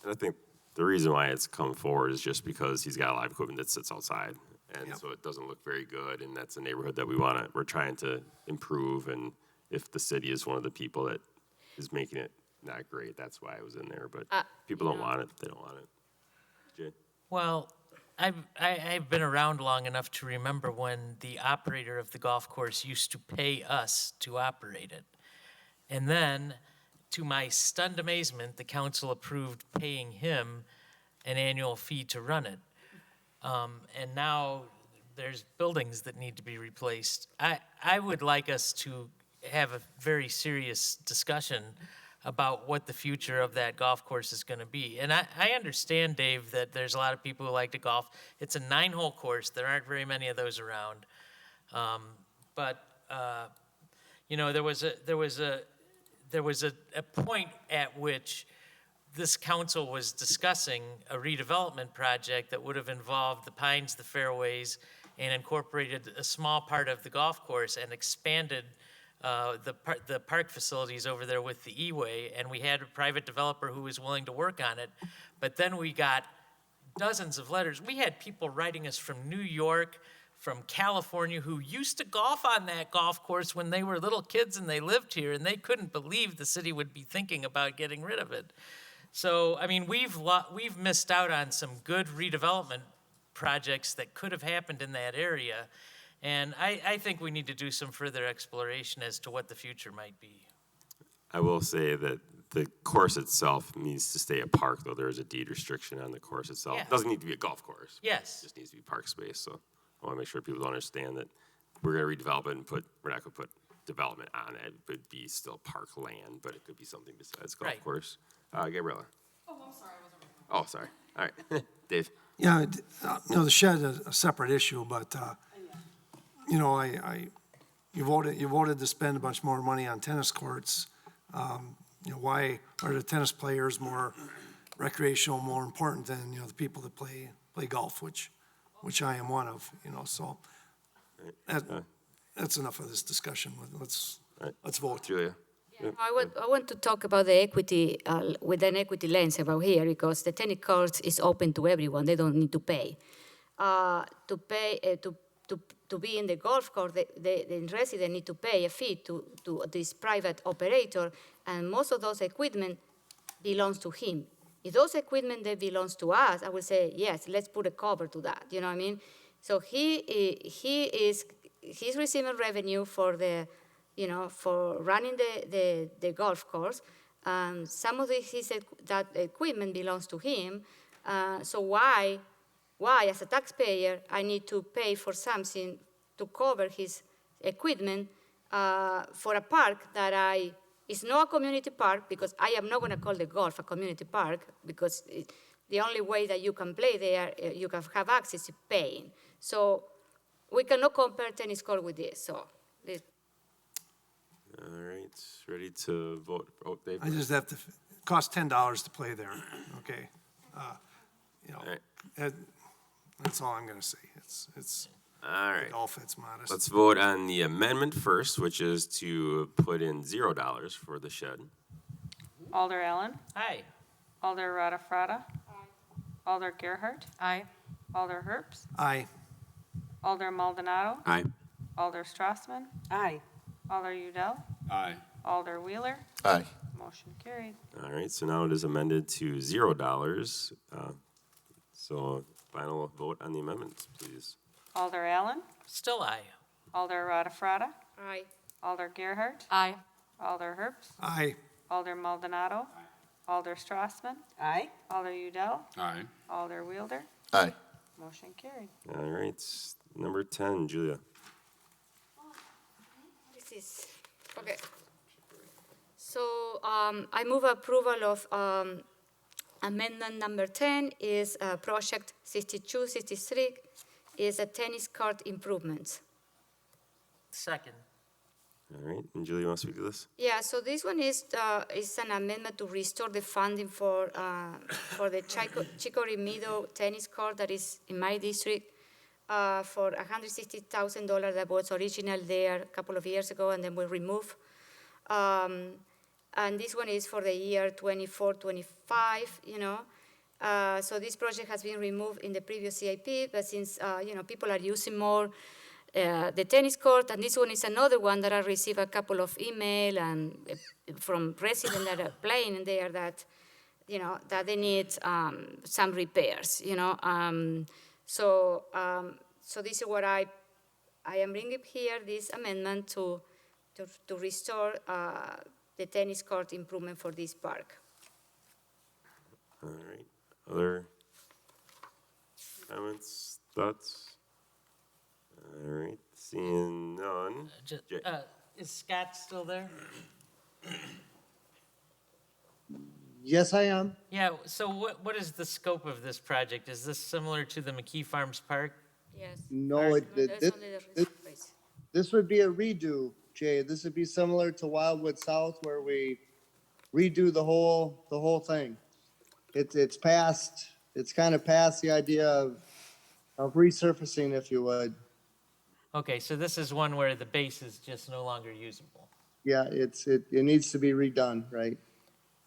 And I think the reason why it's come forward is just because he's got a lot of equipment that sits outside. And Yep. so it doesn't look very good, and that's a neighborhood that we're trying to improve, and if the city is one of the people that is making it not great, that's why I was in there, but people don't want it, they don't want it. Jay? Well, I've been around long enough to remember when the operator of the golf course used to pay us to operate it. And then, to my stunned amazement, the council approved paying him an annual fee to run it. And now there's buildings that need to be replaced. I would like us to have a very serious discussion about what the future of that golf course is going to be. And I understand, Dave, that there's a lot of people who like to golf. It's a 9-hole course. There aren't very many of those around. But you know, there was a point at which this council was discussing a redevelopment project that would have involved the pines, the fairways, and incorporated a small part of the golf course and expanded the park facilities over there with the E-Way, and we had a private developer who was willing to work on it. But then we got dozens of letters. We had people writing us from New York, from California, who used to golf on that golf course when they were little kids and they lived here, and they couldn't believe the city would be thinking about getting rid of it. So, I mean, we've missed out on some good redevelopment projects that could have happened in that area. And I think we need to do some further exploration as to what the future might be. I will say that the course itself needs to stay a park, though there is a deed restriction on the course itself. Yeah. It doesn't need to be a golf course. Yes. It just needs to be park space, so I want to make sure people understand that we're going to redevelop it and we're not going to put development on it. It would be still park land, but it could be something besides golf Right. course. Gabriella? Oh, I'm sorry, I wasn't. Oh, sorry. All right. Dave? Yeah, you know, the shed is a separate issue, but, you know, you voted to spend a bunch more money on tennis courts. You know, why are the tennis players more recreational, more important than, you know, the people that play golf, which I am one of, you know, so that's enough of this discussion. Let's vote. Julia? I want to talk about the equity, with an equity lens about here, because the tennis courts is open to everyone. They don't need to pay. To be in the golf course, the resident need to pay a fee to this private operator, and most of those equipment belongs to him. If those equipment that belongs to us, I would say, yes, let's put a cover to that, you know what I mean? So he's receiving revenue for the, you know, for running the golf course. Some of that equipment belongs to him. So why, as a taxpayer, I need to pay for something to cover his equipment for a park that it's not a community park, because I am not going to call the golf a community park, because the only way that you can play there, you can have access to paying. So we cannot compare tennis court with this. So. All right, ready to vote? Oh, Dave? I just have to, it costs $10 to play there, okay? You know, All right. that's all I'm gonna say. It's All right. golf, it's modest. Let's vote on the amendment first, which is to put in $0 for the shed. Alder Allen. Aye. Alder Rada. Alder Gerhart. Aye. Alder Herps. Aye. Alder Maldonado. Aye. Alder Strassman. Aye. Alder Udell. Aye. Alder Wheeler. Aye. Motion carried. All right, so now it is amended to $0. So final vote on the amendments, please. Alder Allen. Still aye. Alder Rada. Aye. Alder Gerhart. Aye. Alder Herps. Aye. Alder Maldonado. Alder Strassman. Aye. Alder Udell. Aye. Alder Wheeler. Aye. Motion carried. All right, number 10, Julia. This is, okay. So I move approval of amendment number 10 is project 6263 is a tennis court improvements. Second. All right, and Julia, you want to speak to this? Yeah, so this one is an amendment to restore the funding for the Chicory Meadow tennis court that is in my district for $160,000 that was original there a couple of years ago, and then we removed. And this one is for the year 24-25, you know. So this project has been removed in the previous CIP, but since, people are using more the tennis court, and this one is another one that I received a couple of email and from residents that are playing in there that, that they need some repairs, So this is what I am bringing here, this amendment to restore the tennis court improvement for this park. All right. Other comments, thoughts? All right. Seeing none. Jay. Is Scott still there? Yes, I am. Yeah, so what is the scope of this project? Is this similar to the McKee Farms Park? Yes. No, That's only the place. this would be a redo, Jay. This would be similar to Wildwood South where we redo the whole thing. It's kind of past the idea of resurfacing, if you would. Okay, so this is one where the base is just no longer usable. Yeah, it needs to be redone, right?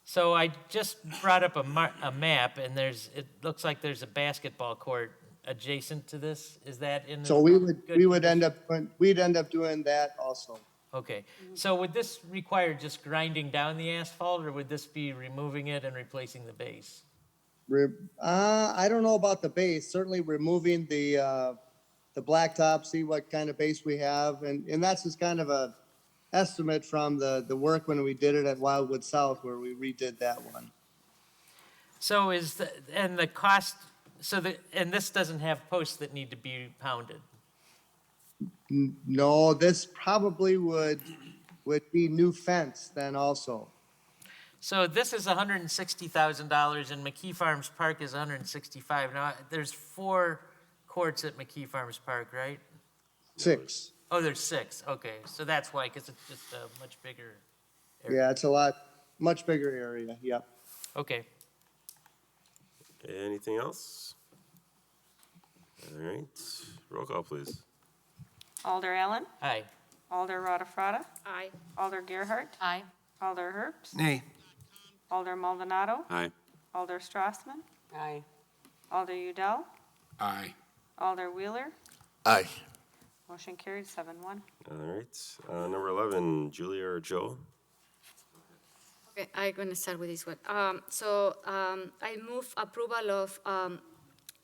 So I just brought up a map, and it looks like there's a basketball court adjacent to this. Is that in? So we'd end up doing that also. Okay, so would this require just grinding down the asphalt, or would this be removing it and replacing the base? I don't know about the base. Certainly removing the blacktop, see what kind of base we have, and that's just kind of a estimate from the work when we did it at Wildwood South where we redid that one. So the cost, and this doesn't have posts that need to be pounded? No, this probably would be new fence then also. So this is $160,000 and McKee Farms Park is $165,000. Now, there's 4 courts at McKee Farms Park, right? 6. Oh, there's 6. Okay, so that's why, because it's just a much bigger area. Yeah, it's much bigger area, yep. Okay. Anything else? All right. Roll call, please. Alder Allen. Aye. Alder Rutherford. Aye. Alder Gerhart. Aye. Alder Herbst. Nay. Alder Maldonado. Aye. Alder Strassman. Aye. Alder Udell. Aye. Alder Wheeler. Aye. Motion carried 7-1. All right. Number 11, Julia or Joe? Okay, I'm going to start with this one. I move approval of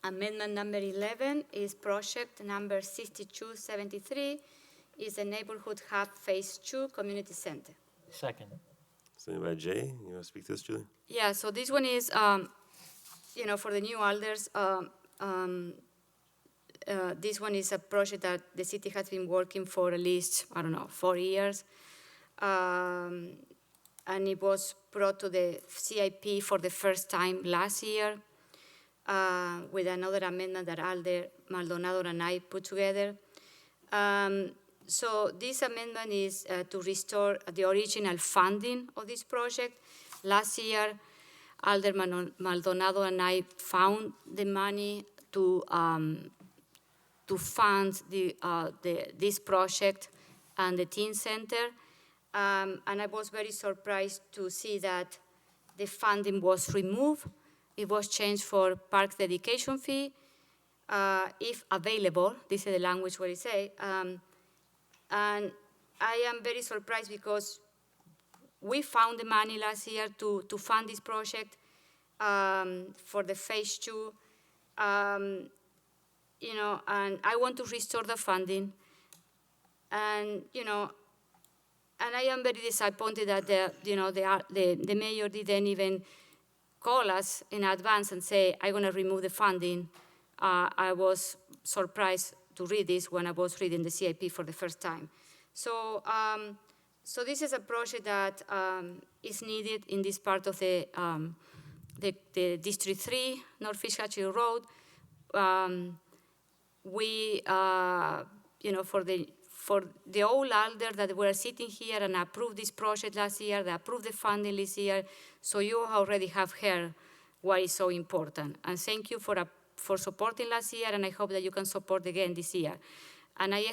amendment number 11 is project number 6273 is the Neighborhood Hub Phase 2 Community Center. Second. Seconded by Jay. You want to speak to this, Julia? Yeah, so this one is, for the new alders, this one is a project that the city has been working for at least, 4 years. And it was brought to the CIP for the first time last year with another amendment that Alder Maldonado and I put together. So this amendment is to restore the original funding of this project. Last year, Alder Maldonado and I found the money to fund this project and the teen center. And I was very surprised to see that the funding was removed. It was changed for park dedication fee, if available. This is the language where it say. And I am very surprised because we found the money last year to fund this project for the phase 2. And I want to restore the funding. And I am very disappointed that the mayor didn't even call us in advance and say, I'm going to remove the funding. I was surprised to read this when I was reading the CIP for the first time. So this is a project that is needed in this part of the District 3, North Fitchburg Road. For the old alder that were sitting here and approved this project last year, they approved the funding this year, so you already have heard why it's so important. And thank you for supporting last year, and I hope that you can support again this year. And I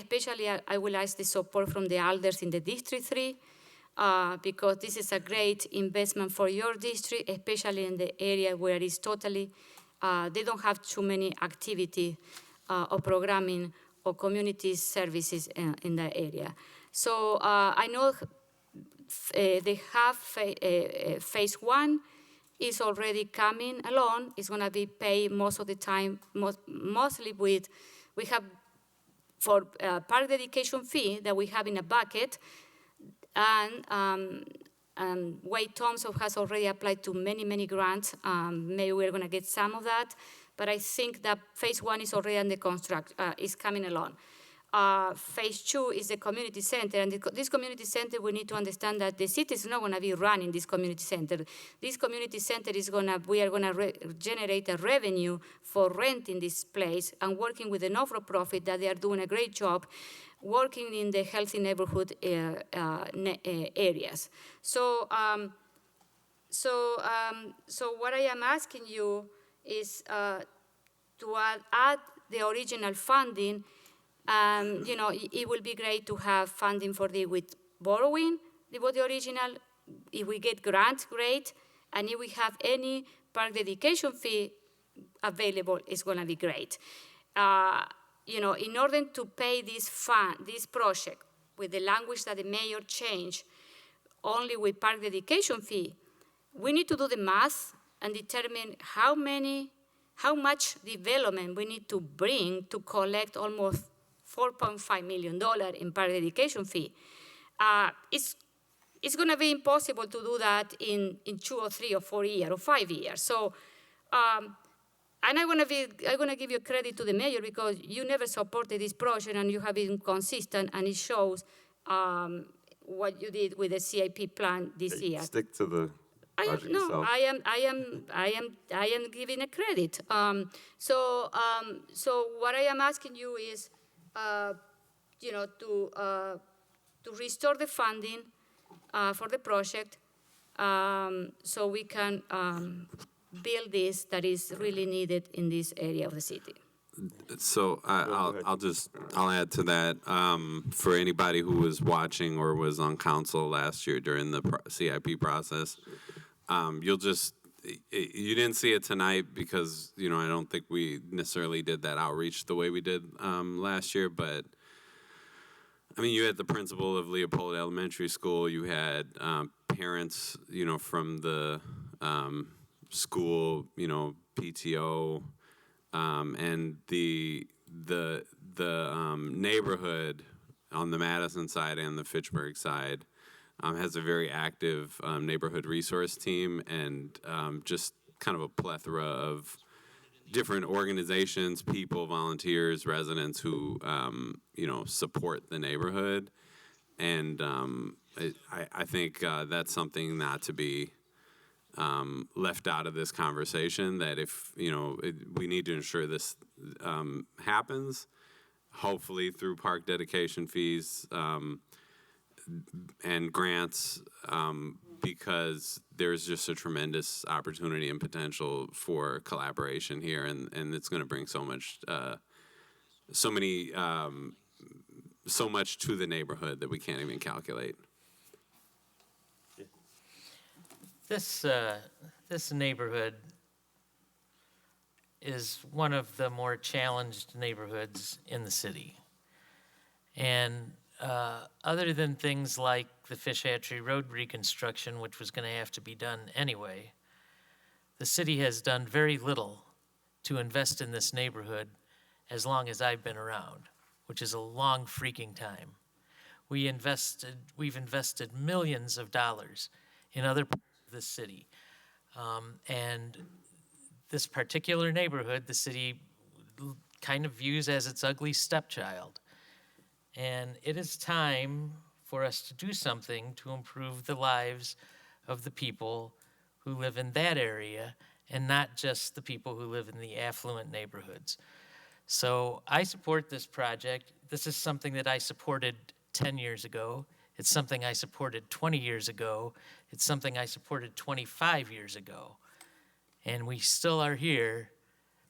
will ask the support from the alders in the District 3 because this is a great investment for your district, especially in the area where it's totally, they don't have too many activity or programming or community services in that area. So I know they have phase one is already coming along. It's gonna be paid most of the time, mostly with, we have for park dedication fee that we have in a bucket, and Wade Thompson has already applied to many, many grants. Maybe we're gonna get some of that, but I think that phase one is already under construct, is coming along. Phase two is the community center, and this community center, we need to understand that the city is not gonna be running this community center. This community center is we are gonna generate a revenue for renting this place and working with the not-for-profit that they are doing a great job working in the healthy neighborhood areas. So what I am asking you is to add the original funding. You know, it will be great to have funding for with borrowing the original. If we get grants, great. And if we have any park dedication fee available, it's gonna be great. You know, in order to pay this project with the language that the mayor changed, only with park dedication fee, we need to do the math and determine how much development we need to bring to collect almost $4.5 million in park dedication fee. It's going to be impossible to do that in 2 or 3 or 4 years or 5 years. So, and I'm going to give you credit to the mayor because you never supported this project and you have been consistent, and it shows what you did with the CIP plan this year. Stick to the project itself. I am giving a credit. So what I am asking you is, you know, to restore the funding for the project, so we can build this that is really needed in this area of the city. So I'll add to that. For anybody who was watching or was on council last year during the CIP process, you didn't see it tonight because, you know, I don't think we necessarily did that outreach the way we did last year, but I mean, you had the principal of Leopold Elementary School, you had parents, you know, from the school, you know, PTO, and the neighborhood on the Madison side and the Fitchburg side has a very active neighborhood resource team, and just kind of a plethora of different organizations, people, volunteers, residents who you know, support the neighborhood, and I think that's something not to be left out of this conversation. That if, you know, we need to ensure this happens, hopefully through park dedication fees and grants, because there's just a tremendous opportunity and potential for collaboration here, and it's going to bring so much, so much to the neighborhood that we can't even calculate. This neighborhood is one of the more challenged neighborhoods in the city. And other than things like the Fish Hatchery Road reconstruction, which was going to have to be done anyway, the city has done very little to invest in this neighborhood as long as I've been around, which is a long freaking time. We've invested millions of dollars in other parts of the city. And this particular neighborhood, the city kind of views as its ugly stepchild. And it is time for us to do something to improve the lives of the people who live in that area, and not just the people who live in the affluent neighborhoods. So I support this project. This is something that I supported 10 years ago. It's something I supported 20 years ago. It's something I supported 25 years ago. And we still are here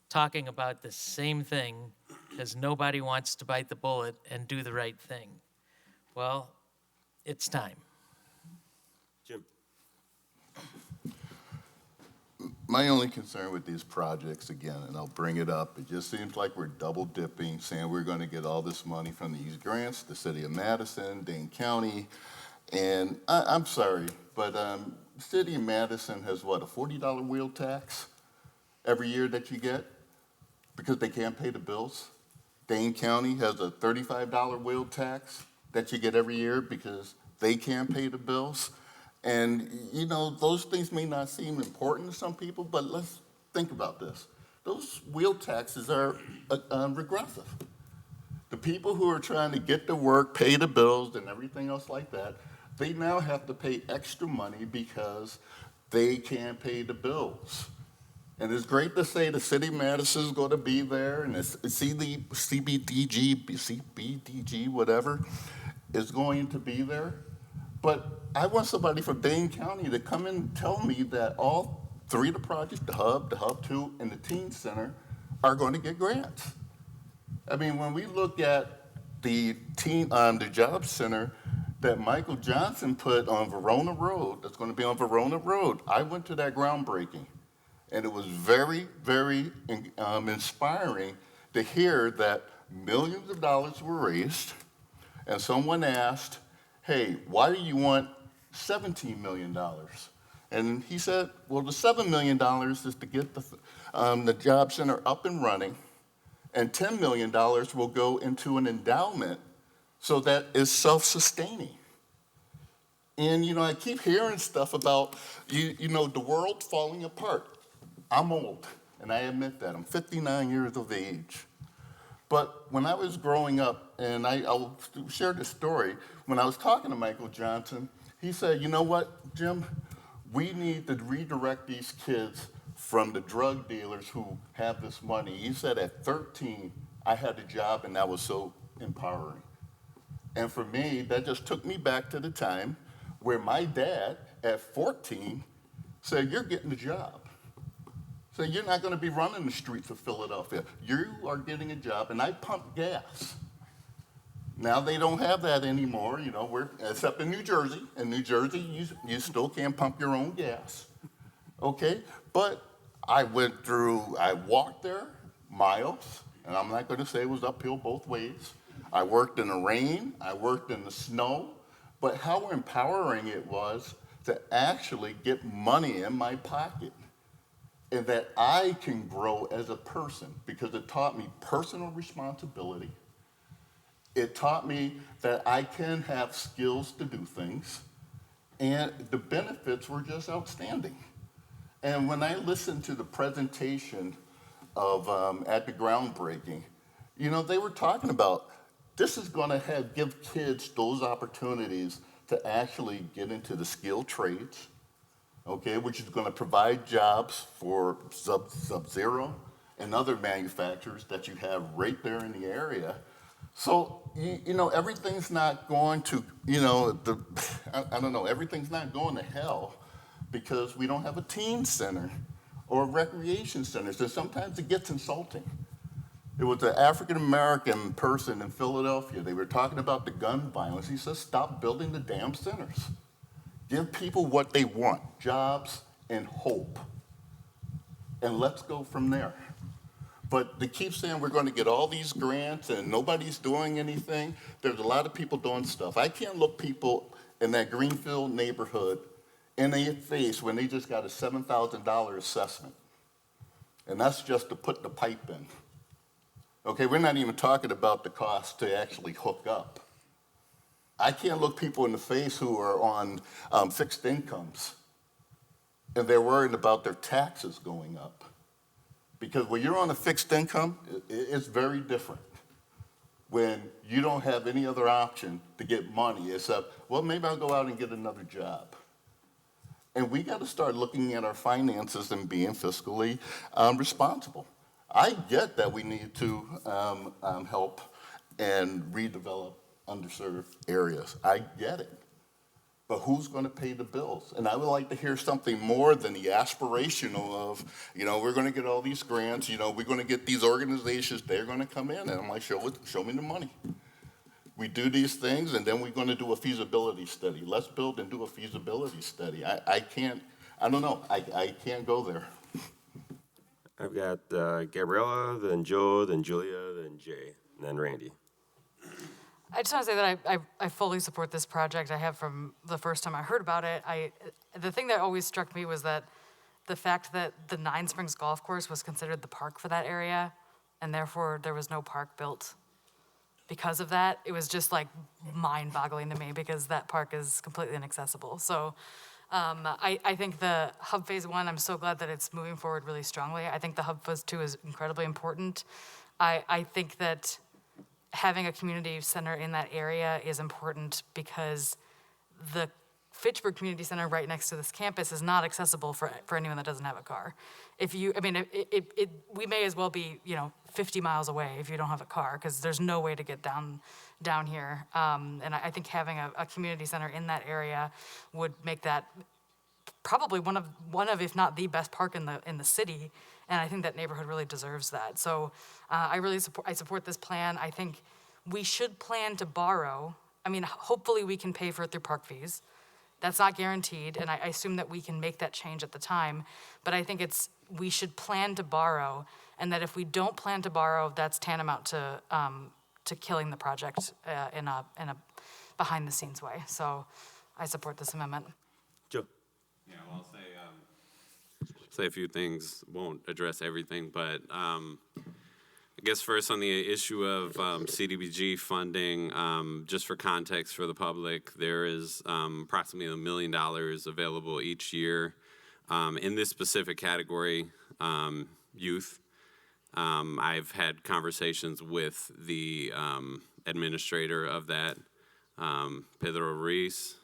talking about the same thing because nobody wants to bite the bullet and do the right thing. Well, it's time. My only concern with these projects, again, and I'll bring it up, it just seems like we're double dipping, saying we're going to get all this money from these grants, the city of Madison, Dane County, and I'm sorry, but the city of Madison has what, a $40 wheel tax every year that you get because they can't pay the bills? Dane County has a $35 wheel tax that you get every year because they can't pay the bills. And, you know, those things may not seem important to some people, but let's think about this. Those wheel taxes are regressive. The people who are trying to get to work, pay the bills, and everything else like that, they now have to pay extra money because they can't pay the bills. And it's great to say the city of Madison is going to be there, and it's CBDG, whatever, is going to be there. But I want somebody from Dane County to come and tell me that all three of the projects, the Hub 2, and the Teen Center, are going to get grants. I mean, when we look at the Job Center that Michael Johnson put on Verona Road, that's going to be on Verona Road, I went to that groundbreaking, and it was very, very inspiring to hear that millions of dollars were raised, and someone asked, hey, why do you want $17 million? And he said, well, the $7 million is to get the Job Center up and running, and $10 million will go into an endowment so that it's self-sustaining. And, you know, I keep hearing stuff about, you know, the world falling apart. I'm old, and I admit that. I'm 59 years of age. But when I was growing up, and I'll share this story, when I was talking to Michael Johnson, he said, you know what, Jim, we need to redirect these kids from the drug dealers who have this money. He said at 13, I had a job, and that was so empowering. And for me, that just took me back to the time where my dad, at 14, said, you're getting a job. So you're not going to be running the streets of Philadelphia. You are getting a job, and I pump gas. Now they don't have that anymore, you know, except in New Jersey. In New Jersey, you still can't pump your own gas, okay? But I walked there miles, and I'm not going to say it was uphill both ways. I worked in the rain, I worked in the snow, but how empowering it was to actually get money in my pocket. And that I can grow as a person, because it taught me personal responsibility. It taught me that I can have skills to do things, and the benefits were just outstanding. And when I listened to the presentation of at the groundbreaking, you know, they were talking about this is going to give kids those opportunities to actually get into the skilled trades, okay, which is going to provide jobs for Sub-Zero and other manufacturers that you have right there in the area. So, you know, everything's not going to, you know, I don't know, everything's not going to hell because we don't have a teen center or recreation centers. And sometimes it gets insulting. It was an African-American person in Philadelphia. They were talking about the gun violence. He says, stop building the damn centers. Give people what they want, jobs and hope. And let's go from there. But to keep saying we're going to get all these grants and nobody's doing anything, there's a lot of people doing stuff. I can't look people in that Greenfield neighborhood in the face when they just got a $7,000 assessment. And that's just to put the pipe in. Okay, we're not even talking about the cost to actually hook up. I can't look people in the face who are on fixed incomes and they're worried about their taxes going up. Because when you're on a fixed income, it's very different. When you don't have any other option to get money except, well, maybe I'll go out and get another job. And we got to start looking at our finances and being fiscally responsible. I get that we need to help and redevelop underserved areas. I get it. But who's going to pay the bills? And I would like to hear something more than the aspirational of, you know, we're going to get all these grants, you know, we're going to get these organizations, they're going to come in. And I'm like, show me the money. We do these things, and then we're going to do a feasibility study. Let's build and do a feasibility study. I can't I don't know. I can't go there. I've got Gabriella, then Joe, then Julia, then Jay, and then Randy. I just want to say that I fully support this project. I have from the first time I heard about it. The thing that always struck me was that the fact that the Nine Springs Golf Course was considered the park for that area, and therefore there was no park built because of that. It was just like mind-boggling to me because that park is completely inaccessible. So I think the Hub Phase 1, I'm so glad that it's moving forward really strongly. I think the Hub Phase 2 is incredibly important. I think that having a community center in that area is important because the Fitchburg Community Center right next to this campus is not accessible for anyone that doesn't have a car. We may as well be, 50 miles away if you don't have a car, because there's no way to get down here. And I think having a community center in that area would make that probably one of, if not the best park in the city. And I think that neighborhood really deserves that. So I support this plan. I think we should plan to borrow. Hopefully we can pay for it through park fees. That's not guaranteed, and I assume that we can make that change at the time. But I think we should plan to borrow, and that if we don't plan to borrow, that's tantamount to killing the project in a behind-the-scenes way. So I support this amendment. Joe. Yeah, well, I'll say a few things. Won't address everything, but I guess first on the issue of CDBG funding, just for context for the public, there is approximately $1 million available each year in this specific category, youth. I've had conversations with the administrator of that, Pedro Ruiz.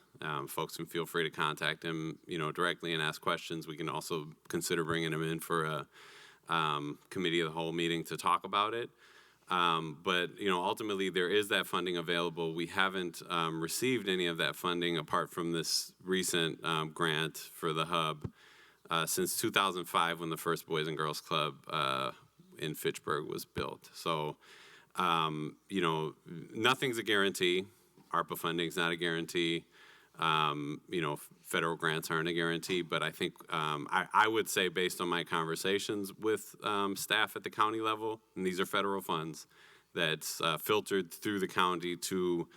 Folks can feel free to contact him, directly and ask questions. We can also consider bringing him in for a committee of the whole meeting to talk about it. But ultimately there is that funding available. We haven't received any of that funding apart from this recent grant for the hub since 2005 when the first Boys and Girls Club in Fitchburg was built. So, nothing's a guarantee. ARPA funding's not a guarantee. Federal grants aren't a guarantee, but I think I would say based on my conversations with staff at the county level, and these are federal funds, that's filtered through the county to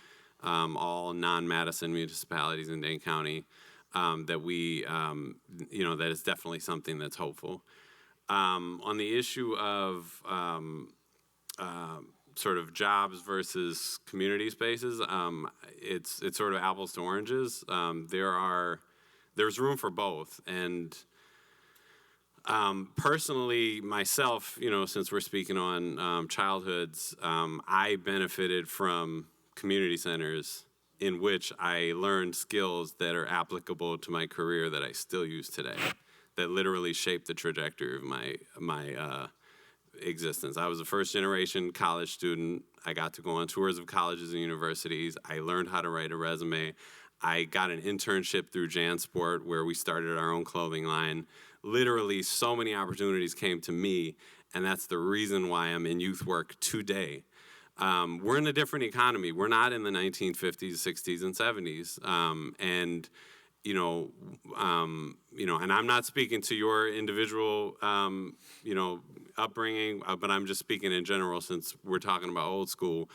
all non-Madison municipalities in Dane County, that we, that is definitely something that's hopeful. On the issue of sort of jobs versus community spaces, it's sort of apples to oranges. There's room for both, and personally, myself, since we're speaking on childhoods, I benefited from community centers in which I learned skills that are applicable to my career that I still use today, that literally shaped the trajectory of my existence. I was a first generation college student. I got to go on tours of colleges and universities. I learned how to write a resume. I got an internship through JanSport where we started our own clothing line. Literally so many opportunities came to me, and that's the reason why I'm in youth work today. We're in a different economy. We're not in the 1950s, 60s, and 70s. And I'm not speaking to your individual, upbringing, but I'm just speaking in general since we're talking about old school.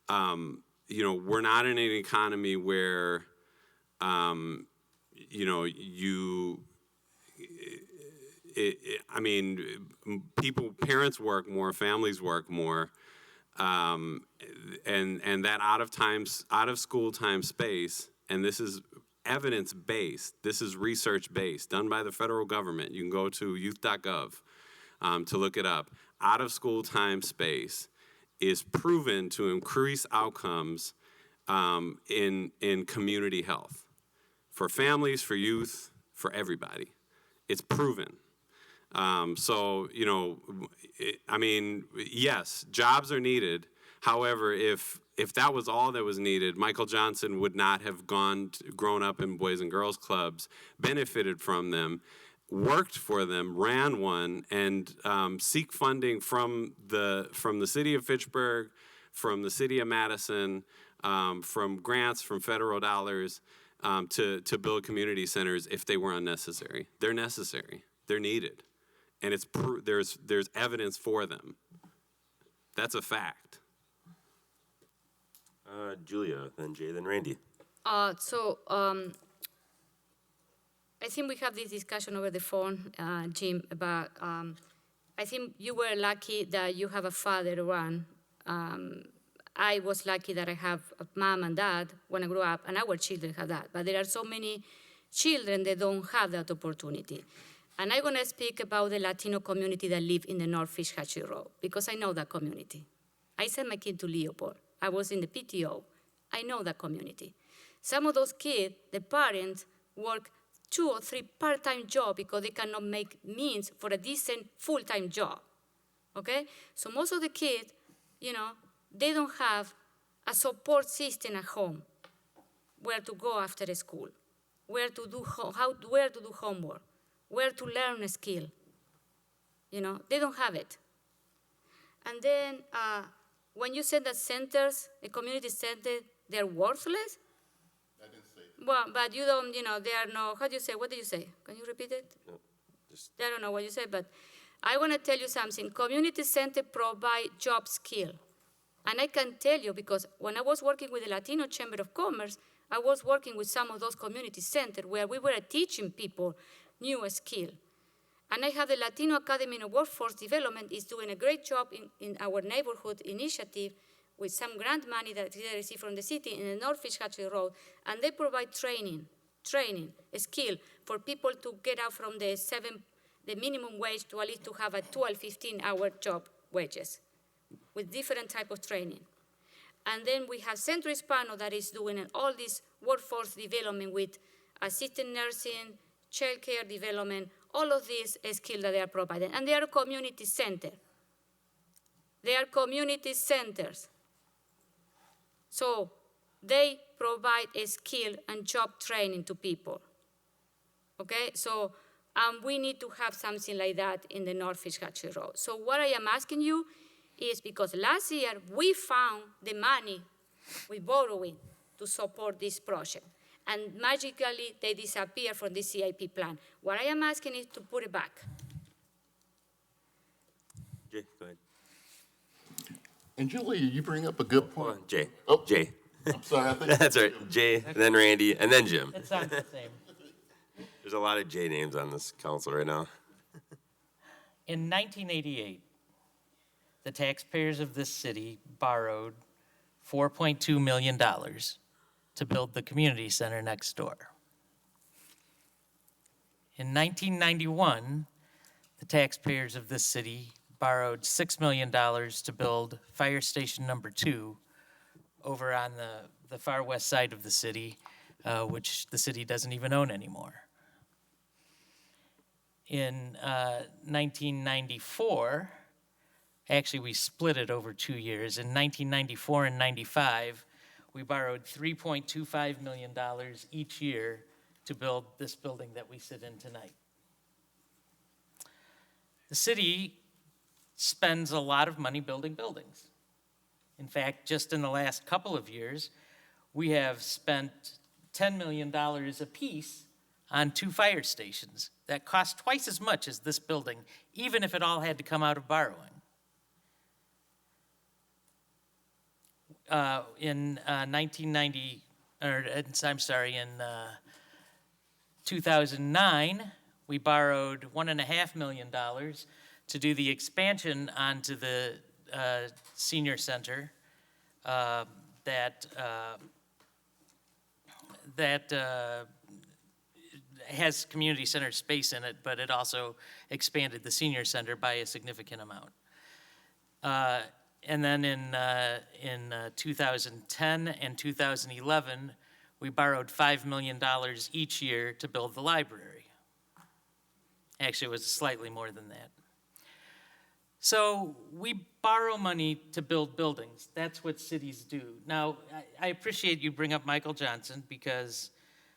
We're not in an economy where, parents work more, families work more, and that out of school time space, and this is evidence-based, this is research-based, done by the federal government. You can go to youth.gov to look it up. Out of school time space is proven to increase outcomes in community health for families, for youth, for everybody. It's proven. Yes, jobs are needed. However, if that was all that was needed, Michael Johnson would not have grown up in Boys and Girls Clubs, benefited from them, worked for them, ran one, and seek funding from the city of Fitchburg, from the city of Madison, from grants, from federal dollars, to build community centers if they were unnecessary. They're necessary. They're needed. And there's evidence for them. That's a fact. Julia, then Jay, then Randy. I think we have this discussion over the phone, Jim, about, I think you were lucky that you have a father around. I was lucky that I have a mom and dad when I grew up, and our children have that. But there are so many children that don't have that opportunity. And I'm gonna speak about the Latino community that live in the North Fish Hatchery Road, because I know that community. I sent my kid to Leopold. I was in the PTO. I know that community. Some of those kids, the parents work 2 or 3 part-time jobs because they cannot make means for a decent full-time job, okay? So most of the kids, they don't have a support system at home, where to go after school, where to do homework, where to learn a skill. They don't have it. And then when you said that centers, the community centers, they're worthless. I didn't say that. Well, but you don't, they are no, how do you say, what did you say? Can you repeat it? No, I don't know what you said, but I want to tell you something. Community center provide job skill. And I can tell you, because when I was working with the Latino Chamber of Commerce, I was working with some of those community centers where we were teaching people new skill. And I have the Latino Academy of Workforce Development is doing a great job in our neighborhood initiative with some grant money that they receive from the city in the North Fish Hatchery Road. And they provide training, a skill for people to get out from the minimum wage to at least to have a 12, 15-hour job wages with different type of training. And then we have Centro Hispano that is doing all this workforce development with assistant nursing, child care development, all of these skills that they are providing. And they are community centers. They are community centers. So they provide a skill and job training to people. Okay, so we need to have something like that in the North Fish Hatchery Road. So what I am asking you is, because last year we found the money we borrowing to support this project, and magically they disappear from the CIP plan. What I am asking is to put it back. Jay, go ahead. And Julia, you bring up a good point. Hold on, Jay. Oh. Jay. I'm sorry, I think. That's all right. Jay, then Randy, and then Jim. It sounds the same. There's a lot of Jay names on this council right now. In 1988, the taxpayers of this city borrowed $4.2 million to build the community center next door. In 1991, the taxpayers of this city borrowed $6 million to build Fire Station number 2 over on the far west side of the city, which the city doesn't even own anymore. In 1994, actually we split it over 2 years. In 1994 and 95, we borrowed $3.25 million each year to build this building that we sit in tonight. The city spends a lot of money building buildings. In fact, just in the last couple of years, we have spent $10 million apiece on 2 fire stations that cost twice as much as this building, even if it all had to come out of borrowing. In 2009, we borrowed $1.5 million to do the expansion onto the senior center that has community center space in it, but it also expanded the senior center by a significant amount. And then in 2010 and 2011, we borrowed $5 million each year to build the library. Actually, it was slightly more than that. So we borrow money to build buildings. That's what cities do. Now, I appreciate you bring up Michael Johnson, because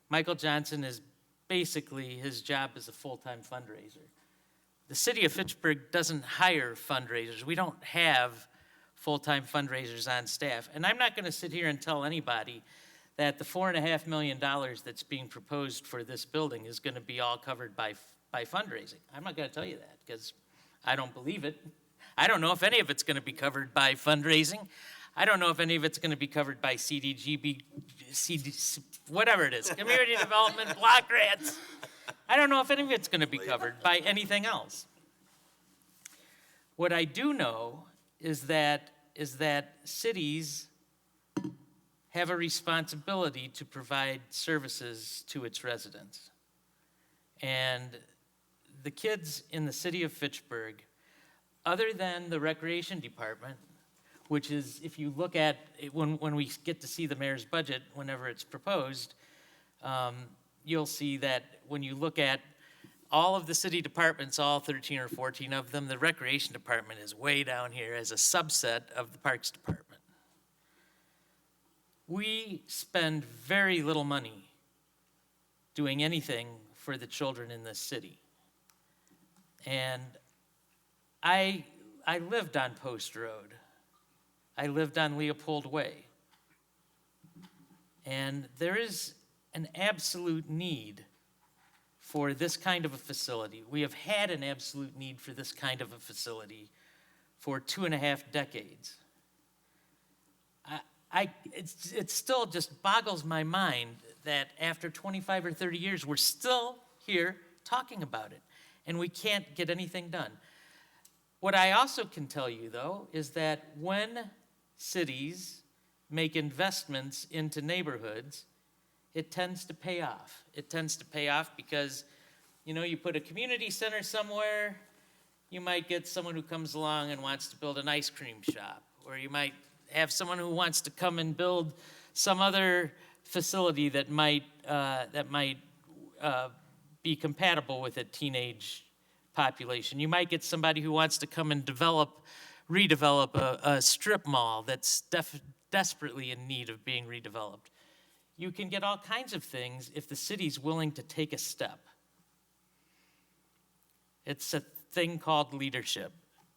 Michael Johnson is basically, his job is a full-time fundraiser. The city of Fitchburg doesn't hire fundraisers. We don't have full-time fundraisers on staff. And I'm not going to sit here and tell anybody that the $4.5 million that's being proposed for this building is going to be all covered by fundraising. I'm not going to tell you that because I don't believe it. I don't know if any of it's going to be covered by fundraising. I don't know if any of it's going to be covered by whatever it is, community development block grants. I don't know if any of it's going to be covered by anything else. What I do know is that cities have a responsibility to provide services to its residents. And the kids in the city of Fitchburg, other than the recreation department, which is, if you look at it, when we get to see the mayor's budget, whenever it's proposed, you'll see that when you look at all of the city departments, all 13 or 14 of them, the recreation department is way down here as a subset of the parks department. We spend very little money doing anything for the children in this city. And I lived on Post Road. I lived on Leopold Way. And there is an absolute need for this kind of a facility. We have had an absolute need for this kind of a facility for 2.5 decades. It still just boggles my mind that after 25 or 30 years, we're still here talking about it, and we can't get anything done. What I also can tell you, though, is that when cities make investments into neighborhoods, it tends to pay off. It tends to pay off because, you put a community center somewhere, you might get someone who comes along and wants to build an ice cream shop, or you might have someone who wants to come and build some other facility that might be compatible with a teenage population. You might get somebody who wants to come and redevelop a strip mall that's desperately in need of being redeveloped. You can get all kinds of things if the city's willing to take a step. It's a thing called leadership,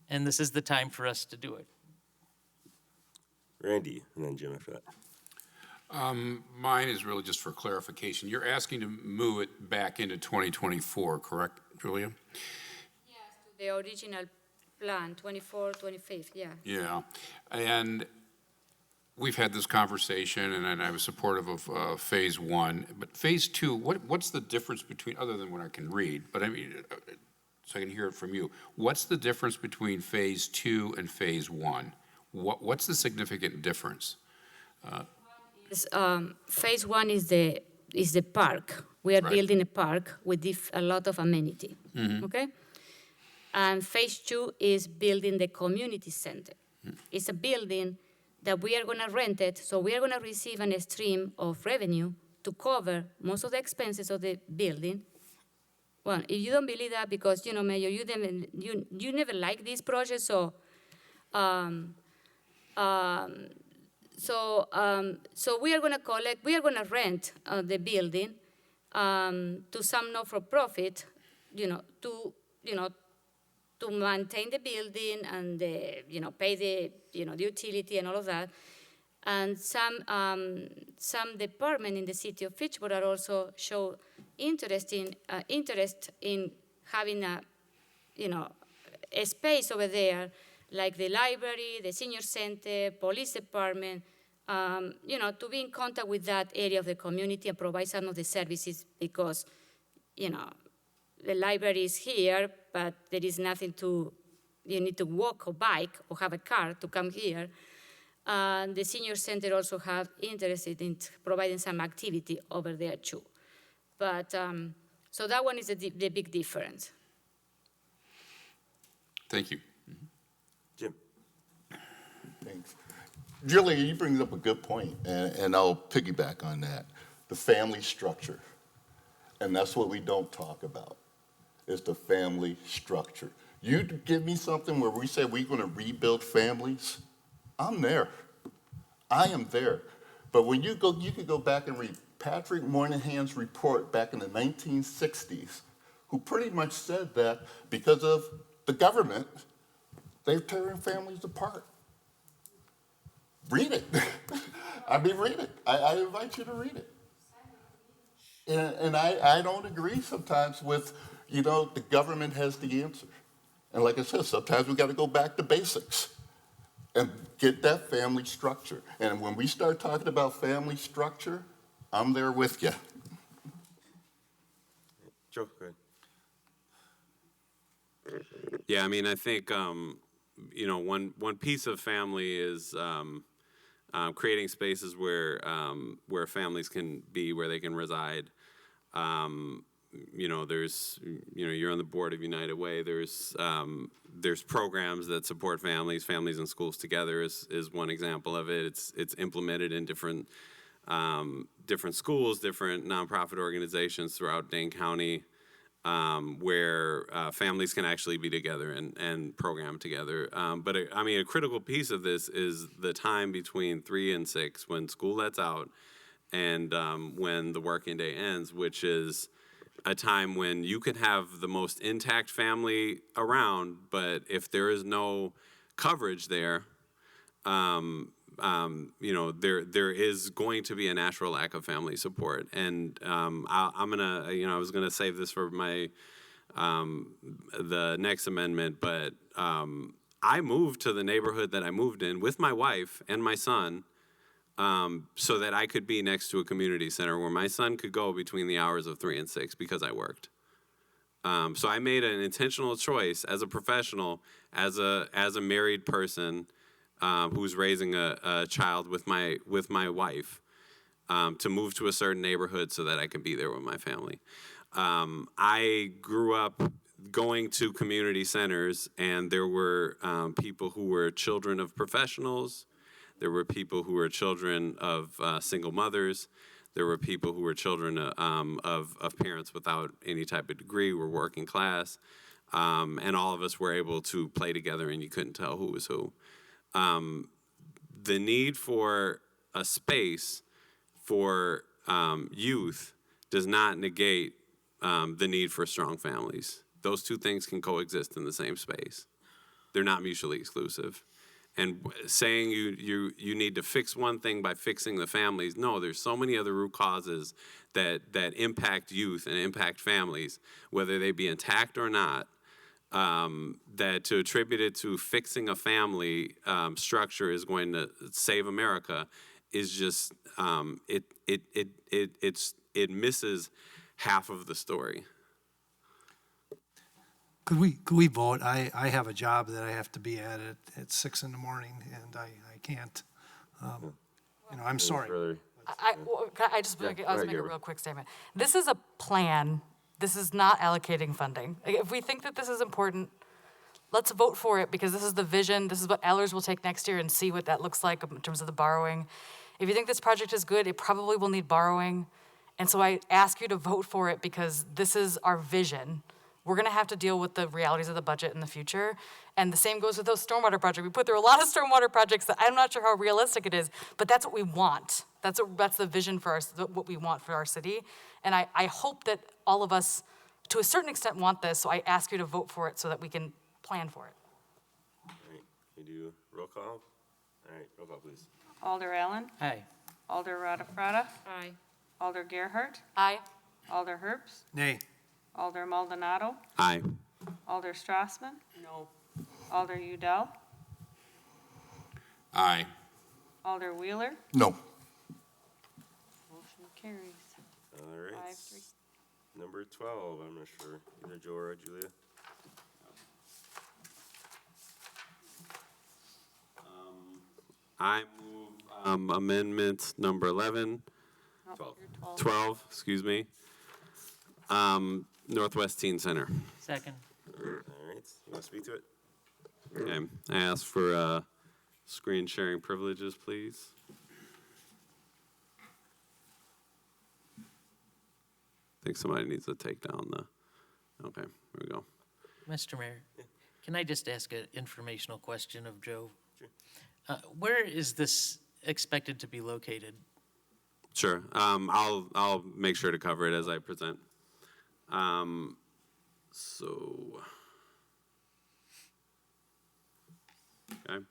and this is the time for us to do it. Randy, and then Jim after that. Mine is really just for clarification. You're asking to move it back into 2024, correct, Julia? Yes, to the original plan, 24, 25, yeah. Yeah, and we've had this conversation, and I was supportive of phase 1. But phase 2, what's the difference between, other than what I can read, but I mean, so I can hear it from you, what's the difference between phase 2 and phase 1? What's the significant difference? Phase 1 is the park. We are Right. building a park with a lot of amenity, okay? And phase 2 is building the community center. It's a building that we are gonna rent it, so we are gonna receive a stream of revenue to cover most of the expenses of the building. Well, if you don't believe that, because, Mayor, you never like these projects, so we are going to rent the building to some not-for-profit, to maintain the building and pay the utility and all of that. And some department in the city of Fitchburg are also show interest in having a space over there, like the library, the senior center, police department, to be in contact with that area of the community and provide some of the services because, the library is here, but there is nothing you need to walk or bike or have a car to come here. The senior center also have interested in providing some activity over there too. But, so that one is the big difference. Thank you. Jim. Thanks. Julia, you bring up a good point, and I'll piggyback on that. The family structure. And that's what we don't talk about, is the family structure. You give me something where we say we're going to rebuild families, I'm there. I am there. But when you could go back and read Patrick Moynihan's report back in the 1960s, who pretty much said that because of the government, they're tearing families apart. Read it. I mean, read it. I invite you to read it. And I don't agree sometimes with, the government has the answer. And like I said, sometimes we got to go back to basics and get that family structure. And when we start talking about family structure, I'm there with you. Joe, go ahead. Yeah, I mean, I think, one piece of family is creating spaces where families can be, where they can reside. There's, you're on the board of United Way. There's programs that support families and schools together is one example of it. It's implemented in different schools, different nonprofit organizations throughout Dane County, where families can actually be together and program together. But a critical piece of this is the time between 3 and 6 when school lets out and when the working day ends, which is a time when you can have the most intact family around, but if there is no coverage there, there is going to be a natural lack of family support. And I was gonna save this for my the next amendment, but I moved to the neighborhood that I moved in with my wife and my son, so that I could be next to a community center where my son could go between the hours of 3 and 6 because I worked. So I made an intentional choice as a professional, as a married person who's raising a child with my wife, to move to a certain neighborhood so that I could be there with my family. I grew up going to community centers, and there were people who were children of professionals. There were people who were children of single mothers. There were people who were children of parents without any type of degree, were working class. And all of us were able to play together, and you couldn't tell who was who. The need for a space for youth does not negate the need for strong families. Those two things can coexist in the same space. They're not mutually exclusive. And saying you need to fix one thing by fixing the families, no, there's so many other root causes that impact youth and impact families, whether they be intact or not, that to attribute it to fixing a family structure is going to save America is just, it misses half of the story. Could we vote? I have a job that I have to be at 6 in the morning, and I can't. I'm sorry. I was make a real quick statement. This is a plan. This is not allocating funding. If we think that this is important, let's vote for it, because this is the vision. This is what Ehlers will take next year and see what that looks like in terms of the borrowing. If you think this project is good, it probably will need borrowing. And so I ask you to vote for it, because this is our vision. We're gonna have to deal with the realities of the budget in the future. And the same goes with those stormwater projects. We put through a lot of stormwater projects that I'm not sure how realistic it is, but that's what we want. That's the vision for what we want for our city. And I hope that all of us, to a certain extent, want this, so I ask you to vote for it so that we can plan for it. All right, we do roll call. All right, roll call, please. Alder Allen. Aye. Alder Rada. Aye. Alder Gerhart. Aye. Alder Herbst. Nay. Alder Maldonado. Aye. Alder Strassman. No. Alder Udell. Aye. Alder Wheeler. No. Motion carries. All right. 5-3. Number 12, I'm not sure. Either Joe or Julia. I move amendment number 11, 12, excuse me. Northwest Teen Center. Second. All right, you want to speak to it? Okay, I ask for screen sharing privileges, please. I think somebody needs to take down the, okay, here we go. Mr. Mayor, can I just ask an informational question of Joe? Sure. Where is this expected to be located? Sure, I'll make sure to cover it as I present. So, okay.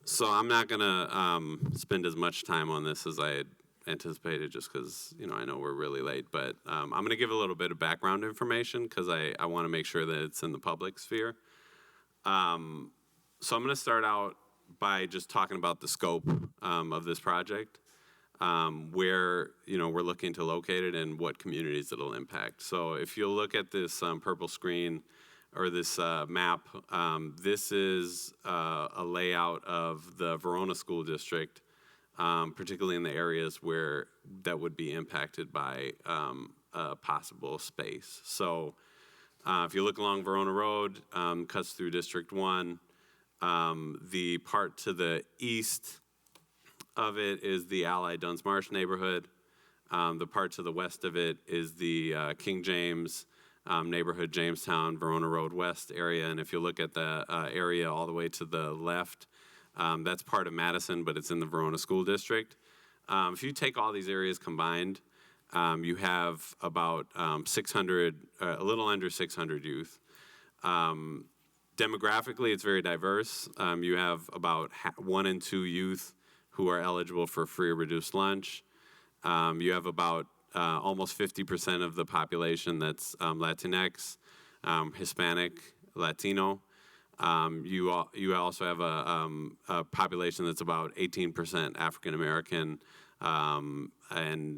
So I'm not gonna spend as much time on this as I had anticipated, just because I know we're really late. But I'm gonna give a little bit of background information because I want to make sure that it's in the public sphere. So I'm gonna start out by just talking about the scope of this project, where we're looking to locate it and what communities it'll impact. So if you'll look at this purple screen or this map, this is a layout of the Verona School District, particularly in the areas where that would be impacted by a possible space. So if you look along Verona Road, cuts through District 1. The part to the east of it is the Allied Duns Marsh neighborhood. The part to the west of it is the King James neighborhood, Jamestown, Verona Road West area. And if you look at the area all the way to the left, that's part of Madison, but it's in the Verona School District. If you take all these areas combined, you have about 600, a little under 600 youth. Demographically, it's very diverse. You have about 1 in 2 youth who are eligible for free or reduced lunch. You have about almost 50% of the population that's Latinx, Hispanic, Latino. You also have a population that's about 18% African American and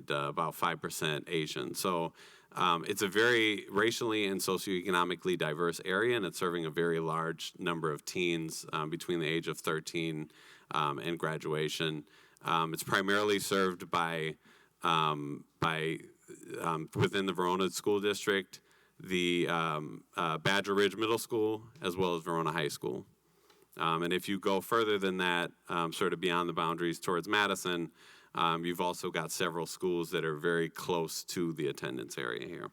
about 5% Asian. So it's a very racially and socioeconomically diverse area, and it's serving a very large number of teens between the age of 13 and graduation. It's primarily served by within the Verona School District, the Badger Ridge Middle School, as well as Verona High School. And if you go further than that, sort of beyond the boundaries towards Madison, you've also got several schools that are very close to the attendance area here.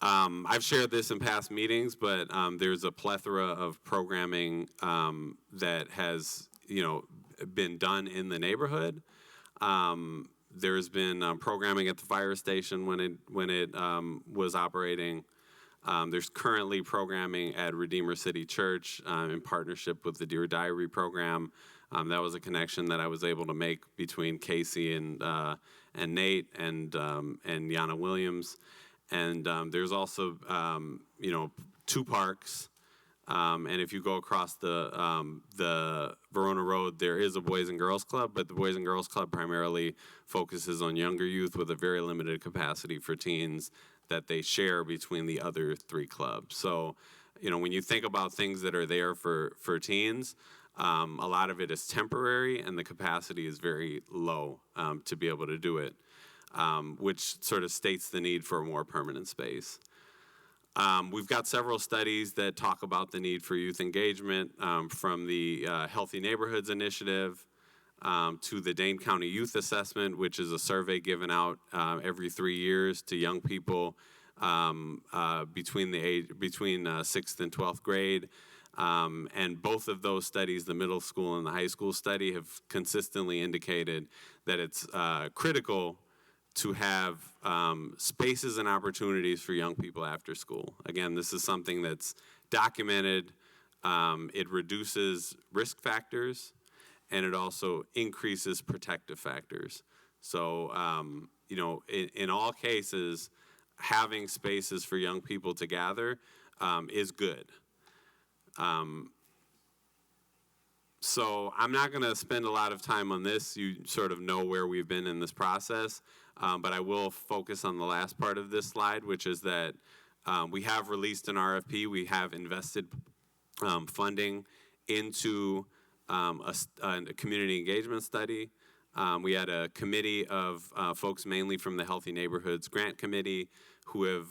I've shared this in past meetings, but there's a plethora of programming that has, been done in the neighborhood. There's been programming at the fire station when it was operating. There's currently programming at Redeemer City Church in partnership with the Dear Diary program. That was a connection that I was able to make between Casey and Nate and Yana Williams. And there's also 2 parks. And if you go across the Verona Road, there is a Boys and Girls Club, but the Boys and Girls Club primarily focuses on younger youth with a very limited capacity for teens that they share between the other 3 clubs. So, when you think about things that are there for teens, a lot of it is temporary, and the capacity is very low to be able to do it, which sort of states the need for a more permanent space. We've got several studies that talk about the need for youth engagement, from the Healthy Neighborhoods Initiative to the Dane County Youth Assessment, which is a survey given out every 3 years to young people between 6th and 12th grade. And both of those studies, the middle school and the high school study, have consistently indicated that it's critical to have spaces and opportunities for young people after school. Again, this is something that's documented. It reduces risk factors, and it also increases protective factors. So, in all cases, having spaces for young people to gather is good. So I'm not going to spend a lot of time on this. You sort of know where we've been in this process. But I will focus on the last part of this slide, which is that we have released an RFP. We have invested funding into a community engagement study. We had a committee of folks mainly from the Healthy Neighborhoods Grant Committee who have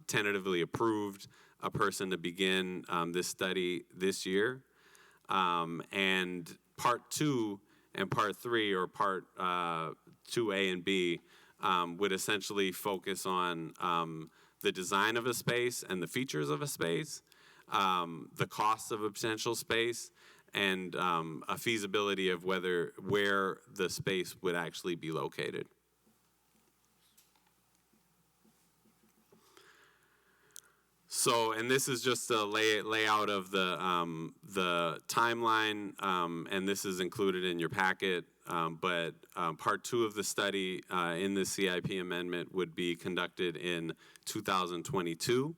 tentatively approved a person to begin this study this year. And part 2 and part 3, or part 2A and B, would essentially focus on the design of a space and the features of a space, the cost of a potential space, and a feasibility of where the space would actually be located. So, and this is just a layout of the timeline, and this is included in your packet. But part 2 of the study in the CIP amendment would be conducted in 2022.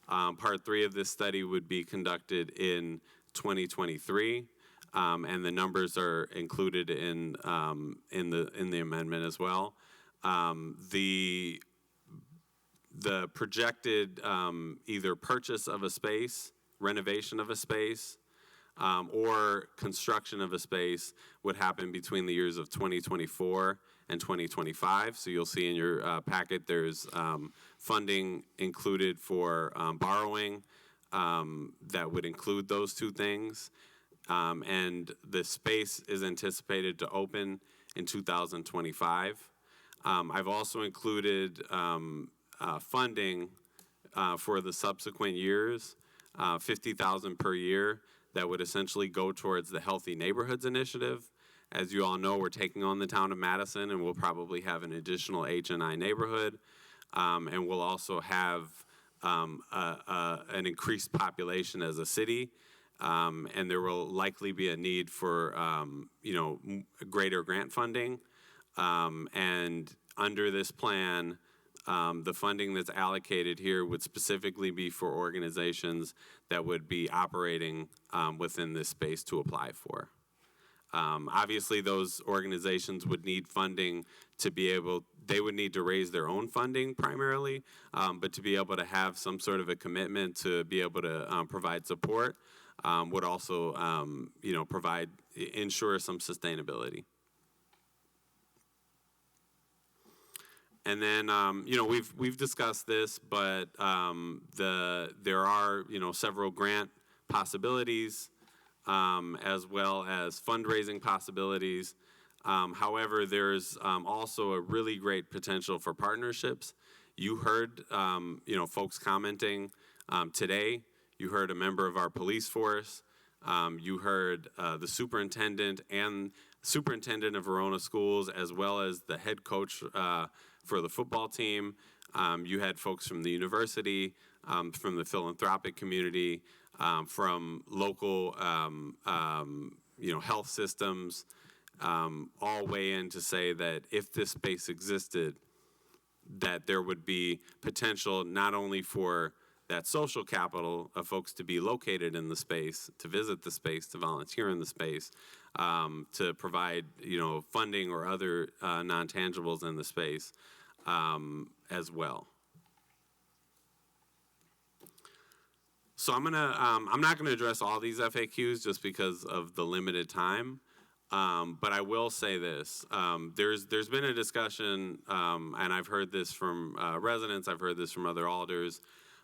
Part 3 of this study would be conducted in 2023, and the numbers are included in the amendment as well. The projected either purchase of a space, renovation of a space, or construction of a space would happen between the years of 2024 and 2025. So you'll see in your packet there's funding included for borrowing that would include those two things. And the space is anticipated to open in 2025. I've also included funding for the subsequent years, $50,000 per year, that would essentially go towards the Healthy Neighborhoods Initiative. As you all know, we're taking on the town of Madison, and we'll probably have an additional H&I neighborhood, and we'll also have an increased population as a city, and there will likely be a need for greater grant funding. And under this plan, the funding that's allocated here would specifically be for organizations that would be operating within this space to apply for. Obviously, those organizations would need funding to be able, they would need to raise their own funding primarily, but to be able to have some sort of a commitment to be able to provide support would also, ensure some sustainability. And then, we've discussed this, but there are, several grant possibilities as well as fundraising possibilities. However, there's also a really great potential for partnerships. You heard, folks commenting today. You heard a member of our police force. You heard the superintendent and superintendent of Verona Schools, as well as the head coach for the football team. You had folks from the university, from the philanthropic community, from local, health systems, all weigh in to say that if this space existed, that there would be potential not only for that social capital of folks to be located in the space, to visit the space, to volunteer in the space, to provide, funding or other non-tangibles in the space as well. So I'm not gonna address all these FAQs just because of the limited time, but I will say this. There's been a discussion, and I've heard this from residents, I've heard this from other alders.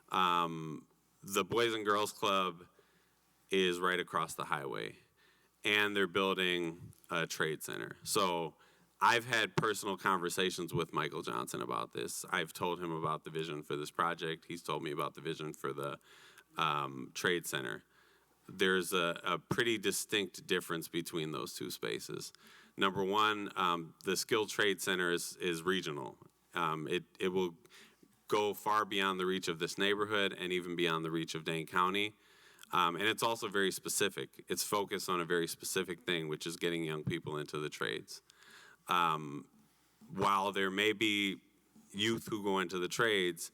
The Boys and Girls Club is right across the highway, and they're building a trade center. So I've had personal conversations with Michael Johnson about this. I've told him about the vision for this project. He's told me about the vision for the trade center. There's a pretty distinct difference between those two spaces. Number one, the skilled trade center is regional. It will go far beyond the reach of this neighborhood and even beyond the reach of Dane County. And it's also very specific. It's focused on a very specific thing, which is getting young people into the trades. While there may be youth who go into the trades,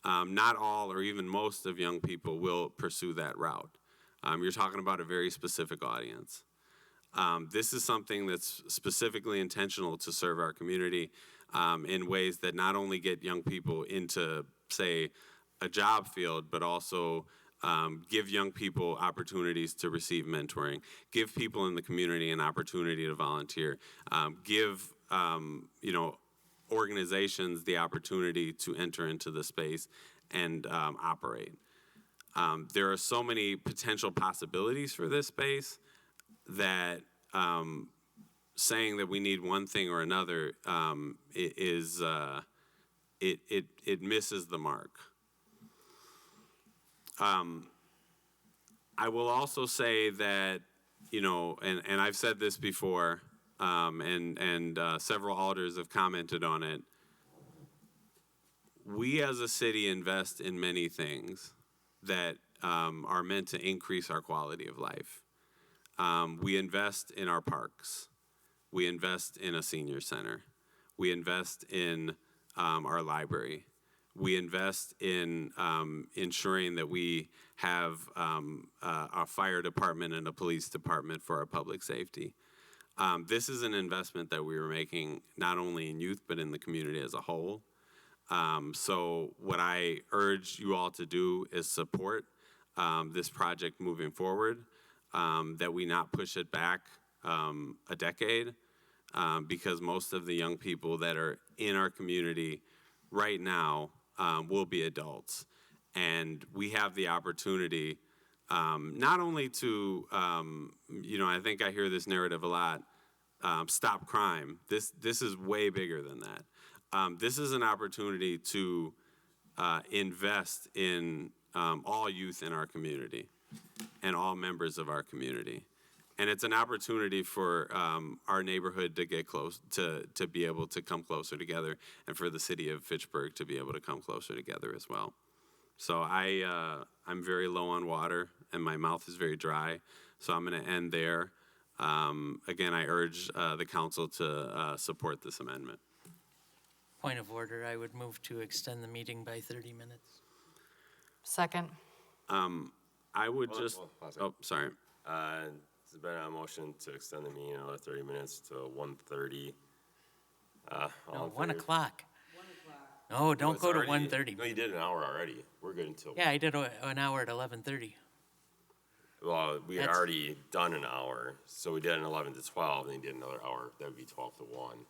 not all or even most of young people will pursue that route. You're talking about a very specific audience. This is something that's specifically intentional to serve our community in ways that not only get young people into, say, a job field, but also give young people opportunities to receive mentoring, give people in the community an opportunity to volunteer, give organizations the opportunity to enter into the space and operate. There are so many potential possibilities for this space that saying that we need one thing or another it misses the mark. I will also say that, and I've said this before, and several alders have commented on it. We as a city invest in many things, that are meant to increase our quality of life. We invest in our parks. We invest in a senior center. We invest in our library. We invest in ensuring that we have a fire department and a police department for our public safety. This is an investment that we were making not only in youth, but in the community as a whole. So what I urge you all to do is support this project moving forward, that we not push it back a decade, because most of the young people that are in our community right now will be adults. And we have the opportunity not only to, I think I hear this narrative a lot, stop crime. This is way bigger than that. This is an opportunity to invest in all youth in our community and all members of our community. And it's an opportunity for our neighborhood to get close, to be able to come closer together, and for the city of Fitchburg to be able to come closer together as well. So I'm very low on water, and my mouth is very dry, so I'm going to end there. Again, I urge the council to support this amendment. Point of order, I would move to extend the meeting by 30 minutes. Second. I would just, sorry. There's been a motion to extend the meeting another 30 minutes to 1:30. No, 1 o'clock. No, don't go to 1:30. No, you did an hour already. We're good until. Yeah, I did an hour at 11:30. Well, we had That's- already done an hour, so we did an 11 to 12, and then you did another hour. That would be 12 to 1.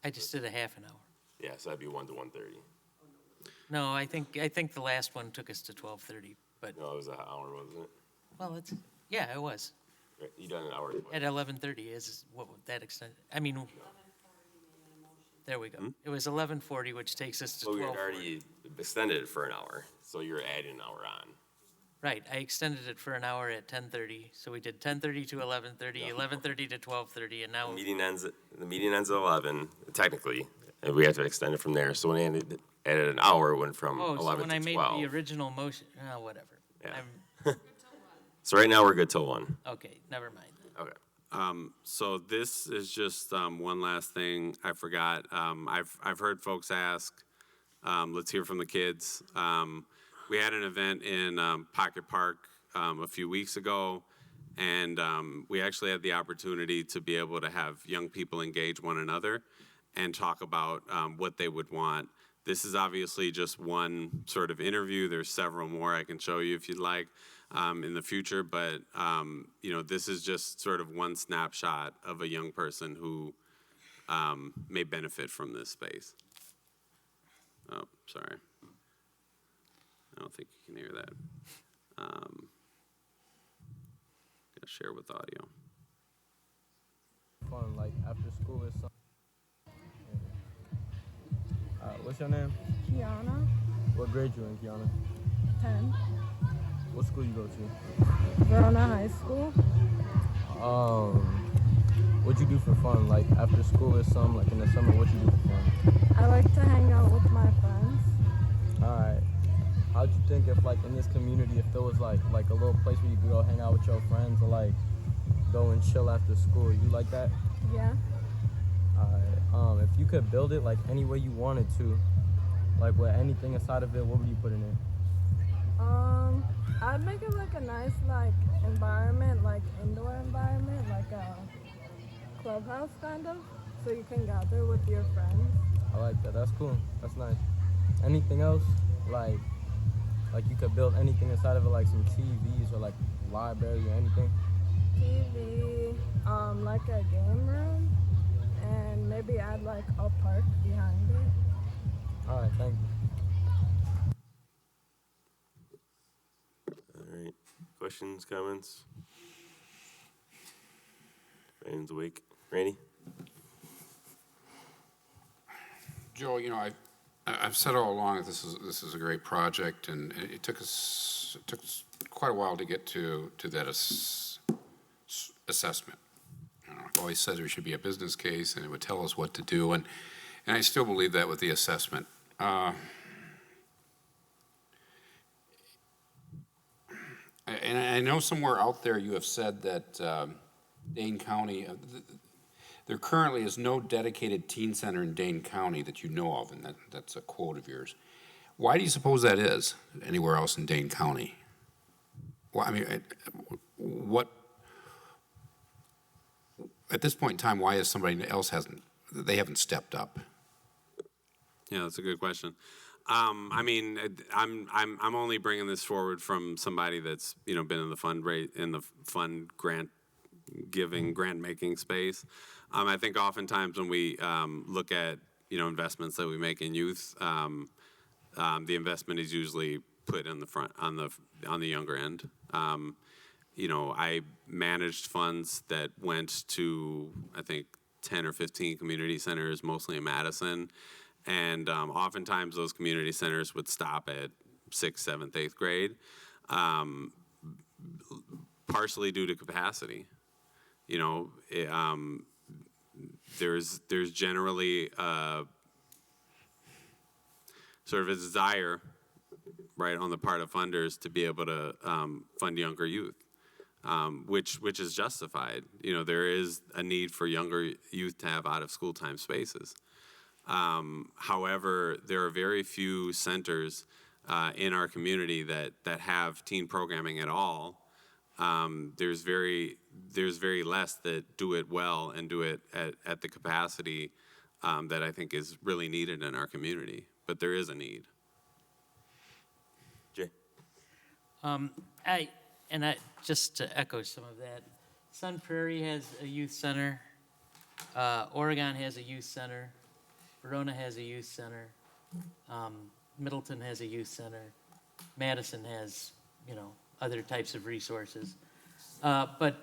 I just did a half an hour. Yeah, so that'd be 1 to 1:30. No, I think the last one took us to 12:30, but, No, it was an hour, wasn't it? well, yeah, it was. Right, you done an hour. At 11:30 is what that extent, I mean, there we go. It was 11:40, which takes us to Well, we had 12:40. already extended it for an hour, so you're adding an hour on. Right, I extended it for an hour at 10:30, so we did 10:30 to 11:30, 11:30 to 12:30, and now, The meeting ends at 11, technically, and we have to extend it from there. So when I added an hour, it went from oh, so 11 when to I made 12. the original motion, whatever. Yeah. I'm- So right now, we're good till 1. Okay, never mind. Okay. So this is just one last thing I forgot. I've heard folks ask, let's hear from the kids. We had an event in Pocket Park a few weeks ago, and we actually had the opportunity to be able to have young people engage one another and talk about what they would want. This is obviously just one sort of interview. There's several more I can show you if you'd like in the future, but this is just sort of one snapshot of a young person who may benefit from this space. Oh, sorry. I don't think you can hear that. Gonna share with audio. Fun, like after school or something. What's your name? Kiana, What grade you in, Kiana? 10. What school you go to? Verona High School. What you do for fun? Like after school or something, like in the summer, what you do for fun? I like to hang out with my friends. Alright. How'd you think if like in this community, if there was like a little place where you could go hang out with your friends or like go and chill after school? You like that? Yeah. Alright. If you could build it like any way you wanted to, like with anything inside of it, what would you put in it? I'd make it like a nice like environment, like indoor environment, like a clubhouse kind of, so you can gather with your friends. I like that. That's cool. That's nice. Anything else? Like you could build anything inside of it, like some TVs or like library or anything? TV, like a game room, and maybe add like a park behind it. All right, thank you. All right. Questions, comments? Anyone's awake? Randy? Joe, I've said all along that this is a great project, and it took us quite a while to get to that assessment. I've always said there should be a business case, and it would tell us what to do, and I still believe that with the assessment. And I know somewhere out there you have said that Dane County, there currently is no dedicated teen center in Dane County that you know of, and that's a quote of yours. Why do you suppose that is anywhere else in Dane County? Well, I mean, what, at this point in time, why is somebody else they haven't stepped up? Yeah, that's a good question. I mean, I'm only bringing this forward from somebody that's been in the fund grant giving, grant making space. I think oftentimes when we look at investments that we make in youth, the investment is usually put in the front on the younger end. I managed funds that went to I think 10 or 15 community centers, mostly in Madison. And oftentimes those community centers would stop at 6th, 7th, 8th grade, partially due to capacity. There's generally sort of a desire, right, on the part of funders to be able to fund younger youth, which is justified. There is a need for younger youth to have out-of-school time spaces. However, there are very few centers in our community that have teen programming at all. There's very less that do it well and do it at the capacity that I think is really needed in our community. But there is a need. Jay? Just to echo some of that, Sun Prairie has a youth center. Oregon has a youth center. Verona has a youth center. Middleton has a youth center. Madison has, other types of resources. But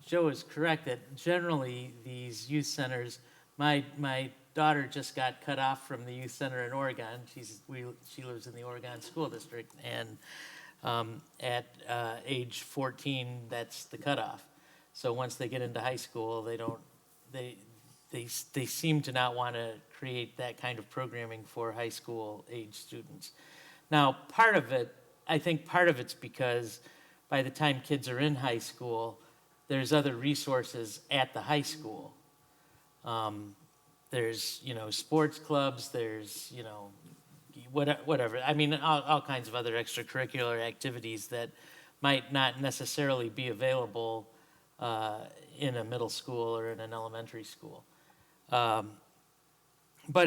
Joe is correct that generally these youth centers, my daughter just got cut off from the youth center in Oregon. She lives in the Oregon School District, and at age 14, that's the cutoff. So once they get into high school, they seem to not want to create that kind of programming for high school age students. Now, I think part of it's because by the time kids are in high school, there's other resources at the high school. There's, sports clubs, there's, whatever. I mean, all kinds of other extracurricular activities that might not necessarily be available in a middle school or in an elementary school. But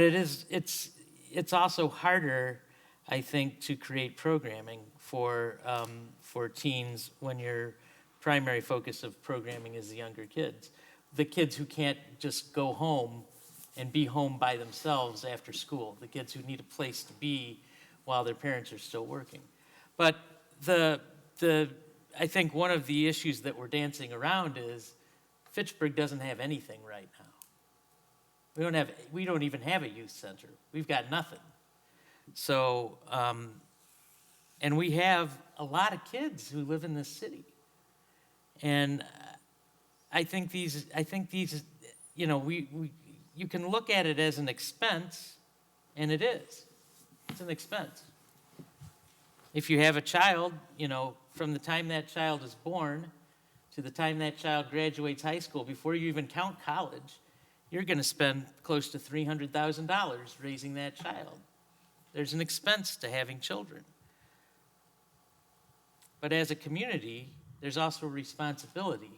it's also harder, I think, to create programming for teens when your primary focus of programming is the younger kids. The kids who can't just go home and be home by themselves after school, the kids who need a place to be while their parents are still working. But I think one of the issues that we're dancing around is Fitchburg doesn't have anything right now. We don't even have a youth center. We've got nothing. So, and we have a lot of kids who live in this city. And I think these, you can look at it as an expense, and it is. It's an expense. If you have a child, from the time that child is born to the time that child graduates high school, before you even count college, you're going to spend close to $300,000 raising that child. There's an expense to having children. But as a community, there's also a responsibility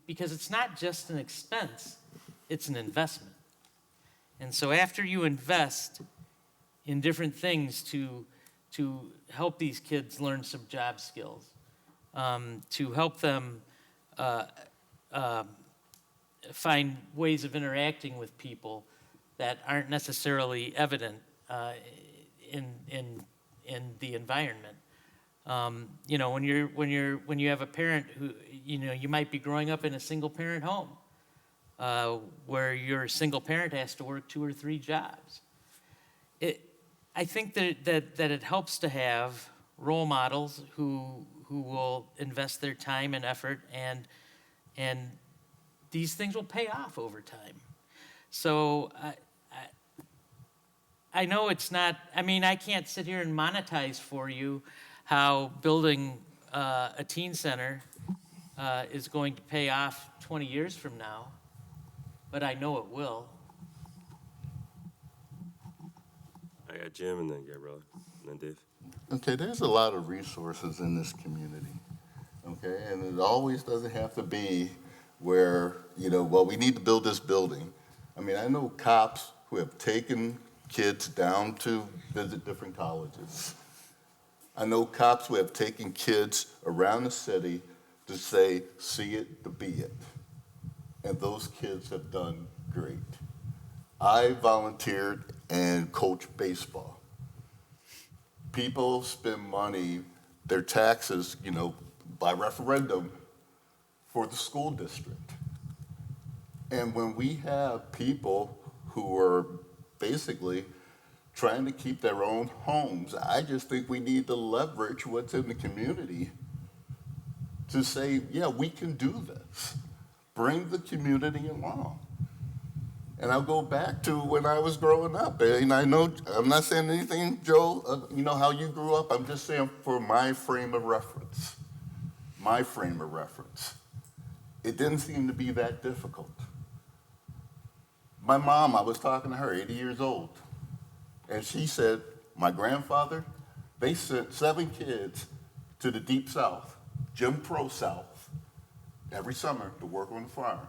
because it's not just an expense, it's an investment. And so after you invest in different things to help these kids learn some job skills, to help them find ways of interacting with people that aren't necessarily evident in the environment. When you have a parent who, you might be growing up in a single parent home where your single parent has to work 2 or 3 jobs. I think that it helps to have role models who will invest their time and effort, and these things will pay off over time. So I know it's not, I can't sit here and monetize for you how building a teen center is going to pay off 20 years from now, but I know it will. I got Jim and then Gabriella and then Dave. Okay, there's a lot of resources in this community, okay? And it always doesn't have to be where, well, we need to build this building. I mean, I know cops who have taken kids down to visit different colleges. I know cops who have taken kids around the city to say, see it to be it. And those kids have done great. I volunteered and coached baseball. People spend money, their taxes, by referendum for the school district. And when we have people who are basically trying to keep their own homes, I just think we need to leverage what's in the community to say, yeah, we can do this. Bring the community along. And I'll go back to when I was growing up. And I know, I'm not saying anything, Joe, how you grew up. I'm just saying for my frame of reference. My frame of reference. It didn't seem to be that difficult. My mom, I was talking to her, 80 years old. And she said, my grandfather, they sent 7 kids to the Deep South, Jim Crow South, every summer to work on the farm.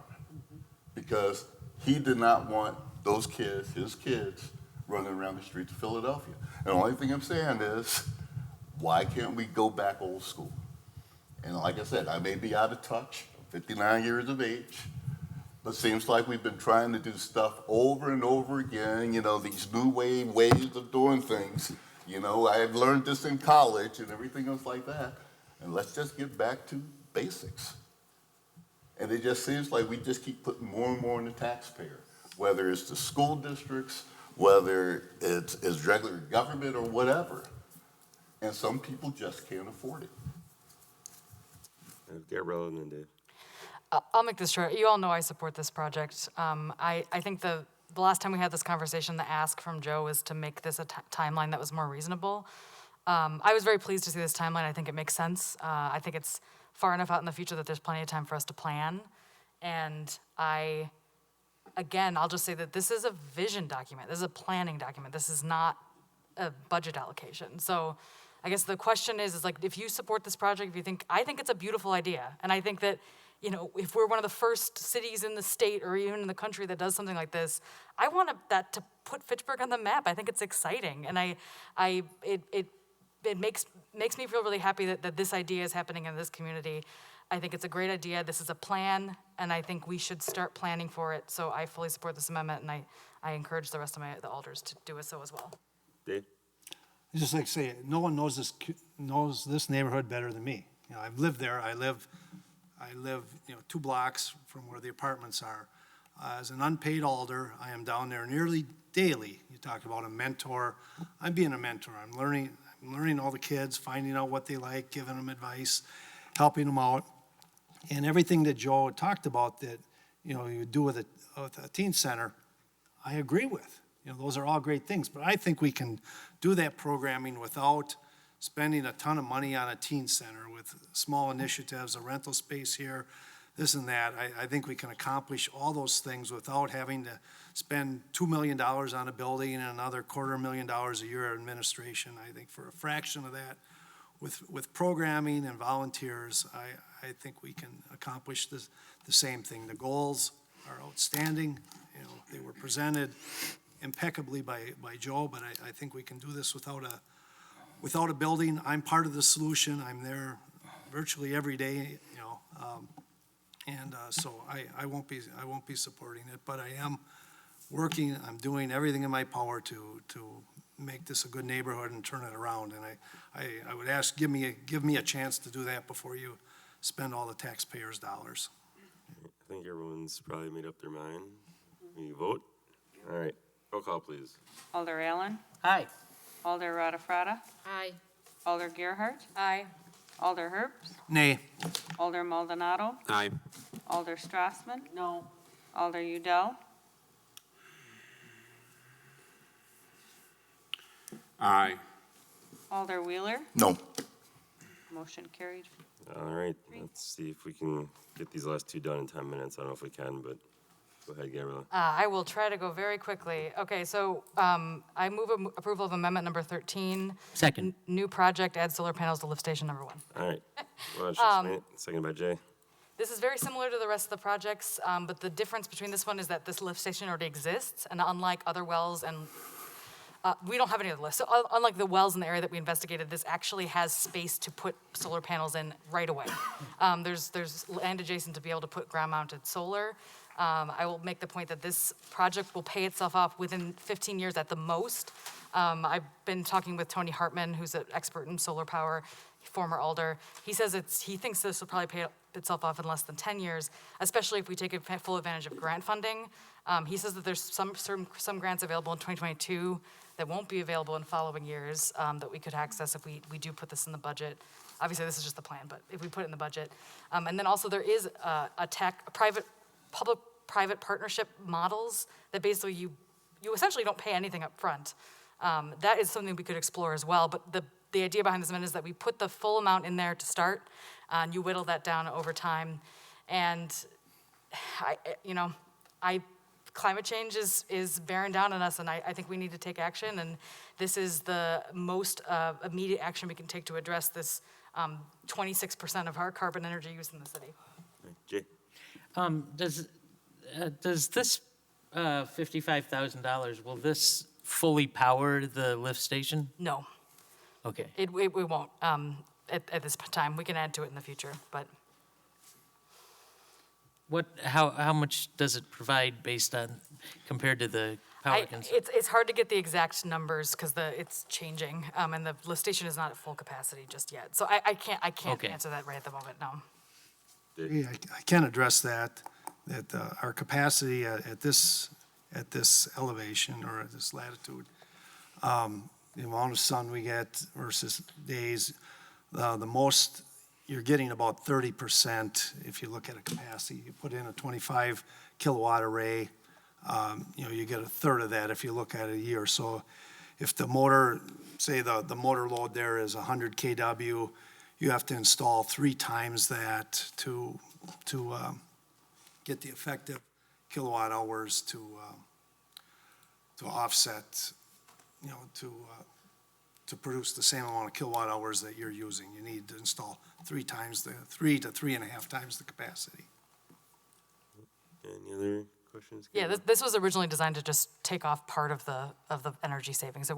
Because he did not want those kids, his kids, running around the streets of Philadelphia. And the only thing I'm saying is, why can't we go back old school? And like I said, I may be out of touch, 59 years of age, but it seems like we've been trying to do stuff over and over again, these new ways of doing things. I had learned this in college and everything else like that. And let's just get back to basics. And it just seems like we just keep putting more and more on the taxpayer, whether it's the school districts, whether it's regular government or whatever. And some people just can't afford it. Gabriella and then Dave. I'll make this short. You all know I support this project. I think the last time we had this conversation, the ask from Joe was to make this a timeline that was more reasonable. I was very pleased to see this timeline. I think it makes sense. I think it's far enough out in the future that there's plenty of time for us to plan. And I'll just say that this is a vision document. This is a planning document. This is not a budget allocation. So I guess the question is like, if you support this project, I think it's a beautiful idea. And I think that, if we're one of the first cities in the state or even in the country that does something like this, I want that to put Fitchburg on the map. I think it's exciting. And it makes me feel really happy that this idea is happening in this community. I think it's a great idea. This is a plan, and I think we should start planning for it. So I fully support this amendment, and I encourage the rest of the alders to do so as well. Dave? I just like to say, no one knows this neighborhood better than me. I've lived there. I live 2 blocks from where the apartments are. As an unpaid alder, I am down there nearly daily. You talk about a mentor. I'm being a mentor. I'm learning all the kids, finding out what they like, giving them advice, helping them out. And everything that Joe talked about that, you would do with a teen center, I agree with. Those are all great things. But I think we can do that programming without spending a ton of money on a teen center with small initiatives, a rental space here, this and that. I think we can accomplish all those things without having to spend $2 million on a building and another $250,000 a year administration. I think for a fraction of that, with programming and volunteers, I think we can accomplish the same thing. The goals are outstanding. They were presented impeccably by Joe, but I think we can do this without a building. I'm part of the solution. I'm there virtually every day, so I won't be supporting it, but I am working. I'm doing everything in my power to make this a good neighborhood and turn it around. And I would ask, give me a chance to do that before you spend all the taxpayers' dollars. I think everyone's probably made up their mind. Will you vote? All right. Roll call, please. Alder Allen. Aye. Alder Radafrada. Aye. Alder Gerhart. Aye. Alder Herbst. Nay. Alder Maldonado. Aye. Alder Strassman. No. Alder Udell. Aye. Alder Wheeler. No. Motion carried. All right, let's see if we can get these last two done in 10 minutes. I don't know if we can, but go ahead, Gabriella. I will try to go very quickly. Okay, so I move approval of amendment number 13. Second. New project, add solar panels to lift station number 1. All right. Well, that's just it. Second by Jay. This is very similar to the rest of the projects, but the difference between this one is that this lift station already exists, and unlike other wells and we don't have any of the lifts. So unlike the wells in the area that we investigated, this actually has space to put solar panels in right away. There's land adjacent to be able to put ground-mounted solar. I will make the point that this project will pay itself off within 15 years at the most. I've been talking with Tony Hartman, who's an expert in solar power, former alder. He says he thinks this will probably pay itself off in less than 10 years, especially if we take full advantage of grant funding. He says that there's some grants available in 2022 that won't be available in following years that we could access if we do put this in the budget. Obviously, this is just the plan, but if we put it in the budget. And then also there is public-private partnership models that basically you essentially don't pay anything up front. That is something we could explore as well, but the idea behind this amendment is that we put the full amount in there to start, and you whittle that down over time. And climate change is bearing down on us, and I think we need to take action, and this is the most immediate action we can take to address this 26% of our carbon energy use in the city. Jay? Does this $55,000, will this fully power the lift station? No, Okay. it won't at this time. We can add to it in the future, but How much does it provide based on, compared to the power consumption? it's hard to get the exact numbers because it's changing, and the lift station is not at full capacity just yet. So I can't Okay. answer that right at the moment, no. Yeah, I can address that our capacity at this elevation or at this latitude, the amount of sun we get versus days, the most, you're getting about 30% if you look at a capacity. You put in a 25 kilowatt array, you get a third of that if you look at it a year. So if the motor, say the motor load there is 100 kW, you have to install 3 times that to get the effective kilowatt hours to offset, to produce the same amount of kilowatt hours that you're using. You need to install 3 to 3.5 times the capacity. Any other questions? Yeah, this was originally designed to just take off part of the energy savings.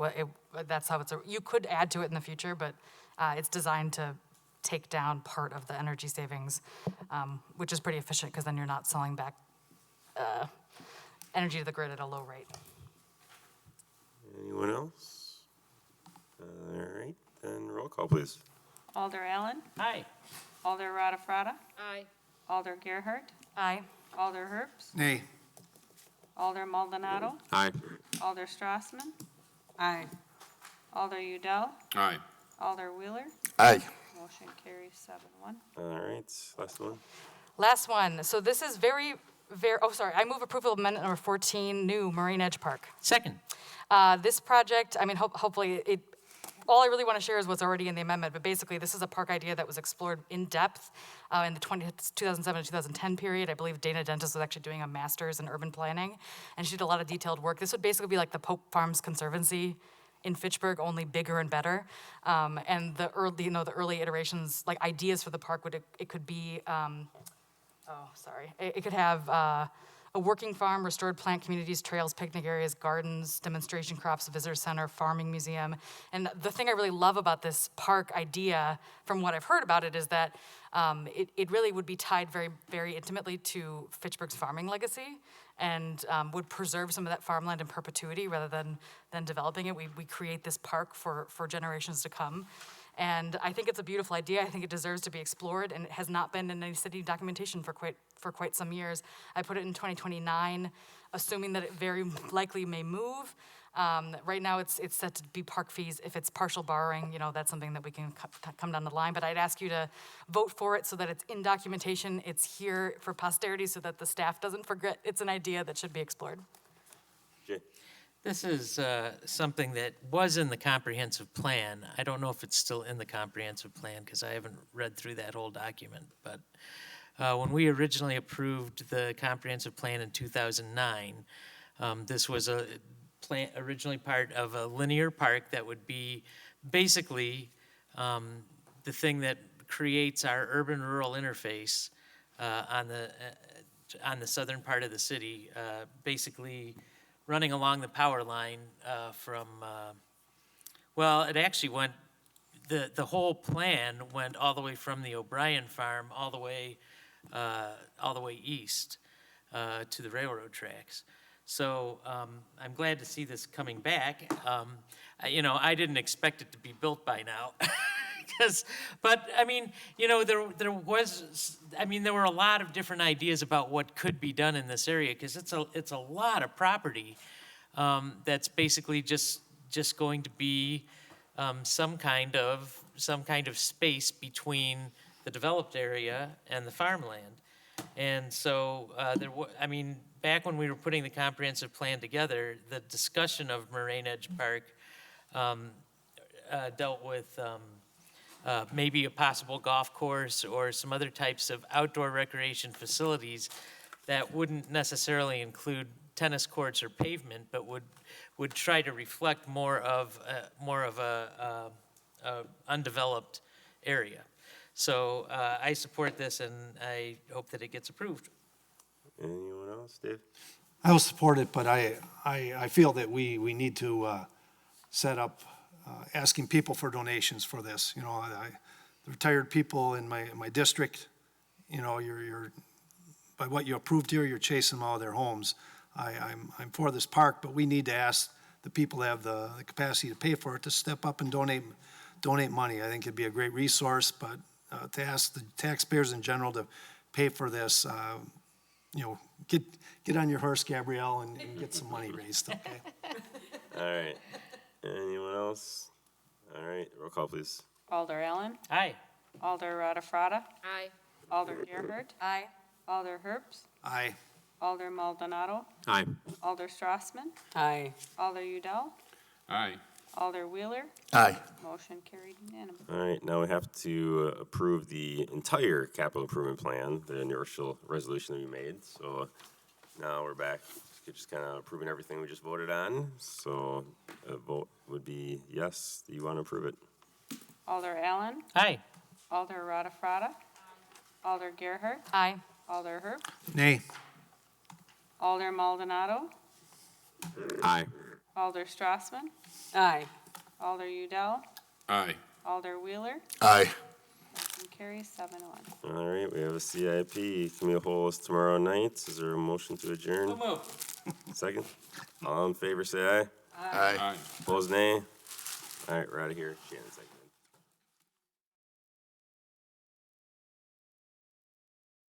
That's how you could add to it in the future, but it's designed to take down part of the energy savings, which is pretty efficient because then you're not selling back energy to the grid at a low rate. Anyone else? All right, then roll call, please. Alder Allen. Aye. Alder Rada. Aye. Alder Gerhart. Aye. Alder Herbst. Nay. Alder Maldonado. Aye. Alder Strassman. Aye. Alder Udell. Aye. Alder Wheeler. Aye. Motion carries 7-1. All right, last one. Last one. So this is I move approval of amendment number 14, new Marine Edge Park. Second. This project, hopefully all I really want to share is what's already in the amendment, but basically this is a park idea that was explored in depth in the 2007 to 2010 period. I believe Dana Dentis was actually doing a master's in urban planning, and she did a lot of detailed work. This would basically be like the Pope Farms Conservancy in Fitchburg, only bigger and better. And the early iterations, like ideas for the park, it could be, it could have a working farm, restored plant communities, trails, picnic areas, gardens, demonstration crops, visitor center, farming museum. And the thing I really love about this park idea, from what I've heard about it, is that it really would be tied very, very intimately to Fitchburg's farming legacy, and would preserve some of that farmland in perpetuity rather than developing it. We create this park for generations to come. And I think it's a beautiful idea. I think it deserves to be explored, and it has not been in any city documentation for quite some years. I put it in 2029, assuming that it very likely may move. Right now, it's set to be park fees. If it's partial borrowing, that's something that we can come down the line. But I'd ask you to vote for it so that it's in documentation. It's here for posterity so that the staff doesn't forget it's an idea that should be explored. Jay? This is something that was in the comprehensive plan. I don't know if it's still in the comprehensive plan because I haven't read through that whole document. But when we originally approved the comprehensive plan in 2009, this was a plan originally part of a linear park that would be basically the thing that creates our urban-rural interface on the southern part of the city, basically running along the power line from, well, it actually went, the whole plan went all the way from the O'Brien farm all the way east to the railroad tracks. So I'm glad to see this coming back. I didn't expect it to be built by now. But I mean, there were a lot of different ideas about what could be done in this area because it's a lot of property that's basically just going to be some kind of space between the developed area and the farmland. And so back when we were putting the comprehensive plan together, the discussion of Moraine Edge Park dealt with maybe a possible golf course or some other types of outdoor recreation facilities that wouldn't necessarily include tennis courts or pavement, but would try to reflect more of a undeveloped area. So I support this, and I hope that it gets approved. Anyone else, Dave? I will support it, but I feel that we need to set up asking people for donations for this. The retired people in my district, you're by what you approved here, you're chasing them out of their homes. I'm for this park, but we need to ask the people that have the capacity to pay for it to step up and donate money. I think it'd be a great resource, but to ask the taxpayers in general to pay for this, get on your horse, Gabrielle, and get some money raised, okay? All right. Anyone else? All right, roll call, please. Alder Allen. Aye. Alder Rada. Aye. Alder Gerhart. Aye. Alder Herbst. Aye. Alder Maldonado. Aye. Alder Strassman. Aye. Alder Udell. Aye. Alder Wheeler. Aye. Motion carried unanimous. All right, now we have to approve the entire capital improvement plan, the initial resolution that we made. So now we're back, just kind of approving everything we just voted on. So a vote would be yes, you want to approve it. Alder Allen. Aye. Alder Rada. Alder Gerhart. Aye. Alder Herbst. Nay. Alder Maldonado. Aye. Alder Strassman. Aye. Alder Udell. Aye. Alder Wheeler. Aye. Motion carries 7-1. All right, we have a CIP. Can we hold us tomorrow night? Is there a motion to adjourn? So moved. Second? All in favor, say aye. Aye. Opposed, nay. All right, we're out of here. Shannon, second.